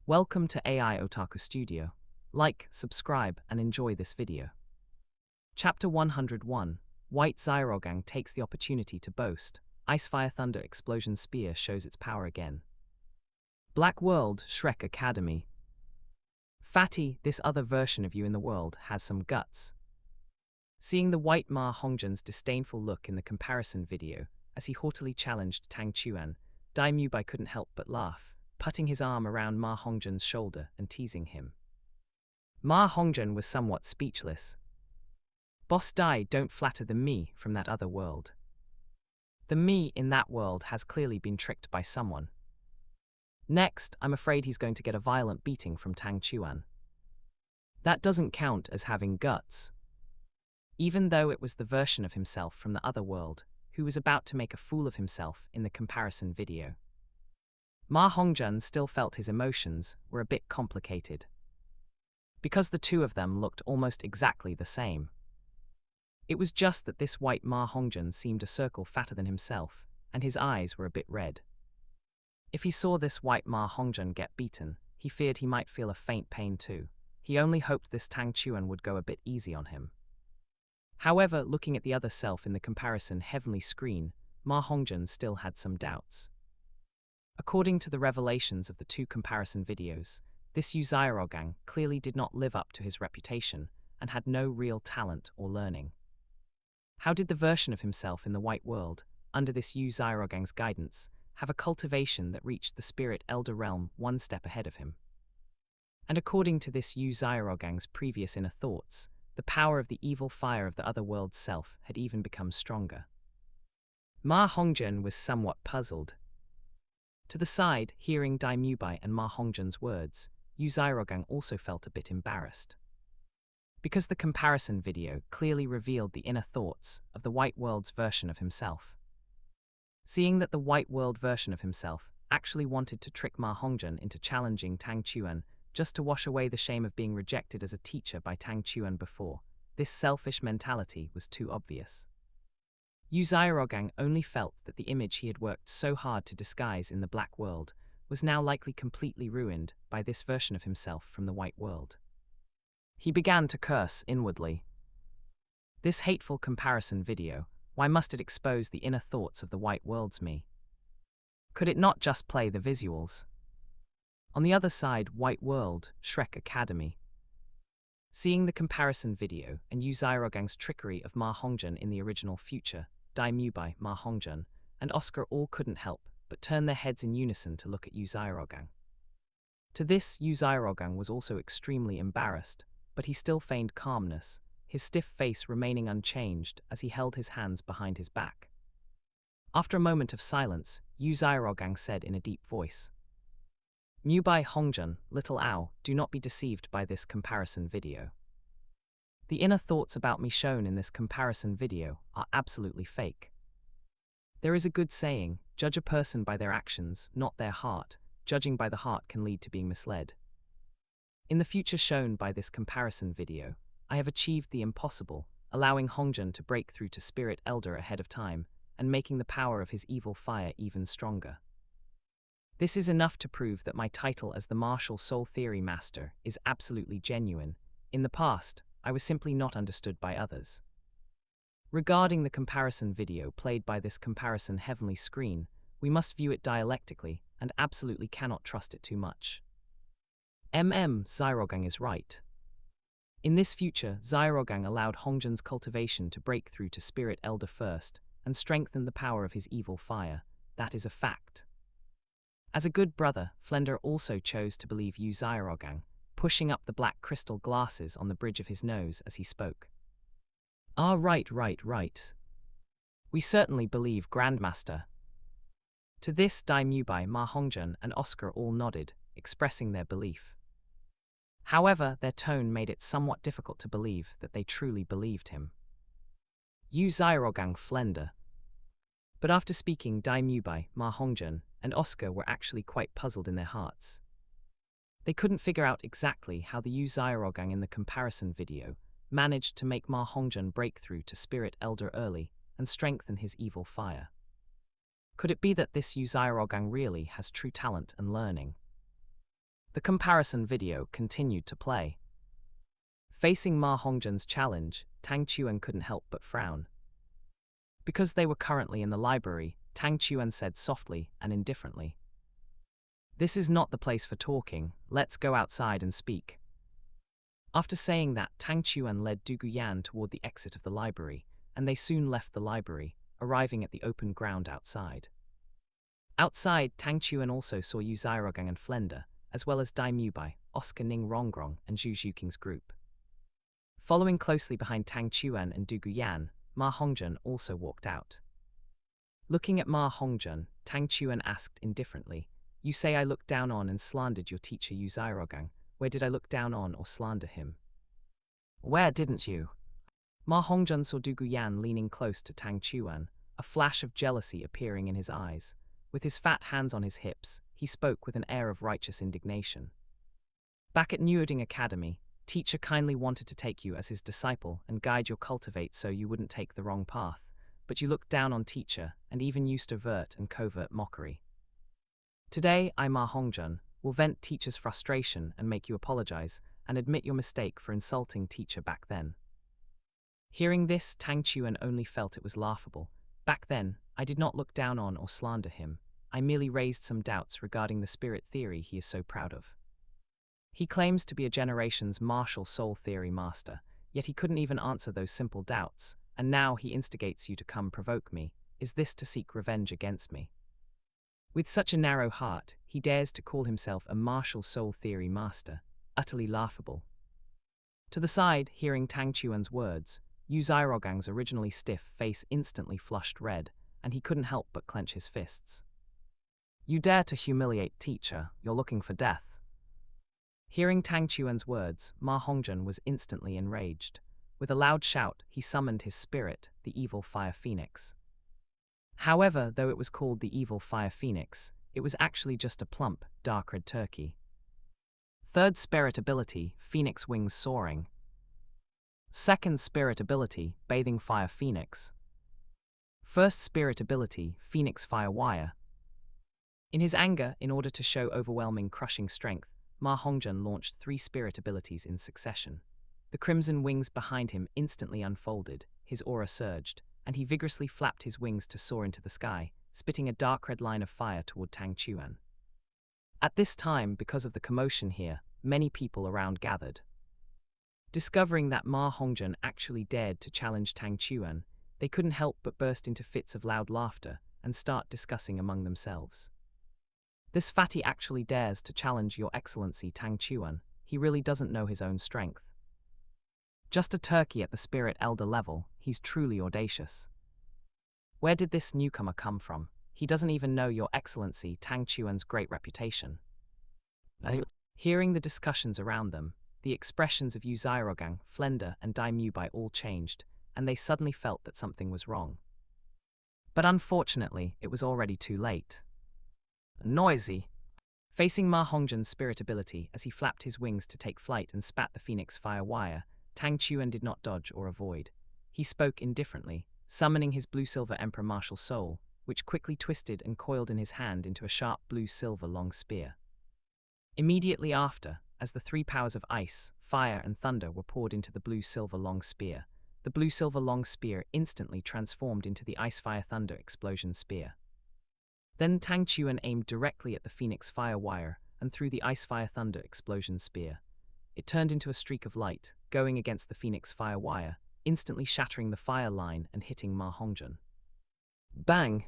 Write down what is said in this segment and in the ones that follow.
Welcome to AI Otaku Studio. Like, subscribe, and enjoy this video. Chapter 101. White Zyrogang takes the opportunity to boast. Ice Fire Thunder Explosion Spear shows its power again. Black World, Shrek Academy. Fatty, this other version of you in the world has some guts. Seeing the white Ma Hongjian's disdainful look in the comparison video, as he haughtily challenged Tang Chuan, Dai Mubai couldn't help but laugh, putting his arm around Ma Hongjian's shoulder and teasing him. Ma Hongjian was somewhat speechless. Boss Dai, don't flatter the me from that other world. The me in that world has clearly been tricked by someone. Next, I'm afraid he's going to get a violent beating from Tang Chuan. That doesn't count as having guts. Even though it was the version of himself from the other world, who was about to make a fool of himself in the comparison video. Ma Hongjian still felt his emotions were a bit complicated. Because the two of them looked almost exactly the same. It was just that this white Ma Hongjian seemed a circle fatter than himself, and his eyes were a bit red. If he saw this white Ma Hongjian get beaten, he feared he might feel a faint pain too. He only hoped this Tang Chuan would go a bit easy on him. However, looking at the other self in the comparison heavenly screen, Ma Hongjian still had some doubts. According to the revelations of the two comparison videos, this Yu Zyrogang clearly did not live up to his reputation and had no real talent or learning. How did the version of himself in the white world, under this Yu Zyrogang's guidance, have a cultivation that reached the spirit elder realm one step ahead of him? And according to this Yu Zyrogang's previous inner thoughts, the power of the evil fire of the other world's self had even become stronger. Ma Hongjian was somewhat puzzled. To the side, hearing Dai Mubai and Ma Hongjian's words, Yu Zyrogang also felt a bit embarrassed. Because the comparison video clearly revealed the inner thoughts of the white world's version of himself. Seeing that the white world version of himself actually wanted to trick Ma Hongjian into challenging Tang Chuan just to wash away the shame of being rejected as a teacher by Tang Chuan before, this selfish mentality was too obvious. Yu Zyrogang only felt that the image he had worked so hard to disguise in the black world was now likely completely ruined by this version of himself from the white world. He began to curse inwardly. This hateful comparison video, why must it expose the inner thoughts of the white world's me? Could it not just play the visuals? On the other side, White World, Shrek Academy. Seeing the comparison video and Yu Zyrogang's trickery of Ma Hongjian in the original future, Dai Mubai, Ma Hongjian, and Oscar all couldn't help but turn their heads in unison to look at Yu Zyrogang. To this, Yu Zyrogang was also extremely embarrassed, but he still feigned calmness, his stiff face remaining unchanged as he held his hands behind his back. After a moment of silence, Yu Zyrogang said in a deep voice, Mubai Hongjian, little owl, do not be deceived by this comparison video. The inner thoughts about me shown in this comparison video are absolutely fake. There is a good saying, judge a person by their actions, not their heart. Judging by the heart can lead to being misled. In the future shown by this comparison video, I have achieved the impossible, allowing Hongjian to break through to Spirit Elder ahead of time, and making the power of his evil fire even stronger. This is enough to prove that my title as the Martial Soul Theory Master is absolutely genuine. In the past, I was simply not understood by others. Regarding the comparison video played by this comparison heavenly screen, we must view it dialectically and absolutely cannot trust it too much. Zyrogang is right. In this future, Zyrogang allowed Hongjian's cultivation to break through to Spirit Elder first and strengthen the power of his evil fire. That is a fact. As a good brother, Flender also chose to believe Yu Zyrogang, pushing up the black crystal glasses on the bridge of his nose as he spoke. Ah, right. We certainly believe, Grandmaster. To this, Dai Mubai, Ma Hongjian, and Oscar all nodded, expressing their belief. However, their tone made it somewhat difficult to believe that they truly believed him. Yu Zyrogang Flender. But after speaking, Dai Mubai, Ma Hongjian, and Oscar were actually quite puzzled in their hearts. They couldn't figure out exactly how the Yu Zyrogang in the comparison video managed to make Ma Hongjian break through to Spirit Elder early and strengthen his evil fire. Could it be that this Yu Zyrogang really has true talent and learning? The comparison video continued to play. Facing Ma Hongzhen's challenge, Tang Chuan couldn't help but frown. Because they were currently in the library, Tang Chuan said softly and indifferently, "This is not the place for talking, let's go outside and speak." After saying that, Tang Chuan led Du Guyan toward the exit of the library, and they soon left the library, arriving at the open ground outside. Outside, Tang Chuan also saw Yu Xiaogang and Flender, as well as Dai Mubai, Oscar Ning Rongrong, and Zhu Zhuking's group. Following closely behind Tang Chuan and Du Guyan, Ma Hongzhen also walked out. Looking at Ma Hongzhen, Tang Chuan asked indifferently, "You say I looked down on and slandered your teacher Yu Xiaogang. Where did I look down on or slander him?" "Where didn't you?" Ma Hongzhen saw Du Guyan leaning close to Tang Chuan, a flash of jealousy appearing in his eyes. With his fat hands on his hips, he spoke with an air of righteous indignation. "Back at Nuoding Academy, teacher kindly wanted to take you as his disciple and guide your cultivate so you wouldn't take the wrong path, but you looked down on teacher and even used overt and covert mockery. Today, I, Ma Hongzhen, will vent teacher's frustration and make you apologize and admit your mistake for insulting teacher back then." Hearing this, Tang Chuan only felt it was laughable. "Back then, I did not look down on or slander him. I merely raised some doubts regarding the spirit theory he is so proud of. He claims to be a generation's martial soul theory master, yet he couldn't even answer those simple doubts, and now he instigates you to come provoke me. Is this to seek revenge against me? With such a narrow heart, he dares to call himself a martial soul theory master. Utterly laughable." To the side, hearing Tang Chuan's words, Yu Xiaogang's originally stiff face instantly flushed red, and he couldn't help but clench his fists. "You dare to humiliate teacher, you're looking for death." Hearing Tang Chuan's words, Ma Hongzhen was instantly enraged. With a loud shout, he summoned his spirit, the evil fire phoenix. However, though it was called the evil fire phoenix, it was actually just a plump, dark red turkey. Third spirit ability, Phoenix Wings Soaring. Second spirit ability, Bathing Fire Phoenix. First spirit ability, Phoenix Fire Wire. In his anger, in order to show overwhelming crushing strength, Ma Hongzhen launched 3 spirit abilities in succession. The crimson wings behind him instantly unfolded, his aura surged, and he vigorously flapped his wings to soar into the sky, spitting a dark red line of fire toward Tang Chuan. At this time, because of the commotion here, many people around gathered. Discovering that Ma Hongzhen actually dared to challenge Tang Chuan, they couldn't help but burst into fits of loud laughter and start discussing among themselves. "This fatty actually dares to challenge your excellency Tang Chuan. He really doesn't know his own strength. Just a turkey at the spirit elder level, he's truly audacious. Where did this newcomer come from? He doesn't even know your excellency Tang Chuan's great reputation." Hearing the discussions around them, the expressions of Yu Xiaogang, Flender, and Dai Mubai all changed, and they suddenly felt that something was wrong. But unfortunately, it was already too late. Noisy. Facing Ma Hongzhen's spirit ability as he flapped his wings to take flight and spat the phoenix fire wire, Tang Chuan did not dodge or avoid. He spoke indifferently, summoning his blue-silver Emperor Martial Soul, which quickly twisted and coiled in his hand into a sharp blue-silver long spear. Immediately after, as the 3 powers of ice, fire, and thunder were poured into the blue-silver long spear, the blue-silver long spear instantly transformed into the ice-fire-thunder explosion spear. Then Tang Chuan aimed directly at the Phoenix Fire Wire and threw the Ice-Fire-Thunder explosion spear. It turned into a streak of light, going against the Phoenix Fire Wire, instantly shattering the fire line and hitting Ma Hongzhen. Bang!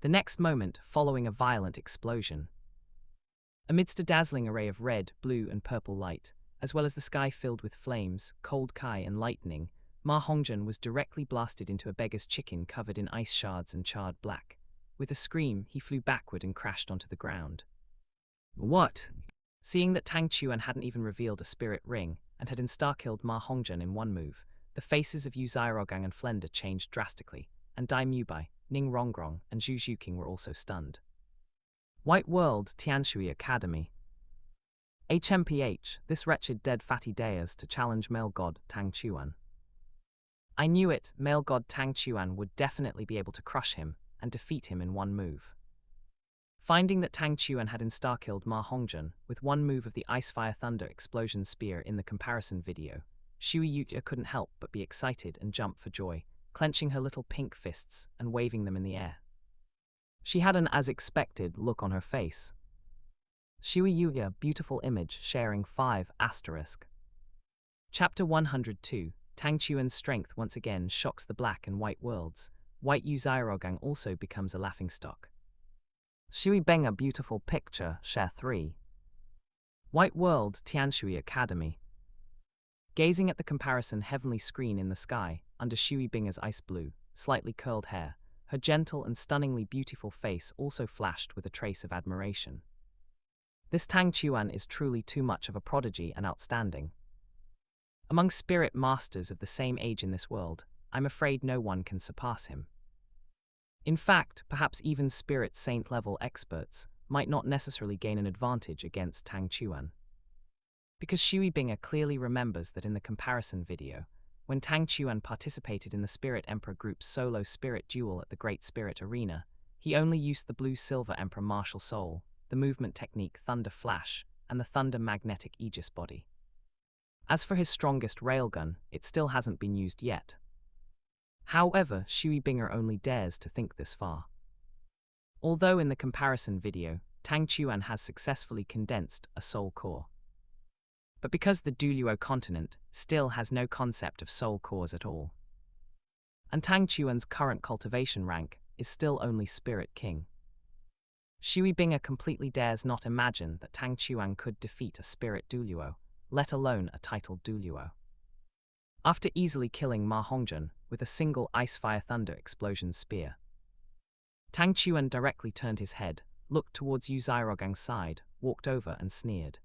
The next moment, following a violent explosion. Amidst a dazzling array of red, blue, and purple light, as well as the sky filled with flames, cold kai, and lightning, Ma Hongzhen was directly blasted into a beggar's chicken covered in ice shards and charred black. With a scream, he flew backward and crashed onto the ground. What? Seeing that Tang Chuan hadn't even revealed a spirit ring and had insta-killed Ma Hongzhen in one move, the faces of Yu Xiaogang and Flender changed drastically, and Dai Mubai, Ning Rongrong, and Zhu Zhuking were also stunned. White World Tianshui Academy. HMPH, this wretched dead fatty dares to challenge male god Tang Chuan. I knew it, male god Tang Chuan would definitely be able to crush him and defeat him in one move. Finding that Tang Chuan had insta-killed Ma Hongjun with one move of the Ice Fire Thunder Explosion Spear in the comparison video, Shui Yuya couldn't help but be excited and jump for joy, clenching her little pink fists and waving them in the air. She had an as-expected look on her face. Shui Yuya, beautiful image sharing 5 *. Chapter 102, Tang Chuan's strength once again shocks the black and white worlds. White Yu Zairogang also becomes a laughingstock. Shui Benga, beautiful picture, share 3. White World, Tianshui Academy. Gazing at the comparison heavenly screen in the sky, under Shui Binga's ice blue, slightly curled hair, her gentle and stunningly beautiful face also flashed with a trace of admiration. This Tang Chuan is truly too much of a prodigy and outstanding. Among spirit masters of the same age in this world, I'm afraid no one can surpass him. In fact, perhaps even spirit saint-level experts might not necessarily gain an advantage against Tang Chuan. Because Shui Binga clearly remembers that in the comparison video, when Tang Chuan participated in the Spirit Emperor group's solo spirit duel at the Great Spirit Arena, he only used the Blue-Silver Emperor Martial Soul, the movement technique Thunder Flash, and the Thunder Magnetic Aegis Body. As for his strongest railgun, it still hasn't been used yet. However, Shui Binga only dares to think this far. Although in the comparison video, Tang Chuan has successfully condensed a soul core. But because the Douluo Continent still has no concept of soul cores at all, and Tang Chuan's current cultivation rank is still only Spirit King, Shui Binga completely dares not imagine that Tang Chuan could defeat a Spirit Douluo, let alone a titled Douluo. After easily killing Ma Hongjun with a single Ice Fire Thunder Explosion Spear, Tang Chuan directly turned his head, looked towards Yu Zairogang's side, walked over and sneered.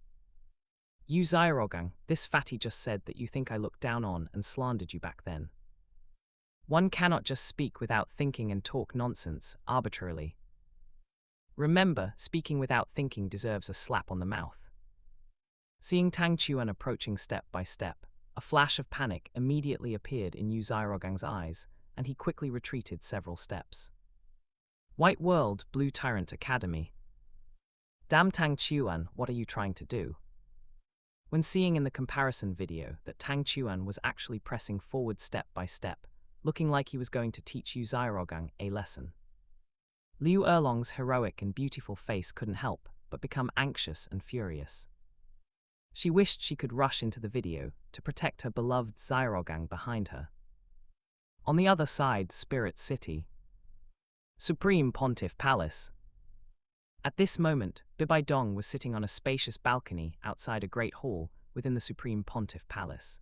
Yu Zairogang, this fatty just said that you think I looked down on and slandered you back then. One cannot just speak without thinking and talk nonsense, arbitrarily. Remember, speaking without thinking deserves a slap on the mouth. Seeing Tang Chuan approaching step by step, a flash of panic immediately appeared in Yu Zairogang's eyes, and he quickly retreated several steps. White World, Blue Tyrant Academy. Damn Tang Chuan, what are you trying to do? When seeing in the comparison video that Tang Chuan was actually pressing forward step by step, looking like he was going to teach Yu Zairogang a lesson, Liu Erlong's heroic and beautiful face couldn't help but become anxious and furious. She wished she could rush into the video to protect her beloved Zairogang behind her. On the other side, Spirit City. Supreme Pontiff Palace. At this moment, Bibai Dong was sitting on a spacious balcony outside a great hall within the Supreme Pontiff Palace.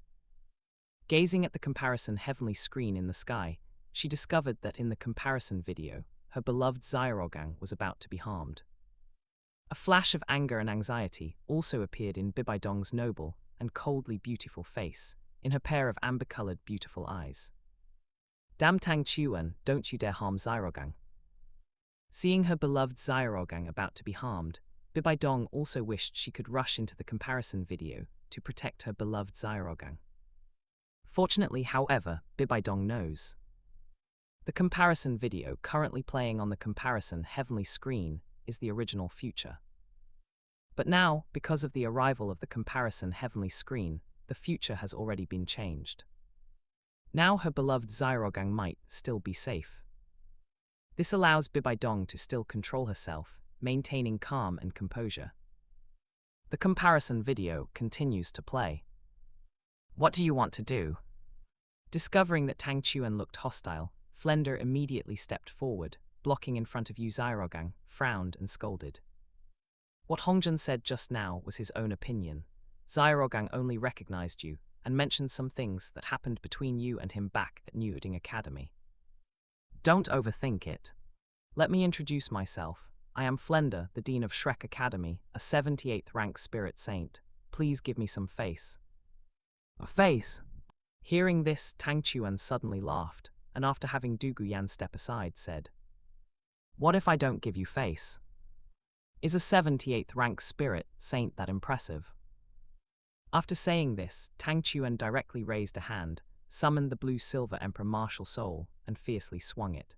Gazing at the comparison heavenly screen in the sky, she discovered that in the comparison video, her beloved Zairogang was about to be harmed. A flash of anger and anxiety also appeared in Bibai Dong's noble and coldly beautiful face, in her pair of amber-colored beautiful eyes. Damn Tang Chuan, don't you dare harm Zairogang. Seeing her beloved Zairogang about to be harmed, Bibai Dong also wished she could rush into the comparison video to protect her beloved Zairogang. Fortunately, however, Bibai Dong knows. The comparison video currently playing on the comparison heavenly screen is the original future. But now, because of the arrival of the comparison heavenly screen, the future has already been changed. Now her beloved Zairogang might still be safe. This allows Bibai Dong to still control herself, maintaining calm and composure. The comparison video continues to play. What do you want to do? Discovering that Tang Chuan looked hostile, Flender immediately stepped forward, blocking in front of Yu Zairogang, frowned and scolded. What Hongjun said just now was his own opinion. Zairogang only recognized you and mentioned some things that happened between you and him back at New Uding Academy. Don't overthink it. Let me introduce myself. I am Flender, the Dean of Shrek Academy, a 78th rank spirit saint. Please give me some face. A face? Hearing this, Tang Chuan suddenly laughed, and after having Du Guyan step aside, said, What if I don't give you face? Is a 78th rank spirit saint that impressive? After saying this, Tang Chuan directly raised a hand, summoned the Blue-Silver Emperor Martial Soul, and fiercely swung it.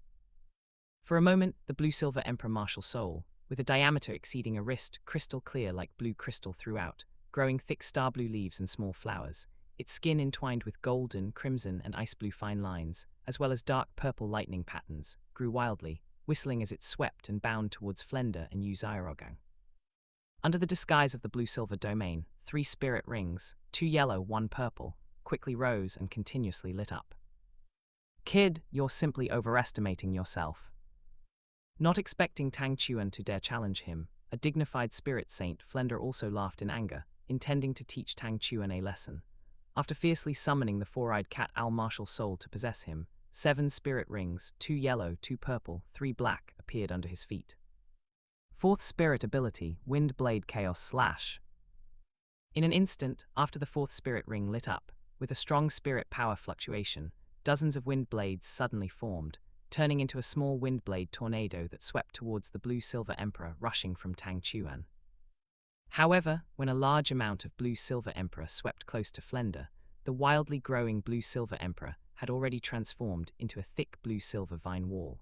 For a moment, the Blue-Silver Emperor Martial Soul, with a diameter exceeding a wrist, crystal clear like blue crystal throughout, growing thick star blue leaves and small flowers, its skin entwined with golden, crimson, and ice blue fine lines, as well as dark purple lightning patterns, grew wildly, whistling as it swept and bound towards Flender and Uzairogang. Under the disguise of the blue-silver domain, 3 spirit rings, 2 yellow, 1 purple, quickly rose and continuously lit up. Kid, you're simply overestimating yourself. Not expecting Tang Chuan to dare challenge him, a dignified spirit saint, Flender also laughed in anger, intending to teach Tang Chuan a lesson. After fiercely summoning the 4-eyed cat owl martial soul to possess him, 7 spirit rings, 2 yellow, 2 purple, 3 black, appeared under his feet. 4th spirit ability, Wind Blade Chaos Slash. In an instant, after the 4th spirit ring lit up, with a strong spirit power fluctuation, dozens of wind blades suddenly formed, turning into a small wind blade tornado that swept towards the blue-silver emperor rushing from Tang Chuan. However, when a large amount of blue-silver emperor swept close to Flender, the wildly growing blue-silver emperor had already transformed into a thick blue-silver vine wall.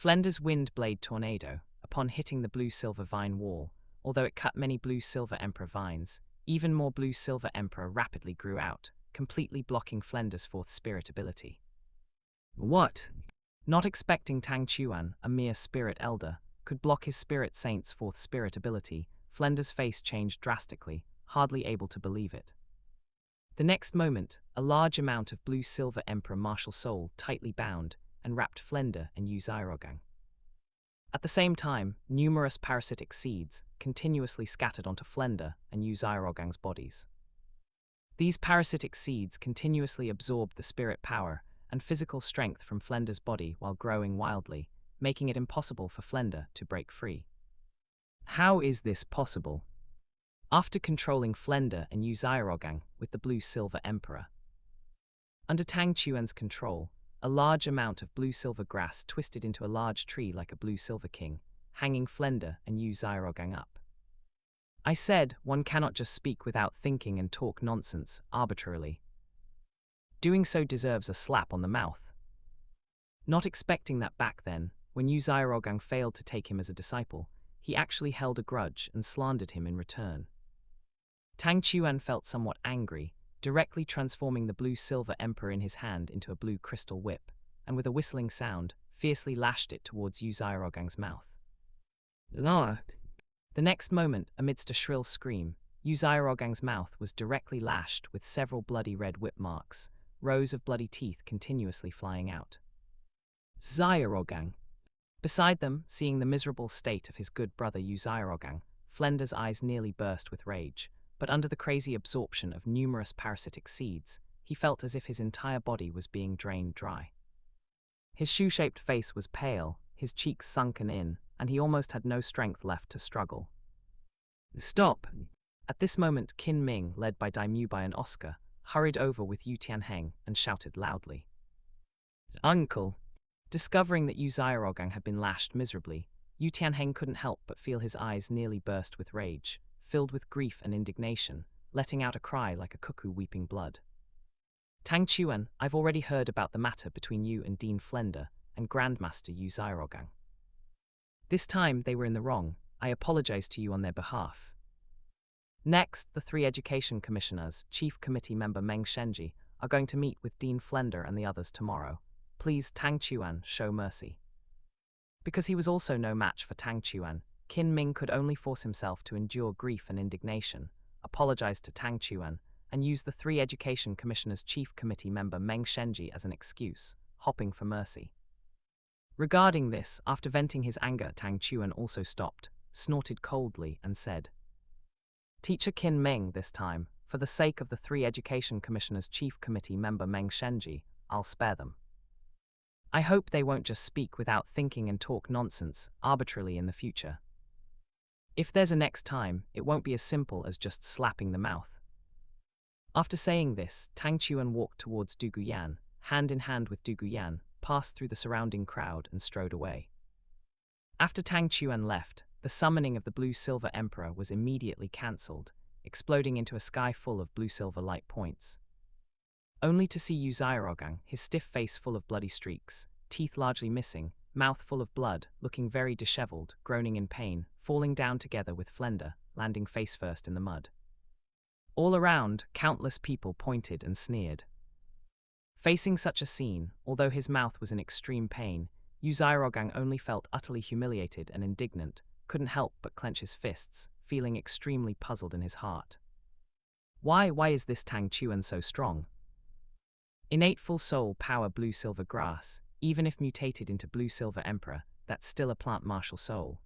Flender's wind blade tornado, upon hitting the blue-silver vine wall, although it cut many blue-silver emperor vines, even more blue-silver emperor rapidly grew out, completely blocking Flender's 4th spirit ability. What? Not expecting Tang Chuan, a mere spirit elder, could block his spirit saint's 4th spirit ability, Flender's face changed drastically, hardly able to believe it. The next moment, a large amount of blue-silver emperor martial soul tightly bound and wrapped Flender and Uzairogang. At the same time, numerous parasitic seeds continuously scattered onto Flender and Uzairogang's bodies. These parasitic seeds continuously absorbed the spirit power and physical strength from Flender's body while growing wildly, making it impossible for Flender to break free. How is this possible? After controlling Flender and Uzairogang with the blue-silver emperor. Under Tang Chuan's control, a large amount of blue-silver grass twisted into a large tree like a blue-silver king, hanging Flender and Uzairogang up. I said, one cannot just speak without thinking and talk nonsense, arbitrarily. Doing so deserves a slap on the mouth. Not expecting that back then, when Uzairogang failed to take him as a disciple, he actually held a grudge and slandered him in return. Tang Chuan felt somewhat angry, directly transforming the blue-silver emperor in his hand into a blue crystal whip, and with a whistling sound, fiercely lashed it towards Uzairogang's mouth. Lord. The next moment, amidst a shrill scream, Uzairogang's mouth was directly lashed with several bloody red whip marks, rows of bloody teeth continuously flying out. Zairogang. Beside them, seeing the miserable state of his good brother Uzairogang, Flender's eyes nearly burst with rage, but under the crazy absorption of numerous parasitic seeds, he felt as if his entire body was being drained dry. His shoe-shaped face was pale, his cheeks sunken in, and he almost had no strength left to struggle. Stop! At this moment, Qin Ming, led by Daimubai and Oscar, hurried over with Yu Tianheng and shouted loudly. Uncle! Discovering that Uzairogang had been lashed miserably, Yu Tianheng couldn't help but feel his eyes nearly burst with rage, filled with grief and indignation, letting out a cry like a cuckoo weeping blood. Tang Chuan, I've already heard about the matter between you and Dean Flender and Grandmaster Uzairogang. This time they were in the wrong. I apologize to you on their behalf. Next, the 3 education commissioners, Chief Committee Member Meng Shenji, are going to meet with Dean Flender and the others tomorrow. Please, Tang Chuan, show mercy. Because he was also no match for Tang Chuan, Qin Ming could only force himself to endure grief and indignation, apologize to Tang Chuan, and use the 3 education commissioners' Chief Committee Member Meng Shenji as an excuse, hopping for mercy. Regarding this, after venting his anger, Tang Chuan also stopped, snorted coldly, and said, Teacher Qin Ming this time, for the sake of the 3 education commissioners' Chief Committee Member Meng Shenji, I'll spare them. I hope they won't just speak without thinking and talk nonsense, arbitrarily in the future. If there's a next time, it won't be as simple as just slapping the mouth. After saying this, Tang Chuan walked towards Du Guyan, hand in hand with Du Guyan, passed through the surrounding crowd and strode away. After Tang Chuan left, the summoning of the blue-silver emperor was immediately cancelled, exploding into a sky full of blue-silver light points. Only to see Uzairogang, his stiff face full of bloody streaks, teeth largely missing, mouth full of blood, looking very disheveled, groaning in pain, falling down together with Flender, landing face first in the mud. All around, countless people pointed and sneered. Facing such a scene, although his mouth was in extreme pain, Yu Xiaogang only felt utterly humiliated and indignant, couldn't help but clench his fists, feeling extremely puzzled in his heart. Why is this Tang Chuan so strong? Innate full soul power blue-silver grass, even if mutated into blue-silver emperor, that's still a plant martial soul.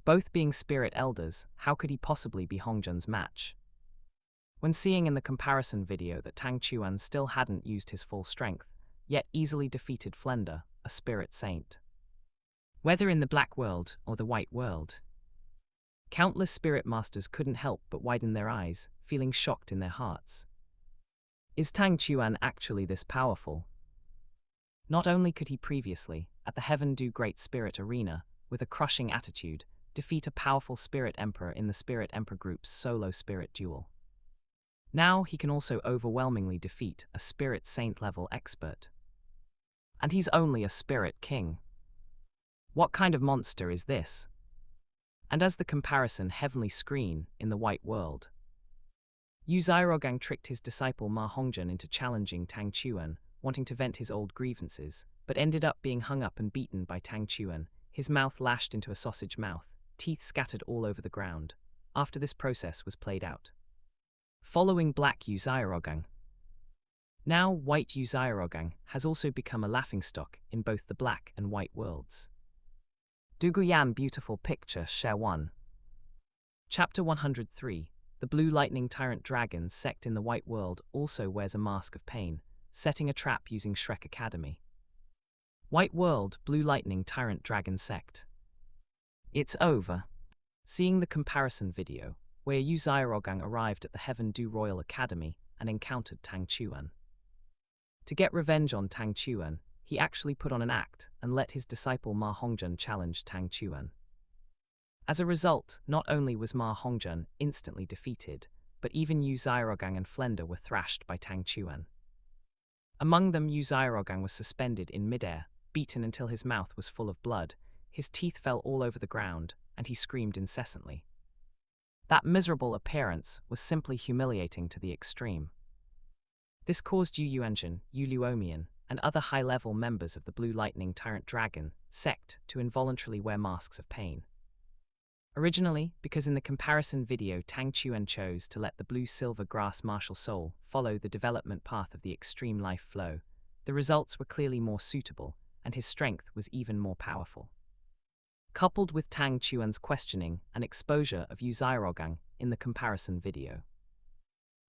Both being spirit elders, how could he possibly be Hongzhen's match? When seeing in the comparison video that Tang Chuan still hadn't used his full strength, yet easily defeated Flender, a spirit saint. Whether in the black world or the white world, countless spirit masters couldn't help but widen their eyes, feeling shocked in their hearts. Is Tang Chuan actually this powerful? Not only could he previously, at the Heaven Do Great Spirit Arena, with a crushing attitude, defeat a powerful spirit emperor in the Spirit Emperor group's solo spirit duel. Now he can also overwhelmingly defeat a spirit saint level expert. And he's only a spirit king. What kind of monster is this? And as the comparison heavenly screen in the white world, Yu Xiaogang tricked his disciple Ma Hongzhen into challenging Tang Chuan, wanting to vent his old grievances, but ended up being hung up and beaten by Tang Chuan, his mouth lashed into a sausage mouth, teeth scattered all over the ground, after this process was played out. Following black Yu Xiaogang. Now white Yu Xiaogang has also become a laughingstock in both the black and white worlds. Duguyan Beautiful Picture Share 1. Chapter 103. The Blue Lightning Tyrant Dragon sect in the white world also wears a mask of pain, setting a trap using Shrek Academy. White world, Blue Lightning Tyrant Dragon sect. It's over. Seeing the comparison video, where Yu Xiaogang arrived at the Heaven Do Royal Academy and encountered Tang Chuan. To get revenge on Tang Chuan, he actually put on an act and let his disciple Ma Hongzhen challenge Tang Chuan. As a result, not only was Ma Hongzhen instantly defeated, but even Yu Xiaogang and Flender were thrashed by Tang Chuan. Among them, Yu Xiaogang was suspended in midair, beaten until his mouth was full of blood, his teeth fell all over the ground, and he screamed incessantly. That miserable appearance was simply humiliating to the extreme. This caused Yu Yuanzhen, Yu Luomian, and other high-level members of the Blue Lightning Tyrant Dragon sect to involuntarily wear masks of pain. Originally, because in the comparison video Tang Chuan chose to let the blue-silver grass martial soul follow the development path of the extreme life flow, the results were clearly more suitable, and his strength was even more powerful. Coupled with Tang Chuan's questioning and exposure of Yu Xiaogang in the comparison video,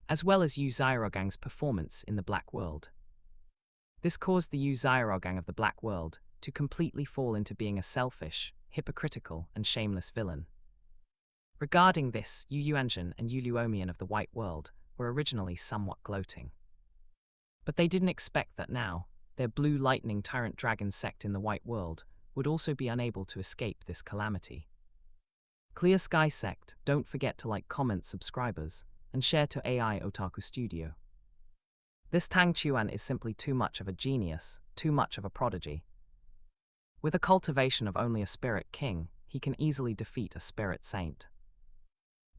as well as Yu Xiaogang's performance in the Black World. This caused the Yu Xiaogang of the Black World to completely fall into being a selfish, hypocritical, and shameless villain. Regarding this, Yu Yuanzhen and Yu Luomian of the White World were originally somewhat gloating. But they didn't expect that now, their Blue Lightning Tyrant Dragon sect in the White World would also be unable to escape this calamity. Clear Sky Sect, don't forget to like, comment, subscribers, and share to AI Otaku Studio. This Tang Chuan is simply too much of a genius, too much of a prodigy. With a cultivation of only a spirit king, he can easily defeat a spirit saint.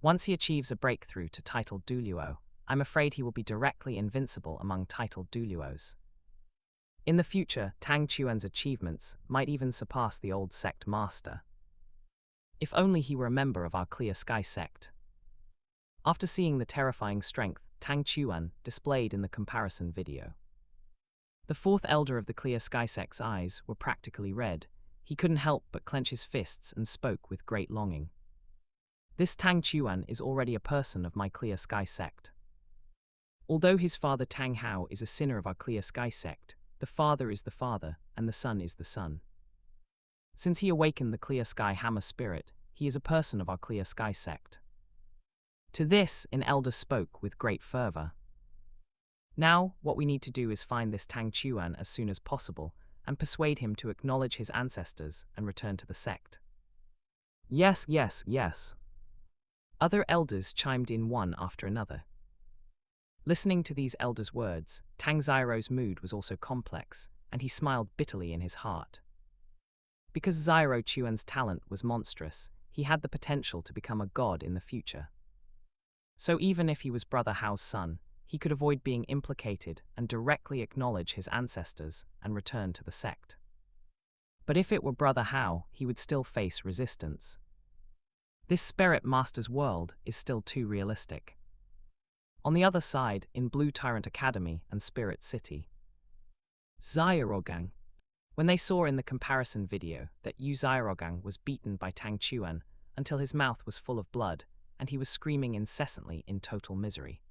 Once he achieves a breakthrough to titled Douluo, I'm afraid he will be directly invincible among titled Douluos. In the future, Tang Chuan's achievements might even surpass the old sect master. If only he were a member of our Clear Sky sect. After seeing the terrifying strength Tang Chuan displayed in the comparison video, the fourth elder of the Clear Sky sect's eyes were practically red. He couldn't help but clench his fists and spoke with great longing. This Tang Chuan is already a person of my Clear Sky sect. Although his father Tang Hao is a sinner of our Clear Sky sect, the father is the father, and the son is the son. Since he awakened the Clear Sky Hammer spirit, he is a person of our Clear Sky sect. To this, an elder spoke with great fervor. Now, what we need to do is find this Tang Chuan as soon as possible, and persuade him to acknowledge his ancestors and return to the sect. Yes, yes, yes. Other elders chimed in one after another. Listening to these elders' words, Tang Xiro's mood was also complex, and he smiled bitterly in his heart. Because Zyro Chuan's talent was monstrous, he had the potential to become a god in the future. So even if he was Brother Hao's son, he could avoid being implicated and directly acknowledge his ancestors and return to the sect. But if it were Brother Hao, he would still face resistance. This spirit master's world is still too realistic. On the other side, in Blue Tyrant Academy and Spirit City, Zyrogang. When they saw in the comparison video that Yu Zyrogang was beaten by Tang Chuan until his mouth was full of blood and he was screaming incessantly in total misery.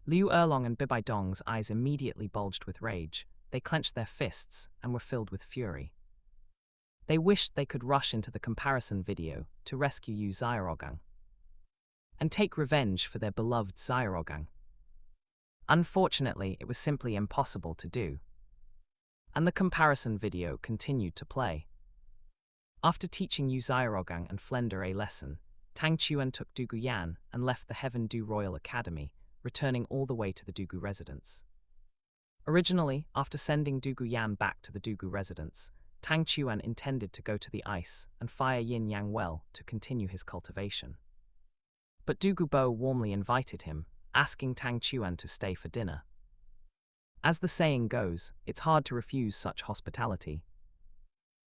Liu Erlong and Bibai Dong's eyes immediately bulged with rage. They clenched their fists and were filled with fury. They wished they could rush into the comparison video to rescue Yu Zyrogang and take revenge for their beloved Zyrogang. Unfortunately, it was simply impossible to do. And the comparison video continued to play. After teaching Yu Zyrogang and Flender a lesson, Tang Chuan took Dugu Yan and left the Heaven Du Royal Academy, returning all the way to the Dugu residence. Originally, after sending Dugu Yan back to the Dugu residence, Tang Chuan intended to go to the ice and fire Yin Yang well to continue his cultivation. But Dugu Bo warmly invited him, asking Tang Chuan to stay for dinner. As the saying goes, it's hard to refuse such hospitality.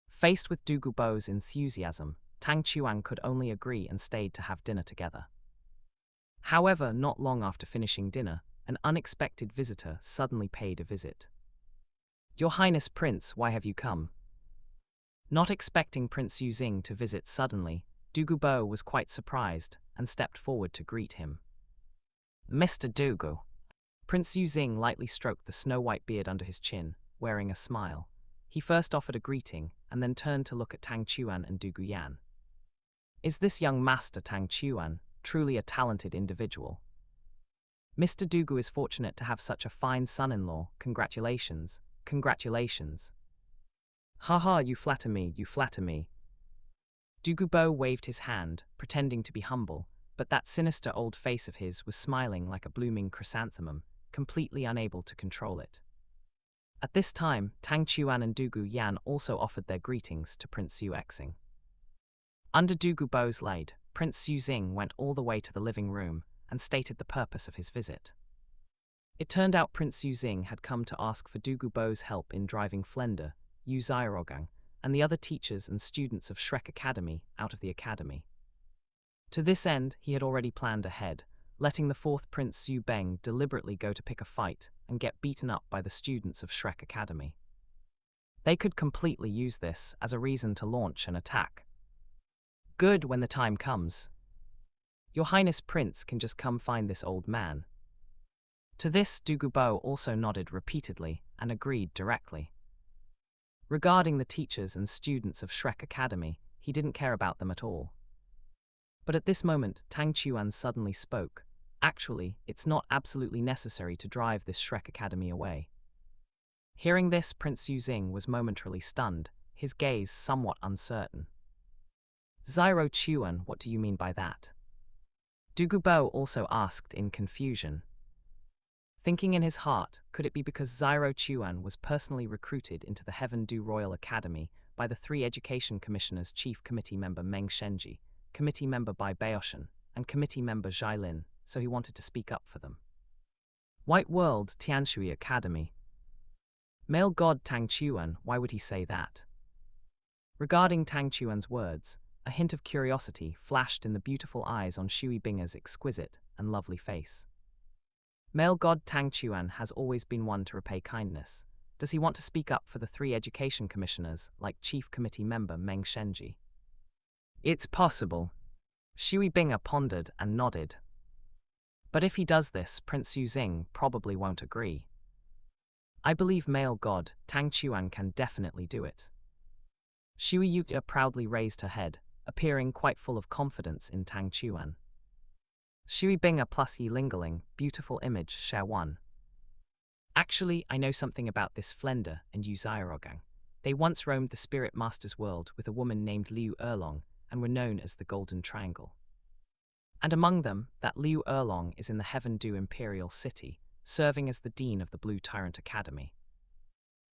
Faced with Dugu Bo's enthusiasm, Tang Chuan could only agree and stayed to have dinner together. However, not long after finishing dinner, an unexpected visitor suddenly paid a visit. "Your Highness Prince, why have you come?" Not expecting Prince Yuzing to visit suddenly, Dugu Bo was quite surprised and stepped forward to greet him. "Mr. Dugu." Prince Yuzing lightly stroked the snow-white beard under his chin, wearing a smile. He first offered a greeting and then turned to look at Tang Chuan and Dugu Yan. "Is this young master Tang Chuan truly a talented individual? Mr. Dugu is fortunate to have such a fine son-in-law. Congratulations, congratulations." "Haha, you flatter me, you flatter me." Dugu Bo waved his hand, pretending to be humble, but that sinister old face of his was smiling like a blooming chrysanthemum, completely unable to control it. At this time, Tang Chuan and Dugu Yan also offered their greetings to Prince Yuexing. Under Dugu Bo's lead, Prince Yuzing went all the way to the living room and stated the purpose of his visit. It turned out Prince Yuzing had come to ask for Dugu Bo's help in driving Flender, Yu Zyrogang, and the other teachers and students of Shrek Academy out of the academy. To this end, he had already planned ahead, letting the fourth Prince Xu Beng deliberately go to pick a fight and get beaten up by the students of Shrek Academy. They could completely use this as a reason to launch an attack. "Good when the time comes. Your Highness Prince can just come find this old man." To this, Dugu Bo also nodded repeatedly and agreed directly. Regarding the teachers and students of Shrek Academy, he didn't care about them at all. But at this moment, Tang Chuan suddenly spoke. "Actually, it's not absolutely necessary to drive this Shrek Academy away." Hearing this, Prince Yuzing was momentarily stunned, his gaze somewhat uncertain. "Zyro Chuan, what do you mean by that?" Dugu Bo also asked in confusion. Thinking in his heart, could it be because Zyro Chuan was personally recruited into the Heaven Du Royal Academy by the 3 Education Commissioners Chief Committee Member Meng Shenji, Committee Member Bai Baoshan, and Committee Member Zhai Lin, so he wanted to speak up for them? White World Tianshui Academy. Male god Tang Chuan, why would he say that? Regarding Tang Chuan's words, a hint of curiosity flashed in the beautiful eyes on Shui Binger's exquisite and lovely face. Male god Tang Chuan has always been one to repay kindness. Does he want to speak up for the 3 education commissioners, like Chief Committee Member Meng Shenji? "It's possible." Shui Binger pondered and nodded. "But if he does this, Prince Yuzing probably won't agree. I believe male god Tang Chuan can definitely do it." Shui Yuta proudly raised her head, appearing quite full of confidence in Tang Chuan. Shui Binger plus Yi Lingerling, beautiful image, share one. "Actually, I know something about this Flender and Yu Zyrogang. They once roamed the Spirit Master's world with a woman named Liu Erlong and were known as the Golden Triangle. And among them, that Liu Erlong is in the Heaven Du Imperial City, serving as the Dean of the Blue Tyrant Academy.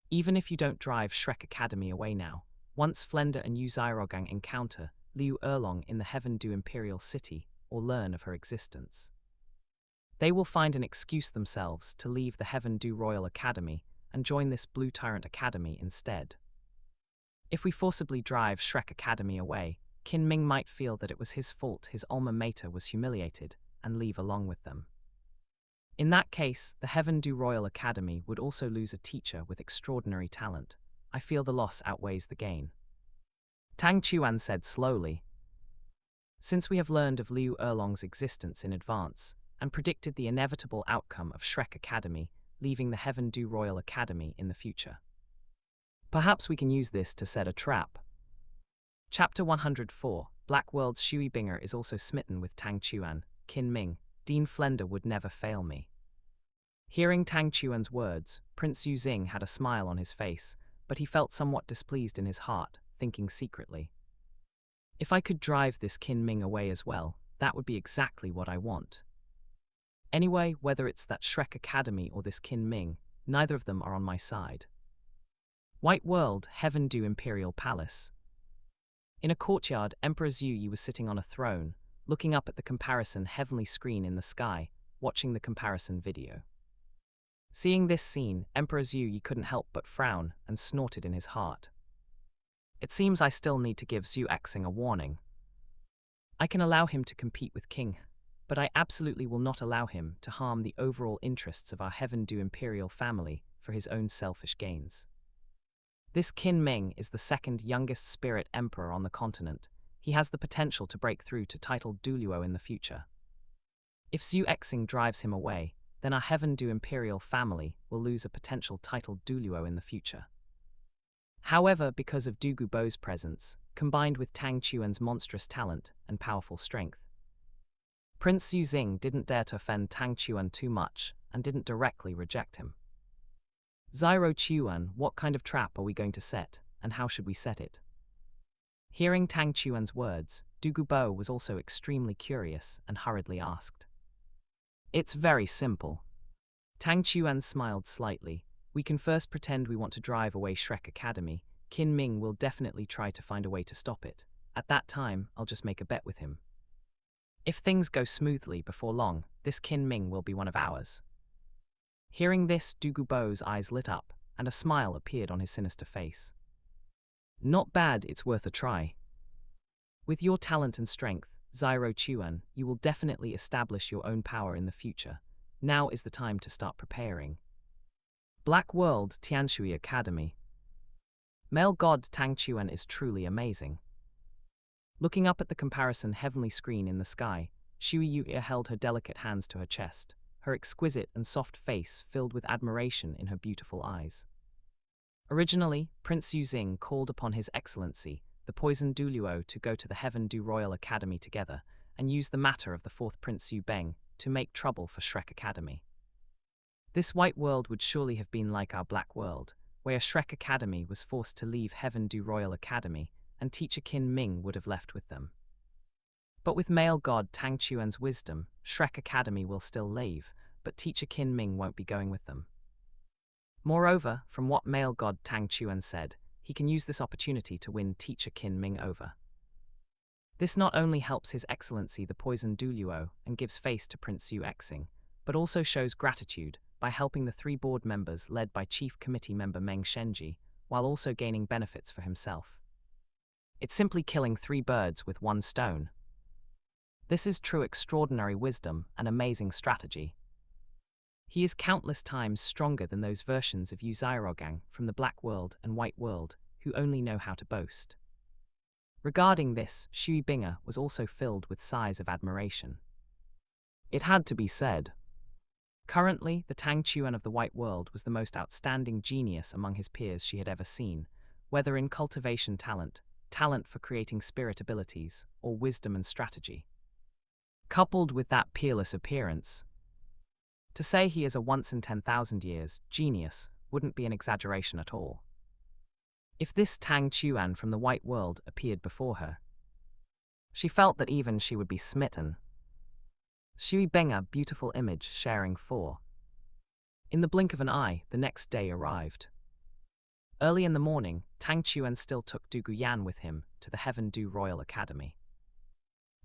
Even if you don't drive Shrek Academy away now, once Flender and Yu Xiaogang encounter Liu Erlong in the Heaven Du Imperial City or learn of her existence. They will find an excuse themselves to leave the Heaven Du Royal Academy and join this Blue Tyrant Academy instead. If we forcibly drive Shrek Academy away, Qin Ming might feel that it was his fault his alma mater was humiliated and leave along with them. In that case, the Heaven Du Royal Academy would also lose a teacher with extraordinary talent. I feel the loss outweighs the gain. Tang Chuan said slowly. Since we have learned of Liu Erlong's existence in advance and predicted the inevitable outcome of Shrek Academy leaving the Heaven Du Royal Academy in the future, perhaps we can use this to set a trap. Chapter 104, Black World's Shui Binger is also smitten with Tang Chuan. Qin Ming, Dean Flender would never fail me. Hearing Tang Chuan's words, Prince Yuzing had a smile on his face, but he felt somewhat displeased in his heart, thinking secretly. If I could drive this Qin Ming away as well, that would be exactly what I want. Anyway, whether it's that Shrek Academy or this Qin Ming, neither of them are on my side. White World, Heaven Du Imperial Palace. In a courtyard, Emperor Zhu Yi was sitting on a throne, looking up at the comparison heavenly screen in the sky, watching the comparison video. Seeing this scene, Emperor Zhu Yi couldn't help but frown and snorted in his heart. It seems I still need to give Zhu Exing a warning. I can allow him to compete with King, but I absolutely will not allow him to harm the overall interests of our Heaven Du Imperial family for his own selfish gains. This Qin Ming is the second youngest spirit emperor on the continent. He has the potential to break through to title Douluo in the future. If Zhu Exing drives him away, then our Heaven Du Imperial family will lose a potential title Douluo in the future. However, because of Du Gubo's presence, combined with Tang Chuan's monstrous talent and powerful strength, Prince Yuzing didn't dare to offend Tang Chuan too much and didn't directly reject him. Zyro Chuan, what kind of trap are we going to set, and how should we set it? Hearing Tang Chuan's words, Du Gubo was also extremely curious and hurriedly asked. It's very simple. Tang Chuan smiled slightly. We can first pretend we want to drive away Shrek Academy. Qin Ming will definitely try to find a way to stop it. At that time, I'll just make a bet with him. If things go smoothly before long, this Qin Ming will be one of ours. Hearing this, Du Gubo's eyes lit up, and a smile appeared on his sinister face. Not bad, it's worth a try. With your talent and strength, Zyro Chuan, you will definitely establish your own power in the future. Now is the time to start preparing. Black World Tianshui Academy. Male god Tang Chuan is truly amazing. Looking up at the comparison heavenly screen in the sky, Shui Yuya held her delicate hands to her chest, her exquisite and soft face filled with admiration in her beautiful eyes. Originally, Prince Yuzing called upon His Excellency, the Poison Douluo, to go to the Heaven Du Royal Academy together and use the matter of the fourth Prince Yu Beng to make trouble for Shrek Academy. This white world would surely have been like our black world, where Shrek Academy was forced to leave Heaven Du Royal Academy and teacher Qin Ming would have left with them. But with male god Tang Chuan's wisdom, Shrek Academy will still leave, but teacher Qin Ming won't be going with them. Moreover, from what male god Tang Chuan said, he can use this opportunity to win teacher Qin Ming over. This not only helps His Excellency the Poison Douluo and gives face to Prince Zhu Exing, but also shows gratitude by helping the 3 board members led by Chief Committee member Meng Shenji, while also gaining benefits for himself. It's simply killing 3 birds with 1 stone. This is true extraordinary wisdom and amazing strategy. He is countless times stronger than those versions of Yu Xiaogang from the Black World and White World who only know how to boast. Regarding this, Shui Binger was also filled with sighs of admiration. It had to be said. Currently, the Tang Chuan of the White World was the most outstanding genius among his peers she had ever seen, whether in cultivation talent, talent for creating spirit abilities, or wisdom and strategy. Coupled with that peerless appearance, to say he is a once-in-10,000 years genius wouldn't be an exaggeration at all. If this Tang Chuan from the White World appeared before her, she felt that even she would be smitten. Shui Binger, beautiful image sharing 4. In the blink of an eye, the next day arrived. Early in the morning, Tang Chuan still took Douluo Yan with him to the Heaven Du Royal Academy.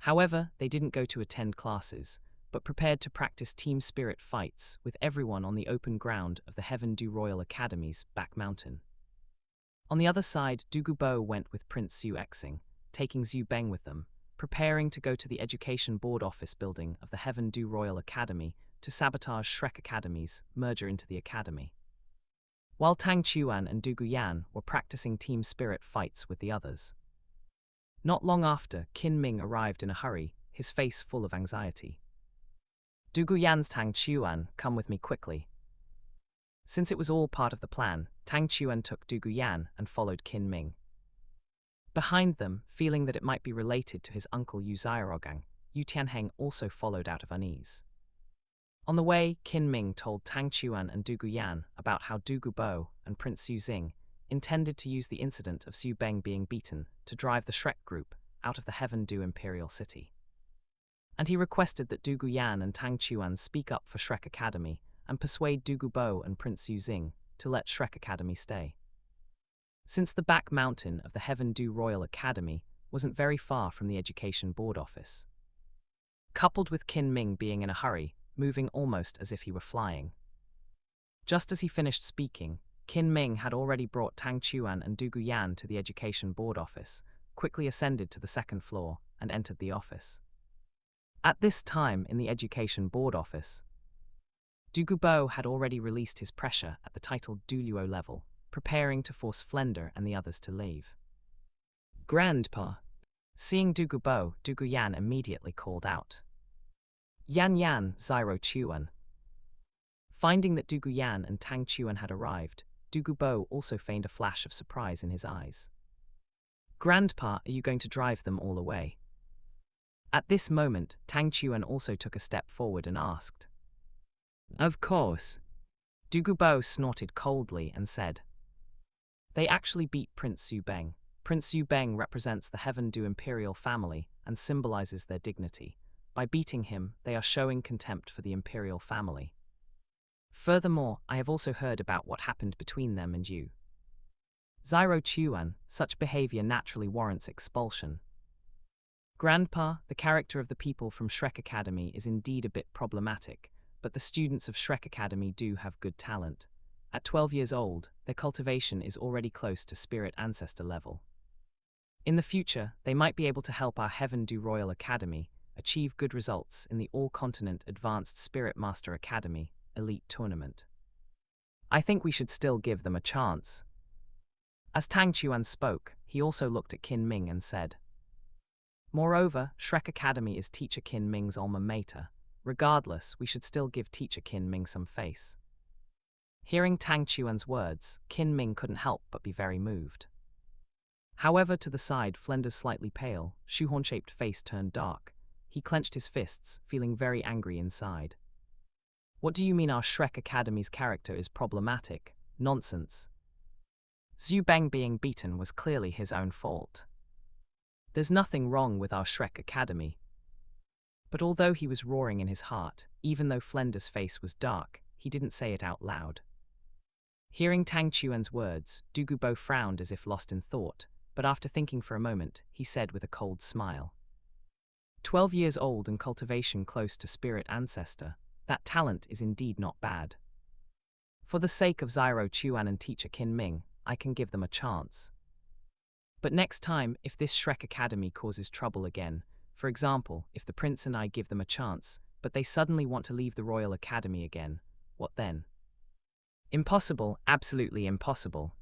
However, they didn't go to attend classes, but prepared to practice team spirit fights with everyone on the open ground of the Heaven Du Royal Academy's back mountain. On the other side, Douluo went with Prince Xu Exing, taking Zhu Beng with them, preparing to go to the Education Board office building of the Heaven Du Royal Academy to sabotage Shrek Academy's merger into the academy. While Tang Chuan and Douluo Yan were practicing team spirit fights with the others. Not long after, Qin Ming arrived in a hurry, his face full of anxiety. Douluo Yan's Tang Chuan, come with me quickly. Since it was all part of the plan, Tang Chuan took Douluo Yan and followed Qin Ming. Behind them, feeling that it might be related to his uncle Yu Xiaogang, Yu Tianheng also followed out of unease. On the way, Qin Ming told Tang Chuan and Douluo Yan about how Douluo and Prince Xu Xing intended to use the incident of Zhu Beng being beaten to drive the Shrek group out of the Heaven Du Imperial City. And he requested that Douluo Yan and Tang Chuan speak up for Shrek Academy and persuade Douluo and Prince Xu Xing to let Shrek Academy stay. Since the back mountain of the Heaven Du Royal Academy wasn't very far from the Education Board office. Coupled with Qin Ming being in a hurry, moving almost as if he were flying. Just as he finished speaking, Qin Ming had already brought Tang Chuan and Douluo Yan to the Education Board office, quickly ascended to the second floor, and entered the office. At this time in the Education Board office, Douluo had already released his pressure at the titled Douluo level, preparing to force Flender and the others to leave. Grandpa. Seeing Douluo Yan immediately called out. Yan Yan, Zyro Chuan. Finding that Douluo Yan and Tang Chuan had arrived, Douluo also feigned a flash of surprise in his eyes. Grandpa, are you going to drive them all away? At this moment, Tang Chuan also took a step forward and asked. Of course. Douluo snorted coldly and said. They actually beat Prince Zhu Beng. Prince Zhu Beng represents the Heaven Du Imperial family and symbolizes their dignity. By beating him, they are showing contempt for the Imperial family. Furthermore, I have also heard about what happened between them and you. Zyro Chuan, such behavior naturally warrants expulsion. Grandpa, the character of the people from Shrek Academy is indeed a bit problematic, but the students of Shrek Academy do have good talent. At 12 years old, their cultivation is already close to spirit ancestor level. In the future, they might be able to help our Heaven Du Royal Academy achieve good results in the All-Continent Advanced Spirit Master Academy Elite Tournament. I think we should still give them a chance. As Tang Chuan spoke, he also looked at Qin Ming and said, Moreover, Shrek Academy is Teacher Qin Ming's alma mater. Regardless, we should still give Teacher Qin Ming some face. Hearing Tang Chuan's words, Qin Ming couldn't help but be very moved. However, to the side, Flender's slightly pale, shoehorn-shaped face turned dark. He clenched his fists, feeling very angry inside. What do you mean our Shrek Academy's character is problematic? Nonsense. Zhu Beng being beaten was clearly his own fault. There's nothing wrong with our Shrek Academy. But although he was roaring in his heart, even though Flender's face was dark, he didn't say it out loud. Hearing Tang Chuan's words, Douluo frowned as if lost in thought, but after thinking for a moment, he said with a cold smile. 12 years old and cultivation close to spirit ancestor, that talent is indeed not bad. For the sake of Zyro Chuan and Teacher Qin Ming, I can give them a chance. But next time, if this Shrek Academy causes trouble again, for example, if the prince and I give them a chance, but they suddenly want to leave the Royal Academy again, what then? Impossible, absolutely impossible.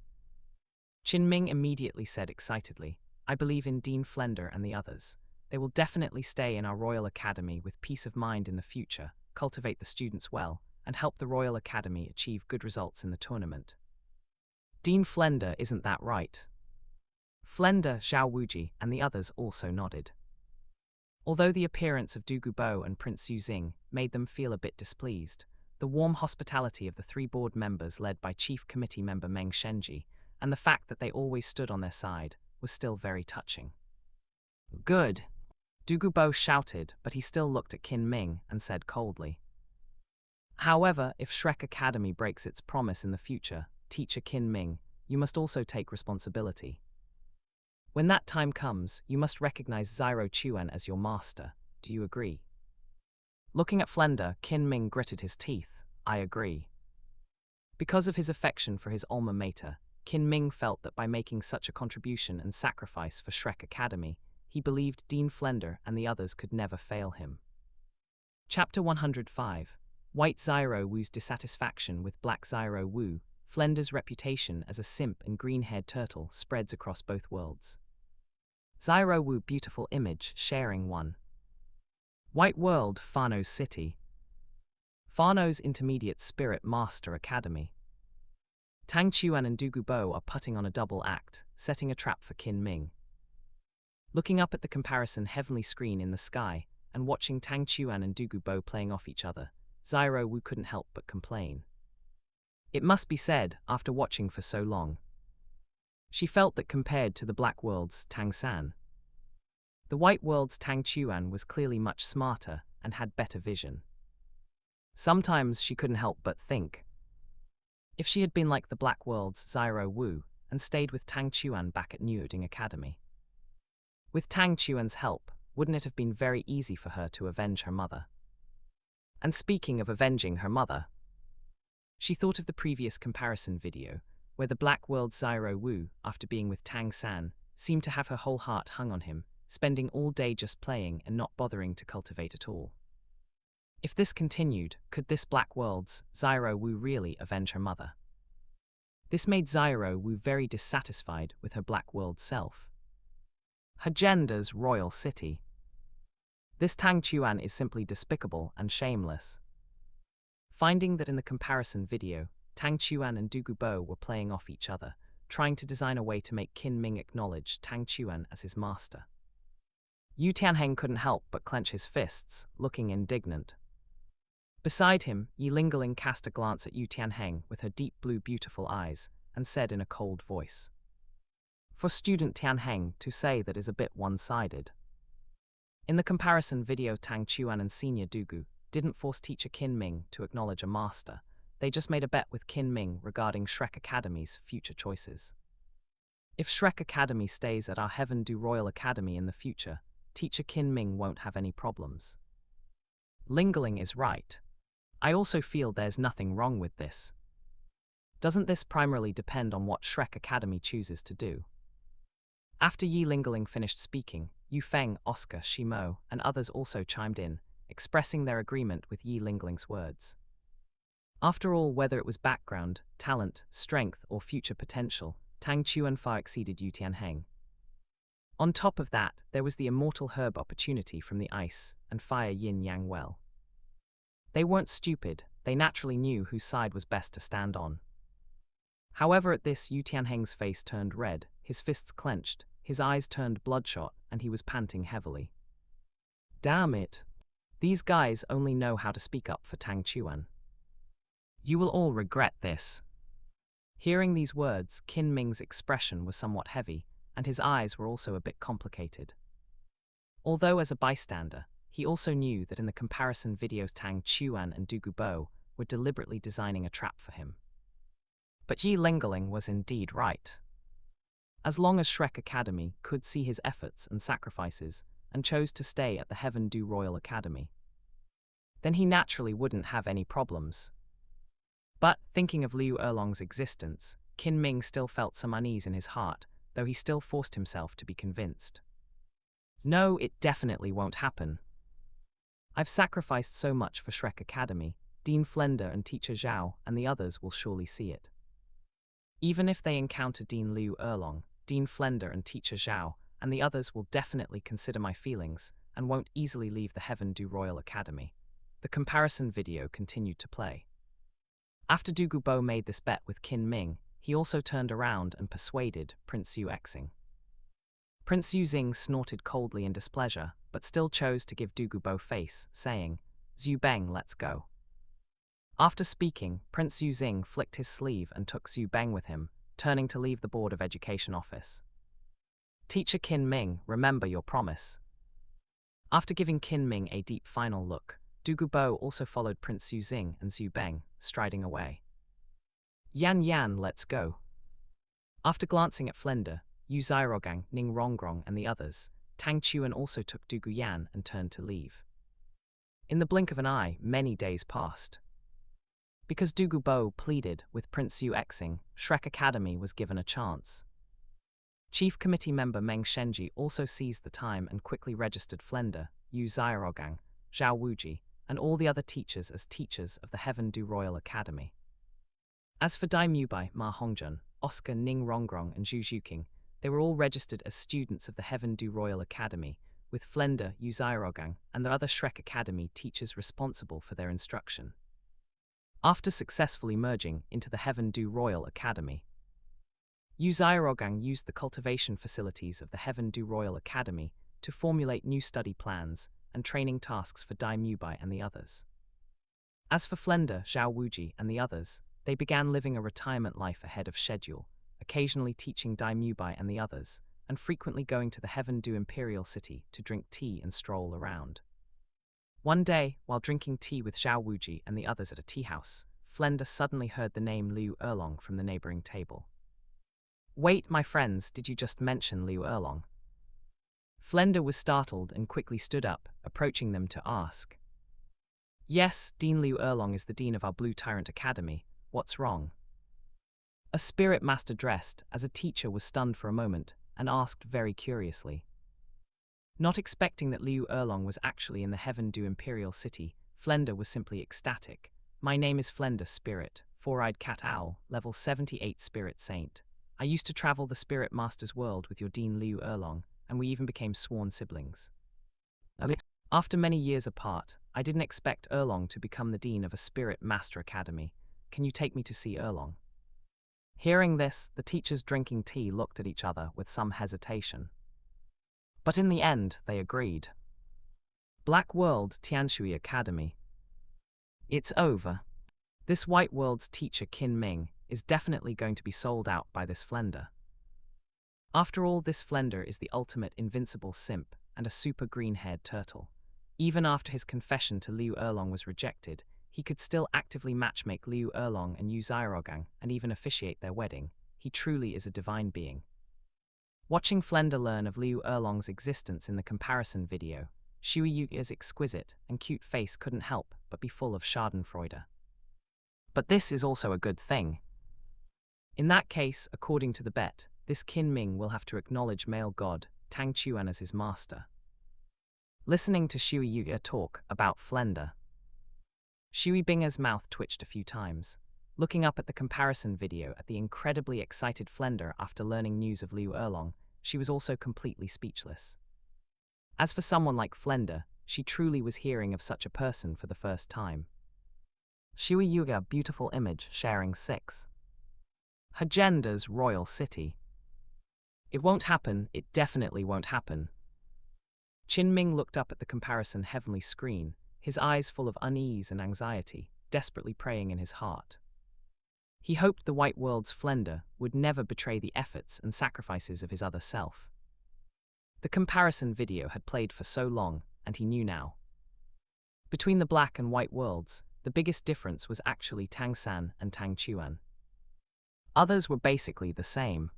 Qin Ming immediately said excitedly, I believe in Dean Flender and the others. They will definitely stay in our Royal Academy with peace of mind in the future, cultivate the students well, and help the Royal Academy achieve good results in the tournament. Dean Flender, isn't that right? Flender, Zhao Wuji, and the others also nodded. Although the appearance of Douluo and Prince Xu Xing made them feel a bit displeased, the warm hospitality of the three board members led by Chief Committee member Meng Shenji, and the fact that they always stood on their side, was still very touching. Good. Douluo shouted, but he still looked at Qin Ming and said coldly. However, if Shrek Academy breaks its promise in the future, Teacher Qin Ming, you must also take responsibility. When that time comes, you must recognize Zyro Chuan as your master. Do you agree? Looking at Flender, Qin Ming gritted his teeth. I agree. Because of his affection for his alma mater, Qin Ming felt that by making such a contribution and sacrifice for Shrek Academy, he believed Dean Flender and the others could never fail him. Chapter 105. White Zyro Wu's dissatisfaction with Black Zyro Wu. Flender's reputation as a simp and green-haired turtle spreads across both worlds. Zyro Wu beautiful image sharing one. White World, Fano's City. Fano's Intermediate Spirit Master Academy. Tang Chuan and Douluo are putting on a double act, setting a trap for Qin Ming. Looking up at the comparison heavenly screen in the sky, and watching Tang Chuan and Douluo playing off each other, Zyro Wu couldn't help but complain. It must be said, after watching for so long, she felt that compared to the Black World's Tang San, the White World's Tang Chuan was clearly much smarter and had better vision. Sometimes she couldn't help but think, if she had been like the Black World's Zyro Wu and stayed with Tang Chuan back at Newding Academy. With Tang Chuan's help, wouldn't it have been very easy for her to avenge her mother? And speaking of avenging her mother, she thought of the previous comparison video, where the Black World's Zyro Wu, after being with Tang San, seemed to have her whole heart hung on him, spending all day just playing and not bothering to cultivate at all. If this continued, could this Black World's Zyro Wu really avenge her mother? This made Zyro Wu very dissatisfied with her Black World self. Her gender's royal city. This Tang Chuan is simply despicable and shameless. Finding that in the comparison video, Tang Chuan and Douluo were playing off each other, trying to design a way to make Qin Ming acknowledge Tang Chuan as his master. Yu Tianheng couldn't help but clench his fists, looking indignant. Beside him, Yi Lingling cast a glance at Yu Tianheng with her deep blue beautiful eyes, and said in a cold voice, "For student Tianheng to say that is a bit one-sided." In the comparison video, Tang Chuan and Senior Douluo didn't force teacher Qin Ming to acknowledge a master, they just made a bet with Qin Ming regarding Shrek Academy's future choices. If Shrek Academy stays at our Heaven Do Royal Academy in the future, teacher Qin Ming won't have any problems. Lingling is right. I also feel there's nothing wrong with this. Doesn't this primarily depend on what Shrek Academy chooses to do? After Yi Lingling finished speaking, Yu Feng, Oscar, Shimo, and others also chimed in, expressing their agreement with Yi Lingling's words. After all, whether it was background, talent, strength, or future potential, Tang Chuan far exceeded Yu Tianheng. On top of that, there was the immortal herb opportunity from the ice and fire yin-yang well. They weren't stupid, they naturally knew whose side was best to stand on. However, at this, Yu Tianheng's face turned red, his fists clenched, his eyes turned bloodshot, and he was panting heavily. Damn it! These guys only know how to speak up for Tang Chuan. You will all regret this. Hearing these words, Qin Ming's expression was somewhat heavy, and his eyes were also a bit complicated. Although as a bystander, he also knew that in the comparison videos Tang Chuan and Douluo were deliberately designing a trap for him. But Yi Lingling was indeed right. As long as Shrek Academy could see his efforts and sacrifices, and chose to stay at the Heaven Do Royal Academy, then he naturally wouldn't have any problems. But, thinking of Liu Erlong's existence, Qin Ming still felt some unease in his heart, though he still forced himself to be convinced. No, it definitely won't happen. I've sacrificed so much for Shrek Academy, Dean Flender and Teacher Zhao and the others will surely see it. Even if they encounter Dean Liu Erlong, Dean Flender and Teacher Zhao and the others will definitely consider my feelings and won't easily leave the Heaven Do Royal Academy. The comparison video continued to play. After Douluo made this bet with Qin Ming, he also turned around and persuaded Prince Yu Xing. Prince Yu Xing snorted coldly in displeasure, but still chose to give Douluo face, saying, "Zhu Beng, let's go." After speaking, Prince Yu Xing flicked his sleeve and took Zhu Beng with him, turning to leave the Board of Education office. Teacher Qin Ming, remember your promise. After giving Qin Ming a deep final look, Douluo also followed Prince Yu Xing and Zhu Beng, striding away. Yan Yan, let's go. After glancing at Flender, Yu Xiaogang, Ning Rongrong, and the others, Tang Chuan also took Dugu Yan and turned to leave. In the blink of an eye, many days passed. Because Dugu Bo pleaded with Prince Yu Exing, Shrek Academy was given a chance. Chief Committee member Meng Shenji also seized the time and quickly registered Flender, Yu Xiaogang, Zhao Wuji, and all the other teachers as teachers of the Heaven Du Royal Academy. As for Dai Mubai, Ma Hongjun, Oscar Ning Rongrong, and Zhu Zhuqing, they were all registered as students of the Heaven Du Royal Academy, with Flender, Yu Xiaogang, and the other Shrek Academy teachers responsible for their instruction. After successfully merging into the Heaven Du Royal Academy, Yu Xiaogang used the cultivation facilities of the Heaven Du Royal Academy to formulate new study plans and training tasks for Dai Mubai and the others. As for Flender, Zhao Wuji, and the others, they began living a retirement life ahead of schedule, occasionally teaching Dai Mubai and the others, and frequently going to the Heaven Du Imperial City to drink tea and stroll around. One day, while drinking tea with Zhao Wuji and the others at a tea house, Flender suddenly heard the name Liu Erlong from the neighboring table. "Wait, my friends, did you just mention Liu Erlong?" Flender was startled and quickly stood up, approaching them to ask. "Yes, Dean Liu Erlong is the dean of our Blue Tyrant Academy. What's wrong?" A spirit master dressed as a teacher was stunned for a moment and asked very curiously. Not expecting that Liu Erlong was actually in the Heaven Du Imperial City, Flender was simply ecstatic. "My name is Flender Spirit, Four-Eyed Cat Owl, level 78 Spirit Saint. I used to travel the Spirit Master's world with your Dean Liu Erlong, and we even became sworn siblings. After many years apart, I didn't expect Erlong to become the dean of a Spirit Master Academy. Can you take me to see Erlong?" Hearing this, the teachers drinking tea looked at each other with some hesitation. But in the end, they agreed. Black World Tianshui Academy. It's over. This White World's teacher Qin Ming is definitely going to be sold out by this Flender. After all, this Flender is the ultimate invincible simp and a super green-haired turtle. Even after his confession to Liu Erlong was rejected, he could still actively matchmake Liu Erlong and Yu Xiaogang and even officiate their wedding. He truly is a divine being. Watching Flender learn of Liu Erlong's existence in the comparison video, Shui Yu's exquisite and cute face couldn't help but be full of schadenfreude. But this is also a good thing. In that case, according to the bet, this Qin Ming will have to acknowledge male god Tang Chuan as his master. Listening to Shui Yu talk about Flender, Shui Binger's mouth twitched a few times, looking up at the comparison video at the incredibly excited Flender after learning news of Liu Erlong. She was also completely speechless. As for someone like Flender, she truly was hearing of such a person for the first time. Shui Yuga beautiful image sharing 6. Hagenda's Royal City. It won't happen, it definitely won't happen. Qin Ming looked up at the comparison heavenly screen, his eyes full of unease and anxiety, desperately praying in his heart. He hoped the White World's Flender would never betray the efforts and sacrifices of his other self. The comparison video had played for so long, and he knew now. Between the Black and White Worlds, the biggest difference was actually Tang San and Tang Chuan. Others were basically the same.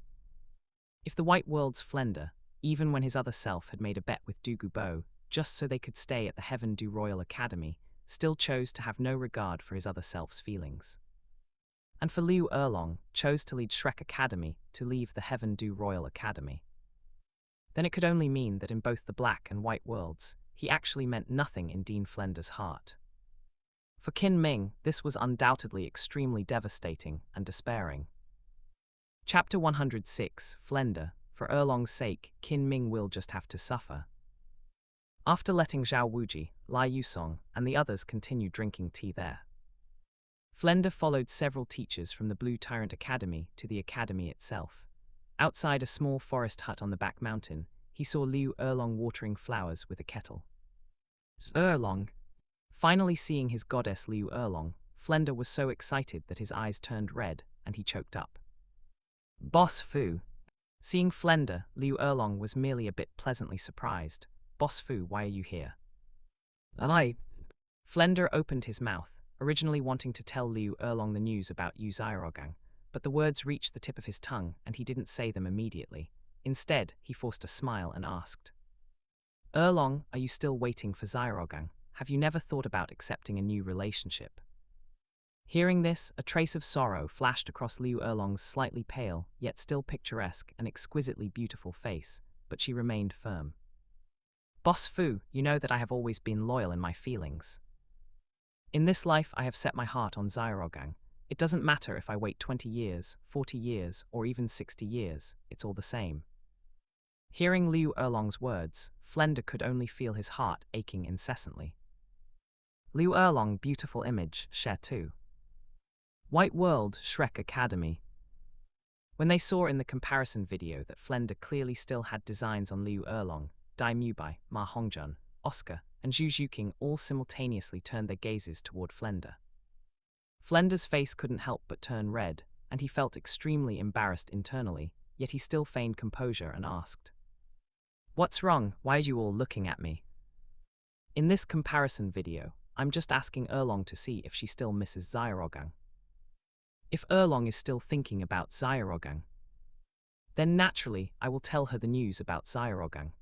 If the White World's Flender, even when his other self had made a bet with Dugu Bo, just so they could stay at the Heaven Du Royal Academy, still chose to have no regard for his other self's feelings. And for Liu Erlong, chose to lead Shrek Academy to leave the Heaven Du Royal Academy. Then it could only mean that in both the Black and White Worlds, he actually meant nothing in Dean Flender's heart. For Qin Ming, this was undoubtedly extremely devastating and despairing. Chapter 106, Flender. For Erlong's sake, Qin Ming will just have to suffer. After letting Zhao Wuji, Lai Yusong, and the others continue drinking tea there, Flender followed several teachers from the Blue Tyrant Academy to the academy itself. Outside a small forest hut on the back mountain, he saw Liu Erlong watering flowers with a kettle. Erlong. Finally seeing his goddess Liu Erlong, Flender was so excited that his eyes turned red and he choked up. Boss Fu. Seeing Flender, Liu Erlong was merely a bit pleasantly surprised. Boss Fu, why are you here? Flender opened his mouth, originally wanting to tell Liu Erlong the news about Yu Xiaogang, but the words reached the tip of his tongue and he didn't say them immediately. Instead, he forced a smile and asked, "Erlong, are you still waiting for Xiaogang? Have you never thought about accepting a new relationship?" Hearing this, a trace of sorrow flashed across Liu Erlong's slightly pale, yet still picturesque and exquisitely beautiful face, but she remained firm. "Boss Fu, you know that I have always been loyal in my feelings. In this life, I have set my heart on Xiaogang. It doesn't matter if I wait 20 years, 40 years, or even 60 years, it's all the same." Hearing Liu Erlong's words, Flender could only feel his heart aching incessantly. Liu Erlong, beautiful image, share 2. White World, Shrek Academy. When they saw in the comparison video that Flender clearly still had designs on Liu Erlong, Dai Mubai, Ma Hongjun, Oscar, and Zhu Zhuqing all simultaneously turned their gazes toward Flender. Flender's face couldn't help but turn red, and he felt extremely embarrassed internally, yet he still feigned composure and asked, "What's wrong? Why are you all looking at me?" In this comparison video, I'm just asking Erlong to see if she still misses Xiaogang. If Erlong is still thinking about Xiaogang, then naturally I will tell her the news about Xiaogang.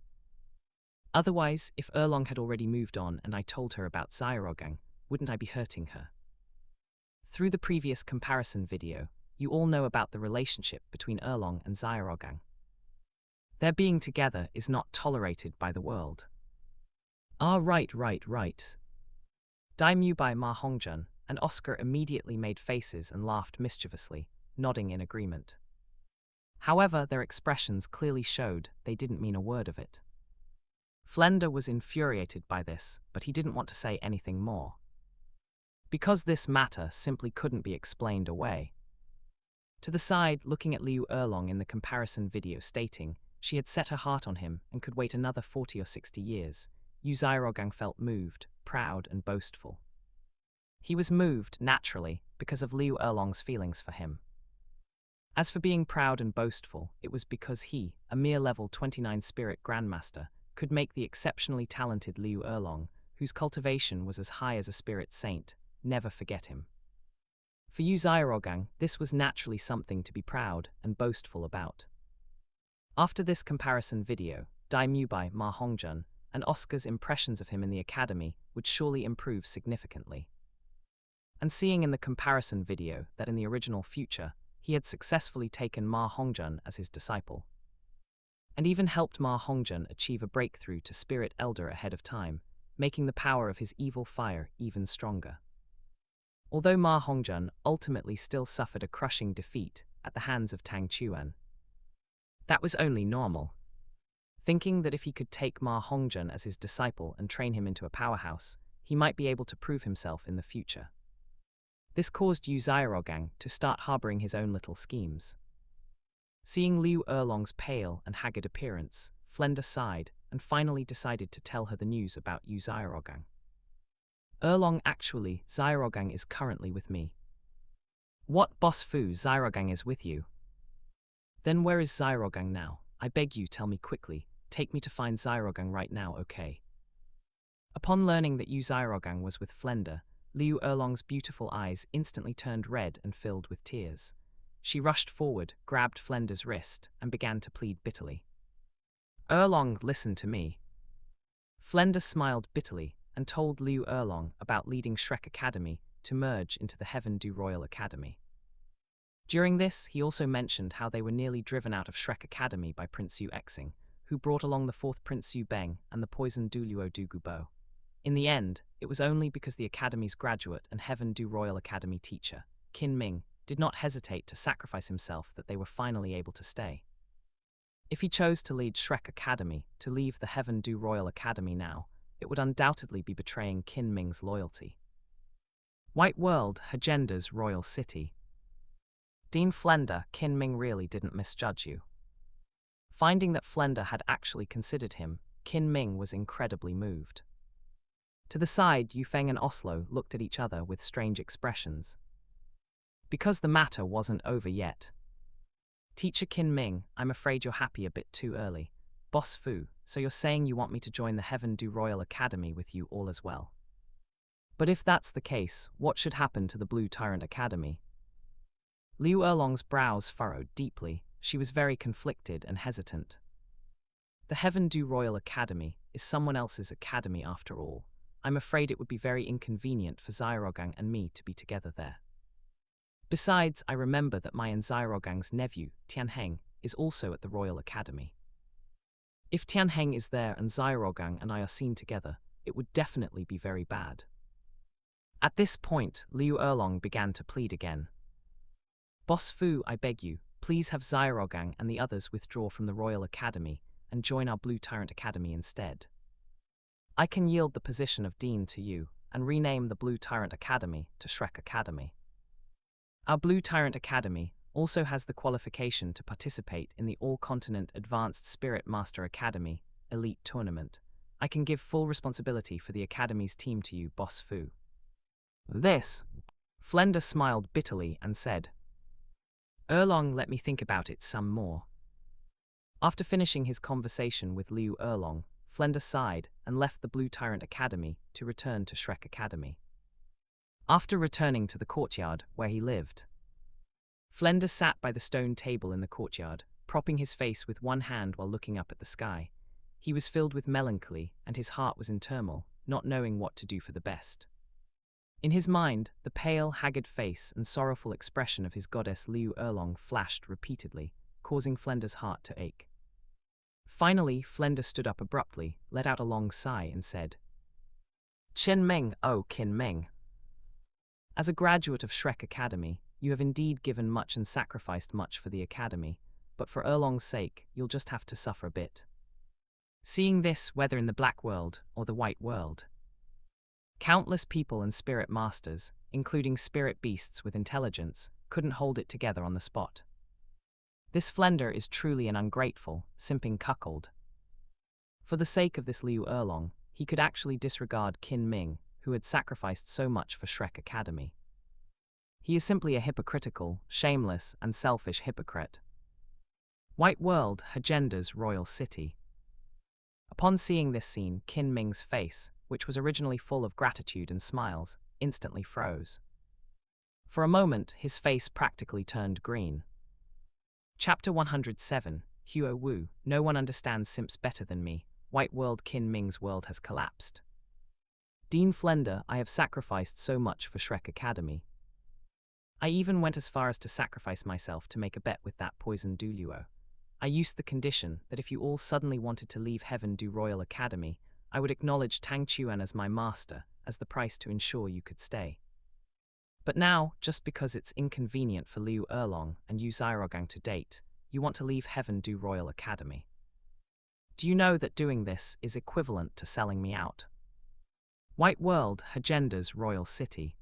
Otherwise, if Erlong had already moved on and I told her about Xiaogang, wouldn't I be hurting her? Through the previous comparison video, you all know about the relationship between Erlong and Xiaogang. Their being together is not tolerated by the world. Ah, right. Dai Mubai, Ma Hongjun, and Oscar immediately made faces and laughed mischievously, nodding in agreement. However, their expressions clearly showed they didn't mean a word of it. Flender was infuriated by this, but he didn't want to say anything more, because this matter simply couldn't be explained away. To the side, looking at Liu Erlong in the comparison video stating she had set her heart on him and could wait another 40 or 60 years, Yu Xiaogang felt moved, proud and boastful. He was moved, naturally, because of Liu Erlong's feelings for him. As for being proud and boastful, it was because he, a mere level 29 spirit grandmaster, could make the exceptionally talented Liu Erlong, whose cultivation was as high as a spirit saint, never forget him. For Yu Xiaogang, this was naturally something to be proud and boastful about. After this comparison video, Dai Mubai, Ma Hongjun, and Oscar's impressions of him in the academy would surely improve significantly. And seeing in the comparison video that in the original future, he had successfully taken Ma Hongjun as his disciple, and even helped Ma Hongjun achieve a breakthrough to Spirit Elder ahead of time, making the power of his evil fire even stronger. Although Ma Hongjun ultimately still suffered a crushing defeat at the hands of Tang Chuan, that was only normal. Thinking that if he could take Ma Hongjun as his disciple and train him into a powerhouse, he might be able to prove himself in the future. This caused Yu Xiaogang to start harboring his own little schemes. Seeing Liu Erlong's pale and haggard appearance, Flender sighed and finally decided to tell her the news about Yu Xiaogang. "Erlong, actually, Xiaogang is currently with me." "What, Boss Fu, Xiaogang is with you? Then where is Xiaogang now? I beg you, tell me quickly. Take me to find Xiaogang right now, okay?" Upon learning that Yu Xiaogang was with Flender, Liu Erlong's beautiful eyes instantly turned red and filled with tears. She rushed forward, grabbed Flender's wrist, and began to plead bitterly. "Erlong, listen to me." Flender smiled bitterly and told Liu Erlong about leading Shrek Academy to merge into the Heaven Du Royal Academy. During this, he also mentioned how they were nearly driven out of Shrek Academy by Prince Yu Exing, who brought along the fourth Prince Yu Beng and the poisoned Douluo Dugubo. In the end, it was only because the Academy's graduate and Heaven Du Royal Academy teacher, Qin Ming, did not hesitate to sacrifice himself that they were finally able to stay. If he chose to lead Shrek Academy to leave the Heaven Du Royal Academy now, it would undoubtedly be betraying Qin Ming's loyalty. White World, Hagenda's royal city. Dean Flender, Qin Ming really didn't misjudge you. Finding that Flender had actually considered him, Qin Ming was incredibly moved. To the side, Yufeng and Oslo looked at each other with strange expressions. Because the matter wasn't over yet. "Teacher Qin Ming, I'm afraid you're happy a bit too early. Boss Fu, so you're saying you want me to join the Heaven Du Royal Academy with you all as well? But if that's the case, what should happen to the Blue Tyrant Academy?" Liu Erlong's brows furrowed deeply. She was very conflicted and hesitant. The Heaven Du Royal Academy is someone else's academy after all. I'm afraid it would be very inconvenient for Xiaogang and me to be together there. Besides, I remember that my and Xiaogang's nephew, Tianheng, is also at the Royal Academy. If Tianheng is there and Xiaogang and I are seen together, it would definitely be very bad. At this point, Liu Erlong began to plead again. Boss Fu, I beg you, please have Xiaogang and the others withdraw from the Royal Academy and join our Blue Tyrant Academy instead. I can yield the position of Dean to you and rename the Blue Tyrant Academy to Shrek Academy. Our Blue Tyrant Academy also has the qualification to participate in the All-Continent Advanced Spirit Master Academy Elite Tournament. I can give full responsibility for the Academy's team to you, Boss Fu. This. Flender smiled bitterly and said, Erlong, let me think about it some more. After finishing his conversation with Liu Erlong, Flender sighed and left the Blue Tyrant Academy to return to Shrek Academy. After returning to the courtyard where he lived, Flender sat by the stone table in the courtyard, propping his face with one hand while looking up at the sky. He was filled with melancholy and his heart was in turmoil, not knowing what to do for the best. In his mind, the pale, haggard face and sorrowful expression of his goddess Liu Erlong flashed repeatedly, causing Flender's heart to ache. Finally, Flender stood up abruptly, let out a long sigh and said, Qin Meng, oh Qin Meng. As a graduate of Shrek Academy, you have indeed given much and sacrificed much for the Academy, but for Erlong's sake, you'll just have to suffer a bit. Seeing this, whether in the Black World or the White World, countless people and spirit masters, including spirit beasts with intelligence, couldn't hold it together on the spot. This Flender is truly an ungrateful, simping cuckold. For the sake of this Liu Erlong, he could actually disregard Qin Ming, who had sacrificed so much for Shrek Academy. He is simply a hypocritical, shameless, and selfish hypocrite. White World, Hagenda's royal city. Upon seeing this scene, Qin Ming's face, which was originally full of gratitude and smiles, instantly froze. For a moment, his face practically turned green. Chapter 107, Huo Wu, no one understands simps better than me. White World, Qin Ming's world has collapsed. Dean Flender, I have sacrificed so much for Shrek Academy. I even went as far as to sacrifice myself to make a bet with that poison Douluo. I used the condition that if you all suddenly wanted to leave Heaven Du Royal Academy, I would acknowledge Tang Chuan as my master, as the price to ensure you could stay. But now, just because it's inconvenient for Liu Erlong and you Xiaogang to date, you want to leave Heaven Du Royal Academy. Do you know that doing this is equivalent to selling me out? White World, Hagenda's royal city.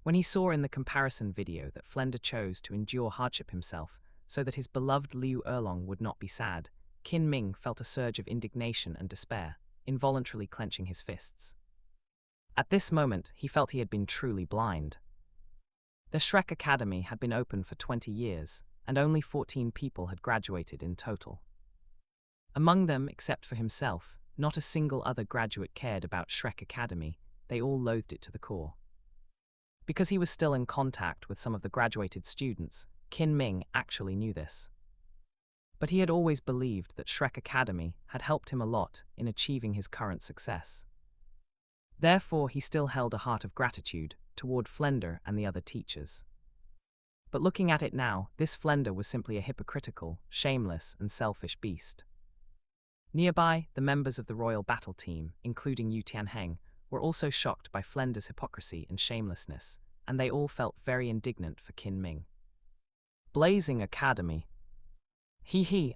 When he saw in the comparison video that Flender chose to endure hardship himself so that his beloved Liu Erlong would not be sad, Qin Ming felt a surge of indignation and despair, involuntarily clenching his fists. At this moment, he felt he had been truly blind. The Shrek Academy had been open for 20 years, and only 14 people had graduated in total. Among them, except for himself, not a single other graduate cared about Shrek Academy. They all loathed it to the core. Because he was still in contact with some of the graduated students, Qin Ming actually knew this. But he had always believed that Shrek Academy had helped him a lot in achieving his current success. Therefore, he still held a heart of gratitude toward Flender and the other teachers. But looking at it now, this Flender was simply a hypocritical, shameless, and selfish beast. Nearby, the members of the royal battle team, including Yu Tianheng, were also shocked by Flender's hypocrisy and shamelessness, and they all felt very indignant for Qin Ming. Blazing Academy.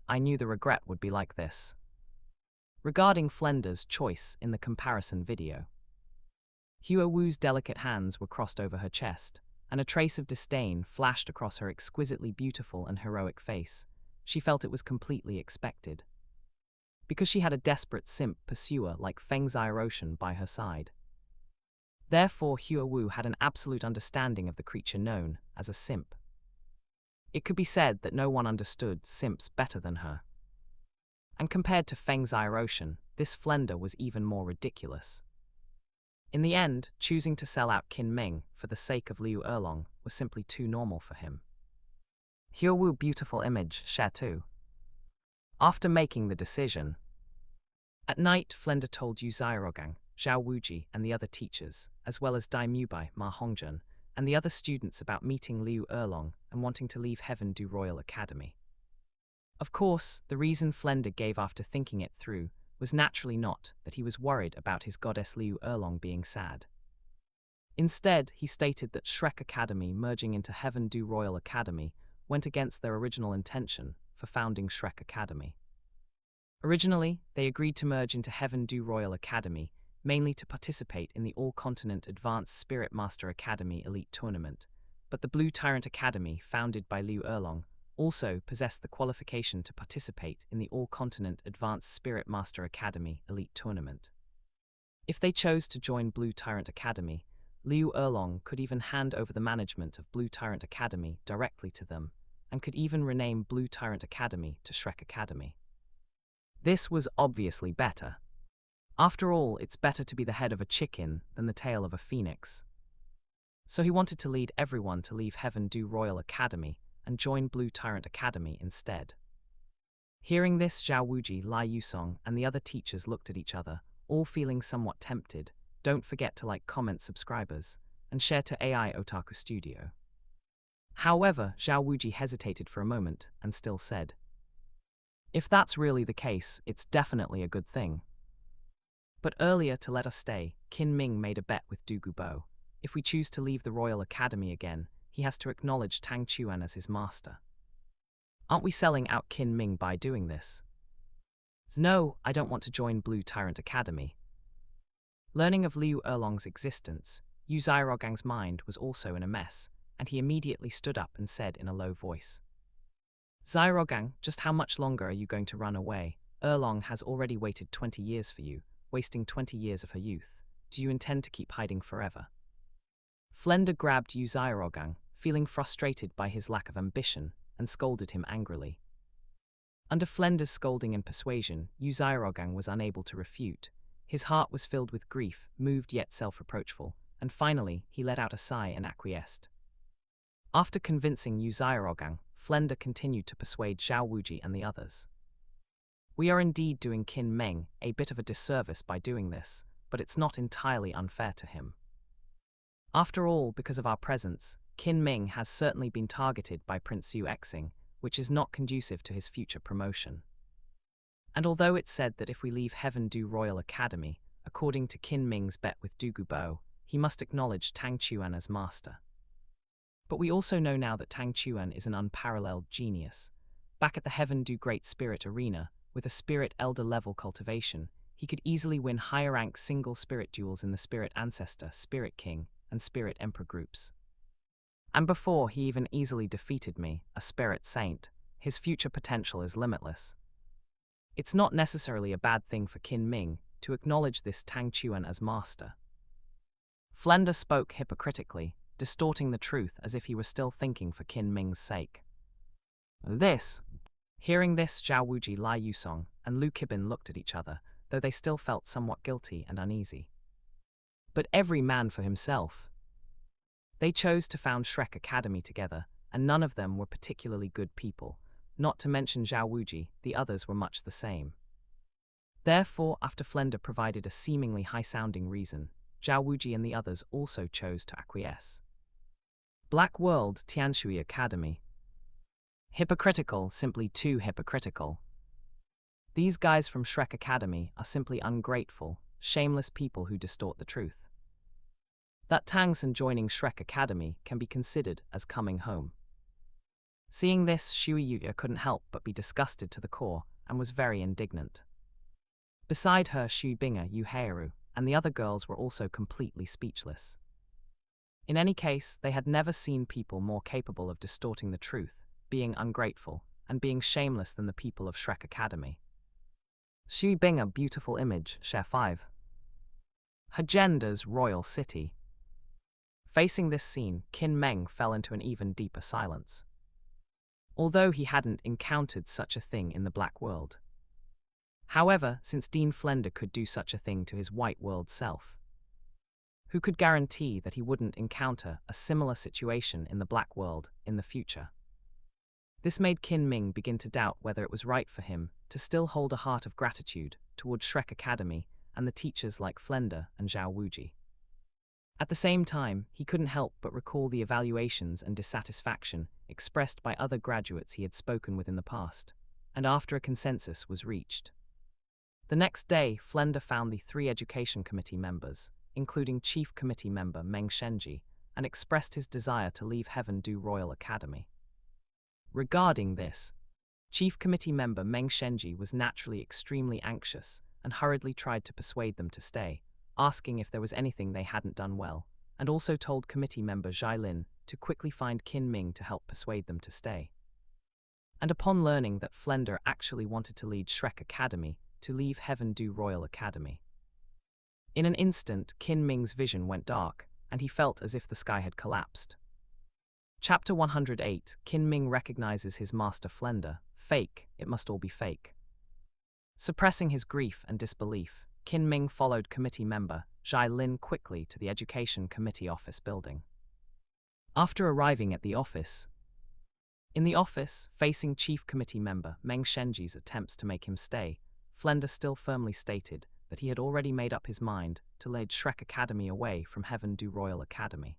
I knew the regret would be like this. Regarding Flender's choice in the comparison video, Huo Wu's delicate hands were crossed over her chest, and a trace of disdain flashed across her exquisitely beautiful and heroic face. She felt it was completely expected, because she had a desperate simp pursuer like Feng Xiaoroshan by her side. Therefore, Huo Wu had an absolute understanding of the creature known as a simp. It could be said that no one understood simps better than her. And compared to Feng Xiaoroshan, this Flender was even more ridiculous. In the end, choosing to sell out Qin Ming for the sake of Liu Erlong was simply too normal for him. Huowu beautiful image, share 2. After making the decision, at night, Flenda told Yu Xiaogang, Zhao Wuji, and the other teachers, as well as Dai Mubai, Ma Hongjun, and the other students about meeting Liu Erlong and wanting to leave Heaven Du Royal Academy. Of course, the reason Flenda gave after thinking it through was naturally not that he was worried about his goddess Liu Erlong being sad. Instead, he stated that Shrek Academy merging into Heaven Du Royal Academy went against their original intention for founding Shrek Academy. Originally, they agreed to merge into Heaven Du Royal Academy, mainly to participate in the All-Continent Advanced Spirit Master Academy Elite Tournament, but the Blue Tyrant Academy, founded by Liu Erlong, also possessed the qualification to participate in the All-Continent Advanced Spirit Master Academy Elite Tournament. If they chose to join Blue Tyrant Academy, Liu Erlong could even hand over the management of Blue Tyrant Academy directly to them, and could even rename Blue Tyrant Academy to Shrek Academy. This was obviously better. After all, it's better to be the head of a chicken than the tail of a phoenix. So he wanted to lead everyone to leave Heaven Du Royal Academy and join Blue Tyrant Academy instead. Hearing this, Zhao Wuji, Lai Yusong, and the other teachers looked at each other, all feeling somewhat tempted. Don't forget to like, comment, subscribers, and share to AI Otaku Studio. However, Zhao Wuji hesitated for a moment and still said, "If that's really the case, it's definitely a good thing." But earlier, to let us stay, Qin Ming made a bet with Du Gubo. If we choose to leave the Royal Academy again, he has to acknowledge Tang Chuan as his master. Aren't we selling out Qin Ming by doing this? No, I don't want to join Blue Tyrant Academy. Learning of Liu Erlong's existence, Yu Xiaorogang's mind was also in a mess, and he immediately stood up and said in a low voice, "Xiaorogang, just how much longer are you going to run away? Erlong has already waited 20 years for you, wasting 20 years of her youth. Do you intend to keep hiding forever?" Flenda grabbed Yu Xiaorogang, feeling frustrated by his lack of ambition, and scolded him angrily. Under Flenda's scolding and persuasion, Yu Xiaorogang was unable to refute. His heart was filled with grief, moved yet self-reproachful, and finally he let out a sigh and acquiesced. After convincing Yu Xiaorogang, Flenda continued to persuade Zhao Wuji and the others. "We are indeed doing Qin Ming a bit of a disservice by doing this, but it's not entirely unfair to him. After all, because of our presence, Qin Ming has certainly been targeted by Prince Xu Exing, which is not conducive to his future promotion. And although it's said that if we leave Heaven Du Royal Academy, according to Qin Ming's bet with Du Gubo, he must acknowledge Tang Chuan as master. But we also know now that Tang Chuan is an unparalleled genius. Back at the Heaven Du Great Spirit Arena, with a Spirit Elder level cultivation, he could easily win higher rank single spirit duels in the Spirit Ancestor, Spirit King, and Spirit Emperor groups. And before he even easily defeated me, a Spirit Saint, his future potential is limitless. It's not necessarily a bad thing for Qin Ming to acknowledge this Tang Chuan as master." Flenda spoke hypocritically, distorting the truth as if he were still thinking for Qin Ming's sake. Hearing this, Zhao Wuji, Lai Yusong, and Lu Qibin looked at each other, though they still felt somewhat guilty and uneasy. But every man for himself. They chose to found Shrek Academy together, and none of them were particularly good people. Not to mention Zhao Wuji, the others were much the same. Therefore, after Flenda provided a seemingly high-sounding reason, Zhao Wuji and the others also chose to acquiesce. Black World Tianshui Academy. Hypocritical, simply too hypocritical. These guys from Shrek Academy are simply ungrateful, shameless people who distort the truth. That Tang San joining Shrek Academy can be considered as coming home. Seeing this, Shui Yuya couldn't help but be disgusted to the core and was very indignant. Beside her, Shui Binga, Yu Heiru, and the other girls were also completely speechless. In any case, they had never seen people more capable of distorting the truth, being ungrateful, and being shameless than the people of Shrek Academy. Shui Binga, beautiful image, share 5. Hagenda's royal city. Facing this scene, Qin Meng fell into an even deeper silence. Although he hadn't encountered such a thing in the Black World. However, since Dean Flenda could do such a thing to his White World self, Who could guarantee that he wouldn't encounter a similar situation in the Black World in the future? This made Qin Ming begin to doubt whether it was right for him to still hold a heart of gratitude toward Shrek Academy and the teachers like Flender and Zhao Wuji. At the same time, he couldn't help but recall the evaluations and dissatisfaction expressed by other graduates he had spoken with in the past, and after a consensus was reached. The next day, Flender found the 3 education committee members, including Chief Committee member Meng Shenji, and expressed his desire to leave Heaven Du Royal Academy. Regarding this, Chief Committee member Meng Shenji was naturally extremely anxious and hurriedly tried to persuade them to stay, asking if there was anything they hadn't done well, and also told committee member Zhai Lin to quickly find Qin Ming to help persuade them to stay. And upon learning that Flender actually wanted to lead Shrek Academy to leave Heaven Du Royal Academy, in an instant, Qin Ming's vision went dark, and he felt as if the sky had collapsed. Chapter 108, Qin Ming recognizes his master Flender. Fake, it must all be fake. Suppressing his grief and disbelief, Qin Ming followed committee member Zhai Lin quickly to the Education Committee office building. After arriving at the office, facing Chief Committee member Meng Shenji's attempts to make him stay, Flender still firmly stated that he had already made up his mind to lead Shrek Academy away from Heaven Du Royal Academy.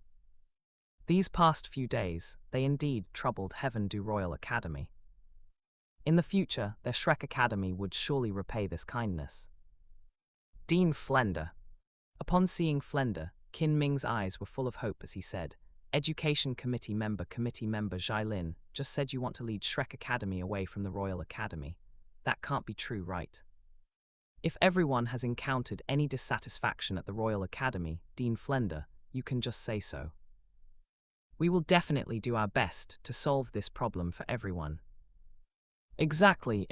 These past few days, they indeed troubled Heaven Du Royal Academy. In the future, their Shrek Academy would surely repay this kindness. Dean Flender. Upon seeing Flender, Qin Ming's eyes were full of hope as he said, Education Committee member Zhai Lin just said you want to lead Shrek Academy away from the Royal Academy. That can't be true, right? If everyone has encountered any dissatisfaction at the Royal Academy, Dean Flender, you can just say so. We will definitely do our best to solve this problem for everyone. Exactly.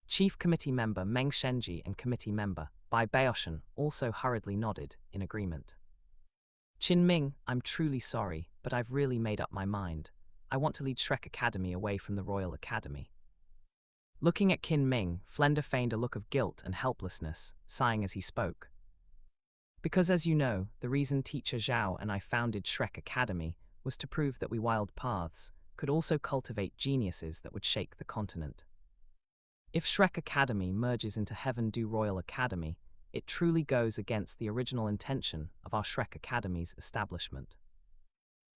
Chief Committee member Meng Shenji and Committee member Bai Baoshan also hurriedly nodded in agreement. Qin Ming, I'm truly sorry, but I've really made up my mind. I want to lead Shrek Academy away from the Royal Academy. Looking at Qin Ming, Flender feigned a look of guilt and helplessness, sighing as he spoke. Because as you know, the reason teacher Zhao and I founded Shrek Academy was to prove that we wild paths could also cultivate geniuses that would shake the continent. If Shrek Academy merges into Heaven Du Royal Academy, it truly goes against the original intention of our Shrek Academy's establishment.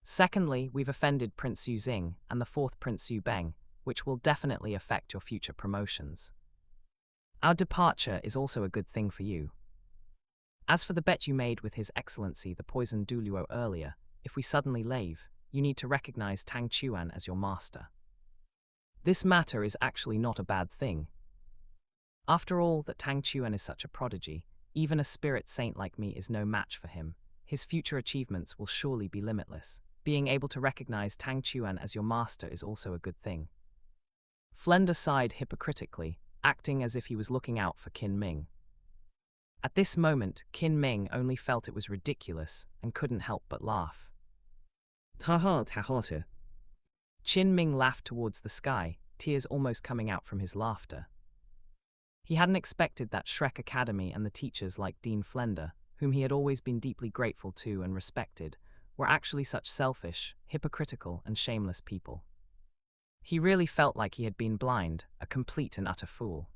Secondly, we've offended Prince Yu Xing and the 4th Prince Yu Beng, which will definitely affect your future promotions. Our departure is also a good thing for you. As for the bet you made with His Excellency the Poison Douluo earlier, if we suddenly leave, you need to recognize Tang Chuan as your master. This matter is actually not a bad thing. After all, that Tang Chuan is such a prodigy, even a spirit saint like me is no match for him. His future achievements will surely be limitless. Being able to recognize Tang Chuan as your master is also a good thing. Flender sighed hypocritically, acting as if he was looking out for Qin Ming. At this moment, Qin Ming only felt it was ridiculous and couldn't help but laugh. Ha. Qin Ming laughed towards the sky, tears almost coming out from his laughter. He hadn't expected that Shrek Academy and the teachers like Dean Flender, whom he had always been deeply grateful to and respected, were actually such selfish, hypocritical, and shameless people. He really felt like he had been blind, a complete and utter fool.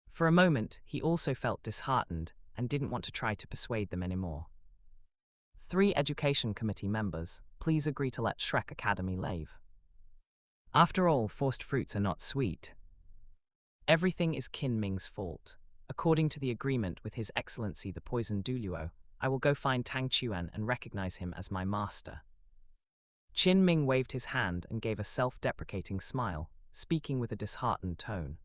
For a moment, he also felt disheartened and didn't want to try to persuade them anymore. 3 Education Committee members, please agree to let Shrek Academy leave. After all, forced fruits are not sweet. Everything is Qin Ming's fault. According to the agreement with His Excellency the Poison Douluo, I will go find Tang Chuan and recognize him as my master. Qin Ming waved his hand and gave a self-deprecating smile, speaking with a disheartened tone.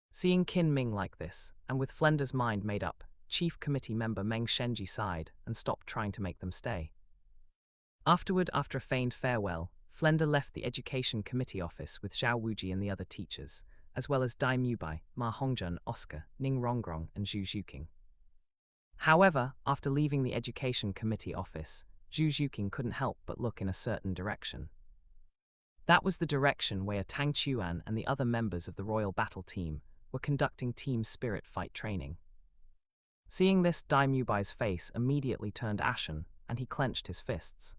Seeing Qin Ming like this, and with Flender's mind made up, Chief Committee member Meng Shenji sighed and stopped trying to make them stay. Afterward, after a feigned farewell, Flender left the Education Committee office with Zhao Wuji and the other teachers, as well as Dai Mubai, Ma Hongjun, Oscar, Ning Rongrong, and Zhu Zhuqing. However, after leaving the Education Committee office, Zhu Zhuqing couldn't help but look in a certain direction. That was the direction where Tang Chuan and the other members of the Royal Battle Team were conducting team spirit fight training. Seeing this, Dai Mubai's face immediately turned ashen, and he clenched his fists.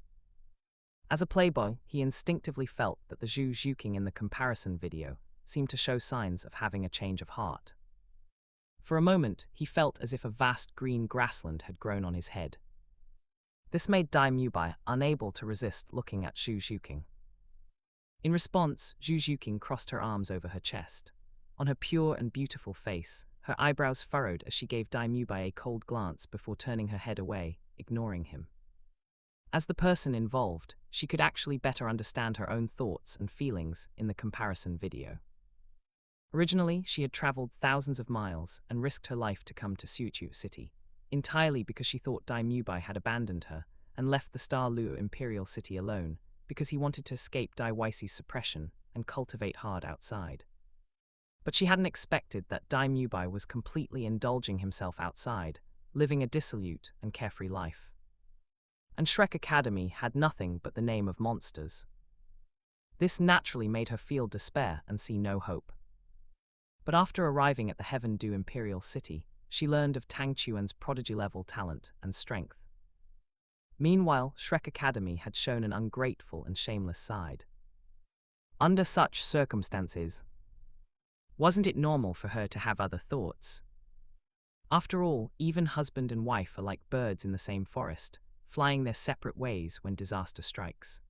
As a playboy, he instinctively felt that the Zhu Zhuking in the comparison video seemed to show signs of having a change of heart. For a moment, he felt as if a vast green grassland had grown on his head. This made Dai Mubai unable to resist looking at Zhu Zhuking. In response, Zhu Zhuking crossed her arms over her chest. On her pure and beautiful face, her eyebrows furrowed as she gave Dai Mubai a cold glance before turning her head away, ignoring him. As the person involved, she could actually better understand her own thoughts and feelings in the comparison video. Originally, she had traveled thousands of miles and risked her life to come to Suchu City, entirely because she thought Dai Mubai had abandoned her and left the Star Luo Imperial City alone because he wanted to escape Dai Weisi's suppression and cultivate hard outside. But she hadn't expected that Dai Mubai was completely indulging himself outside, living a dissolute and carefree life. And Shrek Academy had nothing but the name of monsters. This naturally made her feel despair and see no hope. But after arriving at the Heaven Du Imperial City, she learned of Tang Chuan's prodigy-level talent and strength. Meanwhile, Shrek Academy had shown an ungrateful and shameless side. Under such circumstances, wasn't it normal for her to have other thoughts? After all, even husband and wife are like birds in the same forest, flying their separate ways when disaster strikes.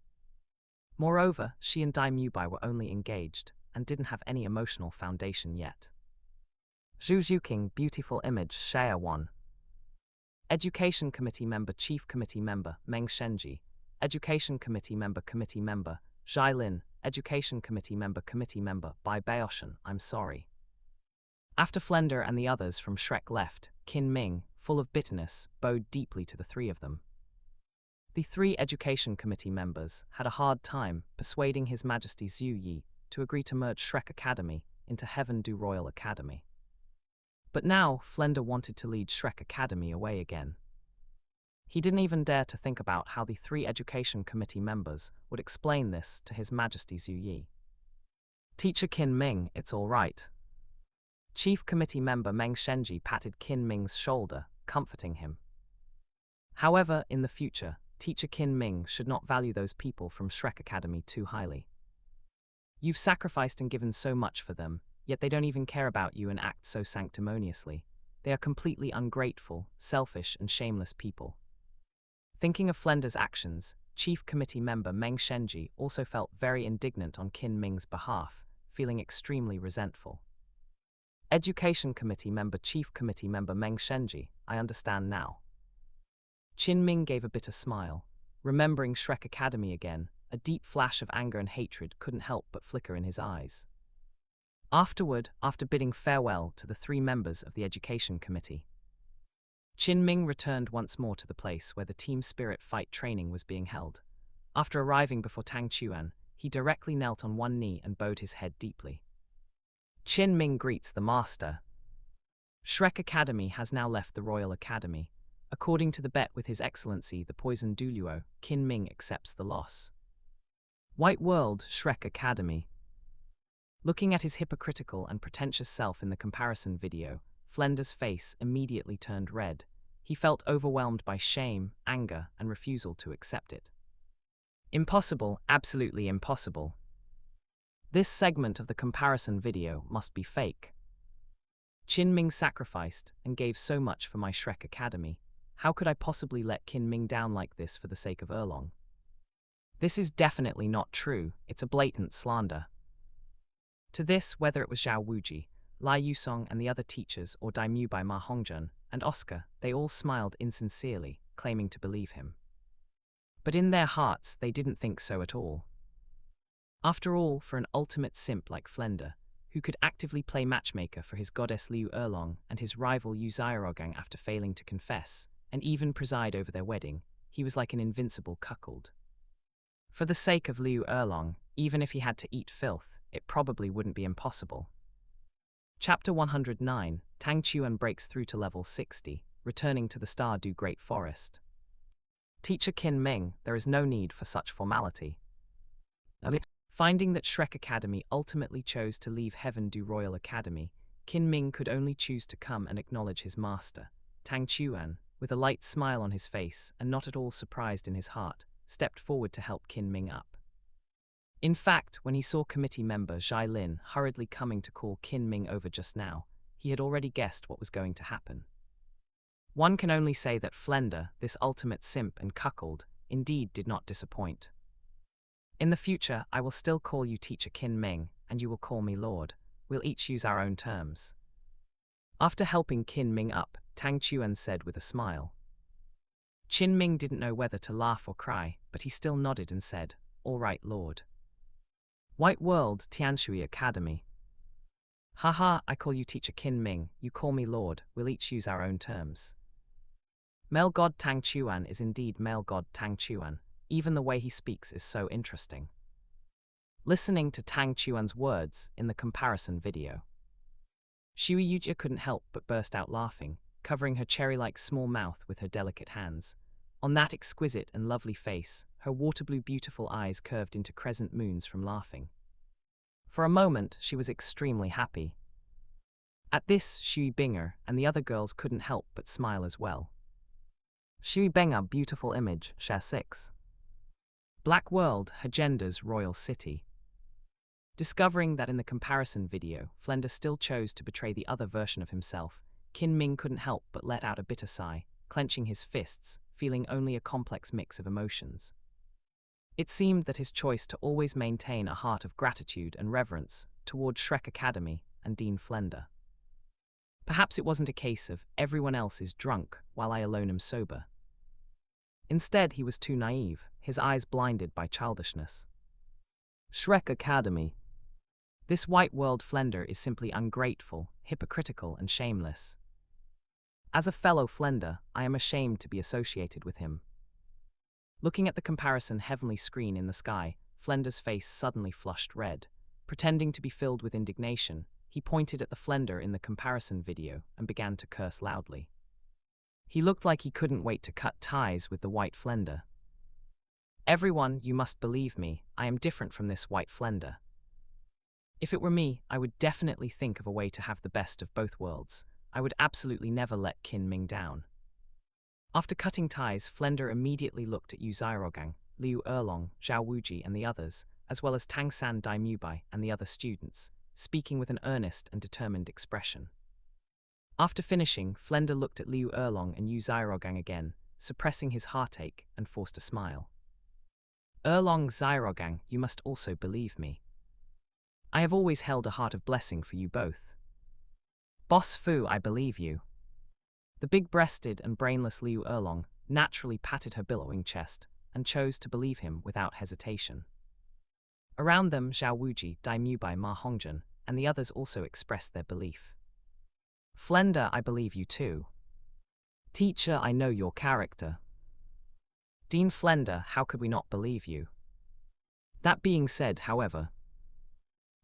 Moreover, she and Dai Mubai were only engaged and didn't have any emotional foundation yet. Zhu Zhuking, beautiful image, Shaya 1. Education Committee Member, Chief Committee Member, Meng Shenji. Education Committee Member, Zhai Lin. Education Committee Member, Bai Baoshan, I'm sorry. After Flender and the others from Shrek left, Qin Ming, full of bitterness, bowed deeply to the three of them. The three Education Committee members had a hard time persuading His Majesty Zhu Yi to agree to merge Shrek Academy into Heaven Du Royal Academy. But now, Flender wanted to lead Shrek Academy away again. He didn't even dare to think about how the three Education Committee members would explain this to His Majesty Zhu Yi. Teacher Qin Ming, it's all right. Chief Committee Member Meng Shenji patted Qin Ming's shoulder, comforting him. However, in the future, Teacher Qin Ming should not value those people from Shrek Academy too highly. You've sacrificed and given so much for them, yet they don't even care about you and act so sanctimoniously. They are completely ungrateful, selfish, and shameless people. Thinking of Flender's actions, Chief Committee Member Meng Shenji also felt very indignant on Qin Ming's behalf, feeling extremely resentful. Education Committee Member, Chief Committee Member Meng Shenji, I understand now. Qin Ming gave a bitter smile. Remembering Shrek Academy again, a deep flash of anger and hatred couldn't help but flicker in his eyes. Afterward, after bidding farewell to the three members of the Education Committee, Qin Ming returned once more to the place where the team spirit fight training was being held. After arriving before Tang Chuan, he directly knelt on one knee and bowed his head deeply. Qin Ming greets the master. Shrek Academy has now left the Royal Academy. According to the bet with His Excellency the Poison Douluo, Qin Ming accepts the loss. White World, Shrek Academy. Looking at his hypocritical and pretentious self in the comparison video, Flender's face immediately turned red. He felt overwhelmed by shame, anger, and refusal to accept it. Impossible, absolutely impossible. This segment of the comparison video must be fake. Qin Ming sacrificed and gave so much for my Shrek Academy. How could I possibly let Qin Ming down like this for the sake of Erlong? This is definitely not true, it's a blatant slander. To this, whether it was Zhao Wuji, Lai Yusong and the other teachers or Dai Mubai Ma Hongjun and Oscar, they all smiled insincerely, claiming to believe him. But in their hearts, they didn't think so at all. After all, for an ultimate simp like Flender, who could actively play matchmaker for his goddess Liu Erlong and his rival Yu Xiaogang after failing to confess, and even preside over their wedding, he was like an invincible cuckold. For the sake of Liu Erlong, even if he had to eat filth, it probably wouldn't be impossible. Chapter 109, Tang Chuan breaks through to level 60, returning to the Star Du Great Forest. Teacher Qin Ming, there is no need for such formality. Finding that Shrek Academy ultimately chose to leave Heaven Du Royal Academy, Qin Ming could only choose to come and acknowledge his master. Tang Chuan, with a light smile on his face and not at all surprised in his heart, stepped forward to help Qin Ming up. In fact, when he saw committee member Zhai Lin hurriedly coming to call Qin Ming over just now, he had already guessed what was going to happen. One can only say that Flender, this ultimate simp and cuckold, indeed did not disappoint. In the future, I will still call you Teacher Qin Ming, and you will call me Lord. We'll each use our own terms. After helping Qin Ming up, Tang Chuan said with a smile. Qin Ming didn't know whether to laugh or cry, but he still nodded and said, "All right, Lord." White World Tianshui Academy. Haha, I call you Teacher Qin Ming, you call me Lord, we'll each use our own terms. Male god Tang Chuan is indeed male god Tang Chuan, even the way he speaks is so interesting. Listening to Tang Chuan's words in the comparison video, Shui Yujia couldn't help but burst out laughing, covering her cherry-like small mouth with her delicate hands. On that exquisite and lovely face, her water-blue beautiful eyes curved into crescent moons from laughing. For a moment, she was extremely happy. At this, Shui Binger and the other girls couldn't help but smile as well. Shui Binger beautiful image, share 6. Black World, Hagenda's royal city. Discovering that in the comparison video, Flender still chose to betray the other version of himself, Qin Ming couldn't help but let out a bitter sigh, clenching his fists, feeling only a complex mix of emotions. It seemed that his choice to always maintain a heart of gratitude and reverence toward Shrek Academy and Dean Flender. Perhaps it wasn't a case of everyone else is drunk while I alone am sober. Instead, he was too naive, his eyes blinded by childishness. Shrek Academy. This white world Flender is simply ungrateful, hypocritical, and shameless. As a fellow Flender, I am ashamed to be associated with him. Looking at the comparison heavenly screen in the sky, Flender's face suddenly flushed red. Pretending to be filled with indignation, he pointed at the Flender in the comparison video and began to curse loudly. He looked like he couldn't wait to cut ties with the white Flender. Everyone, you must believe me, I am different from this white Flender. If it were me, I would definitely think of a way to have the best of both worlds. I would absolutely never let Qin Ming down. After cutting ties, Flender immediately looked at Yu Xiaogang, Liu Erlong, Zhao Wuji and the others, as well as Tang San Daimubai and the other students, speaking with an earnest and determined expression. After finishing, Flender looked at Liu Erlong and Yu Xiaogang again, suppressing his heartache, and forced a smile. Erlong Xiaogang, you must also believe me. I have always held a heart of blessing for you both. Boss Fu, I believe you. The big-breasted and brainless Liu Erlong naturally patted her billowing chest and chose to believe him without hesitation. Around them, Zhao Wuji, Daimubai Ma Hongzhen, and the others also expressed their belief. Flender, I believe you too. Teacher, I know your character. Dean Flender, how could we not believe you? That being said, however,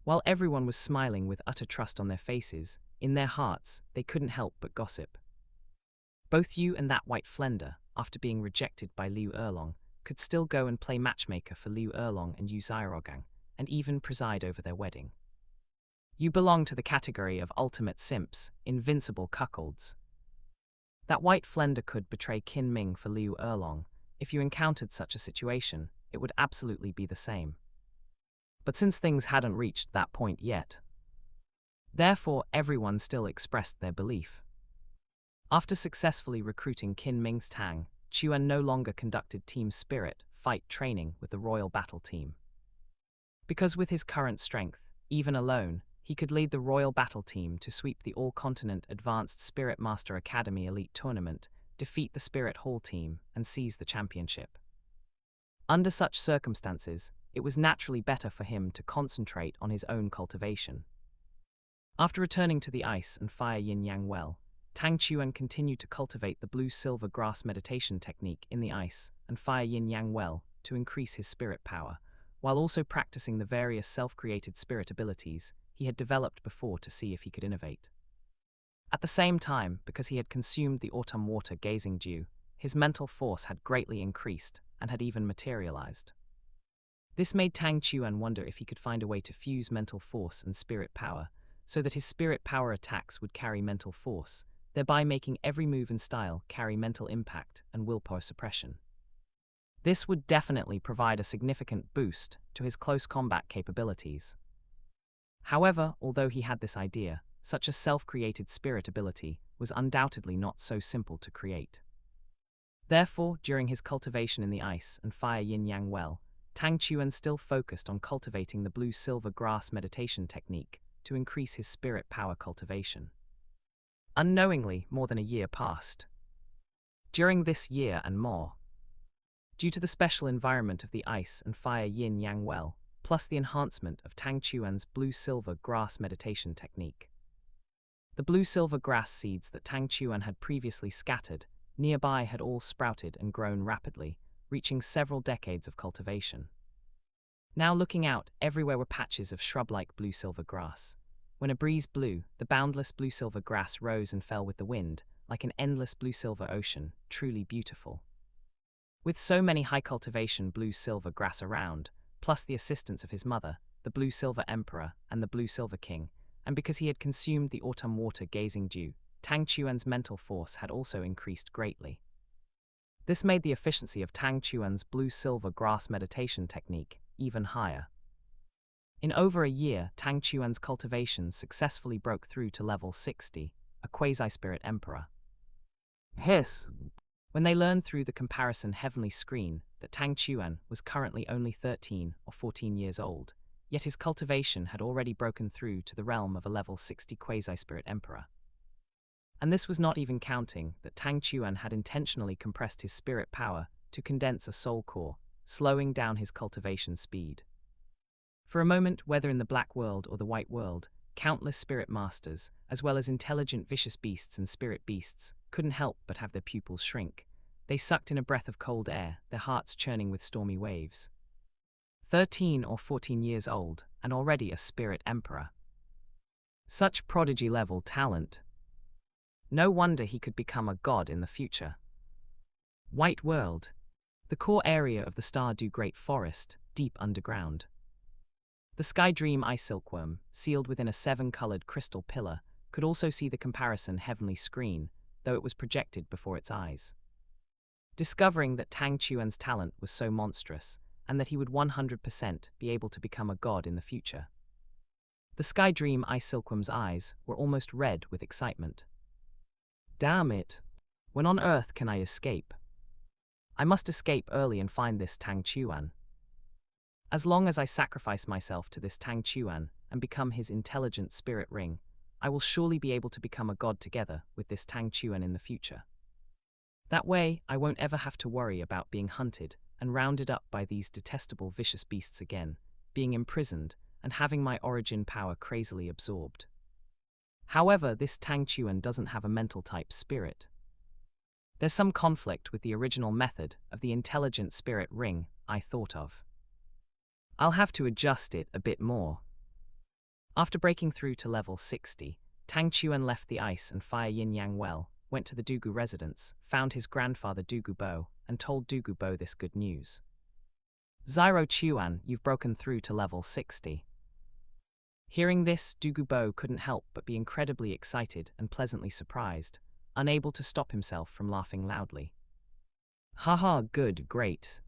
while everyone was smiling with utter trust on their faces, in their hearts, they couldn't help but gossip. Both you and that white Flender, after being rejected by Liu Erlong, could still go and play matchmaker for Liu Erlong and Yu Xiaogang, and even preside over their wedding. You belong to the category of ultimate simps, invincible cuckolds. That white Flender could betray Qin Ming for Liu Erlong. If you encountered such a situation, it would absolutely be the same. But since things hadn't reached that point yet, therefore everyone still expressed their belief. After successfully recruiting Qin Ming's Tang, Chuan no longer conducted team spirit fight training with the Royal Battle Team. Because with his current strength, even alone, he could lead the Royal Battle Team to sweep the All-Continent Advanced Spirit Master Academy Elite Tournament, defeat the Spirit Hall team, and seize the championship. Under such circumstances, it was naturally better for him to concentrate on his own cultivation. After returning to the ice and fire yin-yang well, Tang Chuan continued to cultivate the blue-silver grass meditation technique in the ice and fire yin-yang well to increase his spirit power, while also practicing the various self-created spirit abilities he had developed before to see if he could innovate. At the same time, because he had consumed the autumn water gazing dew, his mental force had greatly increased and had even materialized. This made Tang Chuan wonder if he could find a way to fuse mental force and spirit power, so that his spirit power attacks would carry mental force, thereby making every move and style carry mental impact and willpower suppression. This would definitely provide a significant boost to his close combat capabilities. However, although he had this idea, such a self-created spirit ability was undoubtedly not so simple to create. Therefore, during his cultivation in the ice and fire yin-yang well, Tang Chuan still focused on cultivating the blue-silver grass meditation technique to increase his spirit power cultivation. Unknowingly, more than a year passed. During this year and more, due to the special environment of the ice and fire yin-yang well, plus the enhancement of Tang Chuan's blue-silver grass meditation technique, the blue-silver grass seeds that Tang Chuan had previously scattered nearby had all sprouted and grown rapidly, reaching several decades of cultivation. Now looking out, everywhere were patches of shrub-like blue-silver grass. When a breeze blew, the boundless blue-silver grass rose and fell with the wind, like an endless blue-silver ocean, truly beautiful. With so many high-cultivation blue-silver grass around, plus the assistance of his mother, the blue-silver emperor, and the blue-silver king, and because he had consumed the autumn water gazing dew, Tang Chuan's mental force had also increased greatly. This made the efficiency of Tang Chuan's blue-silver grass meditation technique even higher. In over a year, Tang Chuan's cultivation successfully broke through to level 60, a quasi-spirit emperor. Hiss! When they learned through the comparison heavenly screen that Tang Chuan was currently only 13 or 14 years old, yet his cultivation had already broken through to the realm of a level 60 quasi-spirit emperor. And this was not even counting that Tang Chuan had intentionally compressed his spirit power to condense a soul core, slowing down his cultivation speed. For a moment, whether in the black world or the white world, countless spirit masters, as well as intelligent vicious beasts and spirit beasts, couldn't help but have their pupils shrink. They sucked in a breath of cold air, their hearts churning with stormy waves. 13 or 14 years old, and already a spirit emperor. Such prodigy-level talent. No wonder he could become a god in the future. White World. The core area of the Stardew Great Forest, deep underground. The Sky Dream Ice Silkworm, sealed within a 7-colored crystal pillar, could also see the comparison heavenly screen, though it was projected before its eyes. Discovering that Tang Chuan's talent was so monstrous, and that he would 100% be able to become a god in the future, the Sky Dream Ice Silkworm's eyes were almost red with excitement. Damn it! When on Earth can I escape? I must escape early and find this Tang Chuan. As long as I sacrifice myself to this Tang Chuan and become his intelligent spirit ring, I will surely be able to become a god together with this Tang Chuan in the future. That way, I won't ever have to worry about being hunted and rounded up by these detestable vicious beasts again, being imprisoned, and having my origin power crazily absorbed. However, this Tang Chuan doesn't have a mental type spirit. There's some conflict with the original method of the intelligent spirit ring I thought of. I'll have to adjust it a bit more. After breaking through to level 60, Tang Chuan left the ice and fire yin-yang well, went to the Douluo residence, found his grandfather Douluo, and told Douluo this good news. Zyro Chuan, you've broken through to level 60. Hearing this, Douluo couldn't help but be incredibly excited and pleasantly surprised, unable to stop himself from laughing loudly. Haha, good, great.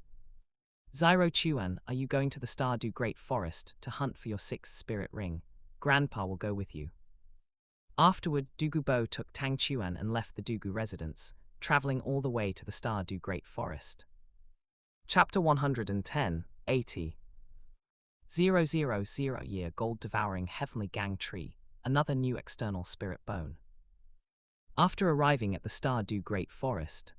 Zyro Chuan, are you going to the Stardew Great Forest to hunt for your 6th spirit ring? Grandpa will go with you. Afterward, Douluo took Tang Chuan and left the Douluo residence, traveling all the way to the Stardew Great Forest. Chapter 110, 80. 000 year gold-devouring heavenly gang tree, another new external spirit bone. After arriving at the Stardew Great Forest,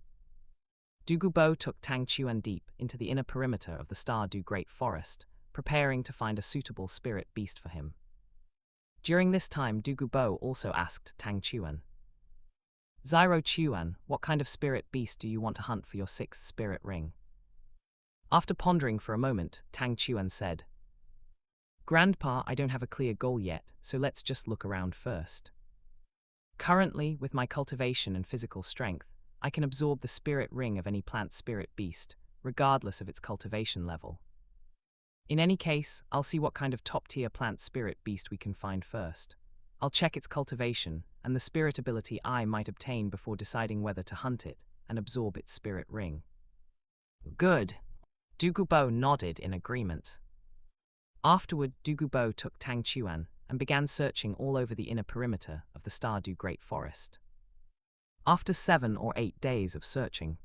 Douluo took Tang Chuan deep into the inner perimeter of the Stardew Great Forest, preparing to find a suitable spirit beast for him. During this time, Douluo also asked Tang Chuan, Zyro Chuan, what kind of spirit beast do you want to hunt for your 6th spirit ring? After pondering for a moment, Tang Chuan said, Grandpa, I don't have a clear goal yet, so let's just look around first. Currently, with my cultivation and physical strength, I can absorb the spirit ring of any plant spirit beast, regardless of its cultivation level. In any case, I'll see what kind of top-tier plant spirit beast we can find first. I'll check its cultivation and the spirit ability I might obtain before deciding whether to hunt it and absorb its spirit ring. Good. Douluo nodded in agreement. Afterward, Douluo took Tang Chuan and began searching all over the inner perimeter of the Stardew Great Forest. After 7 or 8 days of searching,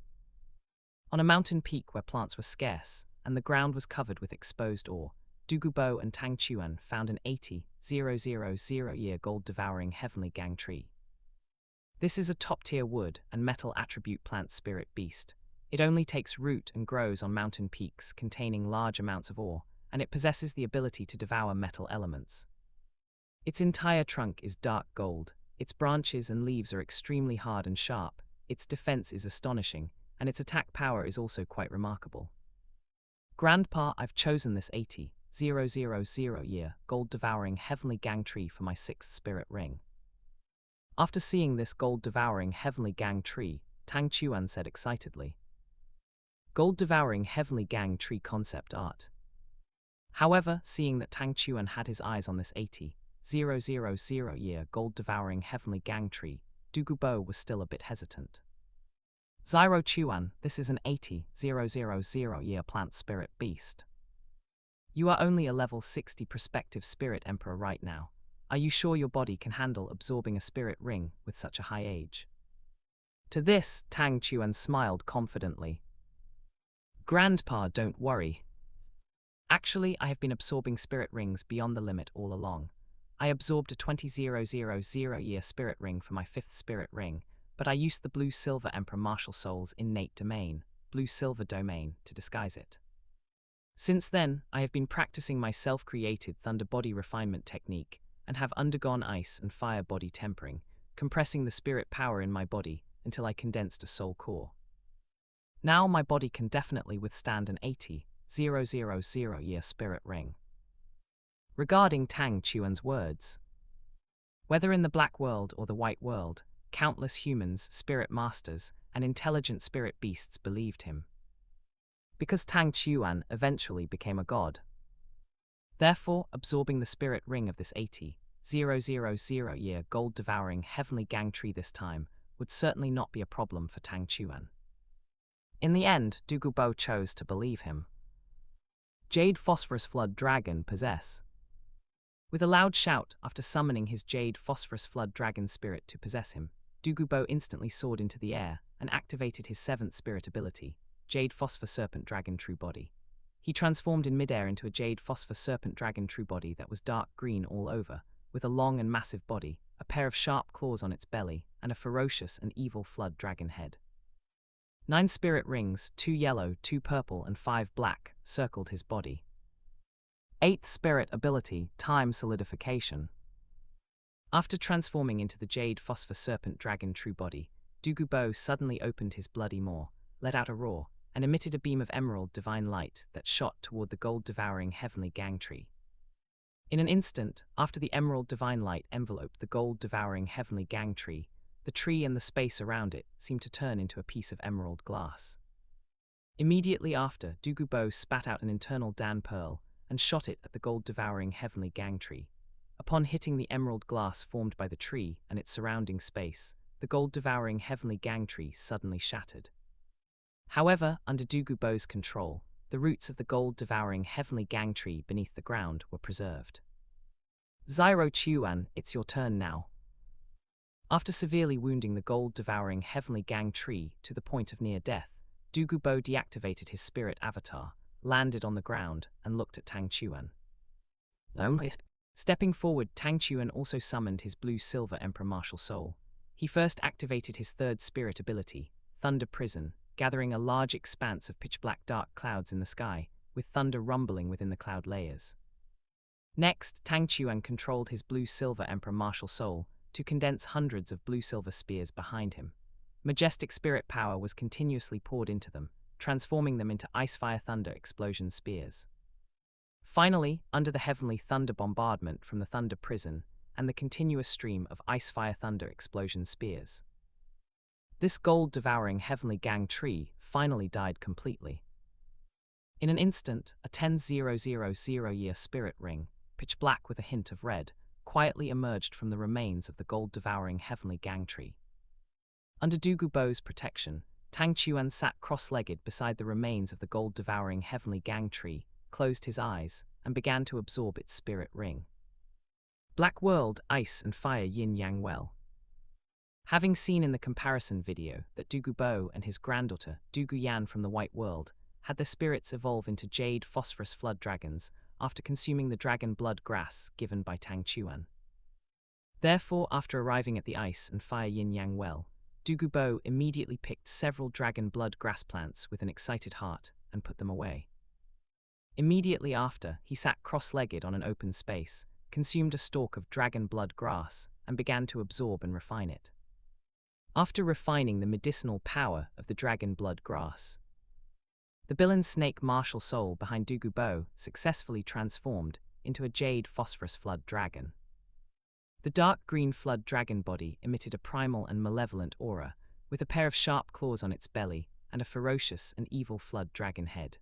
on a mountain peak where plants were scarce and the ground was covered with exposed ore, Douluo and Tang Chuan found an 80,000-year gold-devouring heavenly gang tree. This is a top-tier wood and metal attribute plant spirit beast. It only takes root and grows on mountain peaks containing large amounts of ore, and it possesses the ability to devour metal elements. Its entire trunk is dark gold, its branches and leaves are extremely hard and sharp, its defense is astonishing, and its attack power is also quite remarkable. Grandpa, I've chosen this 80,000-year gold-devouring heavenly gang tree for my 6th spirit ring. After seeing this gold-devouring heavenly gang tree, Tang Chuan said excitedly. Gold-devouring heavenly gang tree concept art. However, seeing that Tang Chuan had his eyes on this 80,000-year gold-devouring heavenly gang tree, Douluo was still a bit hesitant. Zyro Chuan, this is an 80,000-year plant spirit beast. You are only a level 60 prospective spirit emperor right now. Are you sure your body can handle absorbing a spirit ring with such a high age? To this, Tang Chuan smiled confidently. Grandpa, don't worry. Actually, I have been absorbing spirit rings beyond the limit all along. I absorbed a 20,000-year spirit ring for my 5th spirit ring, but I used the blue-silver Emperor Martial Soul's innate domain, blue-silver domain, to disguise it. Since then, I have been practicing my self-created thunder body refinement technique and have undergone ice and fire body tempering, compressing the spirit power in my body until I condensed a soul core. Now my body can definitely withstand an 80,000-year spirit ring. Regarding Tang Chuan's words, whether in the black world or the white world, countless humans, spirit masters, and intelligent spirit beasts believed him. Because Tang Chuan eventually became a god. Therefore, absorbing the spirit ring of this 80,000-year gold-devouring heavenly gang tree this time would certainly not be a problem for Tang Chuan. In the end, Douluo chose to believe him. Jade Phosphorus Flood Dragon possess. With a loud shout, after summoning his Jade Phosphorus Flood Dragon spirit to possess him, Douluo instantly soared into the air and activated his 7th spirit ability, Jade Phosphor Serpent Dragon True Body. He transformed in midair into a Jade Phosphor Serpent Dragon True Body that was dark green all over, with a long and massive body, a pair of sharp claws on its belly, and a ferocious and evil flood dragon head. 9 spirit rings, 2 yellow, 2 purple, and 5 black, circled his body. 8th spirit ability, Time Solidification. After transforming into the Jade Phosphor Serpent Dragon True Body, Douluo suddenly opened his bloody maw, let out a roar, and emitted a beam of emerald divine light that shot toward the gold-devouring heavenly gang tree. In an instant, after the emerald divine light enveloped the gold-devouring heavenly gang tree, the tree and the space around it seemed to turn into a piece of emerald glass. Immediately after, Douluo spat out an internal Dan pearl and shot it at the gold-devouring heavenly gang tree. Upon hitting the emerald glass formed by the tree and its surrounding space, the gold-devouring heavenly gang tree suddenly shattered. However, under Douluo's control, the roots of the gold-devouring heavenly gang tree beneath the ground were preserved. Zyro Chuan, it's your turn now. After severely wounding the gold-devouring heavenly gang tree to the point of near death, Douluo deactivated his spirit avatar, landed on the ground, and looked at Tang Chuan. Stepping forward, Tang Chuan also summoned his blue-silver Emperor Martial Soul. He first activated his 3rd spirit ability, Thunder Prison, gathering a large expanse of pitch-black dark clouds in the sky, with thunder rumbling within the cloud layers. Next, Tang Chuan controlled his blue-silver Emperor Martial Soul to condense hundreds of blue-silver spears behind him. Majestic spirit power was continuously poured into them, transforming them into ice-fire-thunder explosion spears. Finally, under the heavenly thunder bombardment from the Thunder Prison and the continuous stream of ice-fire-thunder explosion spears, this gold-devouring heavenly gang tree finally died completely. In an instant, a 10,000-year spirit ring, pitch black with a hint of red, quietly emerged from the remains of the gold-devouring heavenly gang tree. Under Douluo's protection, Tang Chuan sat cross-legged beside the remains of the gold-devouring heavenly gang tree, closed his eyes, and began to absorb its spirit ring. Black world, ice and fire yin-yang well. Having seen in the comparison video that Douluo and his granddaughter, Douluo from the white world, had their spirits evolve into jade phosphorus flood dragons after consuming the dragon blood grass given by Tang Chuan. Therefore, after arriving at the ice and fire yin-yang well, Douluo immediately picked several dragon blood grass plants with an excited heart and put them away. Immediately after, he sat cross-legged on an open space, consumed a stalk of dragon blood grass, and began to absorb and refine it. After refining the medicinal power of the dragon blood grass, the villain snake martial soul behind Douluo successfully transformed into a jade phosphorus flood dragon. The dark green flood dragon body emitted a primal and malevolent aura, with a pair of sharp claws on its belly and a ferocious and evil flood dragon head.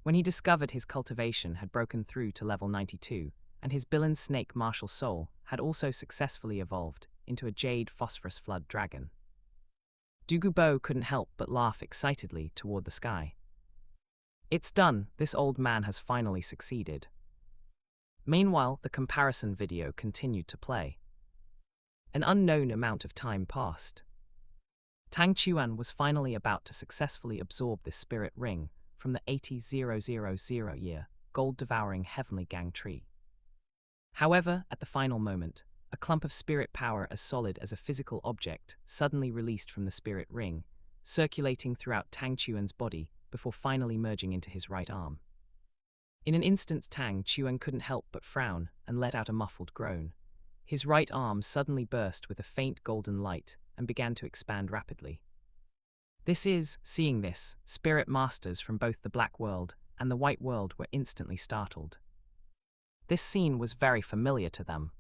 When he discovered his cultivation had broken through to level 92, and his villain snake martial soul had also successfully evolved into a jade phosphorus flood dragon, Douluo couldn't help but laugh excitedly toward the sky. It's done, this old man has finally succeeded. Meanwhile, the comparison video continued to play. An unknown amount of time passed. Tang Chuan was finally about to successfully absorb this spirit ring from the 80,000-year gold-devouring heavenly gang tree. However, at the final moment, a clump of spirit power as solid as a physical object suddenly released from the spirit ring, circulating throughout Tang Chuan's body before finally merging into his right arm. In an instant, Tang Chuan couldn't help but frown and let out a muffled groan. His right arm suddenly burst with a faint golden light and began to expand rapidly. Seeing this, spirit masters from both the Black World and the White World were instantly startled. This scene was very familiar to them.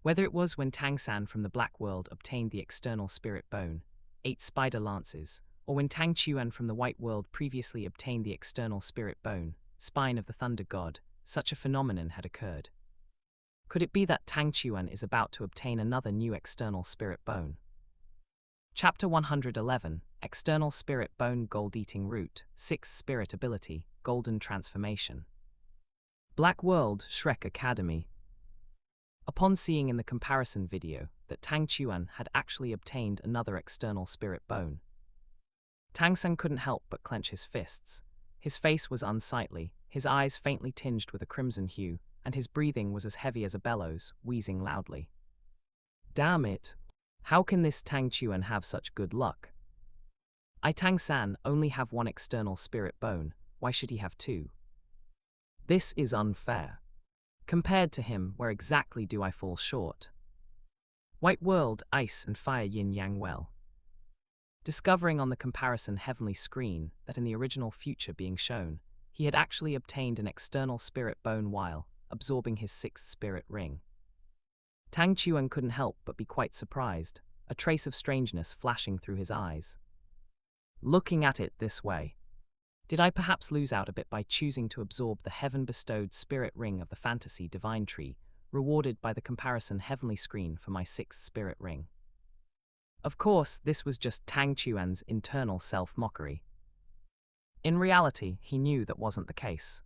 Whether it was when Tang San from the Black World obtained the external spirit bone, 8 spider lances, or when Tang Chuan from the White World previously obtained the external spirit bone, spine of the thunder god, such a phenomenon had occurred. Could it be that Tang Chuan is about to obtain another new external spirit bone? Chapter 111, External Spirit Bone Gold-Eating Root, 6th Spirit Ability, Golden Transformation. Black World, Shrek Academy. Upon seeing in the comparison video that Tang Chuan had actually obtained another external spirit bone, Tang San couldn't help but clench his fists. His face was unsightly, his eyes faintly tinged with a crimson hue, and his breathing was as heavy as a bellows, wheezing loudly. Damn it! How can this Tang Chuan have such good luck? I, Tang San, only have 1 external spirit bone, why should he have 2? This is unfair. Compared to him, where exactly do I fall short? White world, ice and fire yin-yang well. Discovering on the comparison heavenly screen that in the original future being shown, he had actually obtained an external spirit bone while absorbing his 6th spirit ring. Tang Chuan couldn't help but be quite surprised, a trace of strangeness flashing through his eyes. Looking at it this way, did I perhaps lose out a bit by choosing to absorb the heaven-bestowed spirit ring of the fantasy divine tree, rewarded by the comparison heavenly screen for my 6th spirit ring? Of course, this was just Tang Chuan's internal self-mockery. In reality, he knew that wasn't the case.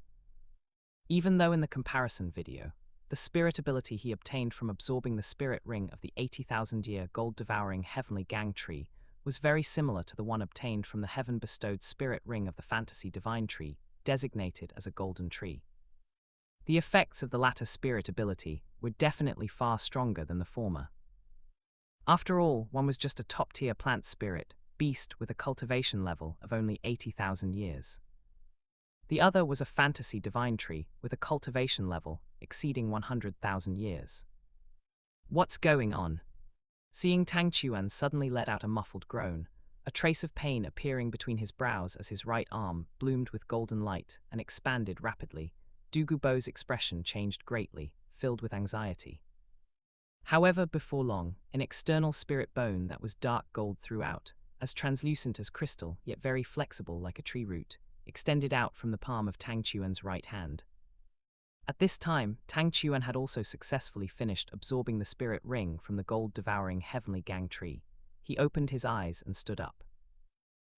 Even though in the comparison video, the spirit ability he obtained from absorbing the spirit ring of the 80,000-year gold-devouring heavenly gang tree was very similar to the one obtained from the heaven-bestowed spirit ring of the fantasy divine tree, designated as a golden tree. The effects of the latter spirit ability were definitely far stronger than the former. After all, one was just a top-tier plant spirit, beast with a cultivation level of only 80,000 years. The other was a fantasy divine tree with a cultivation level exceeding 100,000 years. What's going on? Seeing Tang Chuan suddenly let out a muffled groan, a trace of pain appearing between his brows as his right arm bloomed with golden light and expanded rapidly, Douluo's expression changed greatly, filled with anxiety. However, before long, an external spirit bone that was dark gold throughout, as translucent as crystal yet very flexible like a tree root, extended out from the palm of Tang Chuan's right hand. At this time, Tang Chuan had also successfully finished absorbing the spirit ring from the gold-devouring heavenly gang tree. He opened his eyes and stood up.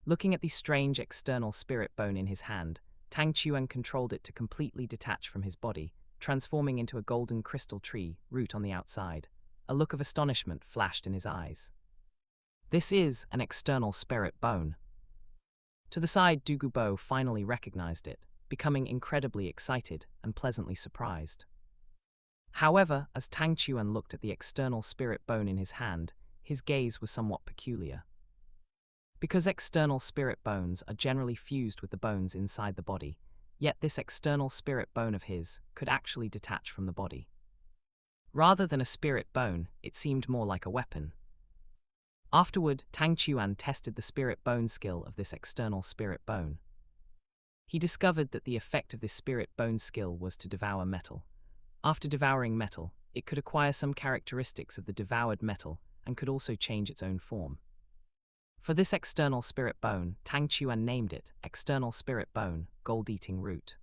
Looking at the strange external spirit bone in his hand, Tang Chuan controlled it to completely detach from his body, transforming into a golden crystal tree root on the outside. A look of astonishment flashed in his eyes. This is an external spirit bone. To the side, Douluo finally recognized it, becoming incredibly excited and pleasantly surprised. However, as Tang Chuan looked at the external spirit bone in his hand, his gaze was somewhat peculiar. Because external spirit bones are generally fused with the bones inside the body, yet this external spirit bone of his could actually detach from the body. Rather than a spirit bone, it seemed more like a weapon. Afterward, Tang Chuan tested the spirit bone skill of this external spirit bone. He discovered that the effect of this spirit bone skill was to devour metal. After devouring metal, it could acquire some characteristics of the devoured metal and could also change its own form. For this external spirit bone, Tang Chuan named it External Spirit Bone, Gold-Eating Root.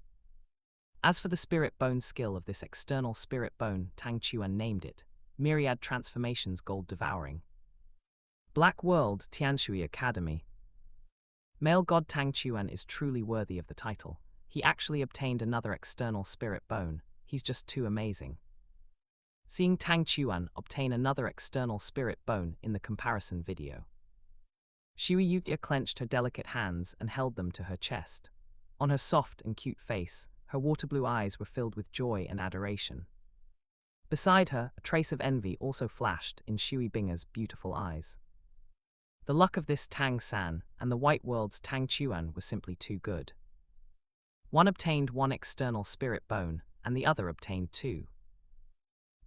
As for the spirit bone skill of this external spirit bone, Tang Chuan named it Myriad Transformations Gold Devouring. Black World Tianshui Academy. Male god Tang Chuan is truly worthy of the title. He actually obtained another external spirit bone. He's just too amazing. Seeing Tang Chuan obtain another external spirit bone in the comparison video, Shui Yutia clenched her delicate hands and held them to her chest. On her soft and cute face, her water blue eyes were filled with joy and adoration. Beside her, a trace of envy also flashed in Shui Binger's beautiful eyes. The luck of this Tang San and the White World's Tang Chuan was simply too good. One obtained one external spirit bone, and the other obtained two.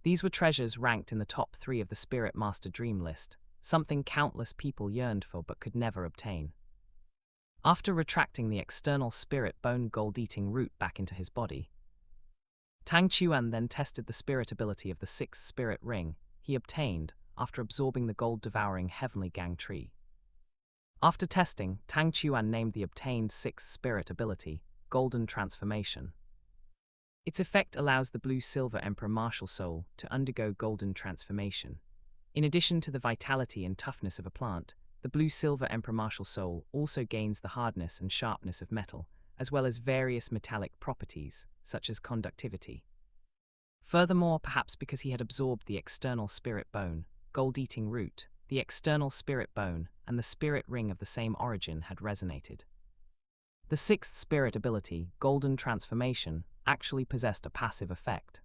These were treasures ranked in the top 3 of the Spirit Master Dream list, something countless people yearned for but could never obtain. After retracting the external spirit bone gold-eating root back into his body, Tang Chuan then tested the spirit ability of the 6th spirit ring he obtained after absorbing the gold-devouring heavenly gang tree. After testing, Tang Chuan named the obtained 6th spirit ability Golden Transformation. Its effect allows the blue-silver Emperor Martial Soul to undergo golden transformation. In addition to the vitality and toughness of a plant, the blue-silver Emperor Martial Soul also gains the hardness and sharpness of metal, as well as various metallic properties, such as conductivity. Furthermore, perhaps because he had absorbed the external spirit bone, gold-eating root, the external spirit bone, and the spirit ring of the same origin had resonated. The 6th spirit ability, Golden Transformation, actually possessed a passive effect.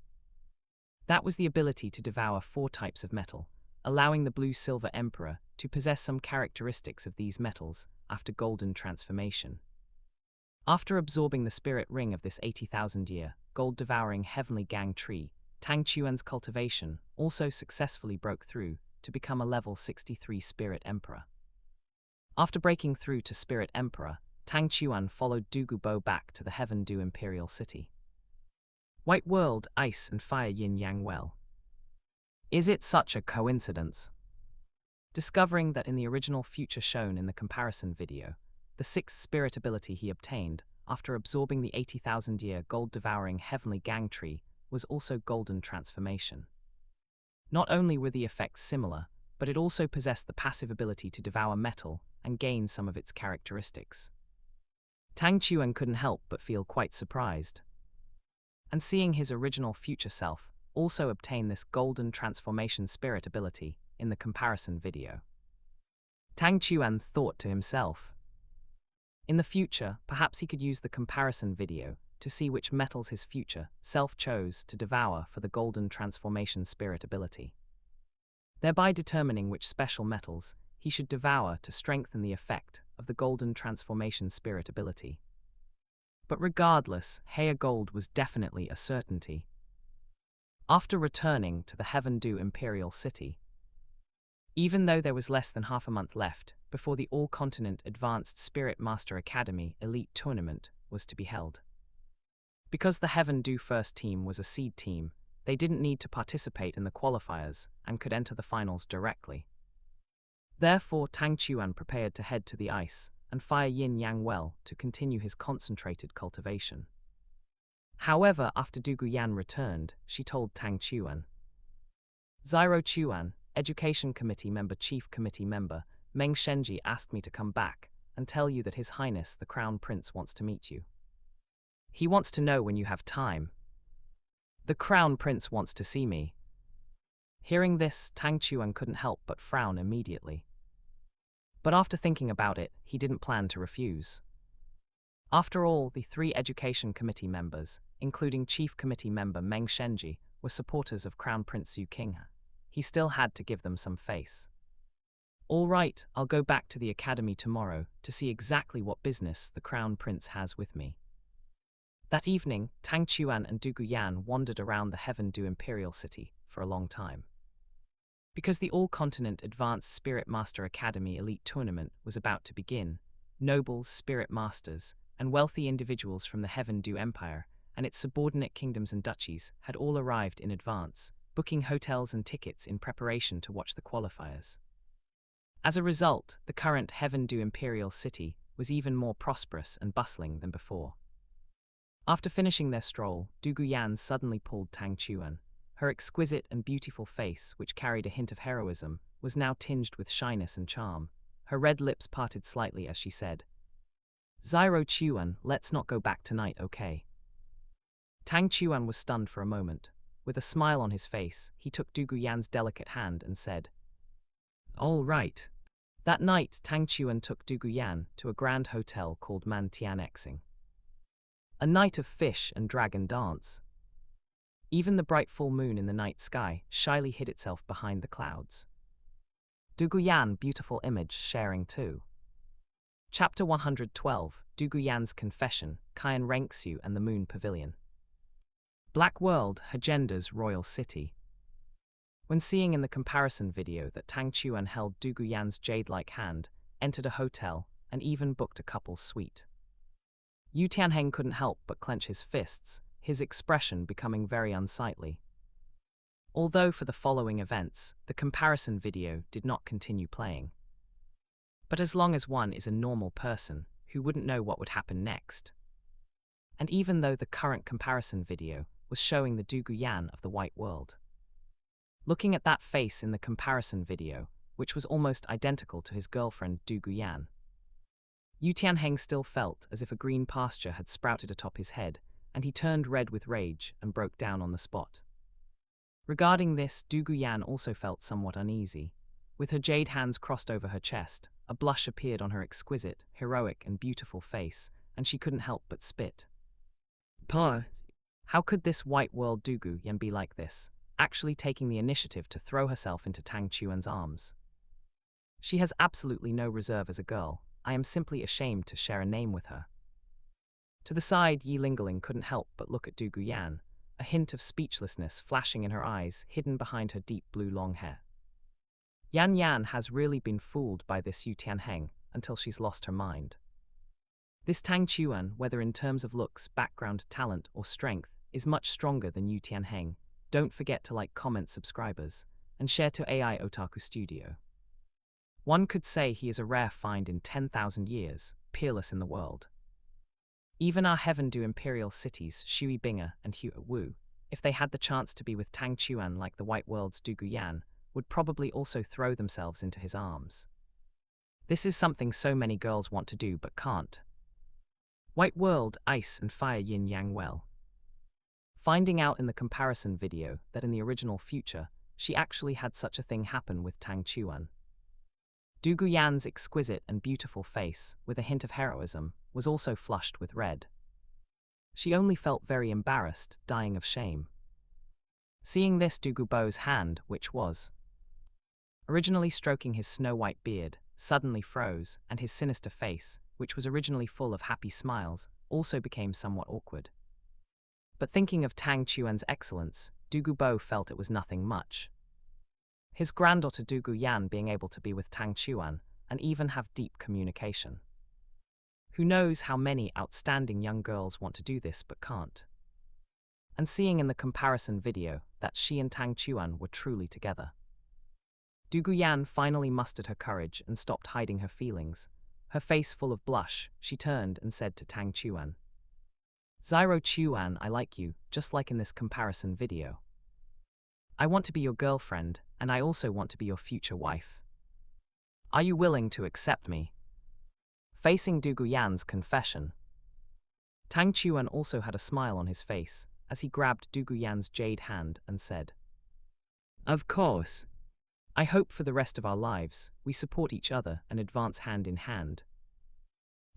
That was the ability to devour 4 types of metal, allowing the blue-silver Emperor to possess some characteristics of these metals after Golden Transformation. After absorbing the spirit ring of this 80,000-year, gold-devouring heavenly gang tree, Tang Chuan's cultivation also successfully broke through to become a level 63 Spirit Emperor. After breaking through to Spirit Emperor, Tang Chuan followed Douluo back to the Heaven Du Imperial City. White World, Ice and Fire Yin Yang Well. Is it such a coincidence? Discovering that in the original future shown in the comparison video, the 6th spirit ability he obtained after absorbing the 80,000-year gold-devouring heavenly gang tree was also Golden Transformation. Not only were the effects similar, but it also possessed the passive ability to devour metal and gain some of its characteristics. Tang Chuan couldn't help but feel quite surprised. And seeing his original future self also obtain this Golden Transformation spirit ability in the comparison video, Tang Chuan thought to himself, in the future, perhaps he could use the comparison video to see which metals his future self chose to devour for the Golden Transformation spirit ability, thereby determining which special metals he should devour to strengthen the effect of the Golden Transformation spirit ability. But regardless, Heya Gold was definitely a certainty. After returning to the Heaven Du Imperial City, even though there was less than half a month left before the All-Continent Advanced Spirit Master Academy Elite Tournament was to be held. Because the Heaven Du first team was a seed team, they didn't need to participate in the qualifiers and could enter the finals directly. Therefore, Tang Chuan prepared to head to the Ice and Fire Yin Yang Well to continue his concentrated cultivation. However, after Douluo Yan returned, she told Tang Chuan. Tang Chuan, Education Committee member, Chief Committee member, Meng Shenji asked me to come back and tell you that His Highness the Crown Prince wants to meet you. He wants to know when you have time. The Crown Prince wants to see me. Hearing this, Tang Chuan couldn't help but frown immediately. But after thinking about it, he didn't plan to refuse. After all, the 3 Education Committee members, including Chief Committee member Meng Shenji, were supporters of Crown Prince Xu King. He still had to give them some face. All right, I'll go back to the academy tomorrow to see exactly what business the Crown Prince has with me. That evening, Tang Chuan and Douluo Yan wandered around the Heaven Do Imperial City for a long time. Because the All-Continent Advanced Spirit Master Academy Elite Tournament was about to begin, nobles, spirit masters, and wealthy individuals from the Heaven Do Empire and its subordinate kingdoms and duchies had all arrived in advance, booking hotels and tickets in preparation to watch the qualifiers. As a result, the current Heaven Do Imperial City was even more prosperous and bustling than before. After finishing their stroll, Douluo Yan suddenly pulled Tang Chuan. Her exquisite and beautiful face, which carried a hint of heroism, was now tinged with shyness and charm. Her red lips parted slightly as she said, "Tang Chuan, let's not go back tonight, okay?" Tang Chuan was stunned for a moment. With a smile on his face, he took Douluo Yan's delicate hand and said, "All right." That night, Tang Chuan took Douluo Yan to a grand hotel called Man Tian Xing. A night of fish and dragon dance. Even the bright full moon in the night sky shyly hid itself behind the clouds. Douluo Yan, beautiful image, sharing too. Chapter 112, Douluo Yan's Confession, Qian Renxu and the Moon Pavilion. Black World, Hagenda's royal city. When seeing in the comparison video that Tang Chuan held Douluo Yan's jade-like hand, entered a hotel, and even booked a couple's suite. Yu Tianheng couldn't help but clench his fists, his expression becoming very unsightly. Although for the following events, the comparison video did not continue playing. But as long as one is a normal person, who wouldn't know what would happen next? And even though the current comparison video was showing the Douluo Yan of the White World. Looking at that face in the comparison video, which was almost identical to his girlfriend Douluo Yan, Yu Tianheng still felt as if a green pasture had sprouted atop his head, and he turned red with rage and broke down on the spot. Regarding this, Douluo Yan also felt somewhat uneasy. With her jade hands crossed over her chest, a blush appeared on her exquisite, heroic and beautiful face, and she couldn't help but spit. How could this white world Douluo Yan be like this, actually taking the initiative to throw herself into Tang Chuan's arms? She has absolutely no reserve as a girl. I am simply ashamed to share a name with her. To the side, Yi Lingling couldn't help but look at Douluo Yan, a hint of speechlessness flashing in her eyes, hidden behind her deep blue long hair. Yan Yan has really been fooled by this Yu Tianheng until she's lost her mind. This Tang Chuan, whether in terms of looks, background, talent, or strength, is much stronger than Yu Tianheng. Don't forget to like, comment, subscribers, and share to AI Otaku Studio. One could say he is a rare find in 10,000 years, peerless in the world. Even our Heaven Do Imperial cities, Shui Binga and Hua Wu, if they had the chance to be with Tang Chuan like the White World's Douluo Yan, would probably also throw themselves into his arms. This is something so many girls want to do but can't. White World, Ice and Fire Yin Yang well. Finding out in the comparison video that in the original future, she actually had such a thing happen with Tang Chuan. Douluo Yan's exquisite and beautiful face, with a hint of heroism, was also flushed with red. She only felt very embarrassed, dying of shame. Seeing this, Douluo Bo's hand, which was originally stroking his snow-white beard, suddenly froze, and his sinister face, which was originally full of happy smiles, also became somewhat awkward. But thinking of Tang Chuan's excellence, Douluo Bo felt it was nothing much. His granddaughter Douluo Yan being able to be with Tang Chuan, and even have deep communication. Who knows how many outstanding young girls want to do this but can't. And seeing in the comparison video that she and Tang Chuan were truly together. Douluo Yan finally mustered her courage and stopped hiding her feelings. Her face full of blush, she turned and said to Tang Chuan, Zyro Chuan, I like you, just like in this comparison video. I want to be your girlfriend, and I also want to be your future wife. Are you willing to accept me? Facing Douluo Yan's confession, Tang Chuan also had a smile on his face as he grabbed Douluo Yan's jade hand and said, "Of course. I hope for the rest of our lives, we support each other and advance hand in hand."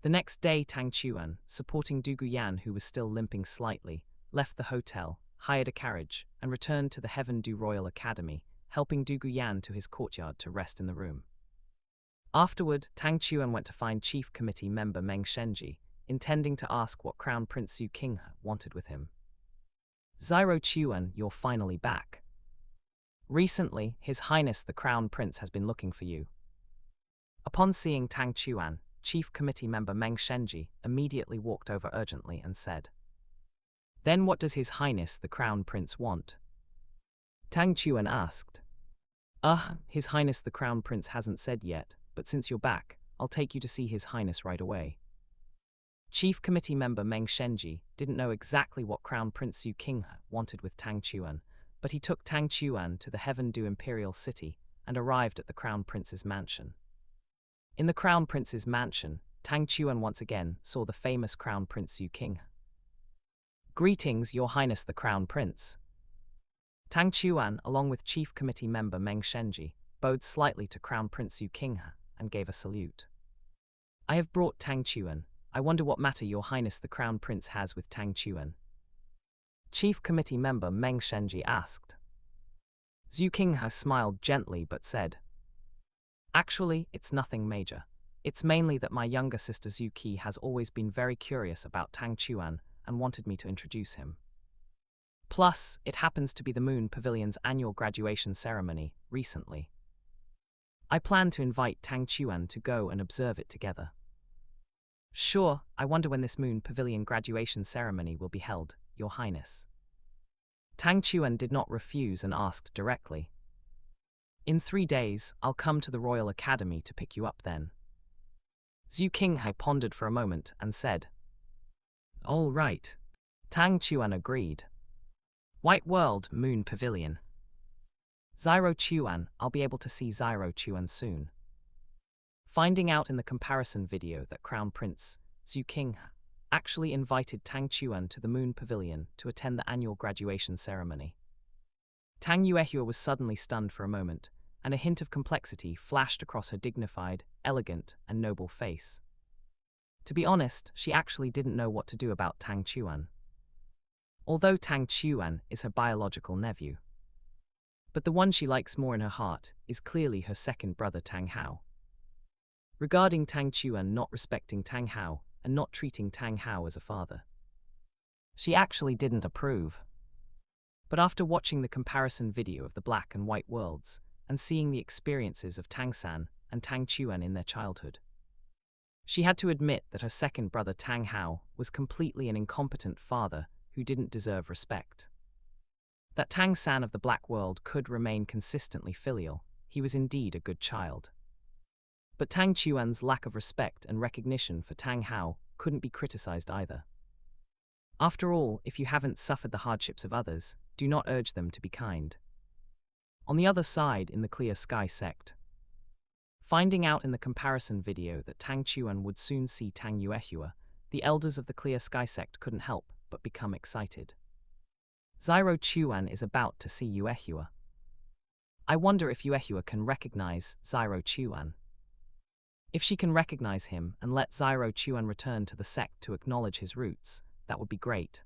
The next day, Tang Chuan, supporting Douluo Yan, who was still limping slightly, left the hotel, hired a carriage, and returned to the Heaven Du Royal Academy, helping Douluo Yan to his courtyard to rest in the room. Afterward, Tang Chuan went to find Chief Committee member Meng Shenji, intending to ask what Crown Prince Zhu Qinghe wanted with him. "Zyro Chuan, you're finally back. Recently, His Highness the Crown Prince has been looking for you." Upon seeing Tang Chuan, Chief Committee member Meng Shenji immediately walked over urgently and said, "Then what does His Highness the Crown Prince want?" Tang Chuan asked. His Highness the Crown Prince hasn't said yet, but since you're back, I'll take you to see His Highness right away." Chief Committee member Meng Shenji didn't know exactly what Crown Prince Zhu Qinghe wanted with Tang Chuan, but he took Tang Chuan to the Heaven Du Imperial City and arrived at the Crown Prince's mansion. In the Crown Prince's mansion, Tang Chuan once again saw the famous Crown Prince Zhu Qinghe. "Greetings, Your Highness the Crown Prince." Tang Chuan, along with Chief Committee member Meng Shenji, bowed slightly to Crown Prince Zhu Qinghe and gave a salute. "I have brought Tang Chuan. I wonder what matter Your Highness the Crown Prince has with Tang Chuan?" Chief Committee member Meng Shenji asked. Zhu Qinghe smiled gently but said, "Actually, it's nothing major. It's mainly that my younger sister Zhu Qi has always been very curious about Tang Chuan and wanted me to introduce him. Plus, it happens to be the Moon Pavilion's annual graduation ceremony recently. I plan to invite Tang Chuan to go and observe it together." "Sure, I wonder when this Moon Pavilion graduation ceremony will be held, Your Highness." Tang Chuan did not refuse and asked directly. "In 3 days, I'll come to the Royal Academy to pick you up then." Zhu Qinghe pondered for a moment and said, "All right." Tang Chuan agreed. White World Moon Pavilion. "Zyro Chuan, I'll be able to see Zyro Chuan soon." Finding out in the comparison video that Crown Prince Zhu Qinghe actually invited Tang Chuan to the Moon Pavilion to attend the annual graduation ceremony, Tang Yuehua was suddenly stunned for a moment, and a hint of complexity flashed across her dignified, elegant, and noble face. To be honest, she actually didn't know what to do about Tang Chuan. Although Tang Chuan is her biological nephew, but the one she likes more in her heart is clearly her second brother Tang Hao. Regarding Tang Chuan not respecting Tang Hao and not treating Tang Hao as a father, she actually didn't approve. But after watching the comparison video of the Black and White Worlds and seeing the experiences of Tang San and Tang Chuan in their childhood, she had to admit that her second brother Tang Hao was completely an incompetent father who didn't deserve respect. That Tang San of the Black World could remain consistently filial, he was indeed a good child. But Tang Chuan's lack of respect and recognition for Tang Hao couldn't be criticized either. After all, if you haven't suffered the hardships of others, do not urge them to be kind. On the other side, in the Clear Sky sect, finding out in the comparison video that Tang Chuan would soon see Tang Yuehua, the elders of the Clear Sky sect couldn't help but become excited. Zyro Chuan is about to see Yuehua. I wonder if Yuehua can recognize Zyro Chuan. If she can recognize him and let Zyro Chuan return to the sect to acknowledge his roots, that would be great.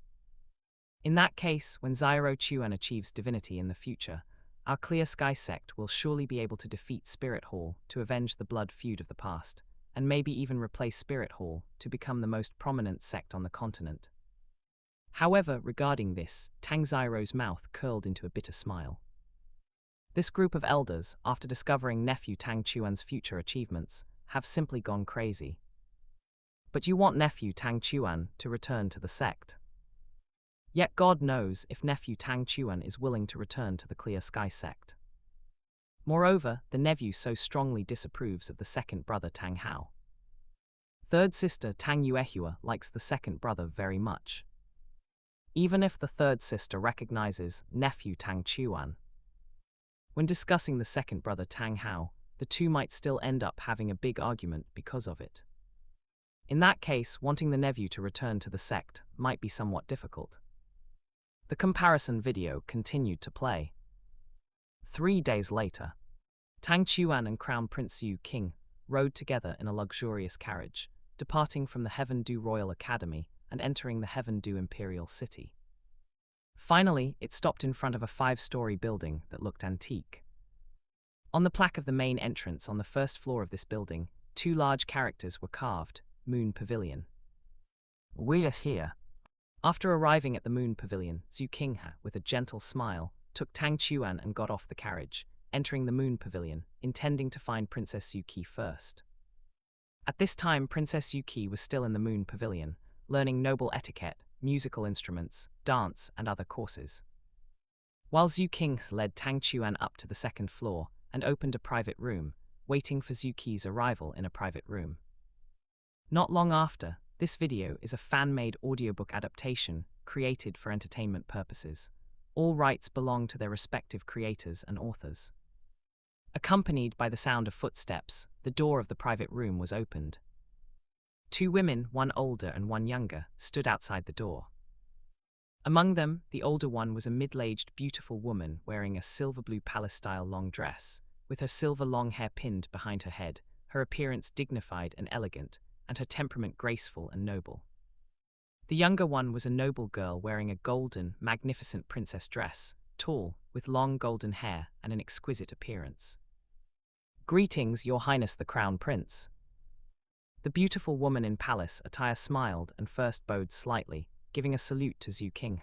In that case, when Zyro Chuan achieves divinity in the future, our Clear Sky sect will surely be able to defeat Spirit Hall to avenge the blood feud of the past, and maybe even replace Spirit Hall to become the most prominent sect on the continent. However, regarding this, Tang Zyro's mouth curled into a bitter smile. This group of elders, after discovering nephew Tang Chuan's future achievements, have simply gone crazy. But you want nephew Tang Chuan to return to the sect. Yet God knows if nephew Tang Chuan is willing to return to the Clear Sky sect. Moreover, the nephew so strongly disapproves of the second brother Tang Hao. Third sister Tang Yuehua likes the second brother very much. even if the third sister recognizes nephew Tang Chuan. When discussing the second brother Tang Hao, the two might still end up having a big argument because of it. In that case, wanting the nephew to return to the sect might be somewhat difficult. The comparison video continued to play. 3 days later, Tang Chuan and Crown Prince Yu King rode together in a luxurious carriage, departing from the Heaven Do Royal Academy and entering the Heaven Do Imperial City. Finally, it stopped in front of a 5-story building that looked antique. On the plaque of the main entrance on the first floor of this building, 2 large characters were carved: Moon Pavilion. "We are here." After arriving at the Moon Pavilion, Zhu Qinghe, with a gentle smile, took Tang Chuan and got off the carriage, entering the Moon Pavilion, intending to find Princess Yuki first. At this time, Princess Yuki was still in the Moon Pavilion, learning noble etiquette, musical instruments, dance, and other courses. While Zhu Qinghe led Tang Chuan up to the second floor and opened a private room, waiting for Zuki's arrival in a private room. Not long after, this video is a fan-made audiobook adaptation created for entertainment purposes. All rights belong to their respective creators and authors. Accompanied by the sound of footsteps, the door of the private room was opened. 2 women, one older and one younger, stood outside the door. Among them, the older one was a middle-aged, beautiful woman wearing a silver blue palace-style long dress, with her silver long hair pinned behind her head, her appearance dignified and elegant, and her temperament graceful and noble. The younger one was a noble girl wearing a golden, magnificent princess dress, tall, with long golden hair and an exquisite appearance. "Greetings, Your Highness the Crown Prince." The beautiful woman in palace attire smiled and first bowed slightly, giving a salute to Zhu Qinghe.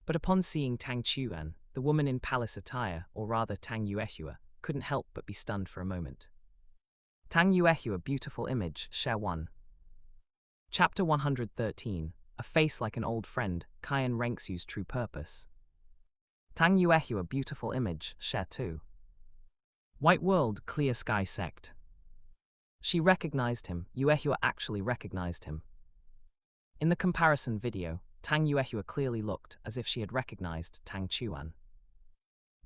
But upon seeing Tang Chuan, the woman in palace attire, or rather Tang Yuehua, couldn't help but be stunned for a moment. Tang Yuehua, beautiful image, share 1. Chapter 113, A Face Like an Old Friend, Kaian Renxu's True Purpose. Tang Yuehua, beautiful image, share 2. White World, Clear Sky Sect. She recognized him. Yuehua actually recognized him. In the comparison video, Tang Yuehua clearly looked as if she had recognized Tang Chuan.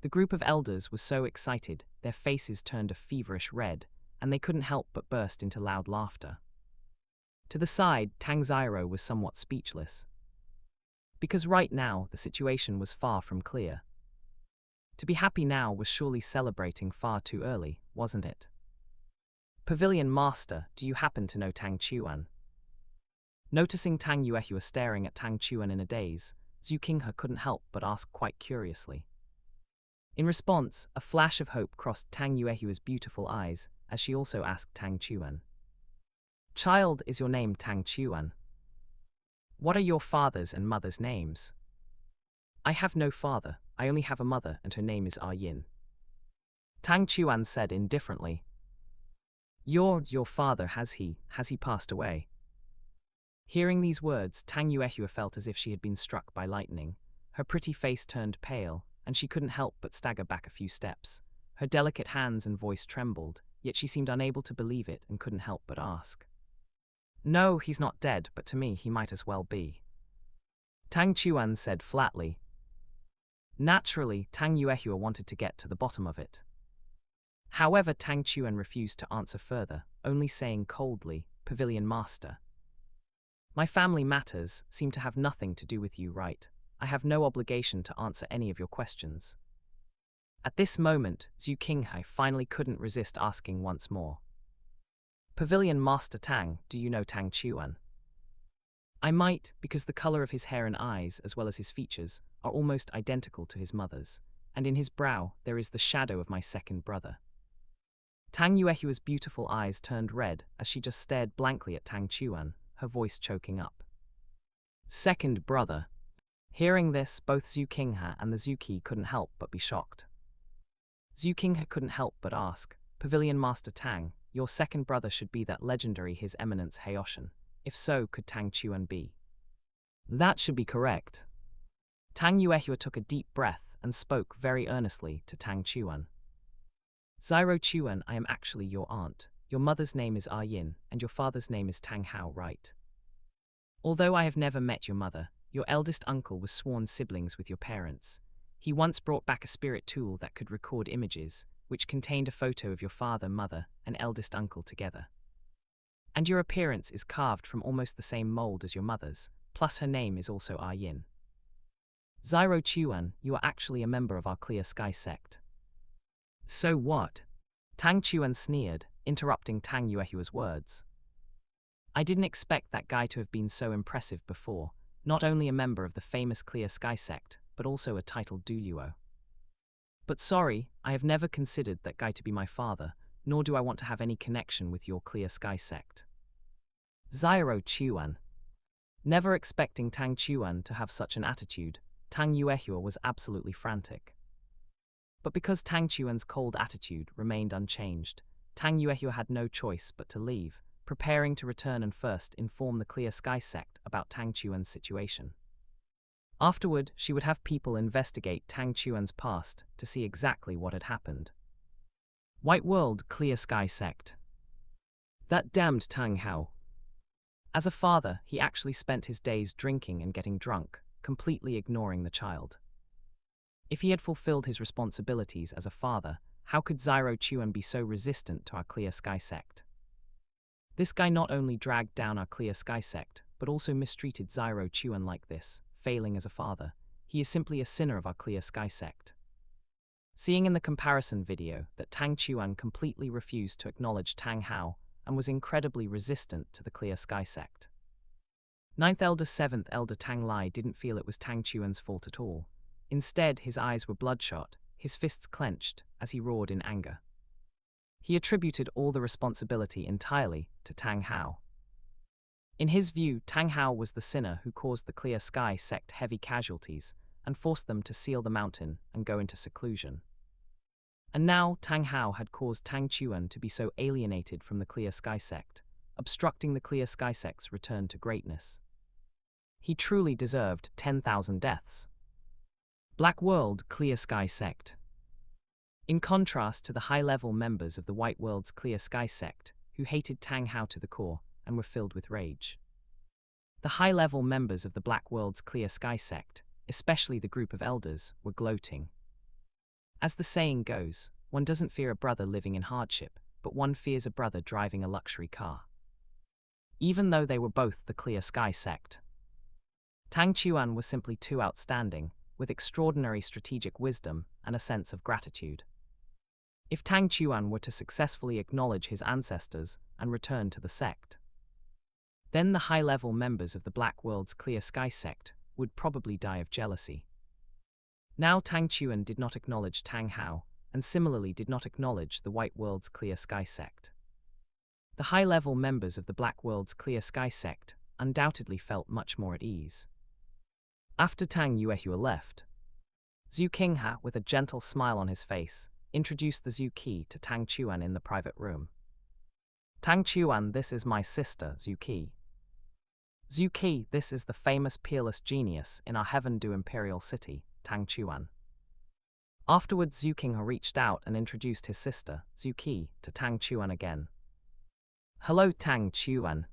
The group of elders was so excited, their faces turned a feverish red, and they couldn't help but burst into loud laughter. To the side, Tang Xiao was somewhat speechless. Because right now, the situation was far from clear. To be happy now was surely celebrating far too early, wasn't it? "Pavilion Master, do you happen to know Tang Chuan?" Noticing Tang Yuehua staring at Tang Chuan in a daze, Zhu Qinghe couldn't help but ask quite curiously. In response, a flash of hope crossed Tang Yuehua's beautiful eyes, as she also asked Tang Chuan. "Child, is your name Tang Chuan? What are your father's and mother's names?" "I have no father, I only have a mother, and her name is Yin." Tang Chuan said indifferently. Your father, has he passed away?" Hearing these words, Tang Yuehua felt as if she had been struck by lightning. Her pretty face turned pale, and she couldn't help but stagger back a few steps. Her delicate hands and voice trembled, yet she seemed unable to believe it and couldn't help but ask. "No, he's not dead, but to me he might as well be," Tang Chuan said flatly. Naturally, Tang Yuehua wanted to get to the bottom of it. However, Tang Chuan refused to answer further, only saying coldly, "Pavilion Master. My family matters seem to have nothing to do with you, right? I have no obligation to answer any of your questions." At this moment, Zhu Qinghe finally couldn't resist asking once more. "Pavilion Master Tang, do you know Tang Chuan?" "I might, because the color of his hair and eyes, as well as his features, are almost identical to his mother's, and in his brow there is the shadow of my second brother." Tang Yuehua's beautiful eyes turned red as she just stared blankly at Tang Chuan, her voice choking up. "Second brother." Hearing this, both Zhu Qinghe and the Zuki couldn't help but be shocked. Zhu Qinghe couldn't help but ask, "Pavilion Master Tang, your second brother should be that legendary His Eminence Heoshan. If so, could Tang Chuan be?" "That should be correct." Tang Yuehua took a deep breath and spoke very earnestly to Tang Chuan. "Xiao Chuan, I am actually your aunt. Your mother's name is Yin, and your father's name is Tang Hao, right? Although I have never met your mother, your eldest uncle was sworn siblings with your parents. He once brought back a spirit tool that could record images, which contained a photo of your father, mother, and eldest uncle together. And your appearance is carved from almost the same mold as your mother's, plus her name is also Yin. Zyro Chuan, you are actually a member of our Clear Sky sect. So what? Tang Chuan sneered, interrupting Tang Yuehua's words. I didn't expect that guy to have been so impressive before, not only a member of the famous Clear Sky sect, but also a titled Douluo. But sorry, I have never considered that guy to be my father, nor do I want to have any connection with your Clear Sky sect. Zyro Chuan. Never expecting Tang Chuan to have such an attitude, Tang Yuehua was absolutely frantic. But because Tang Chuan's cold attitude remained unchanged, Tang Yuehua had no choice but to leave, preparing to return and first inform the Clear Sky sect about Tang Chuan's situation. Afterward, she would have people investigate Tang Chuan's past to see exactly what had happened. White World Clear Sky sect. That damned Tang Hao. As a father, he actually spent his days drinking and getting drunk, completely ignoring the child. If he had fulfilled his responsibilities as a father, how could Zyro Chuan be so resistant to our Clear Sky sect? This guy not only dragged down our Clear Sky sect, but also mistreated Zyro Chuan like this, failing as a father. He is simply a sinner of our Clear Sky sect. Seeing in the comparison video that Tang Chuan completely refused to acknowledge Tang Hao and was incredibly resistant to the Clear Sky sect. 9th Elder 7th Elder Tang Lai didn't feel it was Tang Chuan's fault at all. Instead, his eyes were bloodshot, his fists clenched, as he roared in anger. He attributed all the responsibility entirely to Tang Hao. In his view, Tang Hao was the sinner who caused the Clear Sky sect heavy casualties and forced them to seal the mountain and go into seclusion. And now Tang Hao had caused Tang Chuan to be so alienated from the Clear Sky sect, obstructing the Clear Sky sect's return to greatness. He truly deserved 10,000 deaths. Black World Clear Sky sect. In contrast to the high-level members of the White World's Clear Sky sect, who hated Tang Hao to the core and were filled with rage, the high-level members of the Black World's Clear Sky sect, especially the group of elders, were gloating. As the saying goes, one doesn't fear a brother living in hardship, but one fears a brother driving a luxury car. Even though they were both the Clear Sky sect, Tang Chuan was simply too outstanding, with extraordinary strategic wisdom and a sense of gratitude. If Tang Chuan were to successfully acknowledge his ancestors and return to the sect, then the high-level members of the Black World's Clear Sky sect would probably die of jealousy. Now Tang Chuan did not acknowledge Tang Hao, and similarly did not acknowledge the White World's Clear Sky sect. The high-level members of the Black World's Clear Sky sect undoubtedly felt much more at ease. After Tang Yuehua left, Zhu Qingha, with a gentle smile on his face, introduced the Zhu Qi to Tang Chuan in the private room. Tang Chuan, this is my sister, Zhu Qi. Zhu Qi, this is the famous peerless genius in our Heaven Du Imperial City, Tang Chuan. Afterwards, Zhu Qingha reached out and introduced his sister, Zhu Qi, to Tang Chuan again. Hello, Tang Chuan.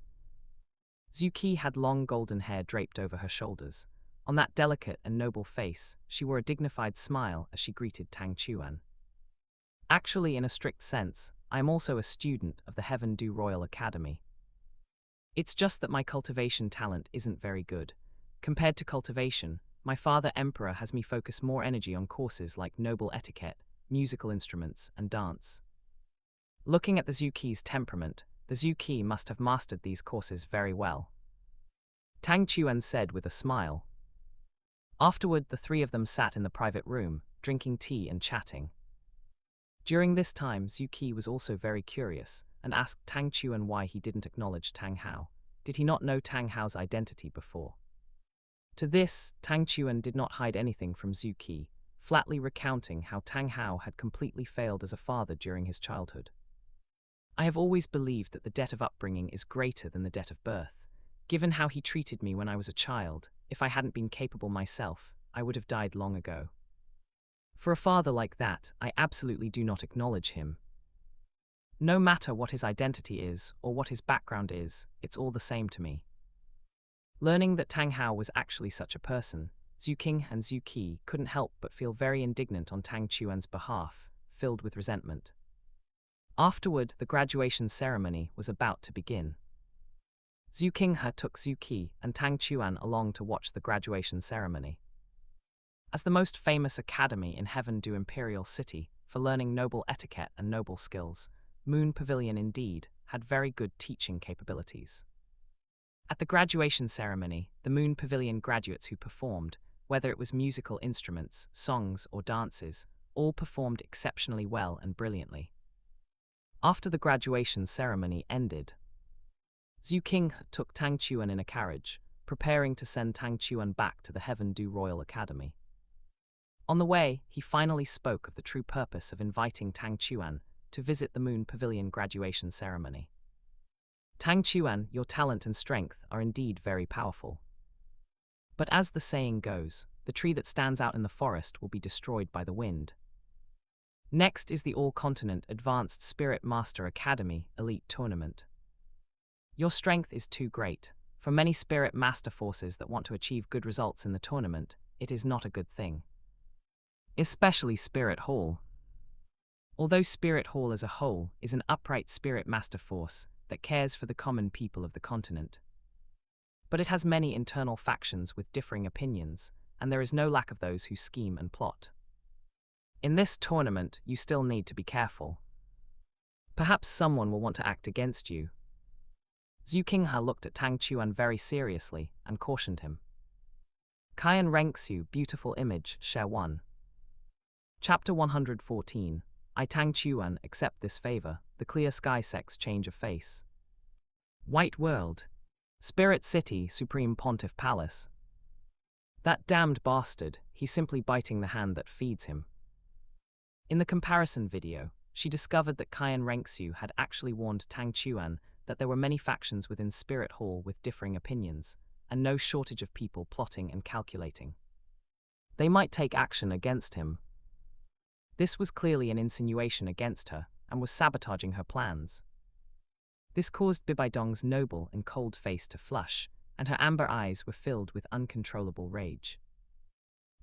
Zhu Qi had long golden hair draped over her shoulders. On that delicate and noble face, she wore a dignified smile as she greeted Tang Chuan. Actually, in a strict sense, I am also a student of the Heaven Du Royal Academy. It's just that my cultivation talent isn't very good. Compared to cultivation, my father Emperor has me focus more energy on courses like noble etiquette, musical instruments, and dance. Looking at the Zhu Qi's temperament, the Zhu Qi must have mastered these courses very well. Tang Chuan said with a smile. Afterward, the three of them sat in the private room, drinking tea and chatting. During this time, Zhu Qi was also very curious, and asked Tang Chuan why he didn't acknowledge Tang Hao. Did he not know Tang Hao's identity before? To this, Tang Chuan did not hide anything from Zhu Qi, flatly recounting how Tang Hao had completely failed as a father during his childhood. I have always believed that the debt of upbringing is greater than the debt of birth. Given how he treated me when I was a child, if I hadn't been capable myself, I would have died long ago. For a father like that, I absolutely do not acknowledge him. No matter what his identity is or what his background is, it's all the same to me. Learning that Tang Hao was actually such a person, Zhu King and Zhu Qi couldn't help but feel very indignant on Tang Chuan's behalf, filled with resentment. Afterward, the graduation ceremony was about to begin. Zhu Qinghe took Zhu Qi and Tang Chuan along to watch the graduation ceremony. As the most famous academy in Heaven Du Imperial City for learning noble etiquette and noble skills, Moon Pavilion indeed had very good teaching capabilities. At the graduation ceremony, the Moon Pavilion graduates who performed, whether it was musical instruments, songs, or dances, all performed exceptionally well and brilliantly. After the graduation ceremony ended, Zhu King took Tang Chuan in a carriage, preparing to send Tang Chuan back to the Heaven Du Royal Academy. On the way, he finally spoke of the true purpose of inviting Tang Chuan to visit the Moon Pavilion graduation ceremony. Tang Chuan, your talent and strength are indeed very powerful. But as the saying goes, the tree that stands out in the forest will be destroyed by the wind. Next is the All-Continent Advanced Spirit Master Academy Elite Tournament. Your strength is too great. For many Spirit Master forces that want to achieve good results in the tournament, it is not a good thing. Especially Spirit Hall. Although Spirit Hall as a whole is an upright Spirit Master force that cares for the common people of the continent. But it has many internal factions with differing opinions, and there is no lack of those who scheme and plot. In this tournament, you still need to be careful. Perhaps someone will want to act against you. Zhu Qinghe looked at Tang Chuan very seriously and cautioned him. Qian Renxu, beautiful image, share 1. Chapter 114. I Tang Chuan accept this favor, the clear sky sex change of face. White World. Spirit City, Supreme Pontiff Palace. That damned bastard, he's simply biting the hand that feeds him. In the comparison video, she discovered that Qian Renxu had actually warned Tang Chuan that there were many factions within Spirit Hall with differing opinions, and no shortage of people plotting and calculating. They might take action against him. This was clearly an insinuation against her, and was sabotaging her plans. This caused Bibaidong's noble and cold face to flush, and her amber eyes were filled with uncontrollable rage.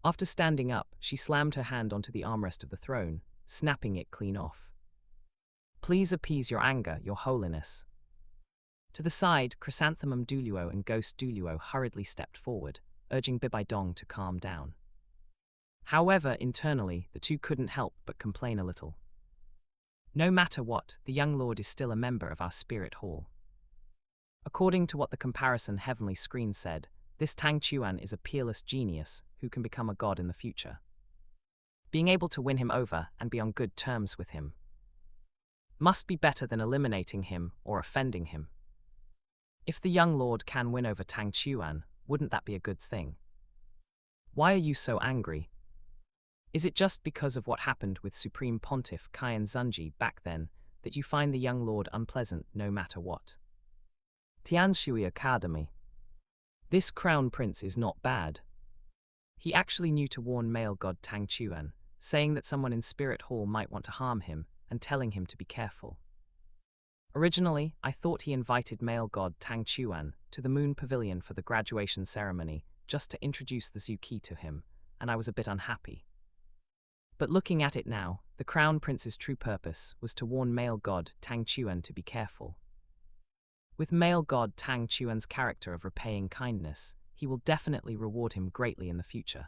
After standing up, she slammed her hand onto the armrest of the throne, snapping it clean off. Please appease your anger, your holiness. To the side, Chrysanthemum Douluo and Ghost Douluo hurriedly stepped forward, urging Bibaidong to calm down. However, internally, the two couldn't help but complain a little. No matter what, the young lord is still a member of our Spirit Hall. According to what the comparison heavenly screen said, this Tang Chuan is a peerless genius who can become a god in the future. Being able to win him over and be on good terms with him must be better than eliminating him or offending him. If the young lord can win over Tang Chuan, wouldn't that be a good thing? Why are you so angry? Is it just because of what happened with Supreme Pontiff Qian Zunji back then that you find the young lord unpleasant no matter what? Tianshui Academy. This crown prince is not bad. He actually knew to warn male god Tang Chuan, saying that someone in Spirit Hall might want to harm him and telling him to be careful. Originally, I thought he invited male god Tang Chuan to the Moon Pavilion for the graduation ceremony just to introduce the Zhu Qi to him, and I was a bit unhappy. But looking at it now, the Crown Prince's true purpose was to warn male god Tang Chuan to be careful. With male god Tang Chuan's character of repaying kindness, he will definitely reward him greatly in the future.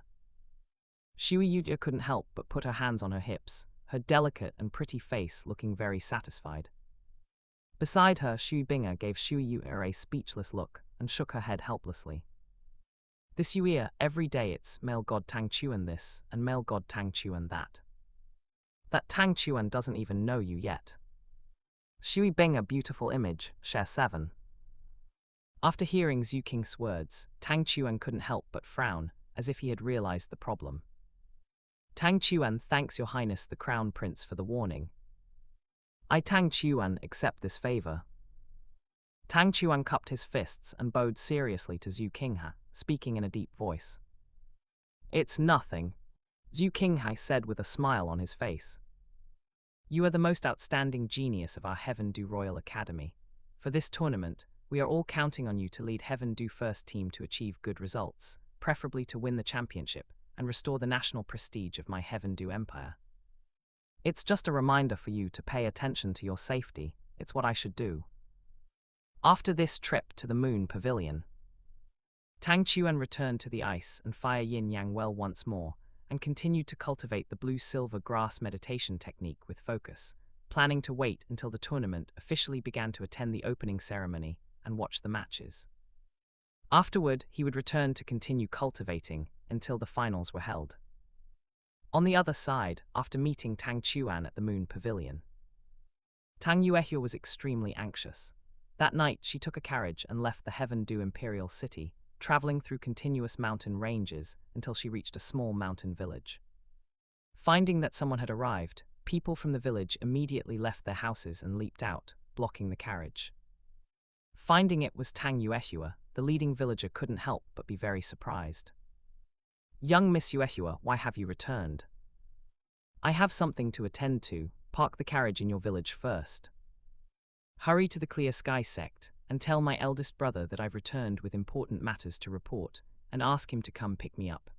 Shui Yuya couldn't help but put her hands on her hips, her delicate and pretty face looking very satisfied. Beside her, Shui Binga gave Shui Yuya a speechless look and shook her head helplessly. This Yuya, every day it's male god Tang Chuan this and male god Tang Chuan that. That Tang Chuan doesn't even know you yet. Shui Binga, beautiful image, share 7. After hearing Zhu Qing's words, Tang Chuan couldn't help but frown, as if he had realized the problem. Tang Chuan thanks your highness the Crown Prince for the warning. I Tang Chuan accept this favor. Tang Chuan cupped his fists and bowed seriously to Zhu Qinghe, speaking in a deep voice. It's nothing, Zhu Qinghe said with a smile on his face. You are the most outstanding genius of our Heaven Du Royal Academy. For this tournament, We are all counting on you to lead Heaven Do First team to achieve good results, preferably to win the championship and restore the national prestige of my Heaven Do empire. It's just a reminder for you to pay attention to your safety. It's what I should do. After this trip to the Moon Pavilion, Tang Chuan returned to the ice and fire yin-yang well once more, and continued to cultivate the blue-silver grass meditation technique with focus, planning to wait until the tournament officially began to attend the opening ceremony and watch the matches. Afterward, he would return to continue cultivating until the finals were held. On the other side, after meeting Tang Chuan at the Moon Pavilion, Tang Yuehua was extremely anxious. That night, she took a carriage and left the Heaven Do Imperial City, traveling through continuous mountain ranges until she reached a small mountain village. Finding that someone had arrived, people from the village immediately left their houses and leaped out, blocking the carriage. Finding it was Tang Yuehua, the leading villager couldn't help but be very surprised. "Young Miss Yuehua, why have you returned?" "I have something to attend to. Park the carriage in your village first. Hurry to the Clear Sky sect and tell my eldest brother that I've returned with important matters to report, and ask him to come pick me up."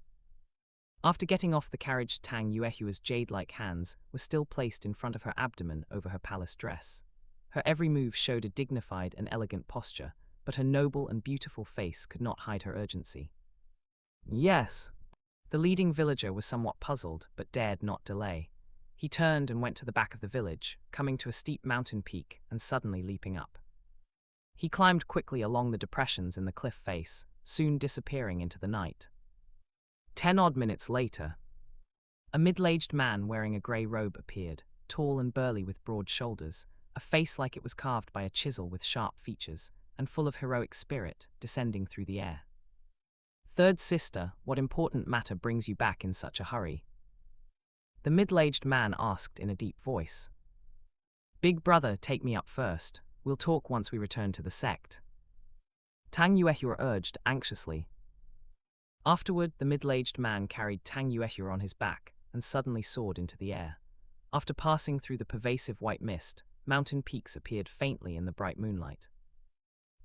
After getting off the carriage, Tang Yuehua's jade-like hands were still placed in front of her abdomen over her palace dress. Her every move showed a dignified and elegant posture, but her noble and beautiful face could not hide her urgency. "Yes." The leading villager was somewhat puzzled, but dared not delay. He turned and went to the back of the village, coming to a steep mountain peak and suddenly leaping up. He climbed quickly along the depressions in the cliff face, soon disappearing into the night. 10 odd minutes later, a middle-aged man wearing a grey robe appeared, tall and burly with broad shoulders, a face like it was carved by a chisel with sharp features, and full of heroic spirit, descending through the air. "Third sister, what important matter brings you back in such a hurry?" the middle-aged man asked in a deep voice. "Big brother, take me up first. We'll talk once we return to the sect," Tang Yuehua urged anxiously. Afterward, the middle-aged man carried Tang Yuehua on his back and suddenly soared into the air. After passing through the pervasive white mist, mountain peaks appeared faintly in the bright moonlight.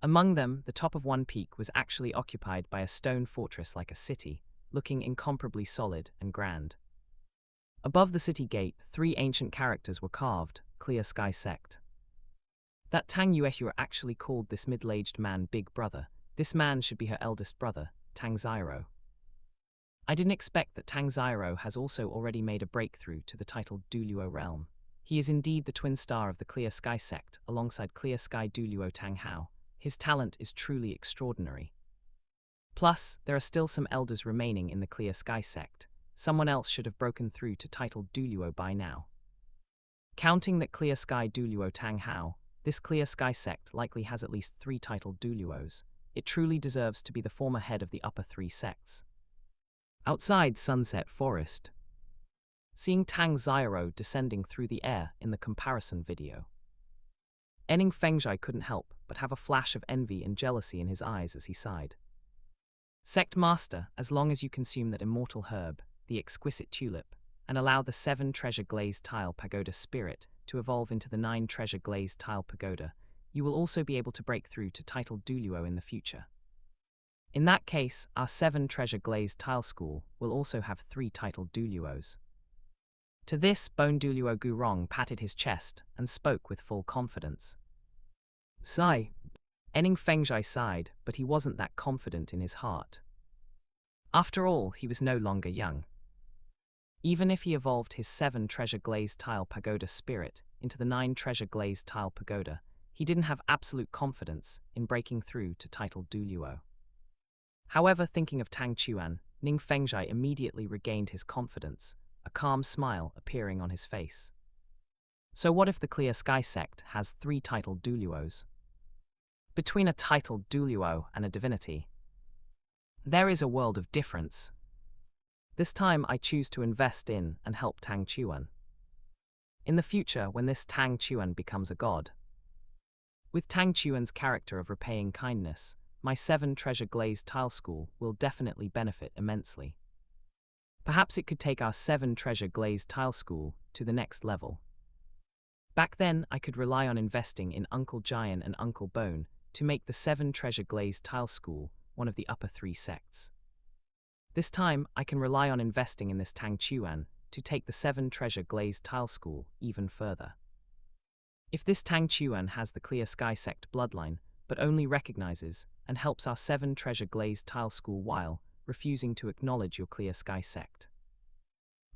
Among them, the top of one peak was actually occupied by a stone fortress like a city, looking incomparably solid and grand. Above the city gate, 3 ancient characters were carved, Clear Sky Sect. That Tang Yuehua actually called this middle-aged man Big Brother. This man should be her eldest brother, Tang Zyro. I didn't expect that Tang Zyro has also already made a breakthrough to the titled Douluo realm. He is indeed the twin star of the Clear Sky Sect, alongside Clear Sky Douluo Tang Hao. His talent is truly extraordinary. Plus, there are still some elders remaining in the Clear Sky Sect. Someone else should have broken through to titled Douluo by now. Counting that Clear Sky Douluo Tang Hao, this Clear Sky Sect likely has at least 3 titled Douluos. It truly deserves to be the former head of the upper 3 sects. Outside Sunset Forest, seeing Tang Zyro descending through the air in the comparison video, Enning Fengzhai couldn't help but have a flash of envy and jealousy in his eyes as he sighed. "Sect Master, as long as you consume that immortal herb, the exquisite tulip, and allow the 7 treasure glazed tile pagoda spirit to evolve into the 9 treasure glazed tile pagoda, you will also be able to break through to titled Douluo in the future. In that case, our 7 treasure glazed tile school will also have 3 titled Douluos." To this, Bone Douluo Gurong patted his chest and spoke with full confidence. "Sigh." Enning Fengzhai sighed, but he wasn't that confident in his heart. After all, he was no longer young. Even if he evolved his 7 treasure glazed tile pagoda spirit into the 9 treasure glazed tile pagoda, he didn't have absolute confidence in breaking through to titled Douluo. However, thinking of Tang Chuan, Ning Fengzhai immediately regained his confidence, a calm smile appearing on his face. So what if the Clear Sky Sect has 3 titled Douluos? Between a titled Douluo and a divinity, there is a world of difference. This time I choose to invest in and help Tang Chuan. In the future, when this Tang Chuan becomes a god, with Tang Chuan's character of repaying kindness, my 7 treasure glazed tile school will definitely benefit immensely. Perhaps it could take our 7 treasure glazed tile school to the next level. Back then, I could rely on investing in Uncle Giant and Uncle Bone to make the 7 Treasure Glazed Tile School one of the upper 3 sects. This time, I can rely on investing in this Tang Chuan to take the 7 Treasure Glazed Tile School even further. If this Tang Chuan has the Clear Sky sect bloodline, but only recognizes and helps our 7 Treasure Glazed Tile School while refusing to acknowledge your Clear Sky sect,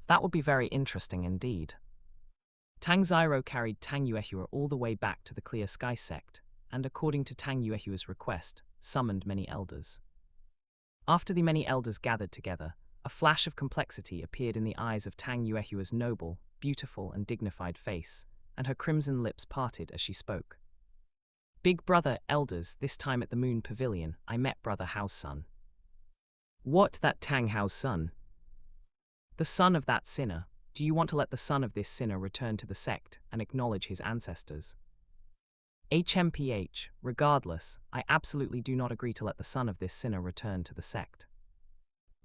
that would be very interesting indeed. Tang Zyro carried Tang Yuehua all the way back to the Clear Sky sect, and according to Tang Yuehua's request, summoned many elders. After the many elders gathered together, a flash of complexity appeared in the eyes of Tang Yuehua's noble, beautiful and dignified face, and her crimson lips parted as she spoke. Big brother, elders, this time at the Moon Pavilion, I met brother Hao's son. What, that Tang Hao's son? The son of that sinner. Do you want to let the son of this sinner return to the sect and acknowledge his ancestors? HMPH, regardless, I absolutely do not agree to let the son of this sinner return to the sect.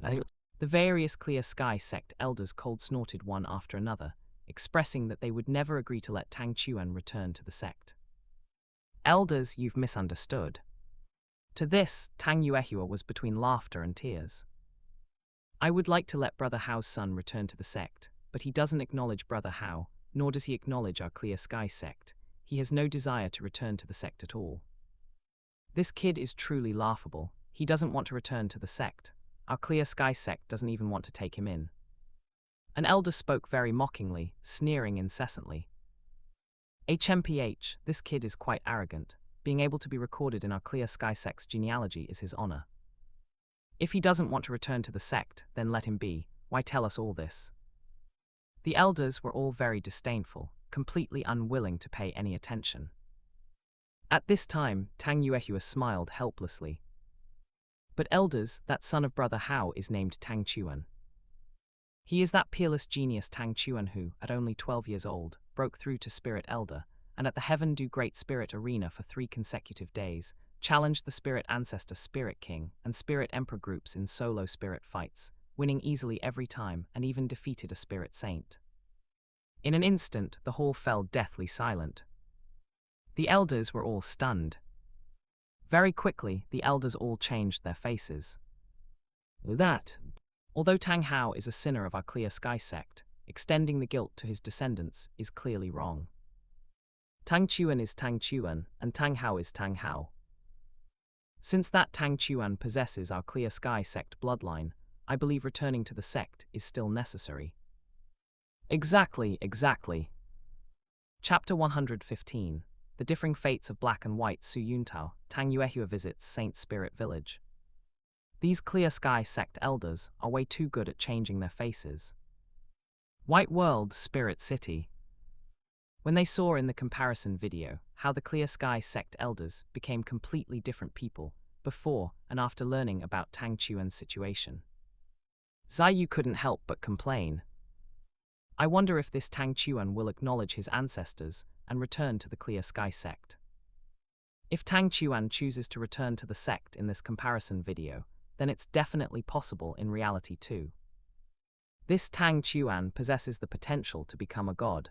The various Clear Sky sect elders cold-snorted one after another, expressing that they would never agree to let Tang Chuan return to the sect. Elders, you've misunderstood. To this, Tang Yuehua was between laughter and tears. I would like to let brother Hao's son return to the sect, but he doesn't acknowledge brother Hao, nor does he acknowledge our Clear Sky sect. He has no desire to return to the sect at all. This kid is truly laughable. He doesn't want to return to the sect. Our Clear Sky sect doesn't even want to take him in. An elder spoke very mockingly, sneering incessantly. HMPH, this kid is quite arrogant. Being able to be recorded in our Clear Sky sect's genealogy is his honor. If he doesn't want to return to the sect, then let him be. Why tell us all this? The elders were all very disdainful, completely unwilling to pay any attention. At this time, Tang Yuehua smiled helplessly. But elders, that son of brother Hao is named Tang Chuan. He is that peerless genius Tang Chuan who, at only 12 years old, broke through to Spirit Elder, and at the Heaven Do Great Spirit Arena for 3 consecutive days, challenged the Spirit Ancestor Spirit King and Spirit Emperor groups in solo spirit fights, winning easily every time and even defeated a Spirit Saint. In an instant, the hall fell deathly silent. The elders were all stunned. Very quickly, the elders all changed their faces. Although Tang Hao is a sinner of our Clear Sky sect, extending the guilt to his descendants is clearly wrong. Tang Chuan is Tang Chuan, and Tang Hao is Tang Hao. Since that Tang Chuan possesses our Clear Sky sect bloodline, I believe returning to the sect is still necessary. Exactly. Chapter 115. The Differing Fates of Black and White Su Yuntao, Tang Yuehua visits Saint Spirit Village. These Clear Sky sect elders are way too good at changing their faces. White World, Spirit City. When they saw in the comparison video how the Clear Sky sect elders became completely different people before and after learning about Tang Chuan's situation, Ziyu couldn't help but complain. I wonder if this Tang Chuan will acknowledge his ancestors and return to the Clear Sky sect. If Tang Chuan chooses to return to the sect in this comparison video, then it's definitely possible in reality too. This Tang Chuan possesses the potential to become a god.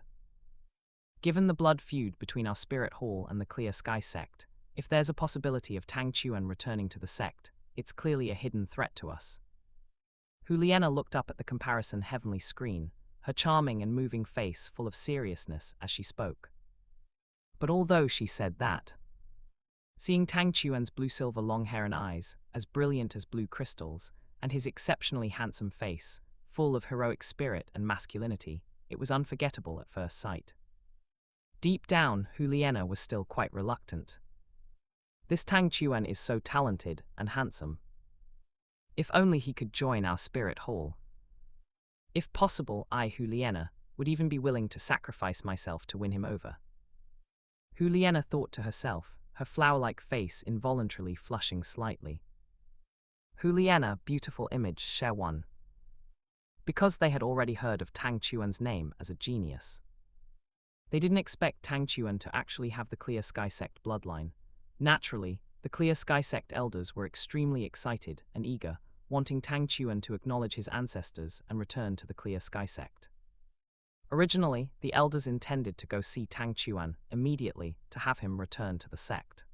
Given the blood feud between our Spirit Hall and the Clear Sky sect, if there's a possibility of Tang Chuan returning to the sect, it's clearly a hidden threat to us. Huliena looked up at the comparison heavenly screen, her charming and moving face full of seriousness as she spoke. But although she said that, seeing Tang Chuan's blue-silver long hair and eyes, as brilliant as blue crystals, and his exceptionally handsome face, full of heroic spirit and masculinity, it was unforgettable at first sight. Deep down, Huliena was still quite reluctant. This Tang Chuan is so talented and handsome. If only he could join our Spirit Hall. If possible, I, Huliena, would even be willing to sacrifice myself to win him over. Huliena thought to herself, her flower-like face involuntarily flushing slightly. Huliena, beautiful image, share one. Because they had already heard of Tang Chuan's name as a genius. They didn't expect Tang Chuan to actually have the Clear Sky sect bloodline. Naturally, the Clear Sky sect elders were extremely excited and eager, wanting Tang Chuan to acknowledge his ancestors and return to the Clear Sky sect. Originally, the elders intended to go see Tang Chuan immediately to have him return to the sect.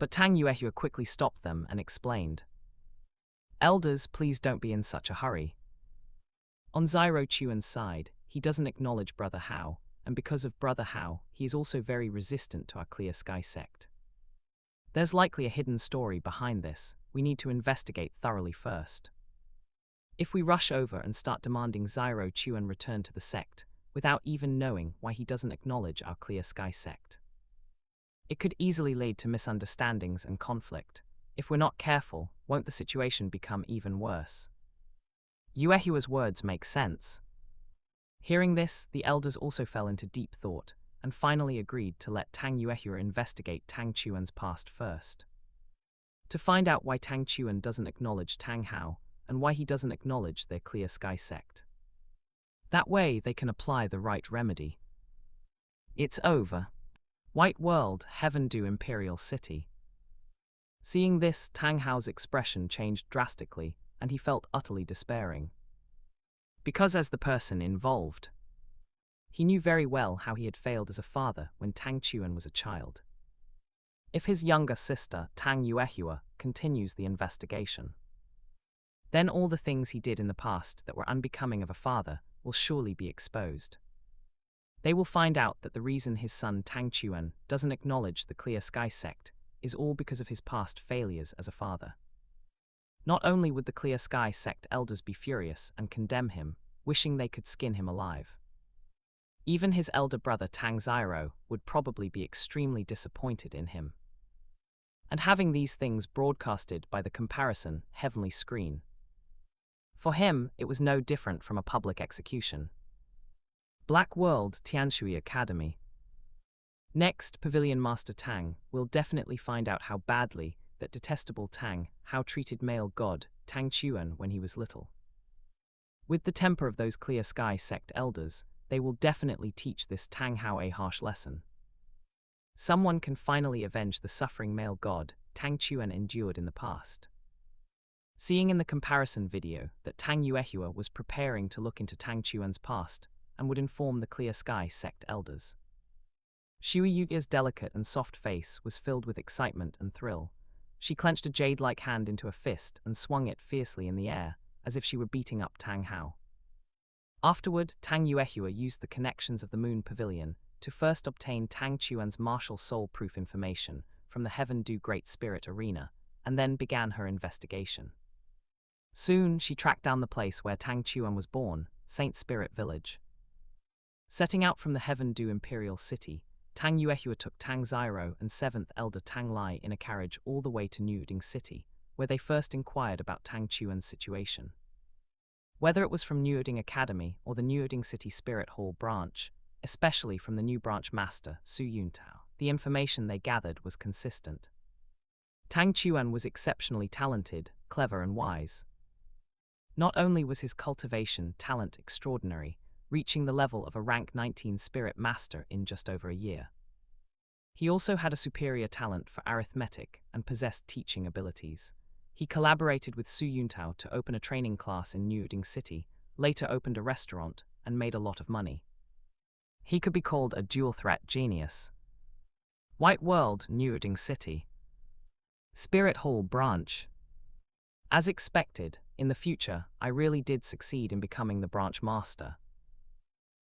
But Tang Yuehua quickly stopped them and explained, "Elders, please don't be in such a hurry." On Zyro Chuan's side, he doesn't acknowledge Brother Hao, and because of Brother Hao, he is also very resistant to our Clear Sky sect. There's likely a hidden story behind this. We need to investigate thoroughly first. If we rush over and start demanding Zyro Chuan return to the sect, without even knowing why he doesn't acknowledge our Clear Sky sect, it could easily lead to misunderstandings and conflict. If we're not careful, won't the situation become even worse? Yuehua's words make sense. Hearing this, the elders also fell into deep thought, and finally agreed to let Tang Yuehua investigate Tang Chuan's past first. To find out why Tang Chuan doesn't acknowledge Tang Hao, and why he doesn't acknowledge their Clear Sky sect. That way they can apply the right remedy. It's over. White World, Heaven Do Imperial City. Seeing this, Tang Hao's expression changed drastically, and he felt utterly despairing. Because as the person involved, he knew very well how he had failed as a father when Tang Chuan was a child. If his younger sister, Tang Yuehua, continues the investigation, then all the things he did in the past that were unbecoming of a father will surely be exposed. They will find out that the reason his son Tang Chuan doesn't acknowledge the Clear Sky sect is all because of his past failures as a father. Not only would the Clear Sky sect elders be furious and condemn him, wishing they could skin him alive, even his elder brother Tang Zyro would probably be extremely disappointed in him. And having these things broadcasted by the comparison heavenly screen, for him it was no different from a public execution. Black World Tianshui Academy. Next, Pavilion Master Tang will definitely find out how badly that detestable Tang Hao treated male god Tang Chuan when he was little. With the temper of those Clear Sky sect elders, they will definitely teach this Tang Hao a harsh lesson. Someone can finally avenge the suffering male god Tang Chuan endured in the past. Seeing in the comparison video that Tang Yuehua was preparing to look into Tang Chuan's past and would inform the Clear Sky sect elders, Shui Yuya's delicate and soft face was filled with excitement and thrill. She clenched a jade-like hand into a fist and swung it fiercely in the air, as if she were beating up Tang Hao. Afterward, Tang Yuehua used the connections of the Moon Pavilion to first obtain Tang Chuan's martial soul-proof information from the Heaven Do Great Spirit Arena, and then began her investigation. Soon, she tracked down the place where Tang Chuan was born, Saint Spirit Village. Setting out from the Heaven Do Imperial City, Tang Yuehua took Tang Zyro and 7th Elder Tang Lai in a carriage all the way to Niuding City, where they first inquired about Tang Chuan's situation. Whether it was from Niuding Academy or the Niuding City Spirit Hall branch, especially from the new branch master, Su Yuntao, the information they gathered was consistent. Tang Chuan was exceptionally talented, clever and wise. Not only was his cultivation talent extraordinary, reaching the level of a rank 19 spirit master in just over a year, he also had a superior talent for arithmetic and possessed teaching abilities. He collaborated with Su Yuntao to open a training class in Niuding City, later opened a restaurant, and made a lot of money. He could be called a dual-threat genius. White World, Niuding City. Spirit Hall Branch. As expected, in the future, I really did succeed in becoming the branch master.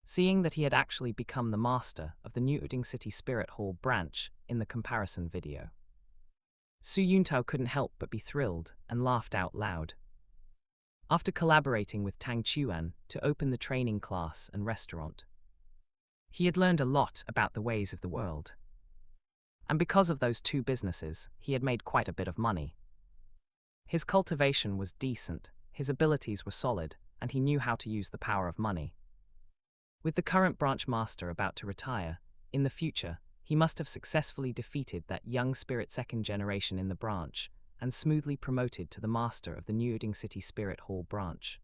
Seeing that he had actually become the master of the Niuding City Spirit Hall branch in the comparison video, Su Yuntao couldn't help but be thrilled and laughed out loud. After collaborating with Tang Chuan to open the training class and restaurant, he had learned a lot about the ways of the world. And because of those two businesses, he had made quite a bit of money. His cultivation was decent, his abilities were solid, and he knew how to use the power of money. With the current branch master about to retire, in the future, he must have successfully defeated that young spirit second generation in the branch, and smoothly promoted to the master of the Niuding City Spirit Hall branch.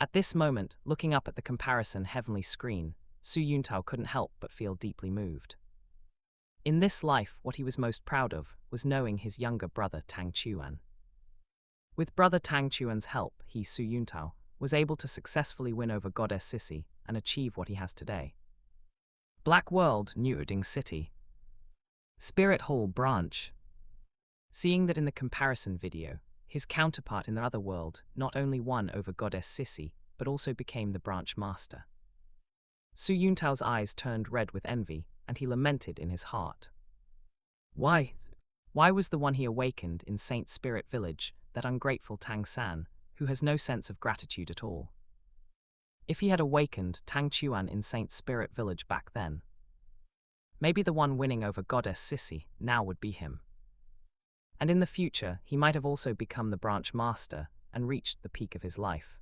At this moment, looking up at the comparison heavenly screen, Su Yuntao couldn't help but feel deeply moved. In this life, what he was most proud of was knowing his younger brother Tang Chuan. With brother Tang Chuan's help, he, Su Yuntao, was able to successfully win over Goddess Sissy and achieve what he has today. Black World, Niuding City. Spirit Hall Branch. seeing that in the comparison video, his counterpart in the other world not only won over Goddess Sissy, but also became the branch master. Su Yuntao's eyes turned red with envy, and he lamented in his heart. Why was the one he awakened in Saint Spirit Village that ungrateful Tang San, who has no sense of gratitude at all? If he had awakened Tang Chuan in Saint Spirit Village back then, maybe the one winning over Goddess Sissy now would be him. And in the future, he might have also become the branch master and reached the peak of his life.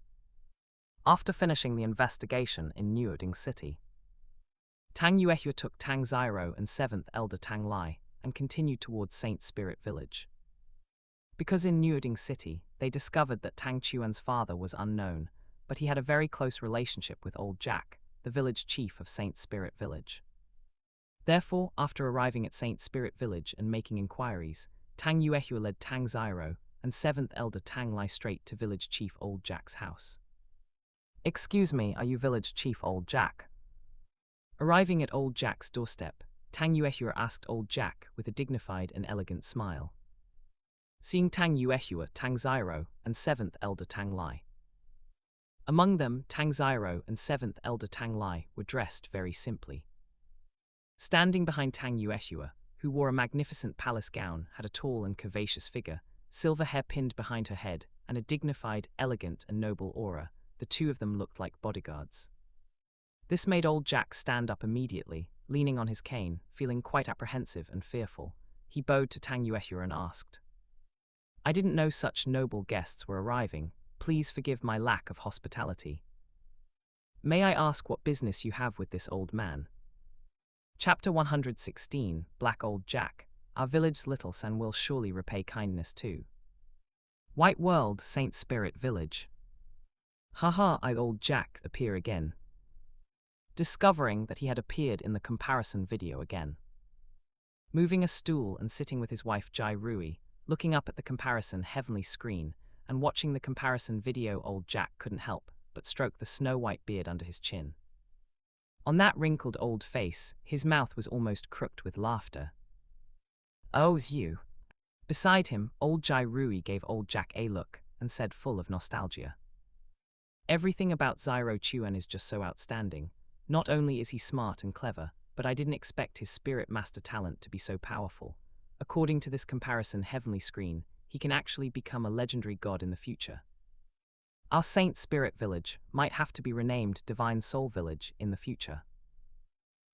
After finishing the investigation in Niuding City, Tang Yuehua took Tang Ziro and 7th Elder Tang Lai and continued towards Saint Spirit Village. Because in Niuding City, they discovered that Tang Chuan's father was unknown, but he had a very close relationship with Old Jack, the village chief of Saint Spirit Village. Therefore, after arriving at Saint Spirit Village and making inquiries, Tang Yuehua led Tang Ziro and 7th Elder Tang Lai straight to village chief Old Jack's house. "Excuse me, are you village chief Old Jack?" Arriving at Old Jack's doorstep, Tang Yuehua asked Old Jack with a dignified and elegant smile. Seeing Tang Yuehua, Tang Ziro, and 7th Elder Tang Lai. Among them, Tang Ziro and 7th Elder Tang Lai were dressed very simply. Standing behind Tang Yuehua, who wore a magnificent palace gown, had a tall and curvaceous figure, silver hair pinned behind her head, and a dignified, elegant, and noble aura. The two of them looked like bodyguards. This made Old Jack stand up immediately, leaning on his cane, feeling quite apprehensive and fearful. He bowed to Tang Yuehua and asked, "I didn't know such noble guests were arriving. Please forgive my lack of hospitality. May I ask what business you have with this old man?" Chapter 116, Black Old Jack. Our village's little son will surely repay kindness too. White World, Saint Spirit Village. Haha, I Old Jack appear again. Discovering that he had appeared in the comparison video again. Moving a stool and sitting with his wife Jai Rui, looking up at the comparison heavenly screen, and watching the comparison video, Old Jack couldn't help but stroke the snow-white beard under his chin. On that wrinkled old face, his mouth was almost crooked with laughter. "Oh, it's you." Beside him, Old Jai Rui gave Old Jack a look and said, full of nostalgia, "Everything about Ziro Chuan is just so outstanding. Not only is he smart and clever, but I didn't expect his spirit master talent to be so powerful. According to this comparison heavenly screen, he can actually become a legendary god in the future. Our Saint Spirit Village might have to be renamed Divine Soul Village in the future."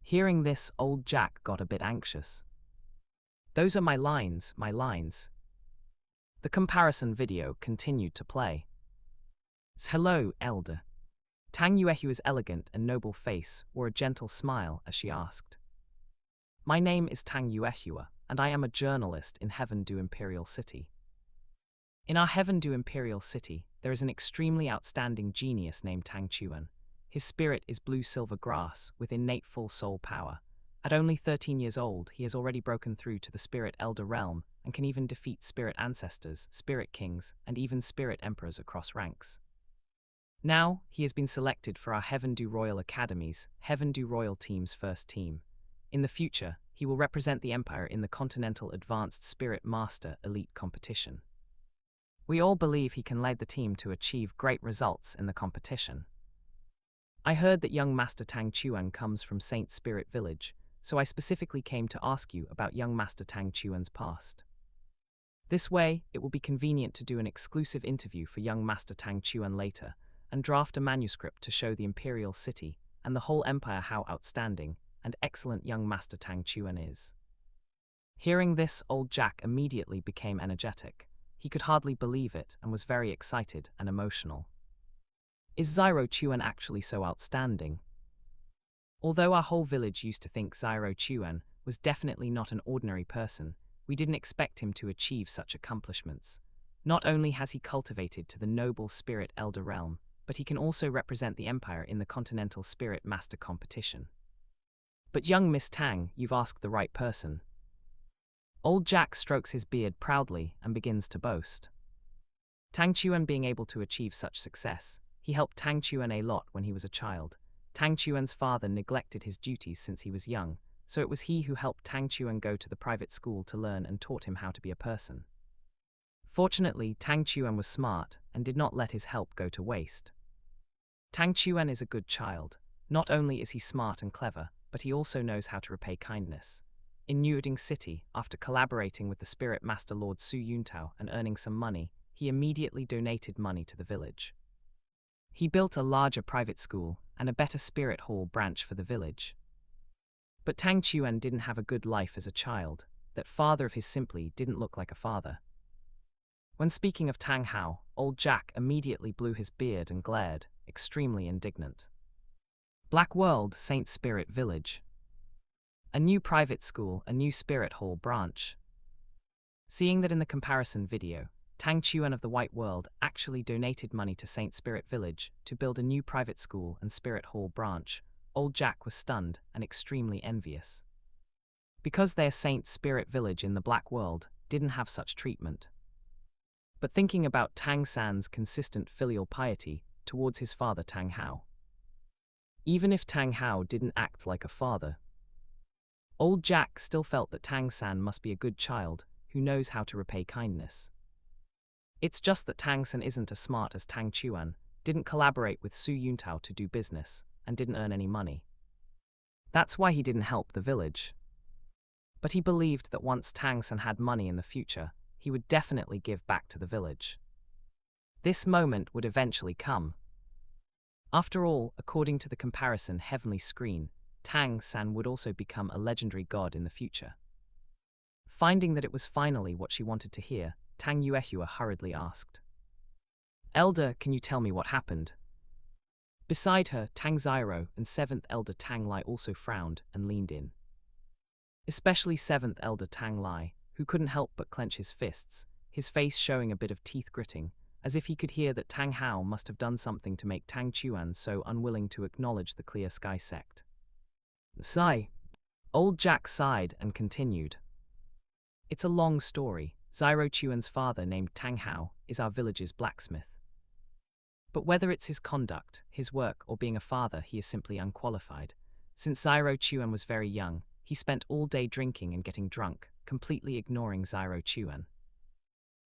Hearing this, Old Jack got a bit anxious. "Those are my lines, my lines." The comparison video continued to play. "Hello, Elder." Tang Yuehua's elegant and noble face wore a gentle smile as she asked, "My name is Tang Yuehua, and I am a journalist in Heaven Do Imperial City. In our Heaven Do Imperial City, there is an extremely outstanding genius named Tang Chuan. His spirit is blue-silver grass with innate full soul power. At only 13 years old, he has already broken through to the Spirit Elder realm and can even defeat spirit ancestors, spirit kings, and even spirit emperors across ranks. Now, he has been selected for our Heaven Do Royal Academy's Heaven Do Royal Team's first team. In the future, he will represent the Empire in the Continental Advanced Spirit Master Elite Competition. We all believe he can lead the team to achieve great results in the competition. I heard that young Master Tang Chuan comes from Saint Spirit Village, so I specifically came to ask you about young Master Tang Chuan's past. This way, it will be convenient to do an exclusive interview for young Master Tang Chuan later, and draft a manuscript to show the Imperial City and the whole Empire how outstanding and excellent young Master Tang Chuan is." Hearing this, Old Jack immediately became energetic. He could hardly believe it and was very excited and emotional. Is Ziro Chuan actually so outstanding? Although our whole village used to think Ziro Chuan was definitely not an ordinary person, we didn't expect him to achieve such accomplishments. Not only has he cultivated to the noble Spirit Elder realm, but he can also represent the Empire in the Continental Spirit Master Competition. But young Miss Tang, you've asked the right person. Old Jack strokes his beard proudly and begins to boast. Tang Chuan being able to achieve such success, he helped Tang Chuan a lot when he was a child. Tang Chuan's father neglected his duties since he was young, so it was he who helped Tang Chuan go to the private school to learn and taught him how to be a person. Fortunately, Tang Chuan was smart and did not let his help go to waste. Tang Chuan is a good child. Not only is he smart and clever, but he also knows how to repay kindness. In Niuding City, after collaborating with the spirit master Lord Su Yuntao and earning some money, he immediately donated money to the village. He built a larger private school and a better spirit hall branch for the village. But Tang Chuan didn't have a good life as a child. That father of his simply didn't look like a father. When speaking of Tang Hao, old Jack immediately blew his beard and glared, extremely indignant. Black World, Saint Spirit Village. A new private school, a new spirit hall branch. Seeing that in the comparison video, Tang Chuan of the White World actually donated money to Saint Spirit Village to build a new private school and spirit hall branch, old Jack was stunned and extremely envious. Because their Saint Spirit Village in the Black World didn't have such treatment. But thinking about Tang San's consistent filial piety towards his father Tang Hao. Even if Tang Hao didn't act like a father, old Jack still felt that Tang San must be a good child who knows how to repay kindness. It's just that Tang San isn't as smart as Tang Chuan, didn't collaborate with Su Yuntao to do business, and didn't earn any money. That's why he didn't help the village. But he believed that once Tang San had money in the future, he would definitely give back to the village. This moment would eventually come. After all, according to the comparison heavenly screen, Tang San would also become a legendary god in the future. Finding that it was finally what she wanted to hear, Tang Yuehua hurriedly asked, "Elder, can you tell me what happened?" Beside her, Tang Zyro and 7th Elder Tang Lai also frowned and leaned in. Especially 7th Elder Tang Lai, who couldn't help but clench his fists, his face showing a bit of teeth gritting, as if he could hear that Tang Hao must have done something to make Tang Chuan so unwilling to acknowledge the Clear Sky sect. Sigh. Old Jack sighed and continued. It's a long story. Zyro Chuan's father, named Tang Hao, is our village's blacksmith. But whether it's his conduct, his work, or being a father, he is simply unqualified. Since Zyro Chuan was very young, he spent all day drinking and getting drunk, completely ignoring Zyro Chuan.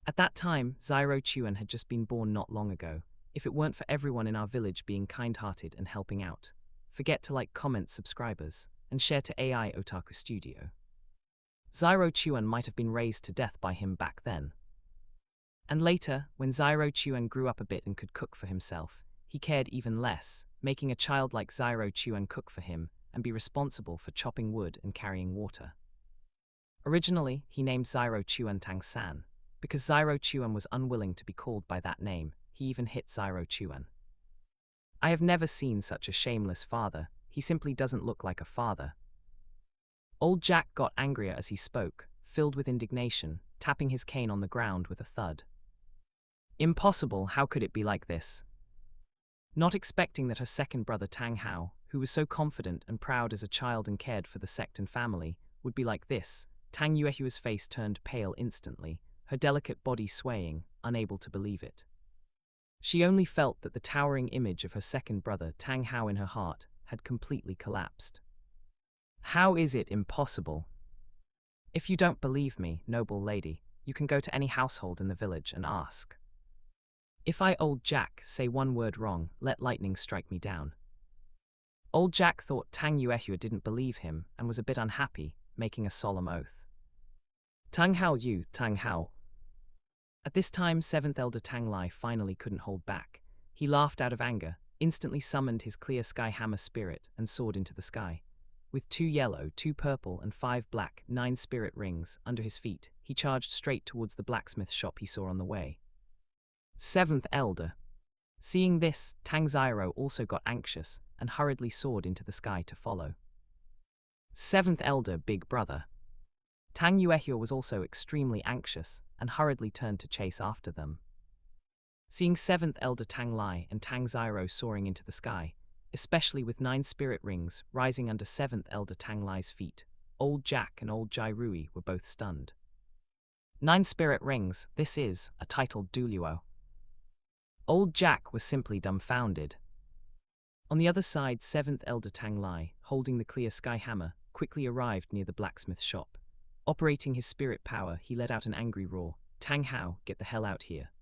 At that time, Zyro Chuan had just been born not long ago. If it weren't for everyone in our village being kind-hearted and helping out. Forget to like, comment, subscribers, and share to AI Otaku Studio. Zyro Chuan might have been raised to death by him back then. And later, when Zyro Chuan grew up a bit and could cook for himself, he cared even less, making a child like Zyro Chuan cook for him and be responsible for chopping wood and carrying water. Originally, he named Zyro Chuan Tang San. Because Zyro Chuan was unwilling to be called by that name, he even hit Zyro Chuan. I have never seen such a shameless father. He simply doesn't look like a father. Old Jack got angrier as he spoke, filled with indignation, tapping his cane on the ground with a thud. Impossible, how could it be like this? Not expecting that her second brother Tang Hao, who was so confident and proud as a child and cared for the sect and family, would be like this, Tang Yuehua's face turned pale instantly, her delicate body swaying, unable to believe it. She only felt that the towering image of her second brother Tang Hao in her heart had completely collapsed. How is it impossible? If you don't believe me, noble lady, you can go to any household in the village and ask. If I, old Jack, say one word wrong, let lightning strike me down. Old Jack thought Tang Yuehua didn't believe him and was a bit unhappy, making a solemn oath. Tang Hao you, Tang Hao. At this time, 7th Elder Tang Lai finally couldn't hold back. He laughed out of anger, instantly summoned his Clear Sky Hammer spirit and soared into the sky. With 2 yellow, 2 purple and 5 black, 9 spirit rings under his feet, he charged straight towards the blacksmith shop he saw on the way. 7th Elder. Seeing this, Tang Zyro also got anxious and hurriedly soared into the sky to follow. 7th Elder Big Brother. Tang Yuehua was also extremely anxious and hurriedly turned to chase after them. Seeing 7th Elder Tang Lai and Tang Zyro soaring into the sky, especially with 9 spirit rings rising under 7th Elder Tang Lai's feet, old Jack and old Jai Rui were both stunned. 9 spirit rings, this is a titled Douluo. Old Jack was simply dumbfounded. On the other side, 7th Elder Tang Lai, holding the Clear Sky Hammer, quickly arrived near the blacksmith shop. Operating his spirit power, he let out an angry roar. "Tang Hao, get the hell out here."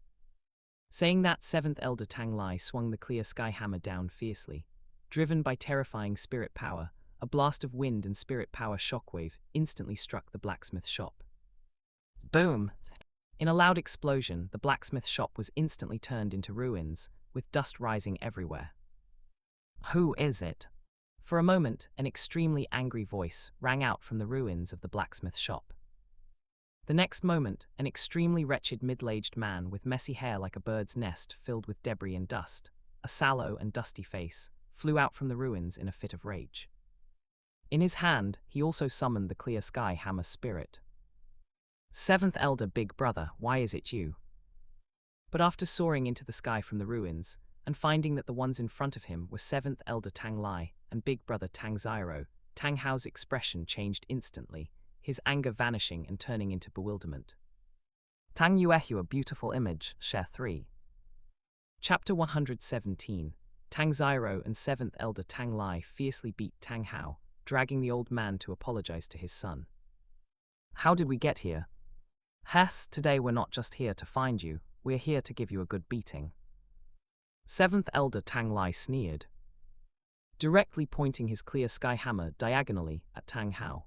Saying that, 7th Elder Tang Lai swung the clear sky hammer down fiercely. Driven by terrifying spirit power, a blast of wind and spirit power shockwave instantly struck the blacksmith shop. Boom! In a loud explosion, the blacksmith shop was instantly turned into ruins, with dust rising everywhere. "Who is it?" For a moment, an extremely angry voice rang out from the ruins of the blacksmith shop. The next moment, an extremely wretched middle-aged man with messy hair like a bird's nest filled with debris and dust, a sallow and dusty face, flew out from the ruins in a fit of rage. In his hand, he also summoned the clear sky hammer spirit. "7th Elder Big Brother, why is it you?" But after soaring into the sky from the ruins, and finding that the ones in front of him were 7th Elder Tang Lai and Big Brother Tang Ziro, Tang Hao's expression changed instantly, his anger vanishing and turning into bewilderment. Tang Yuehu, a beautiful image, share 3. Chapter 117. Tang Ziro and 7th Elder Tang Lai fiercely beat Tang Hao, dragging the old man to apologize to his son. "How did we get here?" "Hess, today we're not just here to find you, we're here to give you a good beating." 7th Elder Tang Lai sneered, directly pointing his clear sky hammer diagonally at Tang Hao.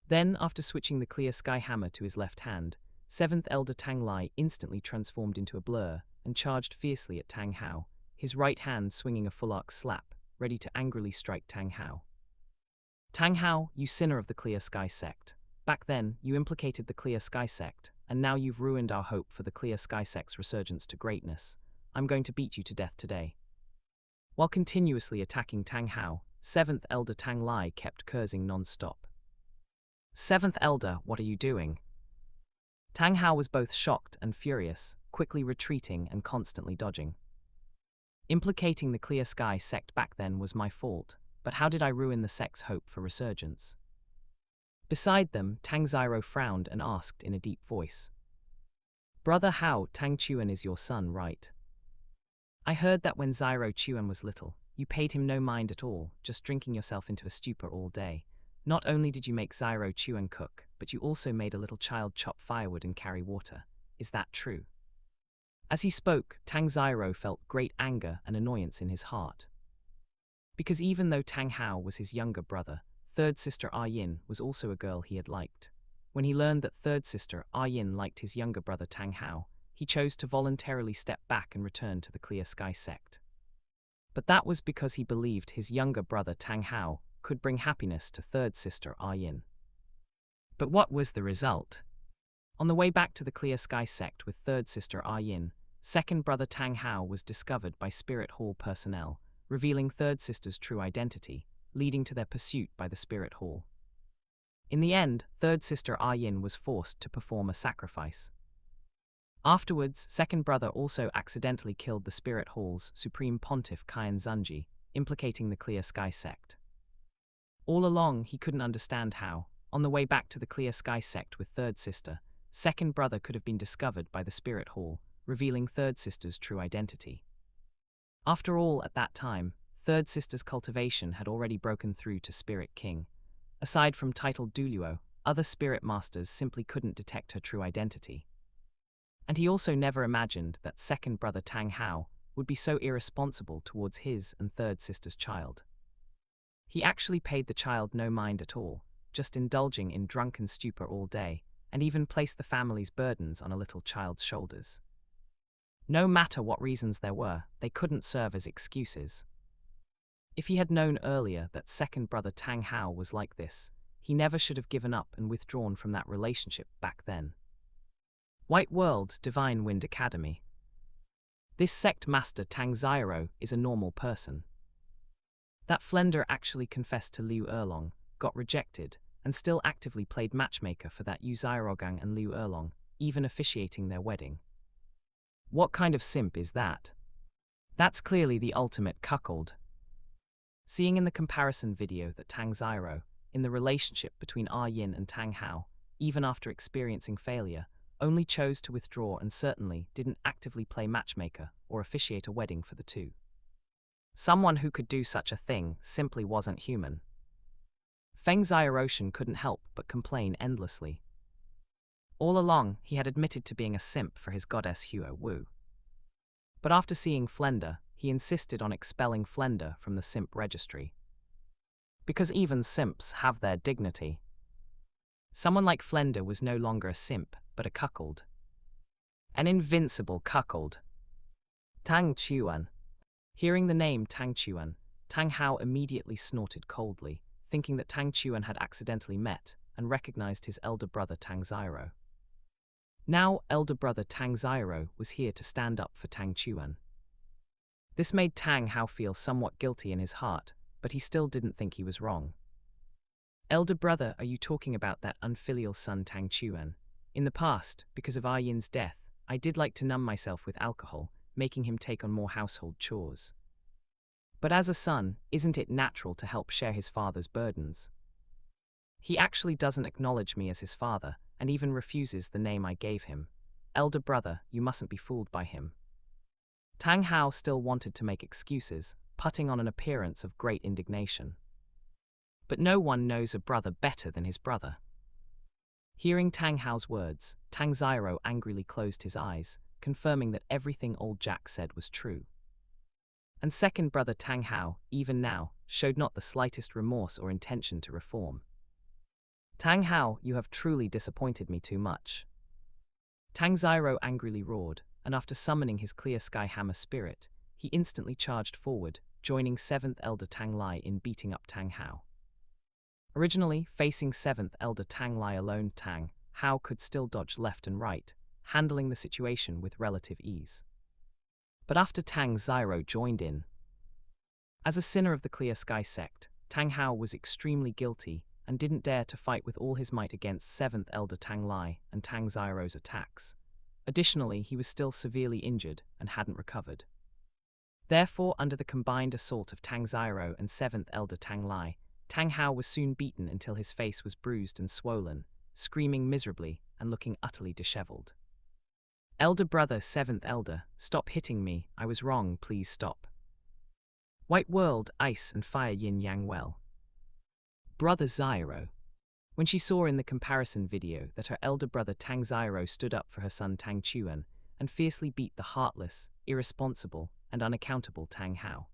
Then, after switching the clear sky hammer to his left hand, 7th Elder Tang Lai instantly transformed into a blur and charged fiercely at Tang Hao, his right hand swinging a full-arc slap, ready to angrily strike Tang Hao. "Tang Hao, you sinner of the Clear Sky Sect. Back then, you implicated the Clear Sky Sect, and now you've ruined our hope for the Clear Sky Sect's resurgence to greatness. I'm going to beat you to death today." While continuously attacking Tang Hao, 7th Elder Tang Lai kept cursing non-stop. "7th Elder, what are you doing?" Tang Hao was both shocked and furious, quickly retreating and constantly dodging. "Implicating the Clear Sky Sect back then was my fault, but how did I ruin the sect's hope for resurgence?" Beside them, Tang Ziro frowned and asked in a deep voice. "Brother Hao, Tang Chuan is your son, right? I heard that when Ziro Chuan was little, you paid him no mind at all, just drinking yourself into a stupor all day. Not only did you make Ziro Chuan cook, but you also made a little child chop firewood and carry water. Is that true?" As he spoke, Tang Ziro felt great anger and annoyance in his heart. Because even though Tang Hao was his younger brother, third sister Yin was also a girl he had liked. When he learned that third sister Yin liked his younger brother Tang Hao, he chose to voluntarily step back and return to the Clear Sky Sect. But that was because he believed his younger brother Tang Hao could bring happiness to third sister Yin. But what was the result? On the way back to the Clear Sky Sect with third sister Yin, second brother Tang Hao was discovered by Spirit Hall personnel, revealing third sister's true identity, leading to their pursuit by the Spirit Hall. In the end, third sister Yin was forced to perform a sacrifice. Afterwards, second brother also accidentally killed the Spirit Hall's Supreme Pontiff Qian Zunji, implicating the Clear Sky Sect. All along, he couldn't understand how, on the way back to the Clear Sky Sect with third sister, second brother could have been discovered by the Spirit Hall, revealing third sister's true identity. After all, at that time, third sister's cultivation had already broken through to Spirit King. Aside from titled Douluo, other spirit masters simply couldn't detect her true identity. And he also never imagined that second brother Tang Hao would be so irresponsible towards his and third sister's child. He actually paid the child no mind at all, just indulging in drunken stupor all day, and even placed the family's burdens on a little child's shoulders. No matter what reasons there were, they couldn't serve as excuses. If he had known earlier that second brother Tang Hao was like this, he never should have given up and withdrawn from that relationship back then. White World's Divine Wind Academy. This sect master Tang Ziro is a normal person. That Flender actually confessed to Liu Erlong, got rejected, and still actively played matchmaker for that Yu Xirogang and Liu Erlong, even officiating their wedding. What kind of simp is that? That's clearly the ultimate cuckold. Seeing in the comparison video that Tang Ziro, in the relationship between Yin and Tang Hao, even after experiencing failure, only chose to withdraw and certainly didn't actively play matchmaker or officiate a wedding for the two. Someone who could do such a thing simply wasn't human. Feng Xiaoroshan couldn't help but complain endlessly. All along, he had admitted to being a simp for his goddess Huo Wu. But after seeing Flender, he insisted on expelling Flender from the simp registry. Because even simps have their dignity. Someone like Flender was no longer a simp, but a cuckold. An invincible cuckold. Tang Chuan. Hearing the name Tang Chuan, Tang Hao immediately snorted coldly, thinking that Tang Chuan had accidentally met and recognized his elder brother Tang Xiao. Now, elder brother Tang Xiao was here to stand up for Tang Chuan. This made Tang Hao feel somewhat guilty in his heart, but he still didn't think he was wrong. Elder brother, are you talking about that unfilial son Tang Chuan? In the past, because of Yin's death, I did like to numb myself with alcohol, making him take on more household chores. But as a son, isn't it natural to help share his father's burdens? He actually doesn't acknowledge me as his father, and even refuses the name I gave him. Elder brother, you mustn't be fooled by him. Tang Hao still wanted to make excuses, putting on an appearance of great indignation. But no one knows a brother better than his brother. Hearing Tang Hao's words, Tang Xiao angrily closed his eyes, confirming that everything old Jack said was true. And second brother Tang Hao, even now, showed not the slightest remorse or intention to reform. Tang Hao, you have truly disappointed me too much. Tang Xiao angrily roared, and after summoning his clear sky hammer spirit, he instantly charged forward, joining 7th Elder Tang Lai in beating up Tang Hao. Originally facing 7th Elder Tang Lai alone, Tang Hao could still dodge left and right, handling the situation with relative ease. But after Tang Xiao joined in, as a sinner of the Clear Sky sect, Tang Hao was extremely guilty and didn't dare to fight with all his might against 7th Elder Tang Lai and Tang Xiao's attacks. Additionally, he was still severely injured and hadn't recovered. Therefore, under the combined assault of Tang Xiao and 7th Elder Tang Lai, Tang Hao was soon beaten until his face was bruised and swollen, screaming miserably and looking utterly disheveled. Elder brother 7th Elder, stop hitting me, I was wrong, please stop. White world, ice and fire yin yang well. Brother Xiao. When she saw in the comparison video that her elder brother Tang Xiao stood up for her son Tang Chuan and fiercely beat the heartless, irresponsible, and unaccountable Tang Hao,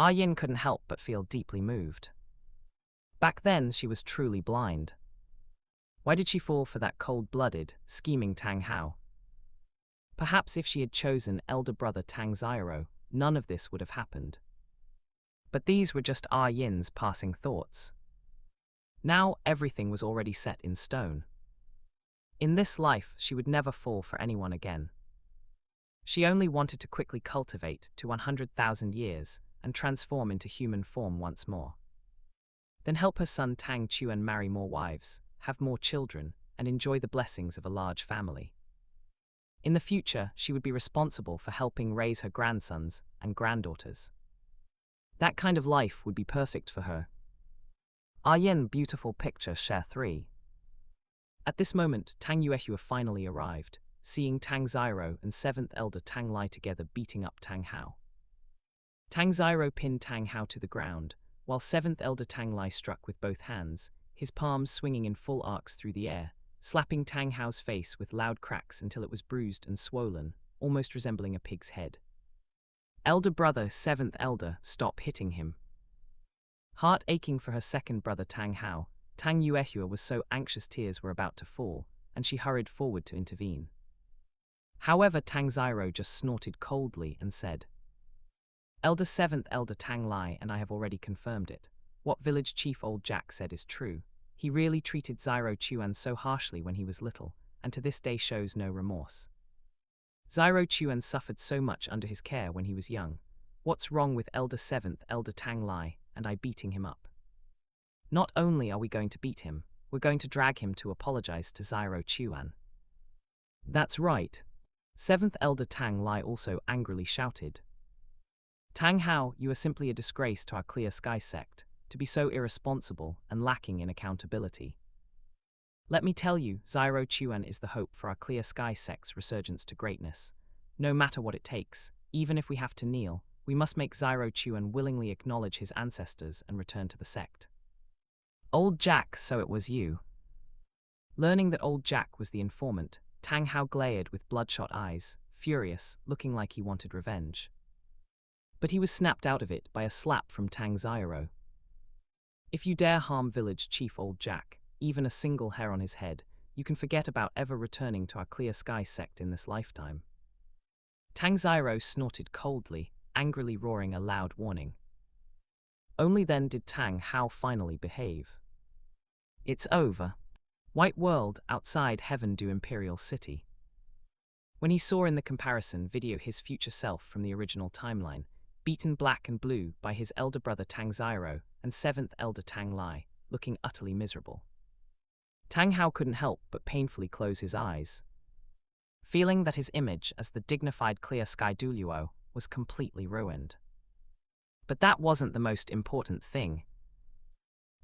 Yin couldn't help but feel deeply moved. Back then, she was truly blind. Why did she fall for that cold-blooded, scheming Tang Hao? Perhaps if she had chosen elder brother Tang Xiao, none of this would have happened. But these were just Yin's passing thoughts. Now everything was already set in stone. In this life, she would never fall for anyone again. She only wanted to quickly cultivate to 100,000 years and transform into human form once more. Then help her son Tang Chuan marry more wives, have more children, and enjoy the blessings of a large family. In the future, she would be responsible for helping raise her grandsons and granddaughters. That kind of life would be perfect for her. Yin beautiful picture share 3. At this moment, Tang Yuehua finally arrived, seeing Tang Xiao and 7th Elder Tang Lai together beating up Tang Hao. Tang Xiao pinned Tang Hao to the ground, while 7th Elder Tang Lai struck with both hands, his palms swinging in full arcs through the air, slapping Tang Hao's face with loud cracks until it was bruised and swollen, almost resembling a pig's head. Elder brother 7th Elder, stop hitting him. Heart aching for her second brother Tang Hao, Tang Yuehua was so anxious tears were about to fall, and she hurried forward to intervene. However, Tang Xiao just snorted coldly and said, Elder 7th Elder Tang Lai and I have already confirmed it. What village chief old Jack said is true. He really treated Xiao Chuan so harshly when he was little, and to this day shows no remorse. Xiao Chuan suffered so much under his care when he was young. What's wrong with Elder 7th Elder Tang Lai and I beating him up? Not only are we going to beat him, we're going to drag him to apologize to Xiao Chuan. That's right. 7th Elder Tang Lai also angrily shouted. Tang Hao, you are simply a disgrace to our Clear Sky sect, to be so irresponsible and lacking in accountability. Let me tell you, Xiao Chuan is the hope for our Clear Sky sect's resurgence to greatness. No matter what it takes, even if we have to kneel, we must make Xiao Chuan willingly acknowledge his ancestors and return to the sect. Old Jack, so it was you. Learning that Old Jack was the informant, Tang Hao glared with bloodshot eyes, furious, looking like he wanted revenge. But he was snapped out of it by a slap from Tang Xiaro. If you dare harm village chief Old Jack, even a single hair on his head, you can forget about ever returning to our Clear Sky sect in this lifetime. Tang Xiaro snorted coldly, angrily roaring a loud warning. Only then did Tang Hao finally behave. It's over. White world outside Heaven Do Imperial City. When he saw in the comparison video his future self from the original timeline, beaten black and blue by his elder brother Tang Xiaro and seventh elder Tang Lai, looking utterly miserable, Tang Hao couldn't help but painfully close his eyes, feeling that his image as the dignified Clear Sky Douluo was completely ruined. But that wasn't the most important thing.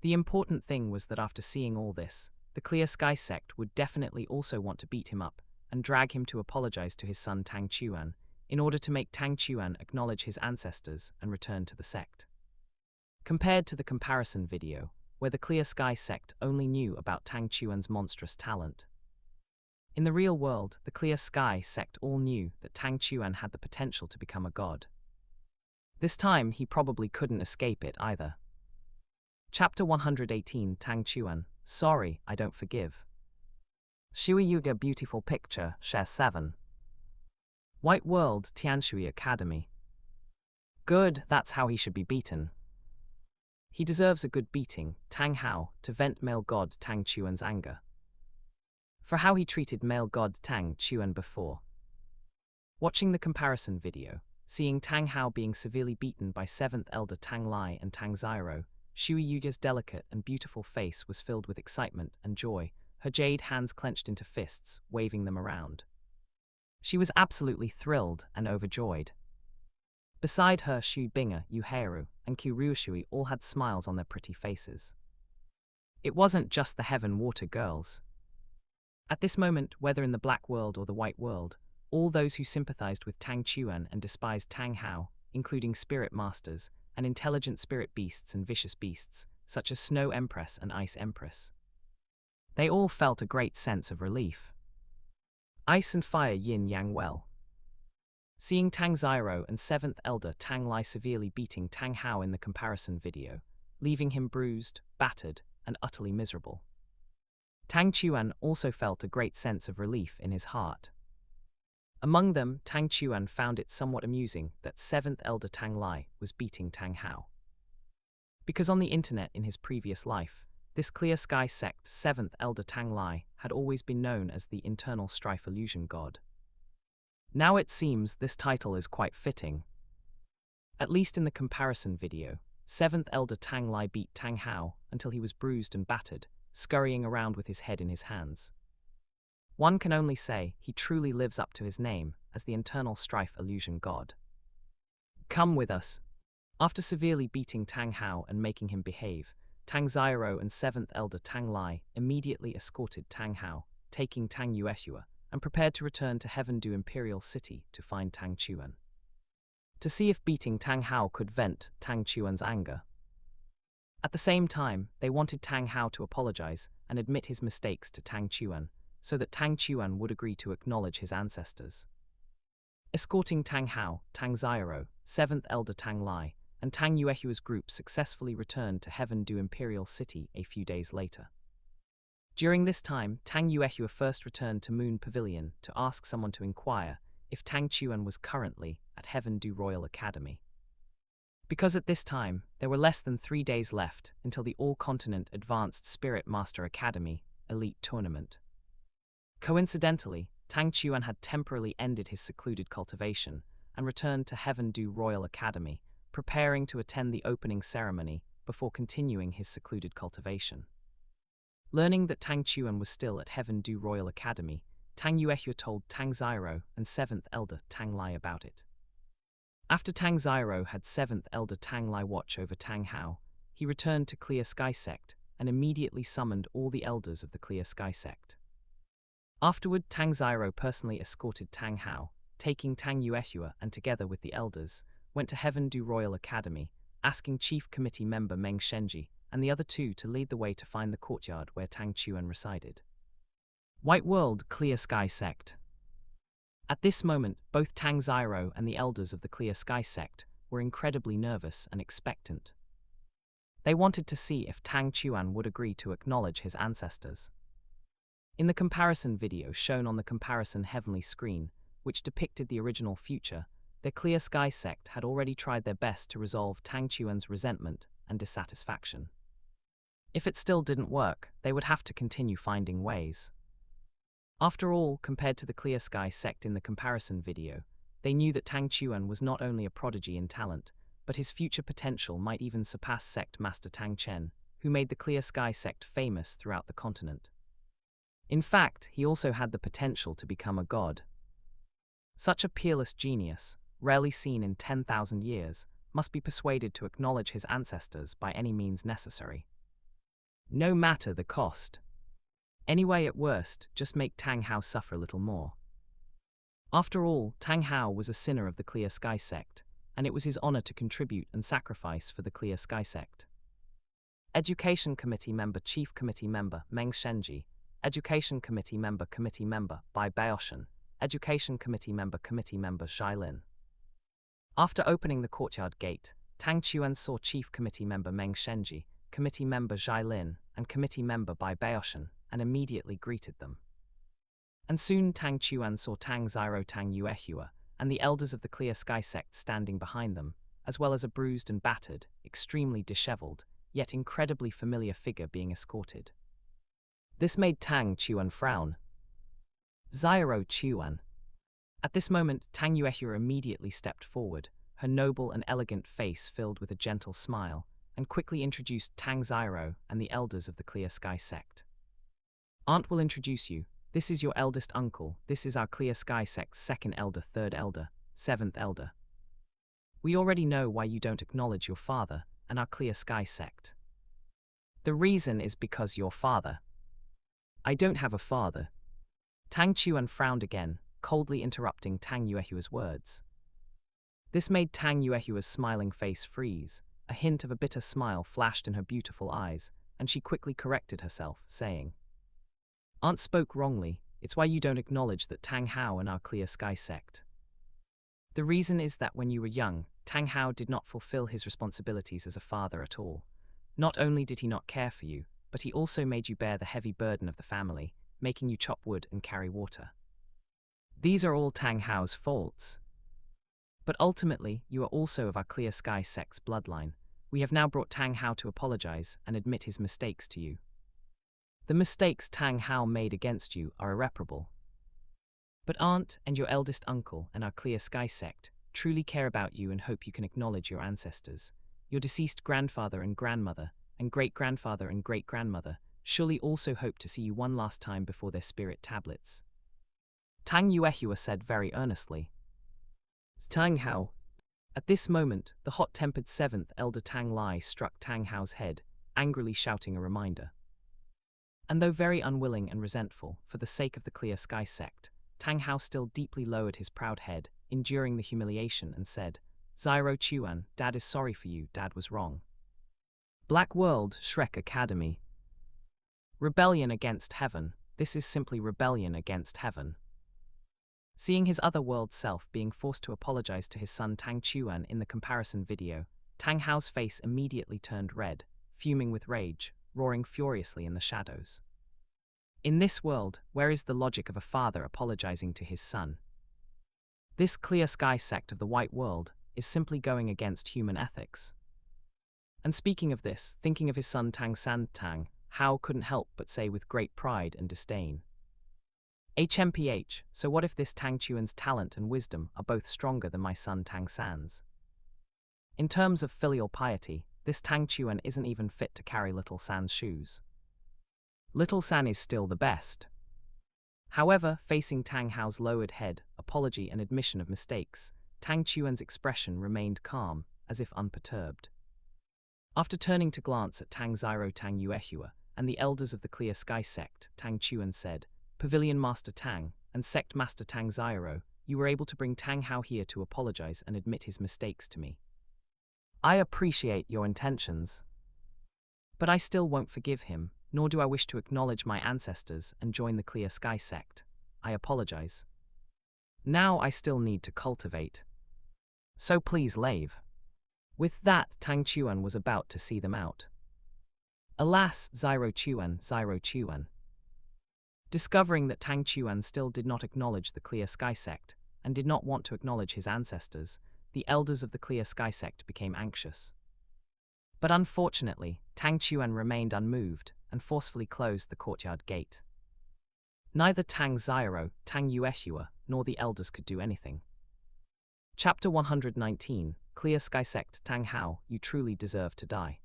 The important thing was that after seeing all this, the Clear Sky sect would definitely also want to beat him up and drag him to apologize to his son Tang Chuan, in order to make Tang Chuan acknowledge his ancestors and return to the sect. Compared to the comparison video, where the Clear Sky sect only knew about Tang Chuan's monstrous talent. In the real world, the Clear Sky sect all knew that Tang Chuan had the potential to become a god. This time, he probably couldn't escape it either. Chapter 118, Tang Chuan, Sorry, I Don't Forgive. Shui Yuga Beautiful Picture, Share 7. White World Tianshui Academy. Good, that's how he should be beaten. He deserves a good beating, Tang Hao, to vent male god Tang Chuan's anger. For how he treated male god Tang Chuan before. Watching the comparison video, seeing Tang Hao being severely beaten by 7th elder Tang Lai and Tang Xiaro, Shui Yuga's delicate and beautiful face was filled with excitement and joy, her jade hands clenched into fists, waving them around. She was absolutely thrilled and overjoyed. Beside her, Shu Binga, Yuheiru, and Kyryushui all had smiles on their pretty faces. It wasn't just the Heaven Water girls. At this moment, whether in the Black World or the White World, all those who sympathized with Tang Chuan and despised Tang Hao, including spirit masters, and intelligent spirit beasts and vicious beasts, such as Snow Empress and Ice Empress. They all felt a great sense of relief. Ice and Fire Yin Yang well. Seeing Tang Xiaro and 7th elder Tang Lai severely beating Tang Hao in the comparison video, leaving him bruised, battered, and utterly miserable. Tang Chuan also felt a great sense of relief in his heart. Among them, Tang Chuan found it somewhat amusing that 7th elder Tang Lai was beating Tang Hao. Because on the internet in his previous life, this Clear Sky sect 7th elder Tang Lai had always been known as the Internal Strife Illusion God. Now it seems this title is quite fitting. At least in the comparison video, 7th elder Tang Lai beat Tang Hao until he was bruised and battered, scurrying around with his head in his hands. One can only say he truly lives up to his name as the Internal Strife Illusion God. Come with us. After severely beating Tang Hao and making him behave, Tang Xiaro and 7th elder Tang Lai immediately escorted Tang Hao, taking Tang Yueshua, and prepared to return to Heaven Do Imperial City to find Tang Chuan. To see if beating Tang Hao could vent Tang Chuan's anger. At the same time, they wanted Tang Hao to apologize and admit his mistakes to Tang Chuan, so that Tang Chuan would agree to acknowledge his ancestors. Escorting Tang Hao, Tang Xiaro, 7th elder Tang Lai, and Tang Yuehua's group successfully returned to Heaven Do Imperial City a few days later. During this time, Tang Yuehua first returned to Moon Pavilion to ask someone to inquire if Tang Chuan was currently at Heaven Do Royal Academy. Because at this time, there were less than 3 days left until the All-Continent Advanced Spirit Master Academy Elite Tournament. Coincidentally, Tang Chuan had temporarily ended his secluded cultivation and returned to Heaven Do Royal Academy, preparing to attend the opening ceremony before continuing his secluded cultivation. Learning that Tang Chuan was still at Heaven Do Royal Academy, Tang Yuehua told Tang Xiaro and 7th elder Tang Lai about it. After Tang Xiaro had 7th elder Tang Lai watch over Tang Hao, he returned to Clear Sky Sect and immediately summoned all the elders of the Clear Sky Sect. Afterward, Tang Xiaro personally escorted Tang Hao, taking Tang Yuehua and together with the elders, went to Heaven Do Royal Academy, asking Chief Committee member Meng Shenji and the other two to lead the way to find the courtyard where Tang Chuan resided. White World Clear Sky Sect. At this moment, both Tang Xiao and the elders of the Clear Sky Sect were incredibly nervous and expectant. They wanted to see if Tang Chuan would agree to acknowledge his ancestors. In the comparison video shown on the comparison heavenly screen, which depicted the original future, the Clear Sky Sect had already tried their best to resolve Tang Chuan's resentment and dissatisfaction. If it still didn't work, they would have to continue finding ways. After all, compared to the Clear Sky Sect in the comparison video, they knew that Tang Chuan was not only a prodigy in talent, but his future potential might even surpass Sect Master Tang Chen, who made the Clear Sky Sect famous throughout the continent. In fact, he also had the potential to become a god. Such a peerless genius, rarely seen in 10,000 years, must be persuaded to acknowledge his ancestors by any means necessary. No matter the cost. Anyway, at worst, just make Tang Hao suffer a little more. After all, Tang Hao was a sinner of the Clear Sky Sect, and it was his honor to contribute and sacrifice for the Clear Sky Sect. Education Committee Member Chief Committee Member Meng Shenji, Education Committee Member Bai Baoshan, Education Committee Member Xiaolin. After opening the courtyard gate, Tang Chuan saw Chief Committee Member Meng Shenji, Committee Member Xiaolin, and Committee Member Bai Baoshan, and immediately greeted them. And soon Tang Chuan saw Tang Xiao Tang Yuehua, and the elders of the Clear Sky Sect standing behind them, as well as a bruised and battered, extremely disheveled, yet incredibly familiar figure being escorted. This made Tang Chuan frown. Xiao Chuan. At this moment, Tang Yuehua immediately stepped forward, her noble and elegant face filled with a gentle smile, and quickly introduced Tang Xiao and the elders of the Clear Sky Sect. Aunt will introduce you. This is your eldest uncle. This is our Clear Sky Sect's second elder, third elder, seventh elder. We already know why you don't acknowledge your father and our Clear Sky Sect. The reason is because your father. I don't have a father. Tang Chuan frowned again, coldly interrupting Tang Yuehua's words. This made Tang Yuehua's smiling face freeze. A hint of a bitter smile flashed in her beautiful eyes, and she quickly corrected herself, saying, Aunt spoke wrongly. It's why you don't acknowledge that Tang Hao and our Clear Sky Sect. The reason is that when you were young, Tang Hao did not fulfill his responsibilities as a father at all. Not only did he not care for you, but he also made you bear the heavy burden of the family, making you chop wood and carry water. These are all Tang Hao's faults. But ultimately, you are also of our Clear Sky Sect's bloodline. We have now brought Tang Hao to apologize and admit his mistakes to you. The mistakes Tang Hao made against you are irreparable. But Aunt and your eldest uncle and our Clear Sky Sect truly care about you and hope you can acknowledge your ancestors. Your deceased grandfather and grandmother, and great-grandfather and great-grandmother, surely also hope to see you one last time before their spirit tablets. Tang Yuehua said very earnestly. Tang Hao. At this moment, the hot-tempered seventh elder Tang Lai struck Tang Hao's head, angrily shouting a reminder. And though very unwilling and resentful, for the sake of the Clear Sky Sect, Tang Hao still deeply lowered his proud head, enduring the humiliation, and said, Xiao Chuan, Dad is sorry for you, Dad was wrong. Black World, Shrek Academy. Rebellion against heaven. This is simply rebellion against heaven. Seeing his other-world self being forced to apologize to his son Tang Chuan in the comparison video, Tang Hao's face immediately turned red, fuming with rage, roaring furiously in the shadows. In this world, where is the logic of a father apologizing to his son? This Clear Sky Sect of the White World is simply going against human ethics. And speaking of this, thinking of his son Tang San, Tang Hao couldn't help but say with great pride and disdain, HMPH, so what if this Tang Chuan's talent and wisdom are both stronger than my son Tang San's? In terms of filial piety, this Tang Chuan isn't even fit to carry Little San's shoes. Little San is still the best. However, facing Tang Hao's lowered head, apology and admission of mistakes, Tang Chuan's expression remained calm, as if unperturbed. After turning to glance at Tang Xiao Tang Yuehua and the elders of the Clear Sky Sect, Tang Chuan said, Pavilion Master Tang and Sect Master Tang Xiao, you were able to bring Tang Hao here to apologize and admit his mistakes to me. I appreciate your intentions. But I still won't forgive him, nor do I wish to acknowledge my ancestors and join the Clear Sky sect. I apologize. Now I still need to cultivate. So please leave." With that, Tang Chuan was about to see them out. Alas, Zyro Chuan. Discovering that Tang Chuan still did not acknowledge the Clear Sky sect, and did not want to acknowledge his ancestors, the elders of the Clear Sky sect became anxious. But unfortunately, Tang Chuan remained unmoved and forcefully closed the courtyard gate. Neither Tang Zyro, Tang Yueshua, nor the elders could do anything. Chapter 119, Clear Sky Sect. Tang Hao, you truly deserve to die.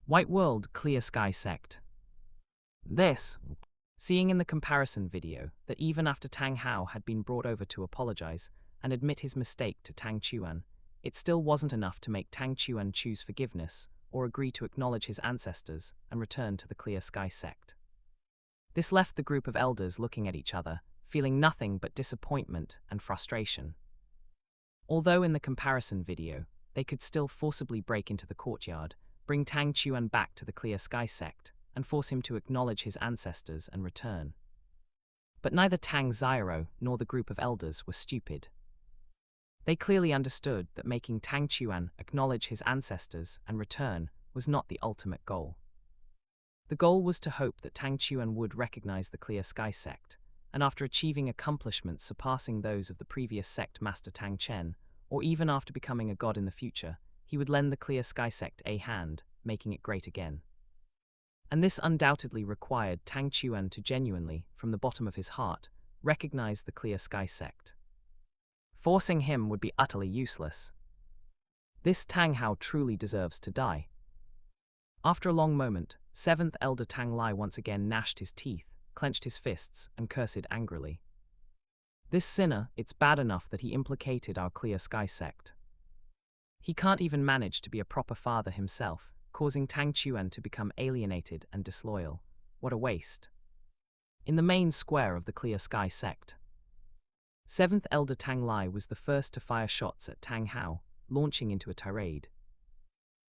White World Clear Sky Sect. Seeing in the comparison video that even after Tang Hao had been brought over to apologize and admit his mistake to Tang Chuan, it still wasn't enough to make Tang Chuan choose forgiveness or agree to acknowledge his ancestors and return to the Clear Sky sect. This left the group of elders looking at each other, feeling nothing but disappointment and frustration. Although in the comparison video, they could still forcibly break into the courtyard, bring Tang Chuan back to the Clear Sky sect, and force him to acknowledge his ancestors and return. But neither Tang Zyro nor the group of elders were stupid. They clearly understood that making Tang Chuan acknowledge his ancestors and return was not the ultimate goal. The goal was to hope that Tang Chuan would recognize the Clear Sky sect, and after achieving accomplishments surpassing those of the previous sect master Tang Chen, or even after becoming a god in the future, he would lend the Clear Sky sect a hand, making it great again. And this undoubtedly required Tang Chuan to genuinely, from the bottom of his heart, recognize the Clear Sky sect. Forcing him would be utterly useless. This Tang Hao truly deserves to die. After a long moment, 7th Elder Tang Lai once again gnashed his teeth, clenched his fists, and cursed angrily. This sinner, it's bad enough that he implicated our Clear Sky sect. He can't even manage to be a proper father himself, causing Tang Chuan to become alienated and disloyal. What a waste. In the main square of the Clear Sky sect, 7th Elder Tang Lai was the first to fire shots at Tang Hao, launching into a tirade.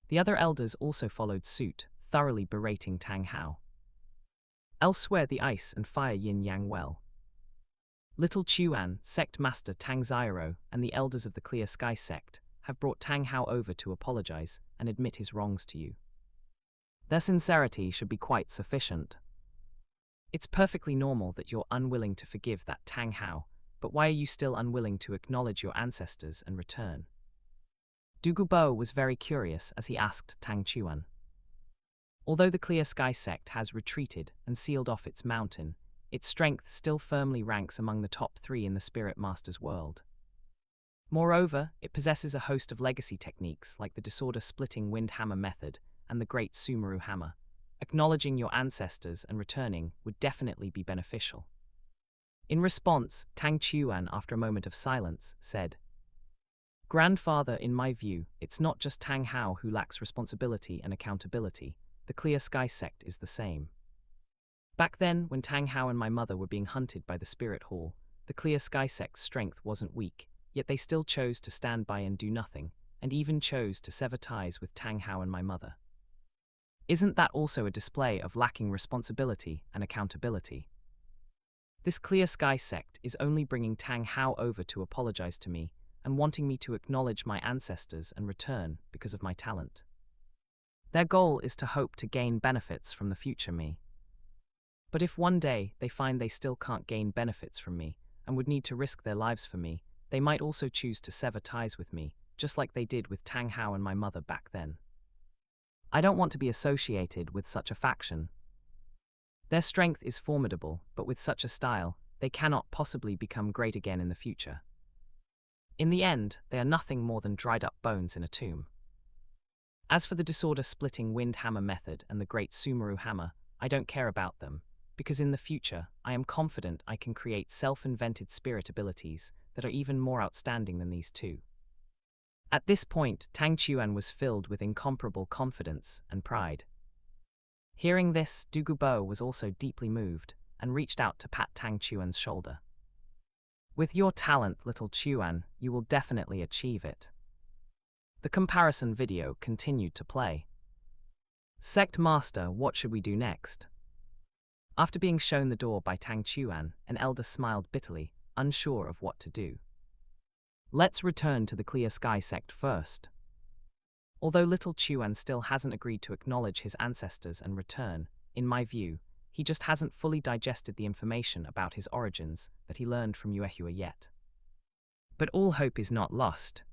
The other elders also followed suit, thoroughly berating Tang Hao. Elsewhere the ice and fire yin-yang well. Little Chuan, sect master Tang Zyro, and the elders of the Clear Sky sect have brought Tang Hao over to apologize and admit his wrongs to you. Their sincerity should be quite sufficient. It's perfectly normal that you're unwilling to forgive that Tang Hao, but why are you still unwilling to acknowledge your ancestors and return? Douluo was very curious as he asked Tang Chuan. Although the Clear Sky sect has retreated and sealed off its mountain, its strength still firmly ranks among the top 3 in the Spirit Master's world. Moreover, it possesses a host of legacy techniques like the disorder-splitting wind hammer method and the Great Sumeru hammer. Acknowledging your ancestors and returning would definitely be beneficial. In response, Tang Chuan, after a moment of silence, said, "Grandfather, in my view, it's not just Tang Hao who lacks responsibility and accountability. The Clear Sky sect is the same. Back then, when Tang Hao and my mother were being hunted by the Spirit Hall, the Clear Sky sect's strength wasn't weak, yet they still chose to stand by and do nothing, and even chose to sever ties with Tang Hao and my mother. Isn't that also a display of lacking responsibility and accountability? This Clear Sky sect is only bringing Tang Hao over to apologize to me and wanting me to acknowledge my ancestors and return because of my talent. Their goal is to hope to gain benefits from the future me. But if one day they find they still can't gain benefits from me and would need to risk their lives for me, they might also choose to sever ties with me, just like they did with Tang Hao and my mother back then. I don't want to be associated with such a faction. Their strength is formidable, but with such a style, they cannot possibly become great again in the future. In the end, they are nothing more than dried-up bones in a tomb. As for the disorder-splitting wind hammer method and the Great Sumeru hammer, I don't care about them, because in the future, I am confident I can create self-invented spirit abilities that are even more outstanding than these two." At this point, Tang Chuan was filled with incomparable confidence and pride. Hearing this, Douluo was also deeply moved and reached out to pat Tang Chuan's shoulder. "With your talent, little Chuan, you will definitely achieve it." The comparison video continued to play. Sect Master, what should we do next? After being shown the door by Tang Chuan, an elder smiled bitterly, unsure of what to do. Let's return to the Clear Sky sect first. Although little Chuan still hasn't agreed to acknowledge his ancestors and return, in my view, he just hasn't fully digested the information about his origins that he learned from Yuehua yet. But all hope is not lost,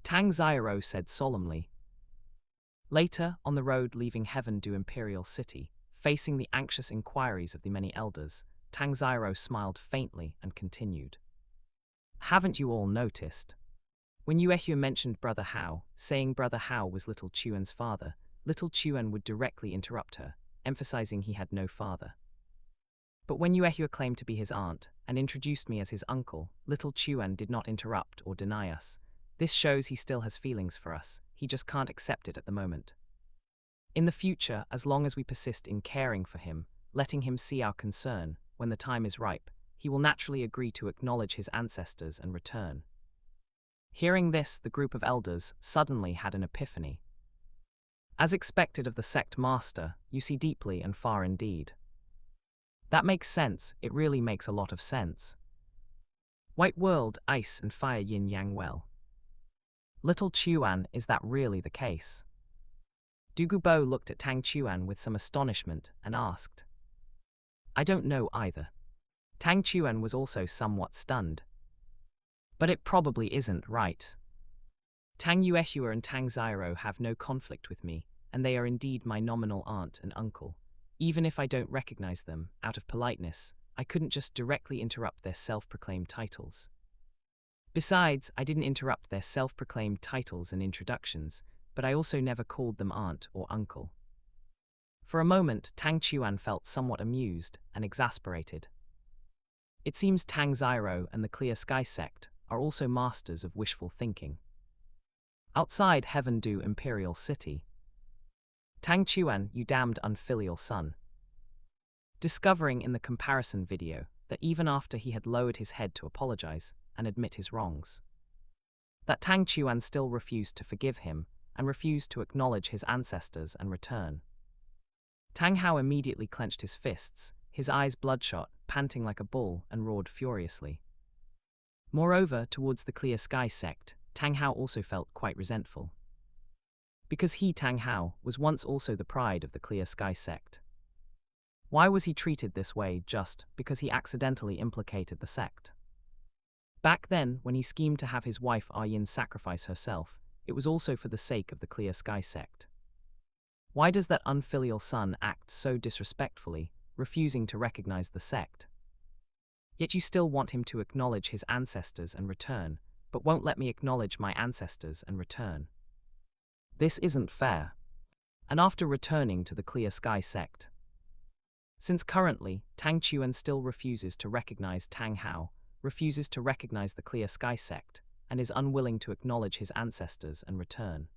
Tang Xiaro said solemnly. Later, on the road leaving Heaven Do Imperial City, facing the anxious inquiries of the many elders, Tang Xiaro smiled faintly and continued. Haven't you all noticed? When Yuehua mentioned Brother Hao, saying Brother Hao was little Chuan's father, little Chuan would directly interrupt her, emphasizing he had no father. But when Yuehua claimed to be his aunt, and introduced me as his uncle, little Chuan did not interrupt or deny us. This shows he still has feelings for us, he just can't accept it at the moment. In the future, as long as we persist in caring for him, letting him see our concern, when the time is ripe, he will naturally agree to acknowledge his ancestors and return. Hearing this, the group of elders suddenly had an epiphany. As expected of the sect master, you see deeply and far indeed. That makes sense, it really makes a lot of sense. White world, ice and fire yin-yang well. Little Chuan, is that really the case? Dugubo looked at Tang Chuan with some astonishment and asked. I don't know either. Tang Chuan was also somewhat stunned. But it probably isn't, right? Tang Yuehua and Tang Xiaro have no conflict with me, and they are indeed my nominal aunt and uncle. Even if I don't recognize them, out of politeness, I couldn't just directly interrupt their self-proclaimed titles. Besides, I didn't interrupt their self-proclaimed titles and introductions, but I also never called them aunt or uncle. For a moment, Tang Chuan felt somewhat amused and exasperated. It seems Tang Xiaro and the Clear Sky sect are also masters of wishful thinking. Outside Heaven Do Imperial City. Tang Chuan, you damned unfilial son. Discovering in the comparison video that even after he had lowered his head to apologize and admit his wrongs, that Tang Chuan still refused to forgive him and refused to acknowledge his ancestors and return. Tang Hao immediately clenched his fists, his eyes bloodshot, panting like a bull, and roared furiously. Moreover, towards the Clear Sky sect, Tang Hao also felt quite resentful. Because he, Tang Hao, was once also the pride of the Clear Sky sect. Why was he treated this way just because he accidentally implicated the sect? Back then, when he schemed to have his wife Yin sacrifice herself, it was also for the sake of the Clear Sky sect. Why does that unfilial son act so disrespectfully, refusing to recognize the sect? Yet you still want him to acknowledge his ancestors and return, but won't let me acknowledge my ancestors and return. This isn't fair. And after returning to the Clear Sky sect, since currently, Tang Chuan still refuses to recognize Tang Hao, refuses to recognize the Clear Sky sect, and is unwilling to acknowledge his ancestors and return.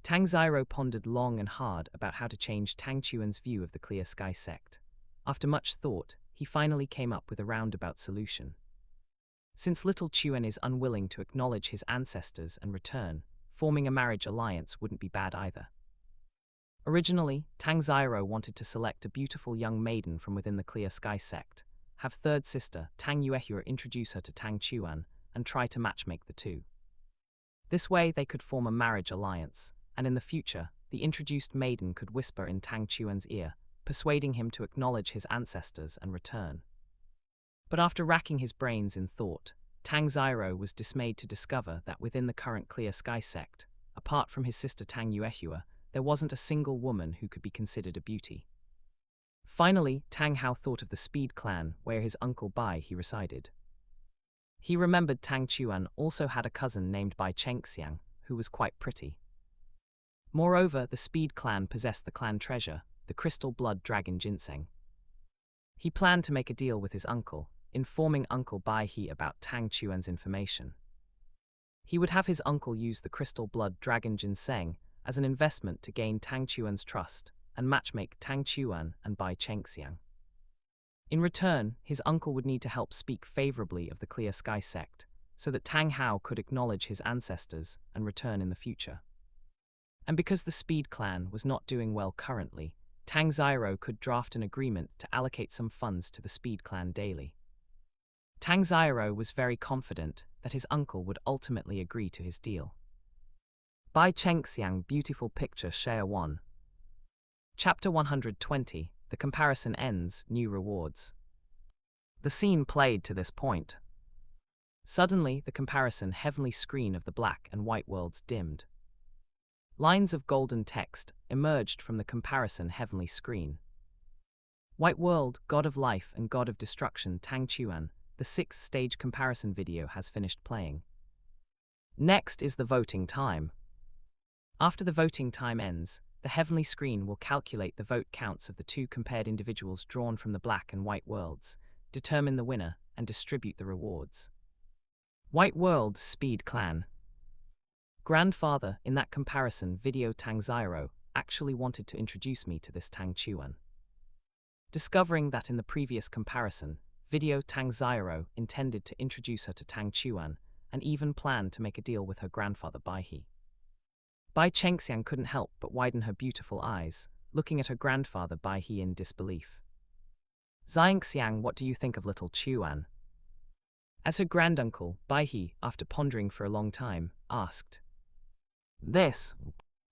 Tang Xiaro pondered long and hard about how to change Tang Chuan's view of the Clear Sky sect. After much thought, he finally came up with a roundabout solution. Since little Chuan is unwilling to acknowledge his ancestors and return, forming a marriage alliance wouldn't be bad either. Originally, Tang Xiaro wanted to select a beautiful young maiden from within the Clear Sky sect, have third sister Tang Yuehua introduce her to Tang Chuan, and try to matchmake the two. This way they could form a marriage alliance, and in the future, the introduced maiden could whisper in Tang Chuan's ear, persuading him to acknowledge his ancestors and return. But after racking his brains in thought, Tang Xiaro was dismayed to discover that within the current Clear Sky sect, apart from his sister Tang Yuehua, there wasn't a single woman who could be considered a beauty. Finally, Tang Hao thought of the Speed clan where his uncle Bai he resided. He remembered Tang Chuan also had a cousin named Bai Chengxiang, who was quite pretty. Moreover, the Speed clan possessed the clan treasure, the crystal blood dragon ginseng. He planned to make a deal with his uncle, informing Uncle Bai he about Tang Chuan's information. He would have his uncle use the crystal blood dragon ginseng as an investment to gain Tang Chuan's trust and matchmake Tang Chuan and Bai Chengxiang. In return, his uncle would need to help speak favorably of the Clear Sky sect, so that Tang Hao could acknowledge his ancestors and return in the future. And because the Speed clan was not doing well currently, Tang Zyro could draft an agreement to allocate some funds to the Speed clan daily. Tang Zyro was very confident that his uncle would ultimately agree to his deal. By Chengxiang, beautiful picture share 1. Chapter 120, the comparison ends, new rewards. The scene played to this point. Suddenly, the comparison heavenly screen of the black and white worlds dimmed. Lines of golden text emerged from the comparison heavenly screen. White world, god of life and god of destruction Tang Chuan, the 6th stage comparison video has finished playing. Next is the voting time. After the voting time ends, the heavenly screen will calculate the vote counts of the 2 compared individuals drawn from the black and white worlds, determine the winner, and distribute the rewards. White World Speed Clan. Grandfather, in that comparison video Tang Zyro actually wanted to introduce me to this Tang Chuan. Discovering that in the previous comparison video Tang Zyro intended to introduce her to Tang Chuan and even planned to make a deal with her grandfather Bai He. Bai Chengxiang couldn't help but widen her beautiful eyes, looking at her grandfather Bai He in disbelief. Xiangxiang, what do you think of little Chuan? As her granduncle, Bai He, after pondering for a long time, asked. This.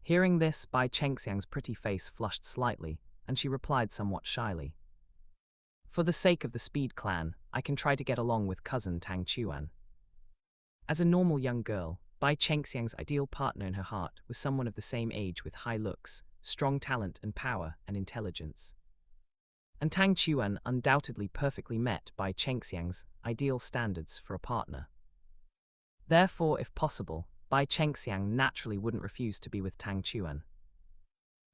Hearing this, Bai Chengxiang's pretty face flushed slightly, and she replied somewhat shyly. For the sake of the Speed clan, I can try to get along with cousin Tang Chuan. As a normal young girl, Bai Chengxiang's ideal partner in her heart was someone of the same age with high looks, strong talent and power and intelligence. And Tang Chuan undoubtedly perfectly met Bai Chengxiang's ideal standards for a partner. Therefore, if possible, Bai Chengxiang naturally wouldn't refuse to be with Tang Chuan.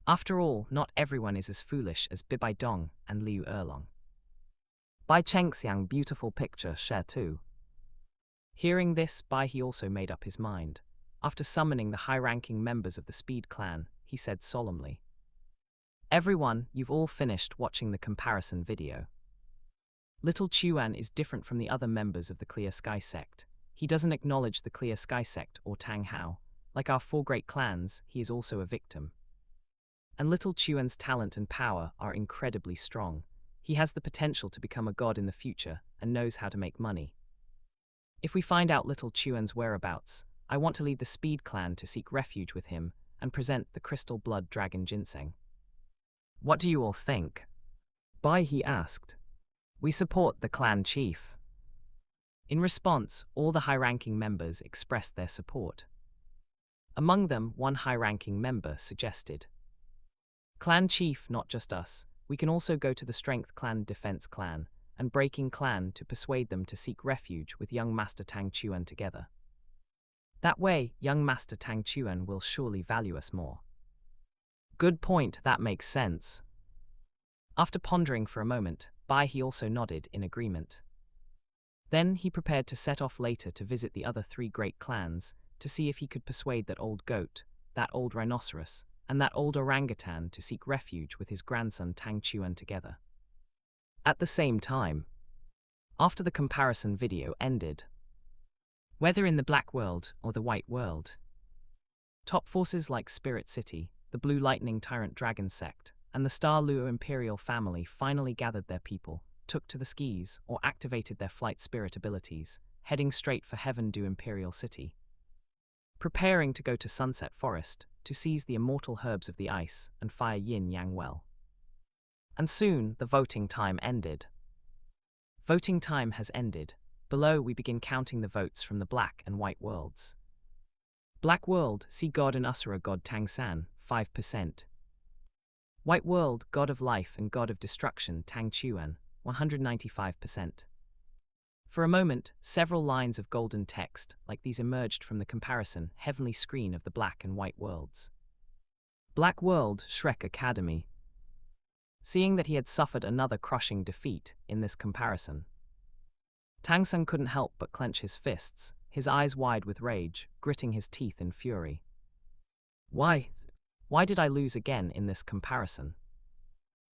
After all, not everyone is as foolish as Bibai Dong and Liu Erlong. Bai Chengxiang, beautiful picture share 2. Hearing this, Bai He also made up his mind. After summoning the high-ranking members of the Speed clan, he said solemnly, Everyone, you've all finished watching the comparison video. Little Chuan is different from the other members of the Clear Sky sect. He doesn't acknowledge the Clear Sky sect or Tang Hao. Like our 4 great clans, he is also a victim. And little Chuan's talent and power are incredibly strong. He has the potential to become a god in the future and knows how to make money. If we find out little Chuan's whereabouts, I want to lead the Speed clan to seek refuge with him and present the Crystal Blood Dragon Ginseng. What do you all think? Bai He asked. We support the clan chief. In response, all the high-ranking members expressed their support. Among them, one high-ranking member suggested, Clan chief, not just us, we can also go to the Strength Clan Defense Clan and Breaking Clan to persuade them to seek refuge with young Master Tang Chuan together. That way, young Master Tang Chuan will surely value us more. Good point, that makes sense. After pondering for a moment, Bai He also nodded in agreement. Then he prepared to set off later to visit the other 3 great clans to see if he could persuade that old goat, that old rhinoceros, and that old orangutan to seek refuge with his grandson Tang Chuan together. At the same time, after the comparison video ended, whether in the Black World or the White World, top forces like Spirit City, the Blue Lightning Tyrant Dragon Sect, and the Star Luo Imperial family finally gathered their people, took to the skis, or activated their flight spirit abilities, heading straight for Heaven Do Imperial City. Preparing to go to Sunset Forest to seize the immortal herbs of the ice and fire Yin Yang well. And soon, the voting time ended. Voting time has ended. Below, we begin counting the votes from the Black and White worlds. Black World, see God and Asura God Tang San, 5%. White World, God of Life and God of Destruction Tang Chuan, 195%. For a moment, several lines of golden text like these emerged from the comparison heavenly screen of the Black and White worlds. Black World, Shrek Academy. Seeing that he had suffered another crushing defeat in this comparison, Tang San couldn't help but clench his fists, his eyes wide with rage, gritting his teeth in fury. Why did I lose again in this comparison?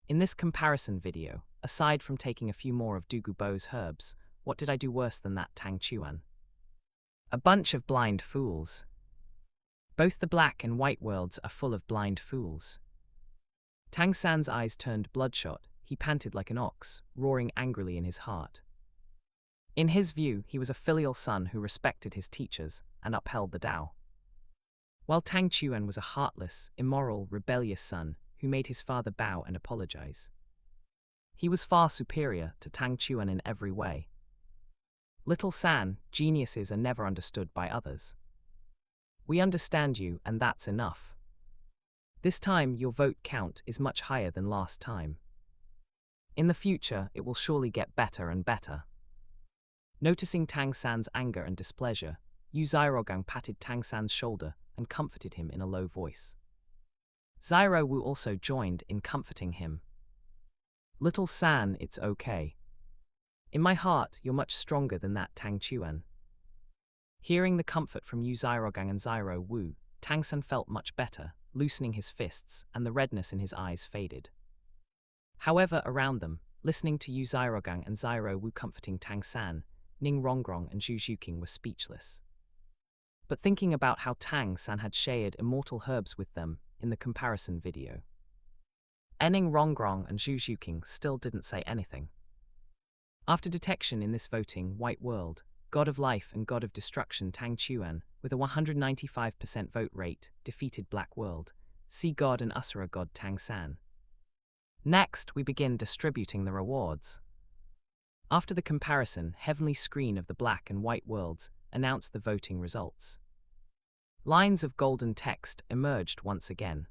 In this comparison video, aside from taking a few more of Douluo Bo's herbs, what did I do worse than that Tang Chuan? A bunch of blind fools. Both the black and white worlds are full of blind fools. Tang San's eyes turned bloodshot. He panted like an ox, roaring angrily in his heart. In his view, he was a filial son who respected his teachers and upheld the Tao, while Tang Chuan was a heartless, immoral, rebellious son who made his father bow and apologize. He was far superior to Tang Chuan in every way. Little San, geniuses are never understood by others. We understand you, and that's enough. This time your vote count is much higher than last time. In the future, it will surely get better and better. Noticing Tang San's anger and displeasure, Yu Xiaogang patted Tang San's shoulder and comforted him in a low voice. Xiao Wu also joined in comforting him. Little San, it's okay. In my heart, you're much stronger than that Tang Chuan. Hearing the comfort from Yu Xiaogang and Xiao Wu, Tang San felt much better, loosening his fists, and the redness in his eyes faded. However, around them, listening to Yu Xiaogang and Xiao Wu comforting Tang San, Ning Rongrong and Zhu Zhuqing were speechless. But thinking about how Tang San had shared immortal herbs with them in the comparison video, Ning Rongrong and Zhu Zhuqing still didn't say anything. After detection in this voting white world, God of Life and God of Destruction Tang Chuan, with a 195% vote rate, defeated Black World, Sea God and Asura God Tang San. Next, we begin distributing the rewards. After the comparison, heavenly screen of the black and white worlds announced the voting results. Lines of golden text emerged once again.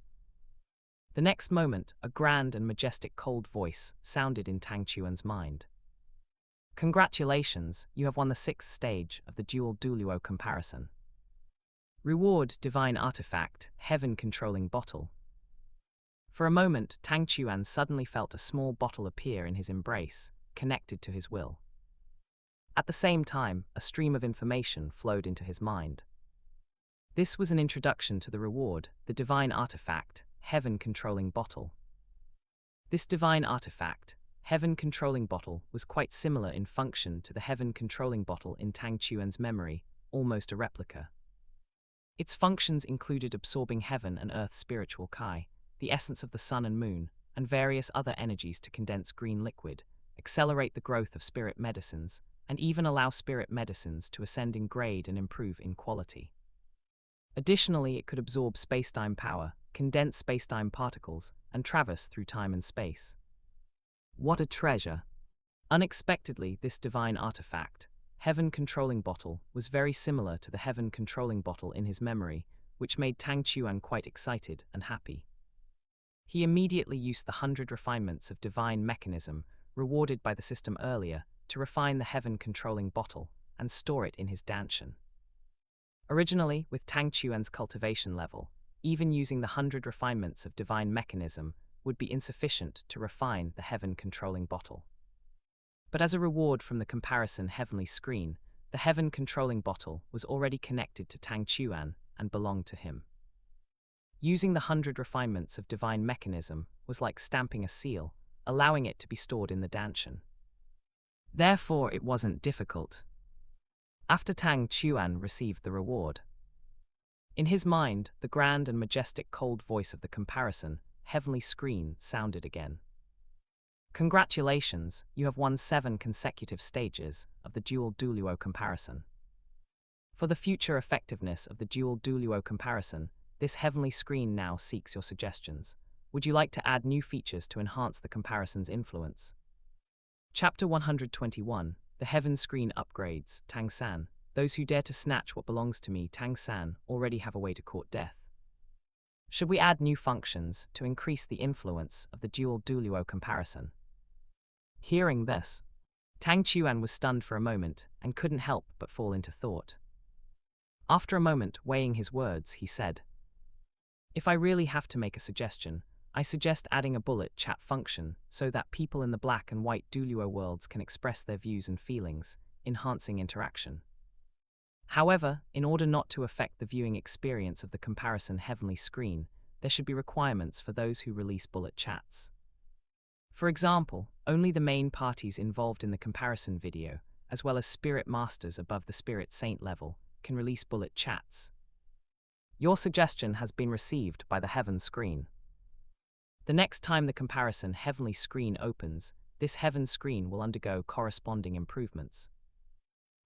The next moment, a grand and majestic cold voice sounded in Tang Chuan's mind. Congratulations, you have won the 6th stage of the Dual Douluo comparison. Reward: Divine Artifact, Heaven Controlling Bottle. For a moment, Tang Chuan suddenly felt a small bottle appear in his embrace, connected to his will. At the same time, a stream of information flowed into his mind. This was an introduction to the reward, the Divine Artifact, Heaven Controlling Bottle. This divine artifact, Heaven Controlling Bottle, was quite similar in function to the Heaven Controlling Bottle in Tang Chuan's memory, almost a replica. Its functions included absorbing heaven and earth spiritual Kai, the essence of the sun and moon, and various other energies to condense green liquid, accelerate the growth of spirit medicines, and even allow spirit medicines to ascend in grade and improve in quality. Additionally, it could absorb spacetime power, condense spacetime particles, and traverse through time and space. What a treasure! Unexpectedly, this divine artifact, Heaven Controlling Bottle, was very similar to the Heaven Controlling Bottle in his memory, which made Tang Chuan quite excited and happy. He immediately used the 100 refinements of divine mechanism, rewarded by the system earlier, to refine the Heaven Controlling Bottle and store it in his danshan. Originally, with Tang Chuan's cultivation level, even using the 100 refinements of divine mechanism would be insufficient to refine the Heaven Controlling Bottle. But as a reward from the comparison heavenly screen, the Heaven Controlling Bottle was already connected to Tang Chuan and belonged to him. Using the 100 refinements of divine mechanism was like stamping a seal, allowing it to be stored in the danshan. Therefore, it wasn't difficult. After Tang Chuan received the reward, in his mind, the grand and majestic cold voice of the comparison heavenly screen sounded again. Congratulations, you have won 7 consecutive stages of the Dual Douluo comparison. For the future effectiveness of the Dual Douluo comparison, this heavenly screen now seeks your suggestions. Would you like to add new features to enhance the comparison's influence? Chapter 121, The Heaven Screen Upgrades, Tang San. Those who dare to snatch what belongs to me, Tang San, already have a way to court death. Should we add new functions to increase the influence of the Dual Douluo comparison? Hearing this, Tang Chuan was stunned for a moment and couldn't help but fall into thought. After a moment weighing his words, he said, "If I really have to make a suggestion, I suggest adding a bullet chat function so that people in the black and white Douluo worlds can express their views and feelings, enhancing interaction. However, in order not to affect the viewing experience of the comparison heavenly screen, there should be requirements for those who release bullet chats. For example, only the main parties involved in the comparison video, as well as spirit masters above the spirit saint level, can release bullet chats. Your suggestion has been received by the heaven screen. The next time the comparison heavenly screen opens, this heaven screen will undergo corresponding improvements.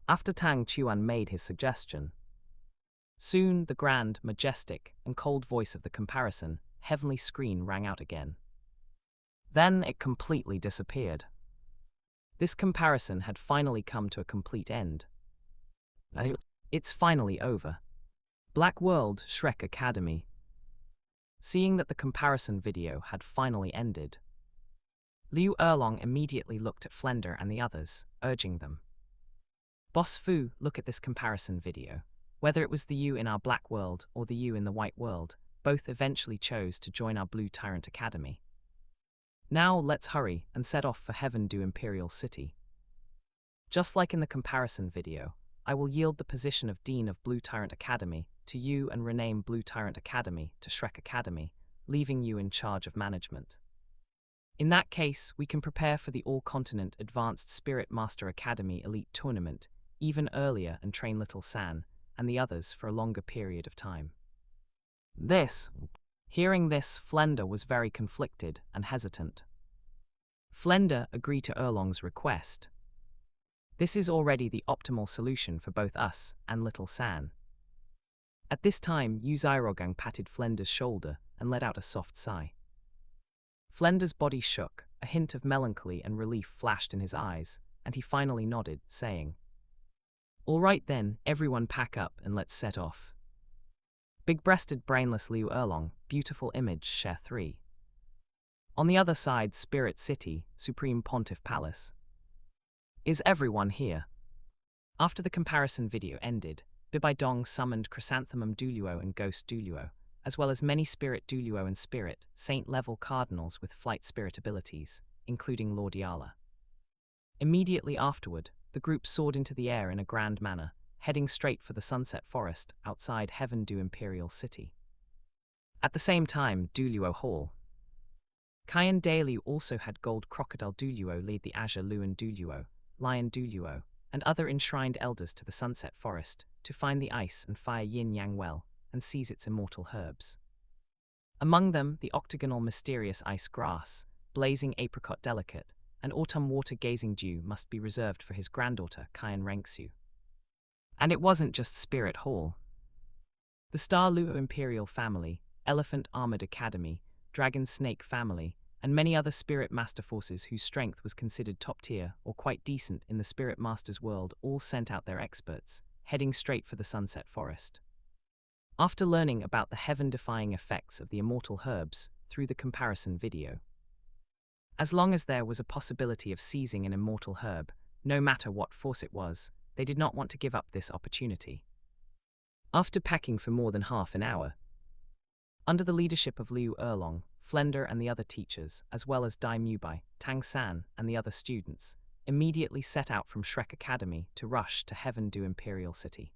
After Tang Chuan made his suggestion, soon the grand, majestic, and cold voice of the comparison heavenly screen rang out again. Then it completely disappeared. This comparison had finally come to a complete end. It's finally over. Black World Shrek Academy. Seeing that the comparison video had finally ended, Liu Erlong immediately looked at Flender and the others, urging them. Boss Fu, look at this comparison video. Whether it was the you in our black world or the you in the white world, both eventually chose to join our Blue Tyrant Academy. Now let's hurry and set off for Heaven Do Imperial City. Just like in the comparison video, I will yield the position of Dean of Blue Tyrant Academy to you and rename Blue Tyrant Academy to Shrek Academy, leaving you in charge of management. In that case, we can prepare for the All-Continent Advanced Spirit Master Academy Elite Tournament even earlier and train Little San and the others for a longer period of time. Hearing this, Flender was very conflicted and hesitant. Flender agreed to Erlong's request. This is already the optimal solution for both us and Little San. At this time, Yu Xiaogang patted Flender's shoulder and let out a soft sigh. Flender's body shook, a hint of melancholy and relief flashed in his eyes, and he finally nodded, saying, "All right then, everyone pack up and let's set off." Big-breasted brainless Liu Erlong, beautiful image share 3. On the other side, Spirit City, Supreme Pontiff Palace. Is everyone here? After the comparison video ended, Bibaidong summoned Chrysanthemum Douluo and Ghost Douluo, as well as many Spirit Douluo and Spirit, Saint-level cardinals with flight spirit abilities, including Lord Yala. Immediately afterward, the group soared into the air in a grand manner, heading straight for the Sunset Forest outside Heaven Do Imperial City. At the same time, Douluo Hall. Kayan Dailiu also had Gold Crocodile Douluo lead the Azure Luan Douluo, Lion Douluo, and other enshrined elders to the Sunset Forest to find the ice and fire yin-yang well and seize its immortal herbs. Among them, the octagonal mysterious ice grass, blazing apricot delicate, and autumn water gazing dew must be reserved for his granddaughter Kayan Rengsu. And it wasn't just Spirit Hall. The Star Luo Imperial Family, Elephant Armored Academy, Dragon Snake Family, and many other Spirit Master forces whose strength was considered top tier or quite decent in the Spirit Master's world all sent out their experts, heading straight for the Sunset Forest. After learning about the heaven-defying effects of the immortal herbs through the comparison video, as long as there was a possibility of seizing an immortal herb, no matter what force it was, they did not want to give up this opportunity. After packing for more than half an hour, under the leadership of Liu Erlong, Flender and the other teachers, as well as Dai Mubai, Tang San, and the other students, immediately set out from Shrek Academy to rush to Heaven Do Imperial City.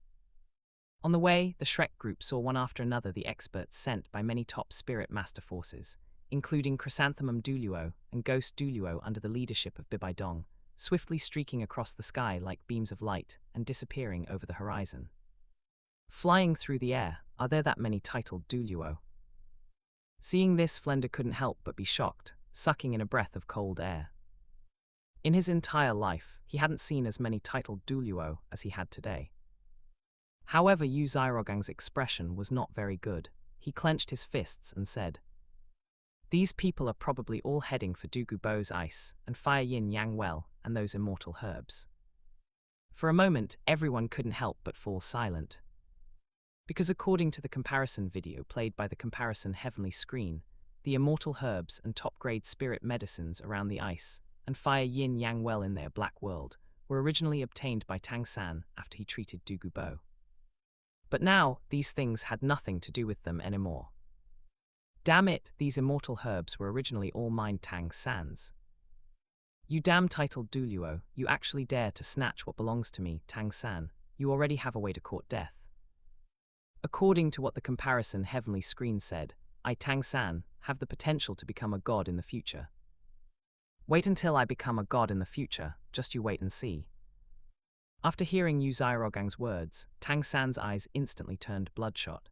On the way, the Shrek group saw one after another the experts sent by many top Spirit Master forces, including Chrysanthemum Douluo and Ghost Douluo under the leadership of Bibaidong, swiftly streaking across the sky like beams of light and disappearing over the horizon. Flying through the air, are there that many titled Douluo? Seeing this, Flender couldn't help but be shocked, sucking in a breath of cold air. In his entire life, he hadn't seen as many titled Douluo as he had today. However, Yu Xiaorogang's expression was not very good. He clenched his fists and said, "These people are probably all heading for Dugu Bo's ice and fire yin-yang well and those immortal herbs." For a moment, everyone couldn't help but fall silent. Because according to the comparison video played by the comparison heavenly screen, the immortal herbs and top-grade spirit medicines around the ice and fire yin-yang well in their black world were originally obtained by Tang San after he treated Dugu Bo. But now, these things had nothing to do with them anymore. Damn it, these immortal herbs were originally all mine Tang San's. "You damn titled Douluo, you actually dare to snatch what belongs to me, Tang San, you already have a way to court death." According to what the comparison heavenly screen said, I, Tang San, have the potential to become a god in the future. Wait until I become a god in the future, just you wait and see. After hearing Yu Xiaorogang's words, Tang San's eyes instantly turned bloodshot.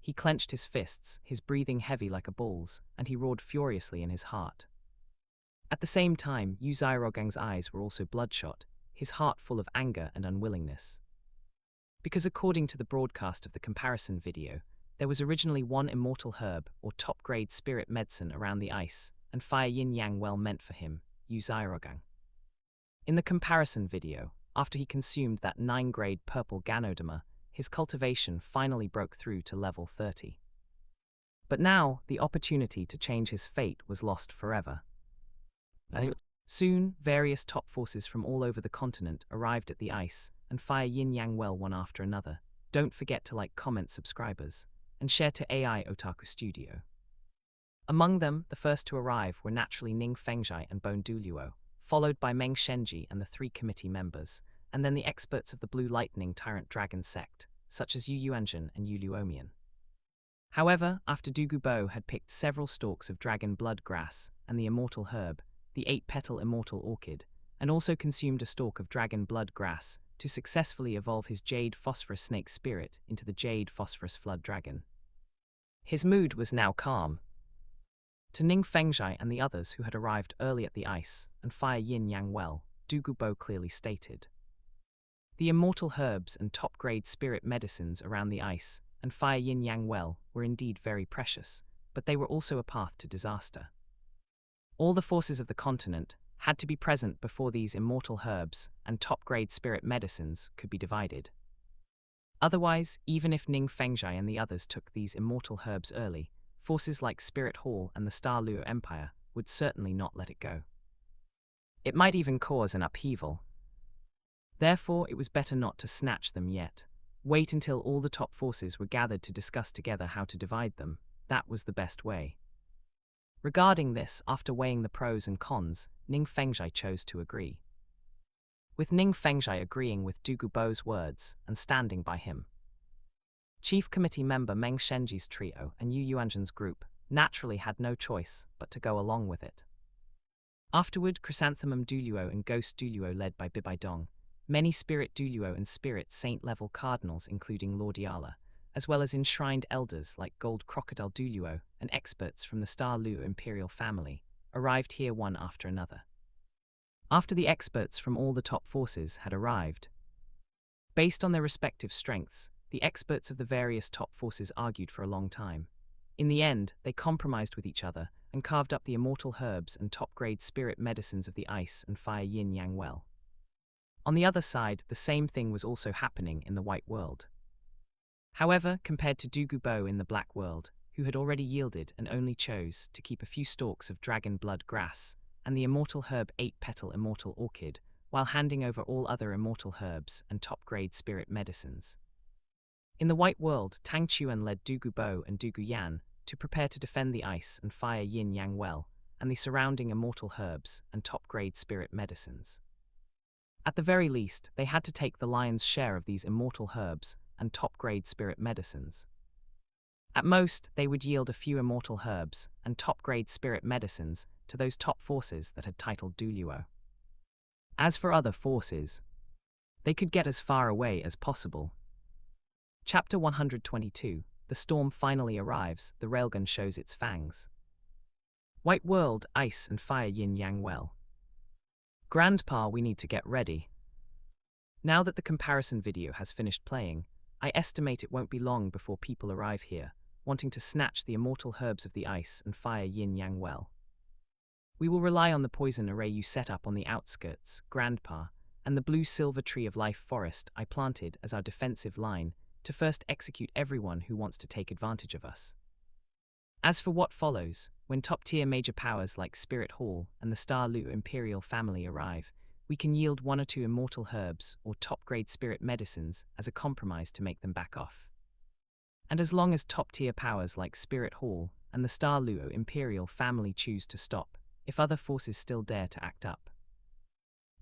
He clenched his fists, his breathing heavy like a bull's, and he roared furiously in his heart. At the same time, Yu Zhairogang's eyes were also bloodshot, his heart full of anger and unwillingness. Because according to the broadcast of the comparison video, there was originally one immortal herb or top-grade spirit medicine around the ice and fire yin-yang well meant for him, Yu Zhairogang. In the comparison video, after he consumed that 9-grade purple Ganoderma, his cultivation finally broke through to level 30. But now, the opportunity to change his fate was lost forever. Soon, various top forces from all over the continent arrived at the ice and fire yin-yang well one after another. Don't forget to like, comment, subscribers, and share to AI Otaku Studio. Among them, the first to arrive were naturally Ning Fengzhai and Bone Douluo, followed by Meng Shenji and the 3 committee members, and then the experts of the Blue Lightning Tyrant Dragon sect, such as Yu Yuanzhen and Yu Luomian. However, after Douluo had picked several stalks of dragon blood grass and the immortal herb, the 8-petal immortal orchid, and also consumed a stalk of dragon blood grass to successfully evolve his jade phosphorus snake spirit into the jade phosphorus flood dragon. His mood was now calm. To Ning Fengzhai and the others who had arrived early at the ice and fire yin-yang well, Douluo clearly stated. The immortal herbs and top-grade spirit medicines around the ice and fire yin-yang well were indeed very precious, but they were also a path to disaster. All the forces of the continent had to be present before these immortal herbs and top-grade spirit medicines could be divided. Otherwise, even if Ning Fengzhai and the others took these immortal herbs early, forces like Spirit Hall and the Star Luo Empire would certainly not let it go. It might even cause an upheaval. Therefore, it was better not to snatch them yet. Wait until all the top forces were gathered to discuss together how to divide them. That was the best way. Regarding this, after weighing the pros and cons, Ning Fengzhai chose to agree. With Ning Fengzhai agreeing with Douluo's words and standing by him. Chief Committee member Meng Shenji's trio and Yu Yuanzhen's group naturally had no choice but to go along with it. Afterward, Chrysanthemum Douluo and Ghost Douluo led by Bibai Dong, many Spirit Douluo and Spirit Saint-level cardinals including Lord Yala, as well as enshrined elders like Gold Crocodile Douluo and experts from the Star Luo imperial family, arrived here one after another. After the experts from all the top forces had arrived, based on their respective strengths, the experts of the various top forces argued for a long time. In the end, they compromised with each other and carved up the immortal herbs and top-grade spirit medicines of the ice and fire yin-yang well. On the other side, the same thing was also happening in the white world. However, compared to Douluo in the black world, who had already yielded and only chose to keep a few stalks of dragon blood grass and the immortal herb 8-petal immortal orchid, while handing over all other immortal herbs and top-grade spirit medicines. In the white world, Tang Chuan led Douluo and Yan to prepare to defend the ice and fire yin-yang well and the surrounding immortal herbs and top-grade spirit medicines. At the very least, they had to take the lion's share of these immortal herbs and top-grade spirit medicines. At most, they would yield a few immortal herbs and top-grade spirit medicines to those top forces that had titled Douluo. As for other forces, they could get as far away as possible. Chapter 122, The Storm finally arrives, the railgun shows its fangs. White world, ice and fire yin-yang well. Grandpa, we need to get ready. Now that the comparison video has finished playing, I estimate it won't be long before people arrive here, wanting to snatch the immortal herbs of the ice and fire yin-yang well. We will rely on the poison array you set up on the outskirts, Grandpa, and the blue-silver tree of life forest I planted as our defensive line to first execute everyone who wants to take advantage of us. As for what follows, when top-tier major powers like Spirit Hall and the Star Luo imperial family arrive, we can yield 1 or 2 immortal herbs or top-grade spirit medicines as a compromise to make them back off. And as long as top-tier powers like Spirit Hall and the Star Luo imperial family choose to stop, if other forces still dare to act up,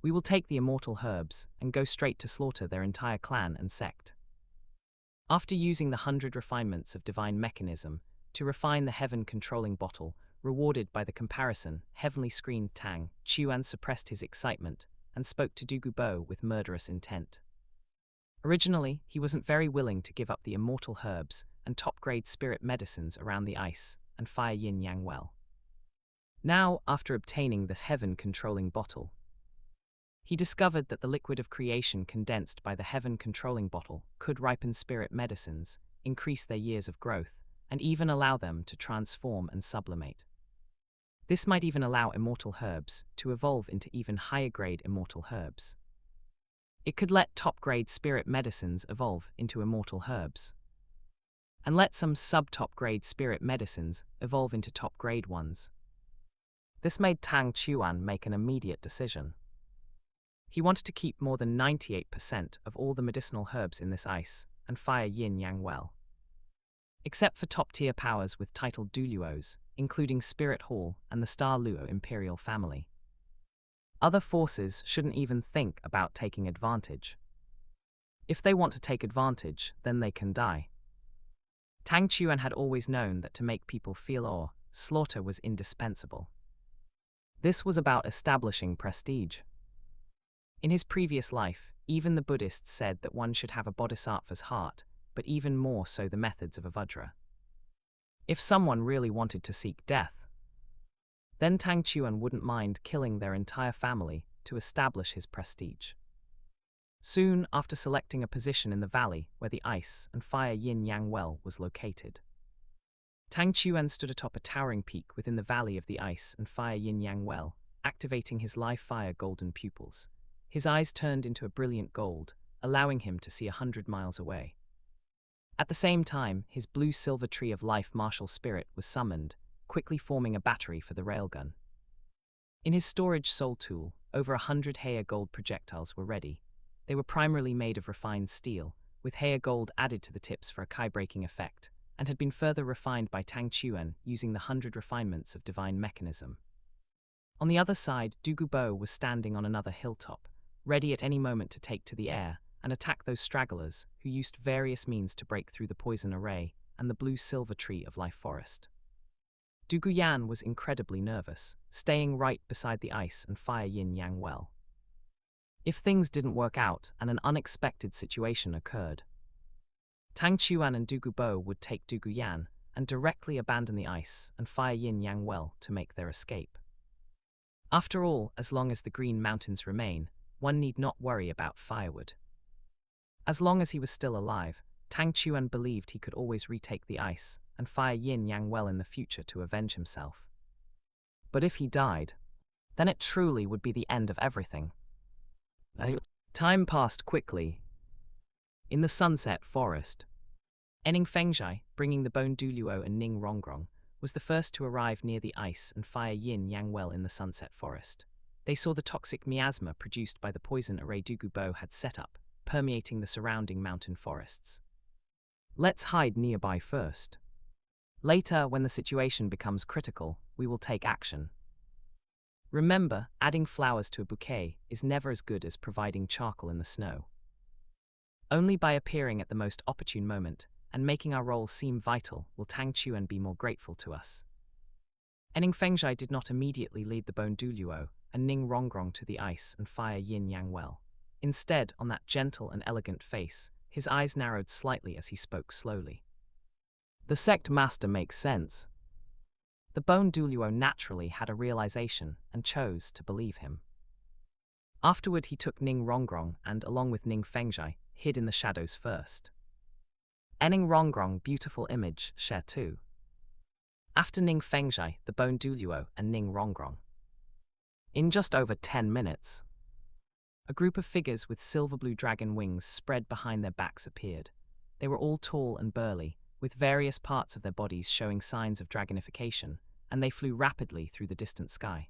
we will take the immortal herbs and go straight to slaughter their entire clan and sect. After using the 100 refinements of divine mechanism to refine the heaven-controlling bottle, rewarded by the comparison, heavenly screen, Tang Chuan suppressed his excitement and spoke to Douluo with murderous intent. Originally, he wasn't very willing to give up the immortal herbs and top-grade spirit medicines around the ice and fire yin-yang well. Now, after obtaining this heaven-controlling bottle, he discovered that the liquid of creation condensed by the heaven-controlling bottle could ripen spirit medicines, increase their years of growth, and even allow them to transform and sublimate. This might even allow immortal herbs to evolve into even higher-grade immortal herbs. It could let top-grade spirit medicines evolve into immortal herbs, and let some sub-top-grade spirit medicines evolve into top-grade ones. This made Tang Chuan make an immediate decision. He wanted to keep more than 98% of all the medicinal herbs in this ice and fire yin-yang well, except for top-tier powers with titled Douluos, including Spirit Hall and the Star Luo imperial family. Other forces shouldn't even think about taking advantage. If they want to take advantage, then they can die. Tang Chuan had always known that to make people feel awe, slaughter was indispensable. This was about establishing prestige. In his previous life, even the Buddhists said that one should have a bodhisattva's heart, but even more so the methods of a Vajra. If someone really wanted to seek death, then Tang Chuan wouldn't mind killing their entire family to establish his prestige. Soon after selecting a position in the valley where the ice and fire yin-yang well was located, Tang Chuan stood atop a towering peak within the valley of the ice and fire yin-yang well, activating his live fire golden pupils. His eyes turned into a brilliant gold, allowing him to see 100 miles away. At the same time, his blue-silver tree of life martial spirit was summoned, quickly forming a battery for the railgun. In his storage soul tool, over 100 Heya gold projectiles were ready. They were primarily made of refined steel, with Heya gold added to the tips for a Kai-breaking effect, and had been further refined by Tang Chuan using the 100 refinements of divine mechanism. On the other side, Douluo was standing on another hilltop, ready at any moment to take to the air and attack those stragglers who used various means to break through the poison array and the blue-silver tree of life forest. Douluo was incredibly nervous, staying right beside the ice and fire yin-yang well. If things didn't work out and an unexpected situation occurred, Tang Chuan and Douluo would take Douluo and directly abandon the ice and fire yin-yang well to make their escape. After all, as long as the Green Mountains remain, one need not worry about firewood. As long as he was still alive, Tang Chuan believed he could always retake the ice and fire yin-yang well in the future to avenge himself. But if he died, then it truly would be the end of everything. Time passed quickly. In the sunset forest, Ening Fengzhai, bringing the bone Douluo and Ning Rongrong, was the first to arrive near the ice and fire yin-yang well in the sunset forest. They saw the toxic miasma produced by the poison array Douluo had set up, permeating the surrounding mountain forests. Let's hide nearby first. Later, when the situation becomes critical, we will take action. Remember, adding flowers to a bouquet is never as good as providing charcoal in the snow. Only by appearing at the most opportune moment and making our role seem vital will Tang Chuan be more grateful to us. Ening Fengzhai did not immediately lead the bone Douluo and Ning Rongrong to the ice and fire yin-yang well. Instead, on that gentle and elegant face, his eyes narrowed slightly as he spoke slowly. The sect master makes sense. The bone Douluo naturally had a realization and chose to believe him. Afterward, he took Ning Rongrong and, along with Ning Fengzhai, hid in the shadows first. Ening Rongrong, beautiful image, share too. After Ning Fengzhai, the bone Douluo and Ning Rongrong. In just over 10 minutes, a group of figures with silver-blue dragon wings spread behind their backs appeared. They were all tall and burly, with various parts of their bodies showing signs of dragonification, and they flew rapidly through the distant sky.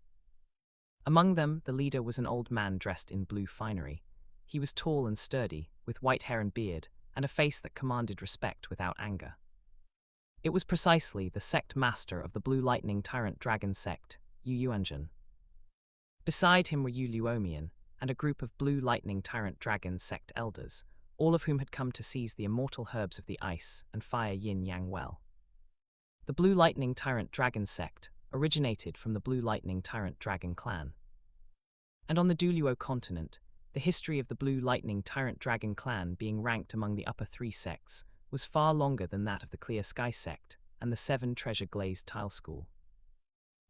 Among them, the leader was an old man dressed in blue finery. He was tall and sturdy, with white hair and beard, and a face that commanded respect without anger. It was precisely the sect master of the Blue Lightning Tyrant Dragon sect, Yu Yuanjun. Beside him were Yu Luomian, and a group of Blue Lightning Tyrant Dragon sect elders, all of whom had come to seize the immortal herbs of the ice and fire yin-yang well. The Blue Lightning Tyrant Dragon sect originated from the Blue Lightning Tyrant Dragon clan. And on the Douluo Continent, the history of the Blue Lightning Tyrant Dragon clan being ranked among the upper three sects was far longer than that of the Clear Sky sect and the Seven Treasure Glazed Tile School.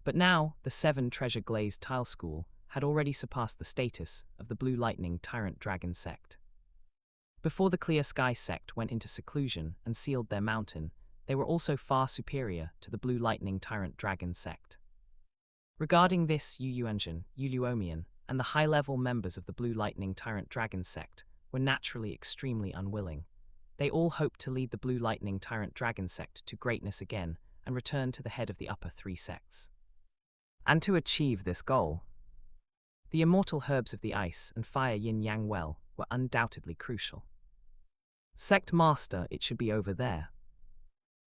But now, the Seven Treasure Glazed Tile School had already surpassed the status of the Blue Lightning Tyrant Dragon sect. Before the Clear Sky sect went into seclusion and sealed their mountain, they were also far superior to the Blue Lightning Tyrant Dragon sect. Regarding this, Yuanjin, Uluomian, and the high-level members of the Blue Lightning Tyrant Dragon sect were naturally extremely unwilling. They all hoped to lead the Blue Lightning Tyrant Dragon sect to greatness again and return to the head of the upper three sects. And to achieve this goal, the immortal herbs of the ice and fire yin-yang well were undoubtedly crucial. Sect Master, it should be over there.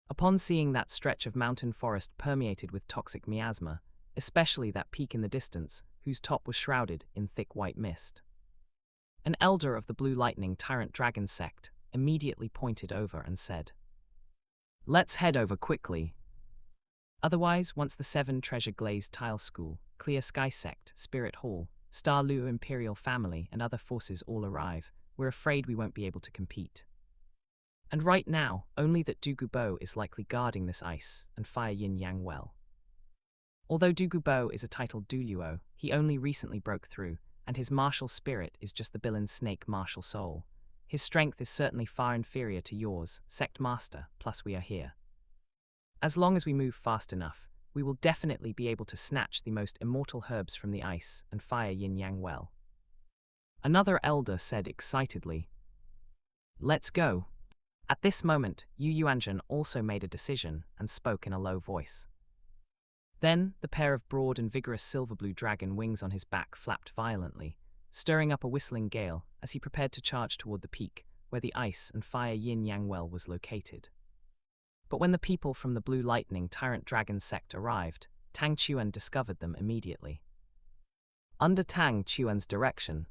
Upon seeing that stretch of mountain forest permeated with toxic miasma, especially that peak in the distance, whose top was shrouded in thick white mist, an elder of the Blue Lightning Tyrant Dragon sect immediately pointed over and said, "Let's head over quickly. Otherwise, once the Seven Treasure Glazed Tile School, Clear Sky sect, Spirit Hall, Star Luo Imperial family, and other forces all arrive, we're afraid we won't be able to compete. And right now, only that Douluo is likely guarding this ice and fire yin-yang well. Although Douluo is a titled Douluo, he only recently broke through, and his martial spirit is just the Billin's snake martial soul. His strength is certainly far inferior to yours, Sect Master, plus we are here. As long as we move fast enough, we will definitely be able to snatch the most immortal herbs from the ice and fire yin-yang well." Another elder said excitedly, "Let's go." At this moment, Yuanjin also made a decision and spoke in a low voice. Then, the pair of broad and vigorous silver-blue dragon wings on his back flapped violently, stirring up a whistling gale as he prepared to charge toward the peak where the ice and fire yin-yang well was located. But when the people from the Blue Lightning Tyrant Dragon sect arrived, Tang Chuan discovered them immediately. Under Tang Chuan's direction,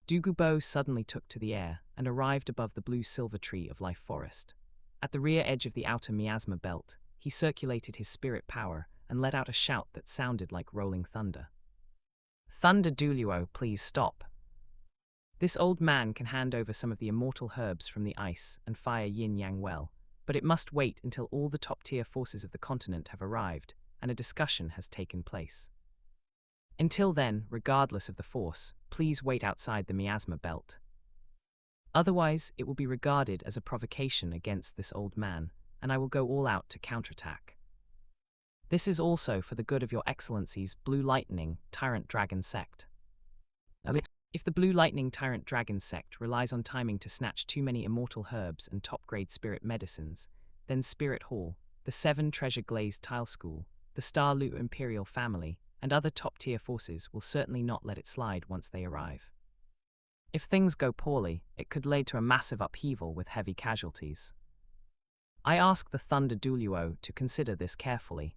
Douluo suddenly took to the air and arrived above the blue-silver tree of life forest. At the rear edge of the outer miasma belt, he circulated his spirit power and let out a shout that sounded like rolling thunder. "Thunder Douluo, please stop. This old man can hand over some of the immortal herbs from the ice and fire yin-yang well, but it must wait until all the top-tier forces of the continent have arrived and a discussion has taken place. Until then, regardless of the force, please wait outside the miasma belt. Otherwise, it will be regarded as a provocation against this old man, and I will go all out to counterattack. This is also for the good of your excellency's Blue Lightning Tyrant Dragon sect. If the Blue Lightning Tyrant Dragon sect relies on timing to snatch too many immortal herbs and top-grade spirit medicines, then Spirit Hall, the Seven Treasure Glazed Tile School, the Star Luo Imperial family, and other top-tier forces will certainly not let it slide once they arrive. If things go poorly, it could lead to a massive upheaval with heavy casualties. I ask the Thunder Douluo to consider this carefully."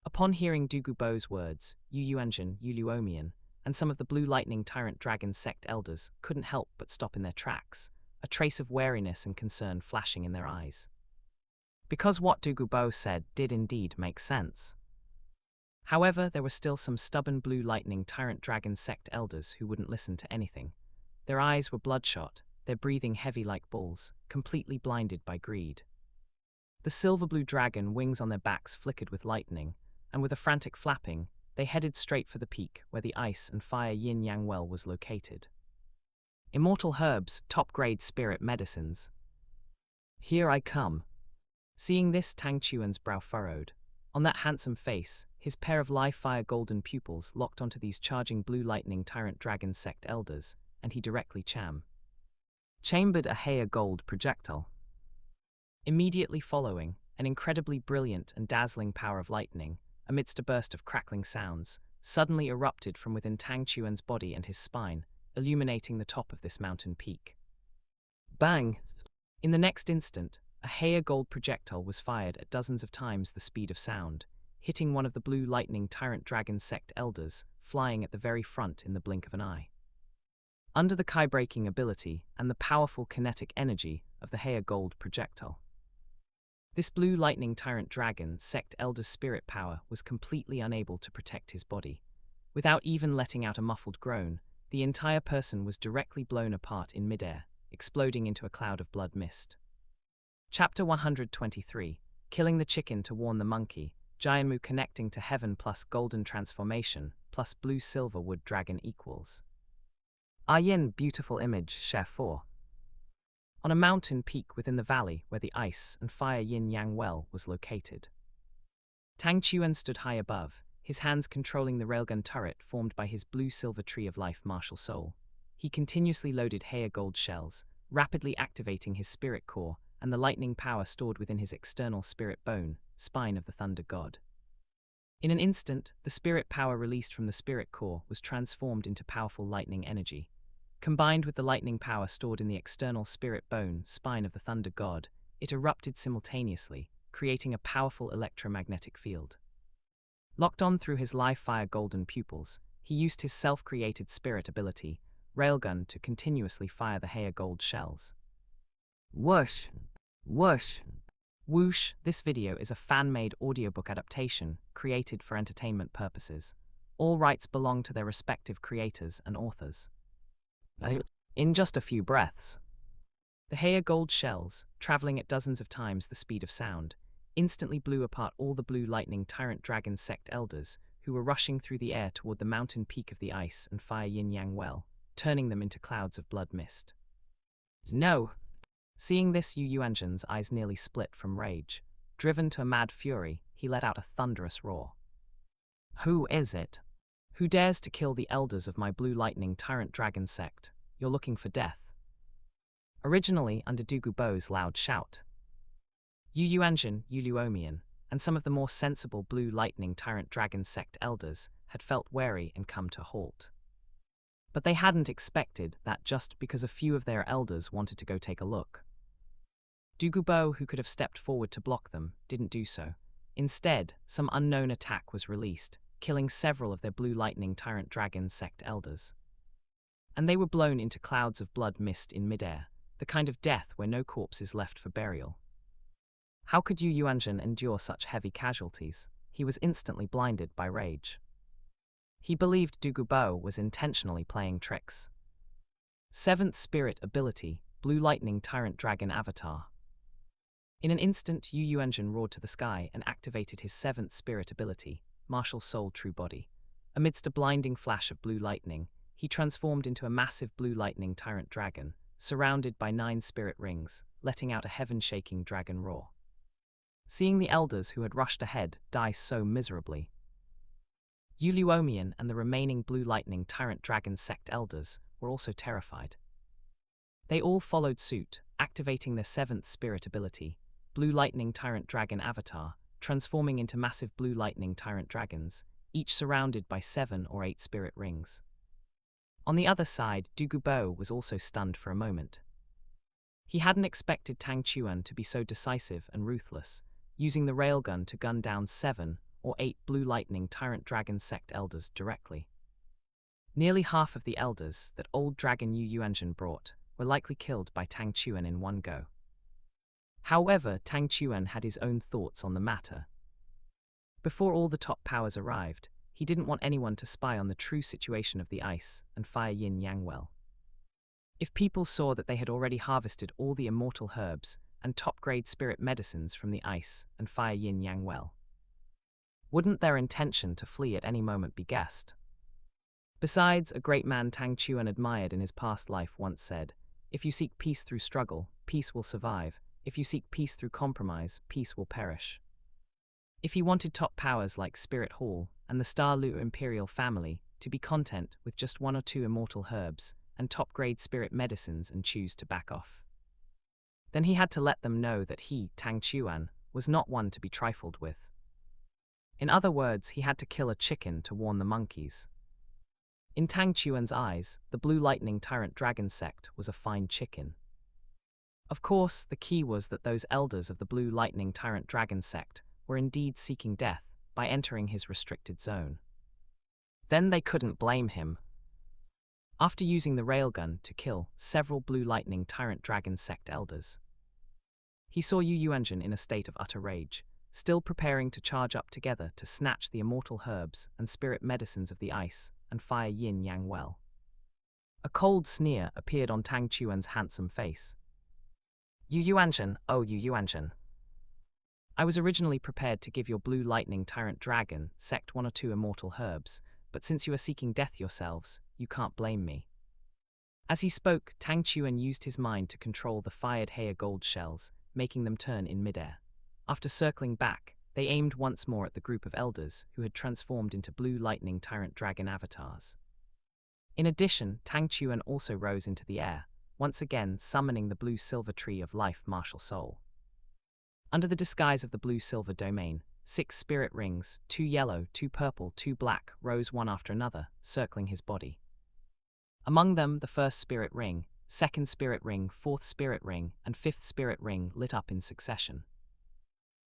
Upon hearing Douluo's words, Yuanjin, Uluomian, and some of the Blue Lightning Tyrant Dragon sect elders couldn't help but stop in their tracks, a trace of wariness and concern flashing in their eyes. Because what Douluo said did indeed make sense. However, there were still some stubborn Blue Lightning Tyrant Dragon sect elders who wouldn't listen to anything. Their eyes were bloodshot, their breathing heavy like bulls, completely blinded by greed. The silver-blue dragon wings on their backs flickered with lightning, and with a frantic flapping, they headed straight for the peak where the ice and fire yin-yang well was located. Immortal herbs, top-grade spirit medicines. Here I come. Seeing this, Tang Chuan's brow furrowed. On that handsome face, his pair of live-fire golden pupils locked onto these charging Blue Lightning Tyrant Dragon sect elders, and he directly chambered a hair gold projectile. Immediately following, an incredibly brilliant and dazzling power of lightning, amidst a burst of crackling sounds, suddenly erupted from within Tang Chuan's body and his spine, illuminating the top of this mountain peak. Bang! In the next instant, a hair gold projectile was fired at dozens of times the speed of sound, hitting one of the Blue Lightning Tyrant Dragon sect elders, flying at the very front in the blink of an eye. Under the Kai-breaking ability and the powerful kinetic energy of the hair gold projectile, this Blue Lightning Tyrant Dragon sect elder's spirit power was completely unable to protect his body. Without even letting out a muffled groan, the entire person was directly blown apart in midair, exploding into a cloud of blood mist. Chapter 123, Killing the Chicken to Warn the Monkey, Jianmu connecting to heaven plus golden transformation, plus blue-silver wood dragon equals. Yin, beautiful image, share 4. On a mountain peak within the valley where the ice and fire yin-yang well was located. Tang Chuan stood high above, his hands controlling the railgun turret formed by his blue-silver tree of life martial soul. He continuously loaded Heya gold shells, rapidly activating his spirit core and the lightning power stored within his external spirit bone, spine of the thunder god. In an instant, the spirit power released from the spirit core was transformed into powerful lightning energy. Combined with the lightning power stored in the external spirit bone, spine of the thunder god, it erupted simultaneously, creating a powerful electromagnetic field. Locked on through his live fire golden pupils, he used his self-created spirit ability, Railgun, to continuously fire the Heya gold shells. Whoosh! Whoosh! Whoosh! This video is a fan-made audiobook adaptation created for entertainment purposes. All rights belong to their respective creators and authors. In just a few breaths, the Heya gold shells, traveling at dozens of times the speed of sound, instantly blew apart all the blue lightning tyrant dragon sect elders who were rushing through the air toward the mountain peak of the ice and fire yin-yang well, turning them into clouds of blood mist. No! Seeing this, Yu Yuanzhen's eyes nearly split from rage. Driven to a mad fury, he let out a thunderous roar. Who is it? Who dares to kill the elders of my blue lightning tyrant dragon sect? You're looking for death. Originally under Douluo Bo's loud shout, Yu Yuanzhen, Yu Luomian, and some of the more sensible blue lightning tyrant dragon sect elders had felt wary and come to halt. But they hadn't expected that just because a few of their elders wanted to go take a look. Douluo Bo, who could have stepped forward to block them, didn't do so. Instead, some unknown attack was released, killing several of their blue lightning tyrant dragon sect elders. And they were blown into clouds of blood mist in midair, the kind of death where no corpse is left for burial. How could Yu Yuanzhen endure such heavy casualties? He was instantly blinded by rage. He believed Douluo Bo was intentionally playing tricks. 7th Spirit Ability, Blue Lightning Tyrant Dragon Avatar. In an instant, Yu Yuanzhen roared to the sky and activated his 7th Spirit Ability, Martial Soul True Body. Amidst a blinding flash of blue lightning, he transformed into a massive blue lightning tyrant dragon, surrounded by 9 spirit rings, letting out a heaven-shaking dragon roar. Seeing the elders who had rushed ahead die so miserably, Yu Luomian and the remaining blue lightning tyrant dragon sect elders were also terrified. They all followed suit, activating their 7th spirit ability, Blue Lightning Tyrant Dragon Avatar, transforming into massive blue lightning tyrant dragons, each surrounded by 7 or 8 spirit rings. On the other side, Douluo Bo was also stunned for a moment. He hadn't expected Tang Chuan to be so decisive and ruthless, using the railgun to gun down 7 or 8 blue lightning tyrant dragon sect elders directly. Nearly half of the elders that old dragon Yu Yuanzhen brought were likely killed by Tang Chuan in one go. However, Tang Chuan had his own thoughts on the matter. Before all the top powers arrived, he didn't want anyone to spy on the true situation of the ice and fire yin-yang well. If people saw that they had already harvested all the immortal herbs and top-grade spirit medicines from the ice and fire yin-yang well, wouldn't their intention to flee at any moment be guessed? Besides, a great man Tang Chuan admired in his past life once said, "If you seek peace through struggle, peace will survive. If you seek peace through compromise, peace will perish." If he wanted top powers like Spirit Hall and the Star Lu Imperial family to be content with just 1 or 2 immortal herbs and top-grade spirit medicines and choose to back off, then he had to let them know that he, Tang Chuan, was not one to be trifled with. In other words, he had to kill a chicken to warn the monkeys. In Tang Chuan's eyes, the Blue Lightning Tyrant Dragon sect was a fine chicken. Of course, the key was that those elders of the Blue Lightning Tyrant Dragon sect were indeed seeking death by entering his restricted zone. Then they couldn't blame him. After using the railgun to kill several Blue Lightning Tyrant Dragon sect elders, he saw Yu Yuanzhen in a state of utter rage, still preparing to charge up together to snatch the immortal herbs and spirit medicines of the ice and fire yin-yang well. A cold sneer appeared on Tang Chuan's handsome face. Yu Yuanshan, oh Yu Yuanshan. I was originally prepared to give your blue lightning tyrant dragon sect 1 or 2 immortal herbs, but since you are seeking death yourselves, you can't blame me. As he spoke, Tang Chuan used his mind to control the fired Haya gold shells, making them turn in midair. After circling back, they aimed once more at the group of elders who had transformed into blue lightning tyrant dragon avatars. In addition, Tang Chuan also rose into the air, once again summoning the blue-silver tree of life martial soul. Under the disguise of the blue-silver domain, 6 spirit rings, 2 yellow, 2 purple, 2 black, rose one after another, circling his body. Among them, the first spirit ring, 2nd spirit ring, 4th spirit ring, and 5th spirit ring lit up in succession.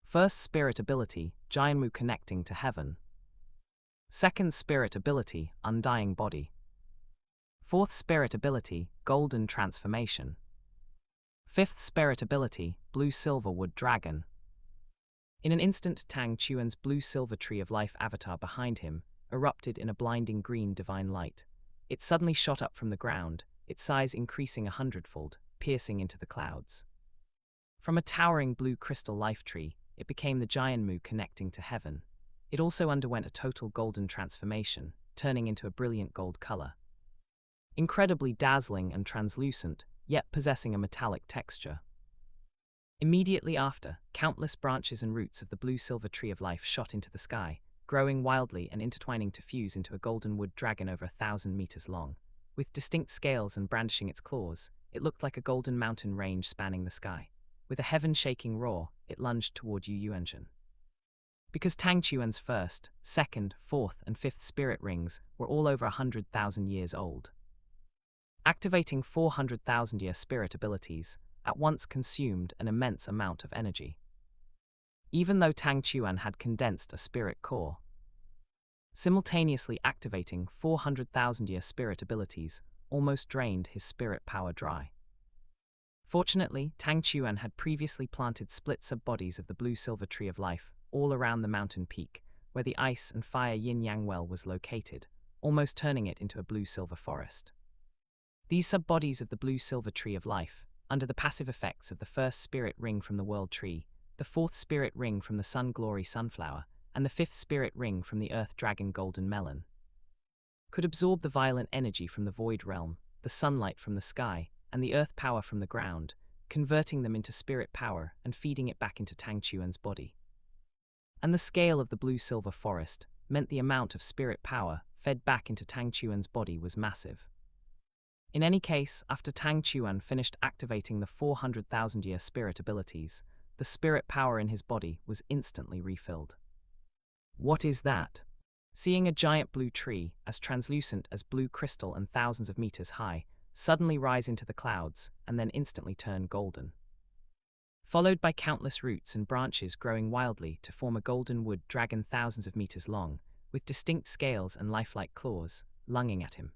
First spirit ability, Jianmu connecting to heaven. Second spirit ability, undying body. 4th spirit ability, golden transformation. 5th spirit ability, blue-silver wood dragon. In an instant, Tang Chuan's blue-silver tree of life avatar behind him erupted in a blinding green divine light. It suddenly shot up from the ground, its size increasing 100-fold, piercing into the clouds. From a towering blue crystal life tree, it became the Jianmu connecting to heaven. It also underwent a total golden transformation, turning into a brilliant gold color. Incredibly dazzling and translucent, yet possessing a metallic texture. Immediately after, countless branches and roots of the blue-silver tree of life shot into the sky, growing wildly and intertwining to fuse into a golden wood dragon over 1,000 meters long. With distinct scales and brandishing its claws, it looked like a golden mountain range spanning the sky. With a heaven-shaking roar, it lunged toward Yu Yuanshan. Because Tang Chuan's 1st, 2nd, 4th, and 5th spirit rings were all over 100,000 years old. Activating 400,000-year spirit abilities at once consumed an immense amount of energy. Even though Tang Chuan had condensed a spirit core, simultaneously activating 400,000-year spirit abilities almost drained his spirit power dry. Fortunately, Tang Chuan had previously planted split sub-bodies of the blue-silver tree of life all around the mountain peak, where the ice and fire yin-yang well was located, almost turning it into a blue-silver forest. These sub-bodies of the blue-silver tree of life, under the passive effects of the 1st spirit ring from the world tree, the 4th spirit ring from the sun glory sunflower, and the 5th spirit ring from the earth dragon golden melon, could absorb the violent energy from the void realm, the sunlight from the sky, and the earth power from the ground, converting them into spirit power and feeding it back into Tang Chuan's body. And the scale of the blue-silver forest meant the amount of spirit power fed back into Tang Chuan's body was massive. In any case, after Tang Chuan finished activating the 400,000-year spirit abilities, the spirit power in his body was instantly refilled. What is that? Seeing a giant blue tree, as translucent as blue crystal and thousands of meters high, suddenly rise into the clouds and then instantly turn golden. Followed by countless roots and branches growing wildly to form a golden wood dragon thousands of meters long, with distinct scales and lifelike claws, lunging at him.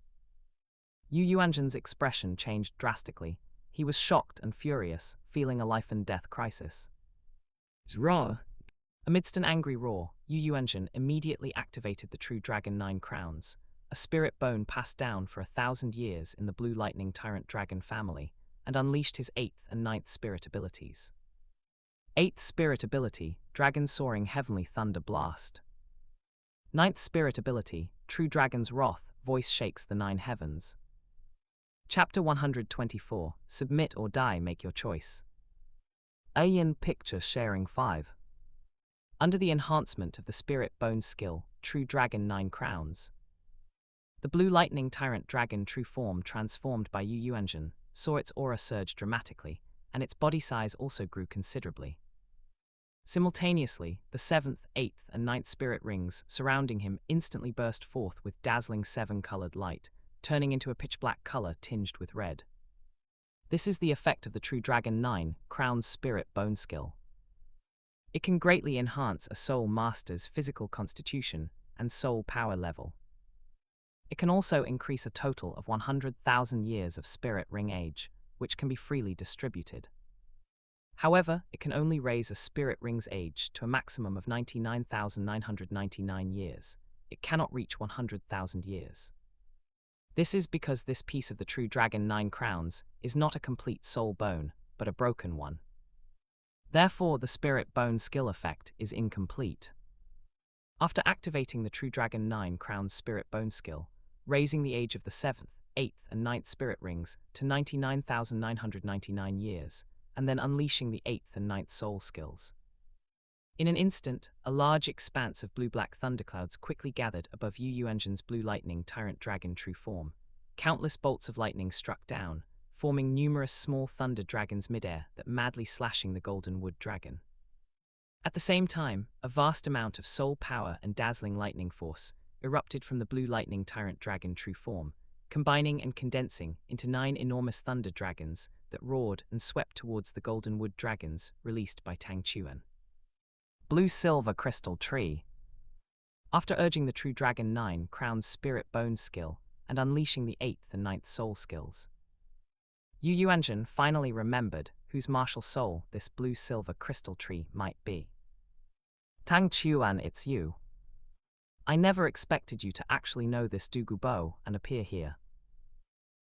Yu Yuanshan's expression changed drastically. He was shocked and furious, feeling a life-and-death crisis. Roar! Amidst an angry roar, Yu Yuanshan immediately activated the true Dragon 9 Crowns, a spirit bone passed down for 1,000 years in the Blue Lightning Tyrant Dragon family, and unleashed his 8th and 9th spirit abilities. 8th spirit ability, Dragon Soaring Heavenly Thunder Blast. 9th spirit ability, True Dragon's Wrath, Voice Shakes the 9 Heavens. Chapter 124, Submit or Die, Make Your Choice. Alien Picture Sharing 5. Under the enhancement of the Spirit Bone skill, True Dragon 9 Crowns. The Blue Lightning Tyrant Dragon True Form transformed by Yu Yuanshan saw its aura surge dramatically, and its body size also grew considerably. Simultaneously, the 7th, 8th, and 9th spirit rings surrounding him instantly burst forth with dazzling 7-colored light, turning into a pitch-black color tinged with red. This is the effect of the True Dragon 9 Crown's Spirit Bone skill. It can greatly enhance a soul master's physical constitution and soul power level. It can also increase a total of 100,000 years of spirit ring age, which can be freely distributed. However, it can only raise a spirit ring's age to a maximum of 99,999 years. It cannot reach 100,000 years. This is because this piece of the true dragon 9 crowns is not a complete soul bone, but a broken one. Therefore, the spirit bone skill effect is incomplete. After activating the true dragon 9 crowns spirit bone skill, raising the age of the 7th, 8th, and 9th spirit rings to 99,999 years, and then unleashing the 8th and 9th soul skills. In an instant, a large expanse of blue-black thunderclouds quickly gathered above Yu Engine's blue lightning tyrant dragon true form. Countless bolts of lightning struck down, forming numerous small thunder dragons midair that madly slashing the golden wood dragon. At the same time, a vast amount of soul power and dazzling lightning force erupted from the blue lightning tyrant dragon true form, combining and condensing into 9 enormous thunder dragons that roared and swept towards the golden wood dragons released by Tang Chuan. Blue-silver crystal tree. After urging the true dragon 9 crown's spirit bone skill and unleashing the 8th and 9th soul skills, Yu Enjin finally remembered whose martial soul this blue-silver crystal tree might be. Tang Chuan, it's you. I never expected you to actually know this Douluo bow and appear here.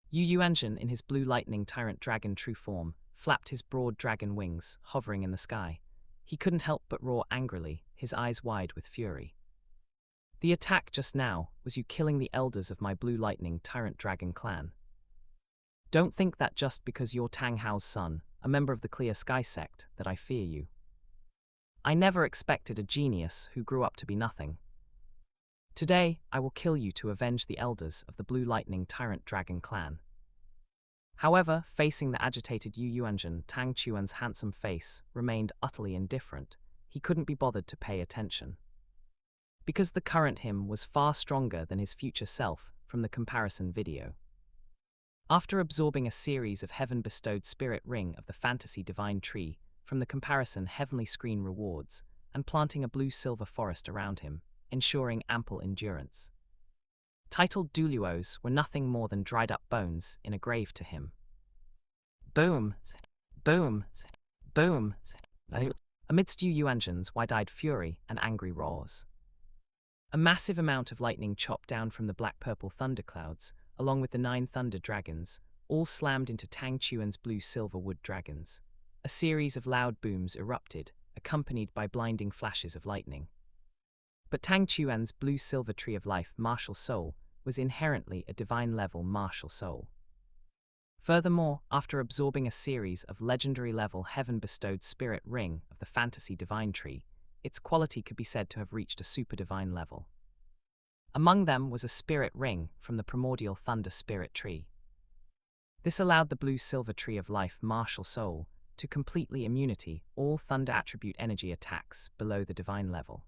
Yu Enjin, in his blue lightning tyrant dragon true form, flapped his broad dragon wings, hovering in the sky. He couldn't help but roar angrily, his eyes wide with fury. The attack just now was you killing the elders of my blue lightning tyrant dragon clan. Don't think that just because you're Tang Hao's son, a member of the Clear Sky sect, that I fear you. I never expected a genius who grew up to be nothing. Today, I will kill you to avenge the elders of the blue lightning tyrant dragon clan. However, facing the agitated Yu Enjin, Tang Chuan's handsome face remained utterly indifferent. He couldn't be bothered to pay attention. Because the current him was far stronger than his future self from the comparison video. After absorbing a series of heaven-bestowed spirit ring of the fantasy divine tree from the comparison heavenly screen rewards, and planting a blue-silver forest around him, ensuring ample endurance. Titled Douluos were nothing more than dried-up bones in a grave to him. Boom! Boom! Boom! Amidst Yu Enjin's wide-eyed fury and angry roars. A massive amount of lightning chopped down from the black-purple thunderclouds, along with the 9 thunder dragons, all slammed into Tang Chuan's blue-silver wood dragons. A series of loud booms erupted, accompanied by blinding flashes of lightning. But Tang Chuan's blue-silver tree of life martial soul was inherently a divine-level martial soul. Furthermore, after absorbing a series of legendary-level heaven-bestowed spirit ring of the fantasy divine tree, its quality could be said to have reached a super-divine level. Among them was a spirit ring from the primordial thunder spirit tree. This allowed the blue-silver tree of life martial soul to completely immunity all thunder attribute energy attacks below the divine level.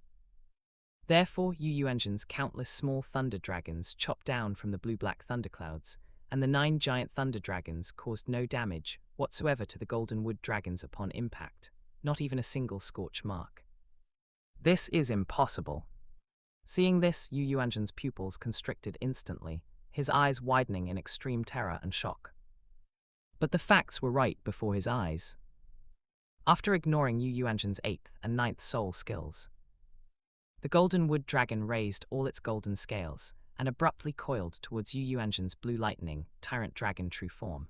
Therefore, Yu Enjin's countless small thunder dragons chopped down from the blue-black thunderclouds, and the 9 giant thunder dragons caused no damage whatsoever to the golden wood dragons upon impact, not even a single scorch mark. This is impossible. Seeing this, Yu Enjin's pupils constricted instantly, his eyes widening in extreme terror and shock. But the facts were right before his eyes. After ignoring Yu Enjin's 8th and 9th soul skills, the golden wood dragon raised all its golden scales and abruptly coiled towards Yu Enjin's blue lightning tyrant dragon true form.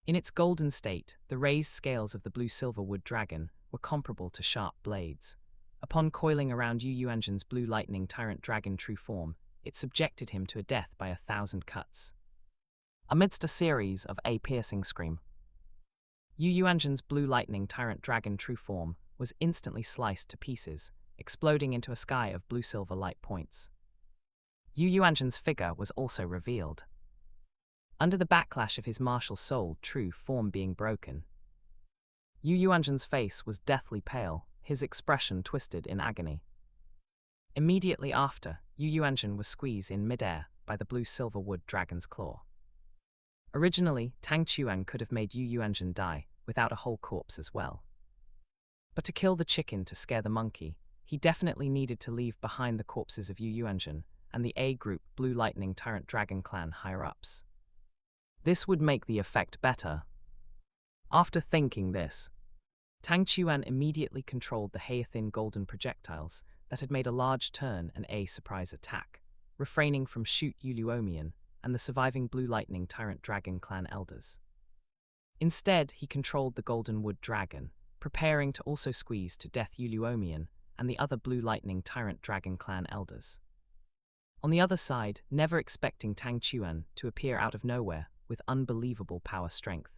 In its golden state, the raised scales of the blue-silver wood dragon were comparable to sharp blades. Upon coiling around Yu Enjin's blue lightning tyrant dragon true form, it subjected him to a death by 1,000 cuts. Amidst a series of a piercing scream, Yu Enjin's blue lightning tyrant dragon true form was instantly sliced to pieces, exploding into a sky of blue-silver light points. Yu Enjin's figure was also revealed. Under the backlash of his martial soul true form being broken, Yu Enjin's face was deathly pale, his expression twisted in agony. Immediately after, Yu Enjin was squeezed in midair by the blue-silver wood dragon's claw. Originally, Tang Chuan could have made Yu Enjin die without a whole corpse as well. But to kill the chicken to scare the monkey, he definitely needed to leave behind the corpses of Yu Enjin and the A-group Blue Lightning Tyrant Dragon Clan higher-ups. This would make the effect better. After thinking this, Tang Chuan immediately controlled the hair-thin golden projectiles that had made a large turn and a surprise attack, refraining from shoot Uluomian and the surviving Blue Lightning Tyrant Dragon clan elders. Instead, he controlled the Golden Wood Dragon, preparing to also squeeze to death Uluomian and the other Blue Lightning Tyrant Dragon clan elders. On the other side, never expecting Tang Chuan to appear out of nowhere with unbelievable power strength,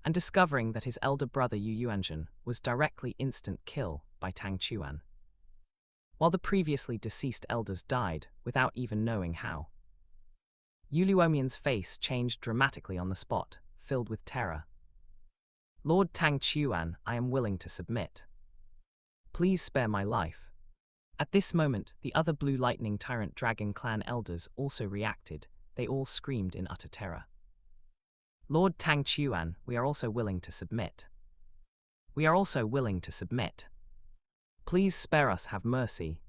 and discovering that his elder brother Yu Yuanzhen was directly instant kill by Tang Chuan, while the previously deceased elders died without even knowing how. Uluomian's face changed dramatically on the spot, filled with terror. "Lord Tang Chuan, I am willing to submit. Please spare my life." At this moment, the other Blue Lightning Tyrant Dragon clan elders also reacted. They all screamed in utter terror. "Lord Tang Chuan, we are also willing to submit. We are also willing to submit. Please spare us, have mercy."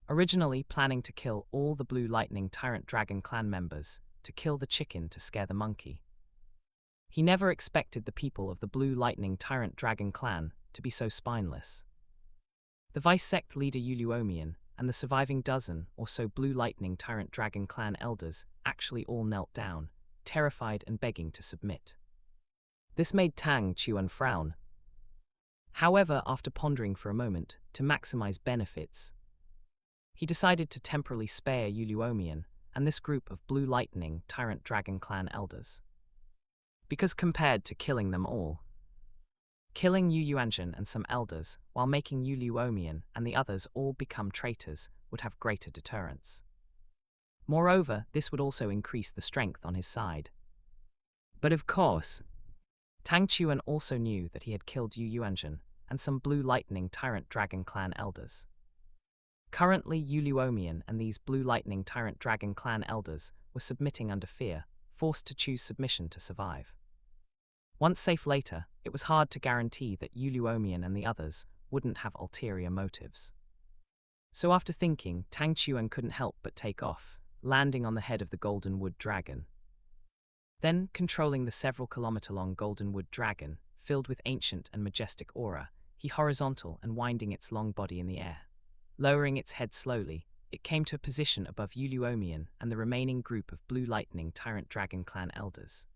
Originally planning to kill all the Blue Lightning Tyrant Dragon clan members, to kill the chicken to scare the monkey, he never expected the people of the Blue Lightning Tyrant Dragon clan to be so spineless. The vice sect leader Uluomian and the surviving dozen or so Blue Lightning Tyrant Dragon clan elders actually all knelt down, terrified and begging to submit. This made Tang Chuan frown. However, after pondering for a moment to maximize benefits, he decided to temporarily spare Uluomian and this group of Blue Lightning Tyrant Dragon clan elders. Because compared to killing them all, killing Yu Yuanzhen and some elders while making Uluomian and the others all become traitors would have greater deterrence. Moreover, this would also increase the strength on his side. But of course, Tang Chuan also knew that he had killed Yu Yuanzhen and some Blue Lightning Tyrant Dragon clan elders. Currently, Uluomian and these Blue Lightning Tyrant Dragon clan elders were submitting under fear, forced to choose submission to survive. Once safe later, it was hard to guarantee that Uluomian and the others wouldn't have ulterior motives. So after thinking, Tang Chuan couldn't help but take off, landing on the head of the Golden Wood Dragon. Then, controlling the several kilometer-long Golden Wood Dragon, filled with ancient and majestic aura, he horizontal and winding its long body in the air. Lowering its head slowly, it came to a position above Uluomian and the remaining group of Blue Lightning Tyrant Dragon clan elders.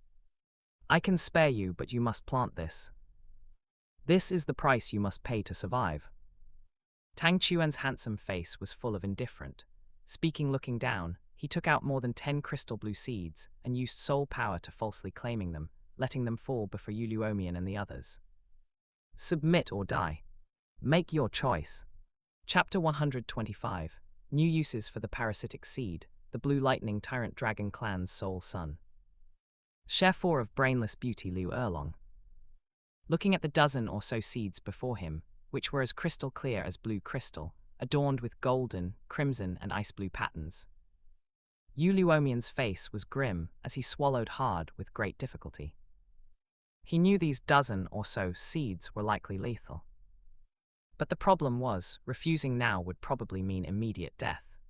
"I can spare you, but you must plant this. This is the price you must pay to survive." Tang Chuan's handsome face was full of indifference. Speaking looking down, he took out more than 10 crystal blue seeds and used soul power to falsely claiming them, letting them fall before Uluomian and the others. "Submit or die. Make your choice." Chapter 125. New uses for the parasitic seed, the Blue Lightning Tyrant Dragon clan's sole son. Share 4 of Brainless Beauty Liu Erlong. Looking at the dozen or so seeds before him, which were as crystal clear as blue crystal, adorned with golden, crimson and ice blue patterns, Uluomian's face was grim as he swallowed hard with great difficulty. He knew these dozen or so seeds were likely lethal. But the problem was, refusing now would probably mean immediate death.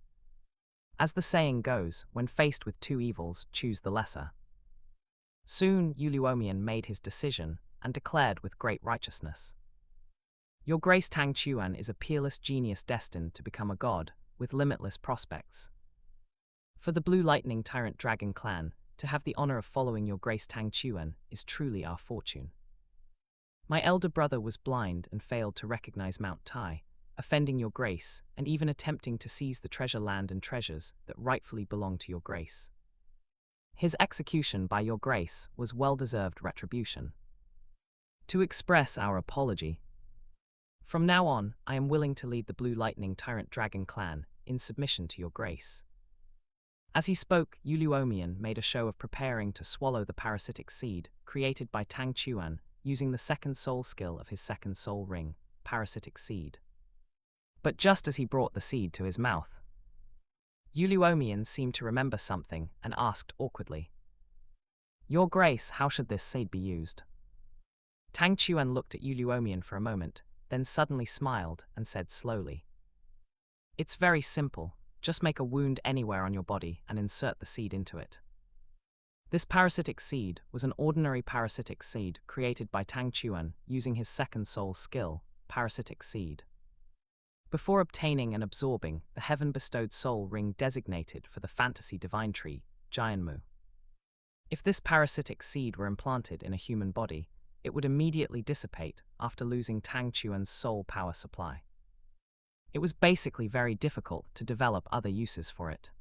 As the saying goes, when faced with 2 evils, choose the lesser. Soon, Uluomian made his decision and declared with great righteousness. "Your Grace Tang Chuan is a peerless genius destined to become a god, with limitless prospects. For the Blue Lightning Tyrant Dragon clan, to have the honor of following your Grace Tang Chuan is truly our fortune. My elder brother was blind and failed to recognize Mount Tai, offending your Grace and even attempting to seize the treasure land and treasures that rightfully belong to your Grace. His execution by your Grace was well-deserved retribution. To express our apology, from now on, I am willing to lead the Blue Lightning Tyrant Dragon clan in submission to your Grace." As he spoke, Uluomian made a show of preparing to swallow the parasitic seed created by Tang Chuan using the second soul skill of his second soul ring, Parasitic Seed. But just as he brought the seed to his mouth, Uluomian seemed to remember something and asked awkwardly, "Your Grace, how should this seed be used?" Tang Chuan looked at Uluomian for a moment, then suddenly smiled and said slowly, "It's very simple. Just make a wound anywhere on your body and insert the seed into it." This parasitic seed was an ordinary parasitic seed created by Tang Chuan using his second soul skill, Parasitic Seed. before obtaining and absorbing the heaven-bestowed soul ring designated for the fantasy divine tree, Jianmu. If this parasitic seed were implanted in a human body, it would immediately dissipate after losing Tang Chuan's soul power supply. It was basically very difficult to develop other uses for it.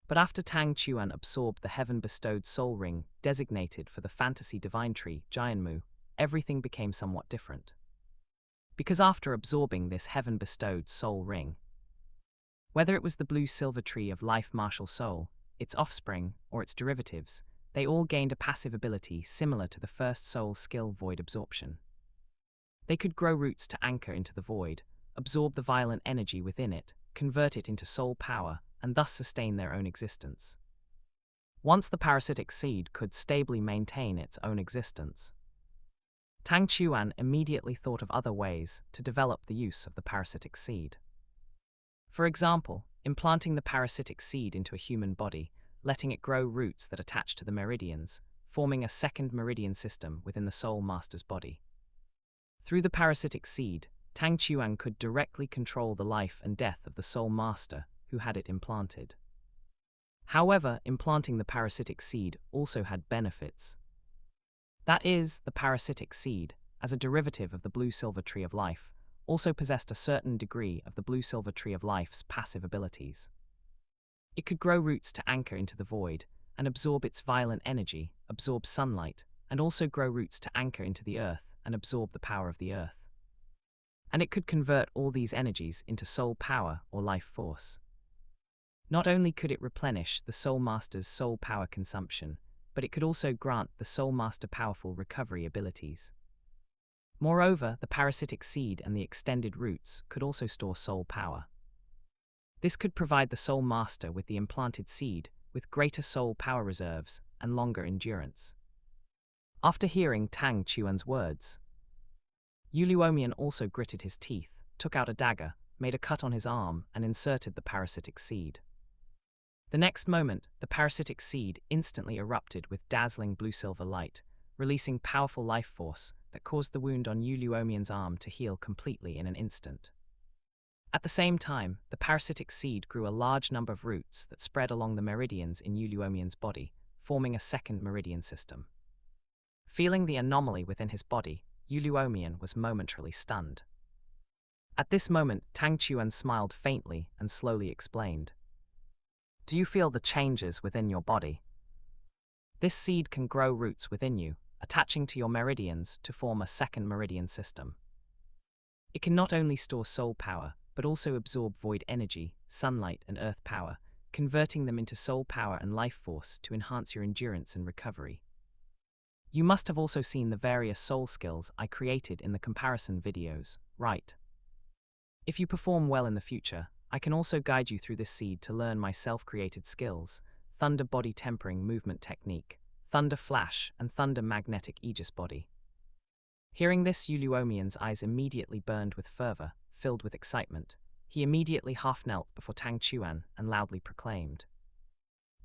But after Tang Chuan absorbed the heaven-bestowed soul ring designated for the fantasy divine tree, Jianmu, everything became somewhat different. Because after absorbing this heaven-bestowed soul ring, whether it was the blue-silver tree of life martial soul, its offspring, or its derivatives, they all gained a passive ability similar to the first soul skill void absorption. They could grow roots to anchor into the void, absorb the violent energy within it, convert it into soul power, and thus sustain their own existence. Once the parasitic seed could stably maintain its own existence, Tang Chuan immediately thought of other ways to develop the use of the parasitic seed. For example, implanting the parasitic seed into a human body, letting it grow roots that attach to the meridians, forming a second meridian system within the soul master's body. Through the parasitic seed, Tang Chuan could directly control the life and death of the soul master who had it implanted. However, implanting the parasitic seed also had benefits. That is, the parasitic seed, as a derivative of the blue-silver tree of life, also possessed a certain degree of the blue-silver tree of life's passive abilities. It could grow roots to anchor into the void and absorb its violent energy, absorb sunlight, and also grow roots to anchor into the earth and absorb the power of the earth. And it could convert all these energies into soul power or life force. Not only could it replenish the soul master's soul power consumption, but it could also grant the soul master powerful recovery abilities. Moreover, the parasitic seed and the extended roots could also store soul power. This could provide the soul master with the implanted seed with greater soul power reserves and longer endurance. After hearing Tang Chuan's words, Luomian also gritted his teeth, took out a dagger, made a cut on his arm, and inserted the parasitic seed. The next moment, the parasitic seed instantly erupted with dazzling blue-silver light, releasing powerful life force that caused the wound on Luomian's arm to heal completely in an instant. At the same time, the parasitic seed grew a large number of roots that spread along the meridians in Luomian's body, forming a second meridian system. Feeling the anomaly within his body, Luomian was momentarily stunned. At this moment, Tang Chuan smiled faintly and slowly explained. Do you feel the changes within your body? This seed can grow roots within you, attaching to your meridians to form a second meridian system. It can not only store soul power, but also absorb void energy, sunlight, and earth power, converting them into soul power and life force to enhance your endurance and recovery. You must have also seen the various soul skills I created in the comparison videos, right? If you perform well in the future, I can also guide you through this seed to learn my self-created skills, Thunder Body Tempering Movement Technique, Thunder Flash, and Thunder Magnetic Aegis Body. Hearing this, Luomian's eyes immediately burned with fervor, filled with excitement. He immediately half-knelt before Tang Chuan and loudly proclaimed,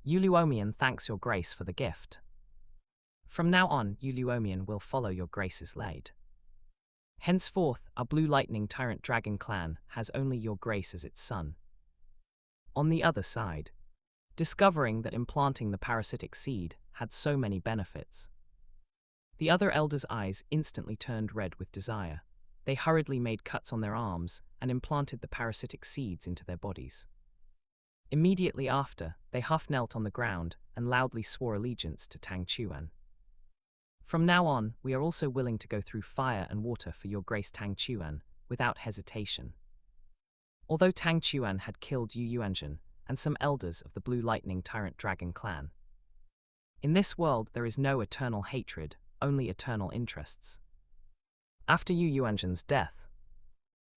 Luomian thanks your grace for the gift. From now on, Luomian will follow your grace's lead. Henceforth, our Blue Lightning Tyrant Dragon clan has only your grace as its son. On the other side, discovering that implanting the parasitic seed had so many benefits, the other elders' eyes instantly turned red with desire. They hurriedly made cuts on their arms and implanted the parasitic seeds into their bodies. Immediately after, they half-knelt on the ground and loudly swore allegiance to Tang Chuan. From now on, we are also willing to go through fire and water for your grace Tang Chuan, without hesitation. Although Tang Chuan had killed Yu Yuanzhen and some elders of the Blue Lightning Tyrant Dragon clan, in this world there is no eternal hatred, only eternal interests. After Yu Yuanzhen's death,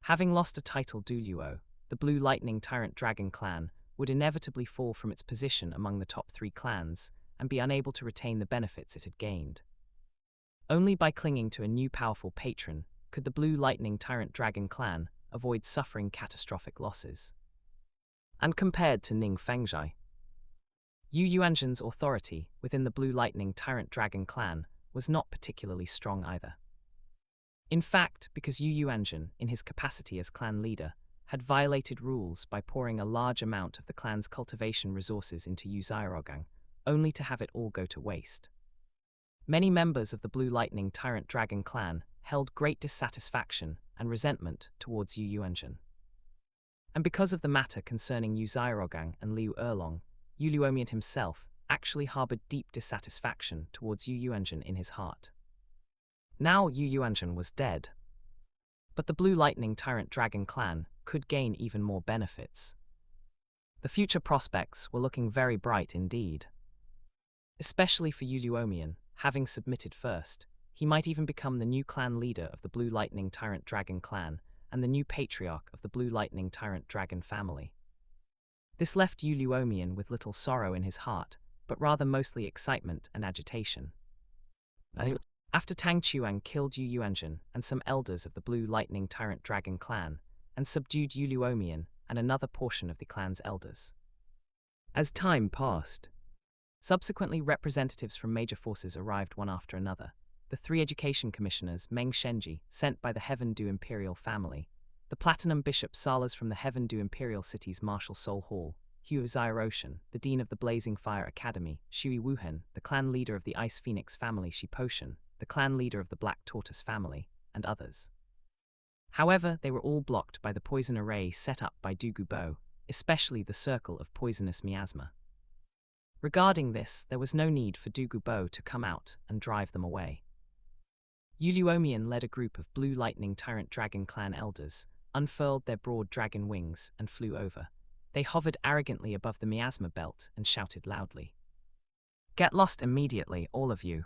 having lost a title Douluo, the Blue Lightning Tyrant Dragon clan would inevitably fall from its position among the top 3 clans and be unable to retain the benefits it had gained. Only by clinging to a new powerful patron could the Blue Lightning Tyrant Dragon clan avoid suffering catastrophic losses. And compared to Ning Fengzhai, Yu Yuanzhen's authority within the Blue Lightning Tyrant Dragon clan was not particularly strong either. In fact, because Yu Yuanzhen, in his capacity as clan leader, had violated rules by pouring a large amount of the clan's cultivation resources into Yu Zairogang, only to have it all go to waste. Many members of the Blue Lightning Tyrant Dragon clan held great dissatisfaction and resentment towards Yu Yuanzhen. And because of the matter concerning Yu Zairogang and Liu Erlong, Yu Luomian himself actually harbored deep dissatisfaction towards Yu Yuanzhen in his heart. Now Yu Yuanzhen was dead. But the Blue Lightning Tyrant Dragon clan could gain even more benefits. The future prospects were looking very bright indeed. Especially for Yu Luomian, having submitted first, he might even become the new clan leader of the Blue Lightning Tyrant Dragon clan and the new patriarch of the Blue Lightning Tyrant Dragon family. This left Yu Luomian with little sorrow in his heart, but rather mostly excitement and agitation. After Tang Chuan killed Yu Yuanzhen and some elders of the Blue Lightning Tyrant Dragon clan, and subdued Yu Luomian and another portion of the clan's elders. As time passed, subsequently representatives from major forces arrived one after another. The 3 education commissioners Meng Shenji, sent by the Heaven Du Imperial family, the Platinum Bishop Salas from the Heaven Du Imperial City's Martial Soul Hall, Hu Zairotian, the Dean of the Blazing Fire Academy, Shui Wuhen, the clan leader of the Ice Phoenix family Shi Potion, the clan leader of the Black Tortoise family, and others. However, they were all blocked by the poison array set up by Du Gubo, especially the circle of poisonous miasma. Regarding this, there was no need for Du Gubo to come out and drive them away. Yu Luomian led a group of Blue Lightning Tyrant Dragon clan elders, unfurled their broad dragon wings, and flew over. They hovered arrogantly above the miasma belt and shouted loudly, "Get lost immediately, all of you!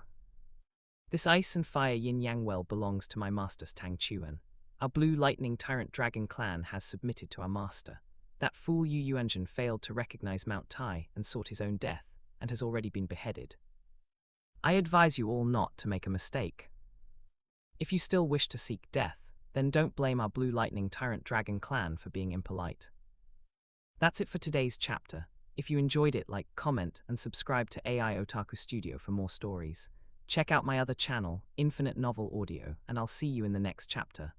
This ice and fire yin-yang well belongs to my master Tang Chuan. Our Blue Lightning Tyrant Dragon clan has submitted to our master. That fool Yu Yuanzhen failed to recognize Mount Tai and sought his own death, and has already been beheaded. I advise you all not to make a mistake. If you still wish to seek death, then don't blame our Blue Lightning Tyrant Dragon clan for being impolite." That's it for today's chapter. If you enjoyed it, like, comment, and subscribe to AI Otaku Studio for more stories. Check out my other channel, Infinite Novel Audio, and I'll see you in the next chapter.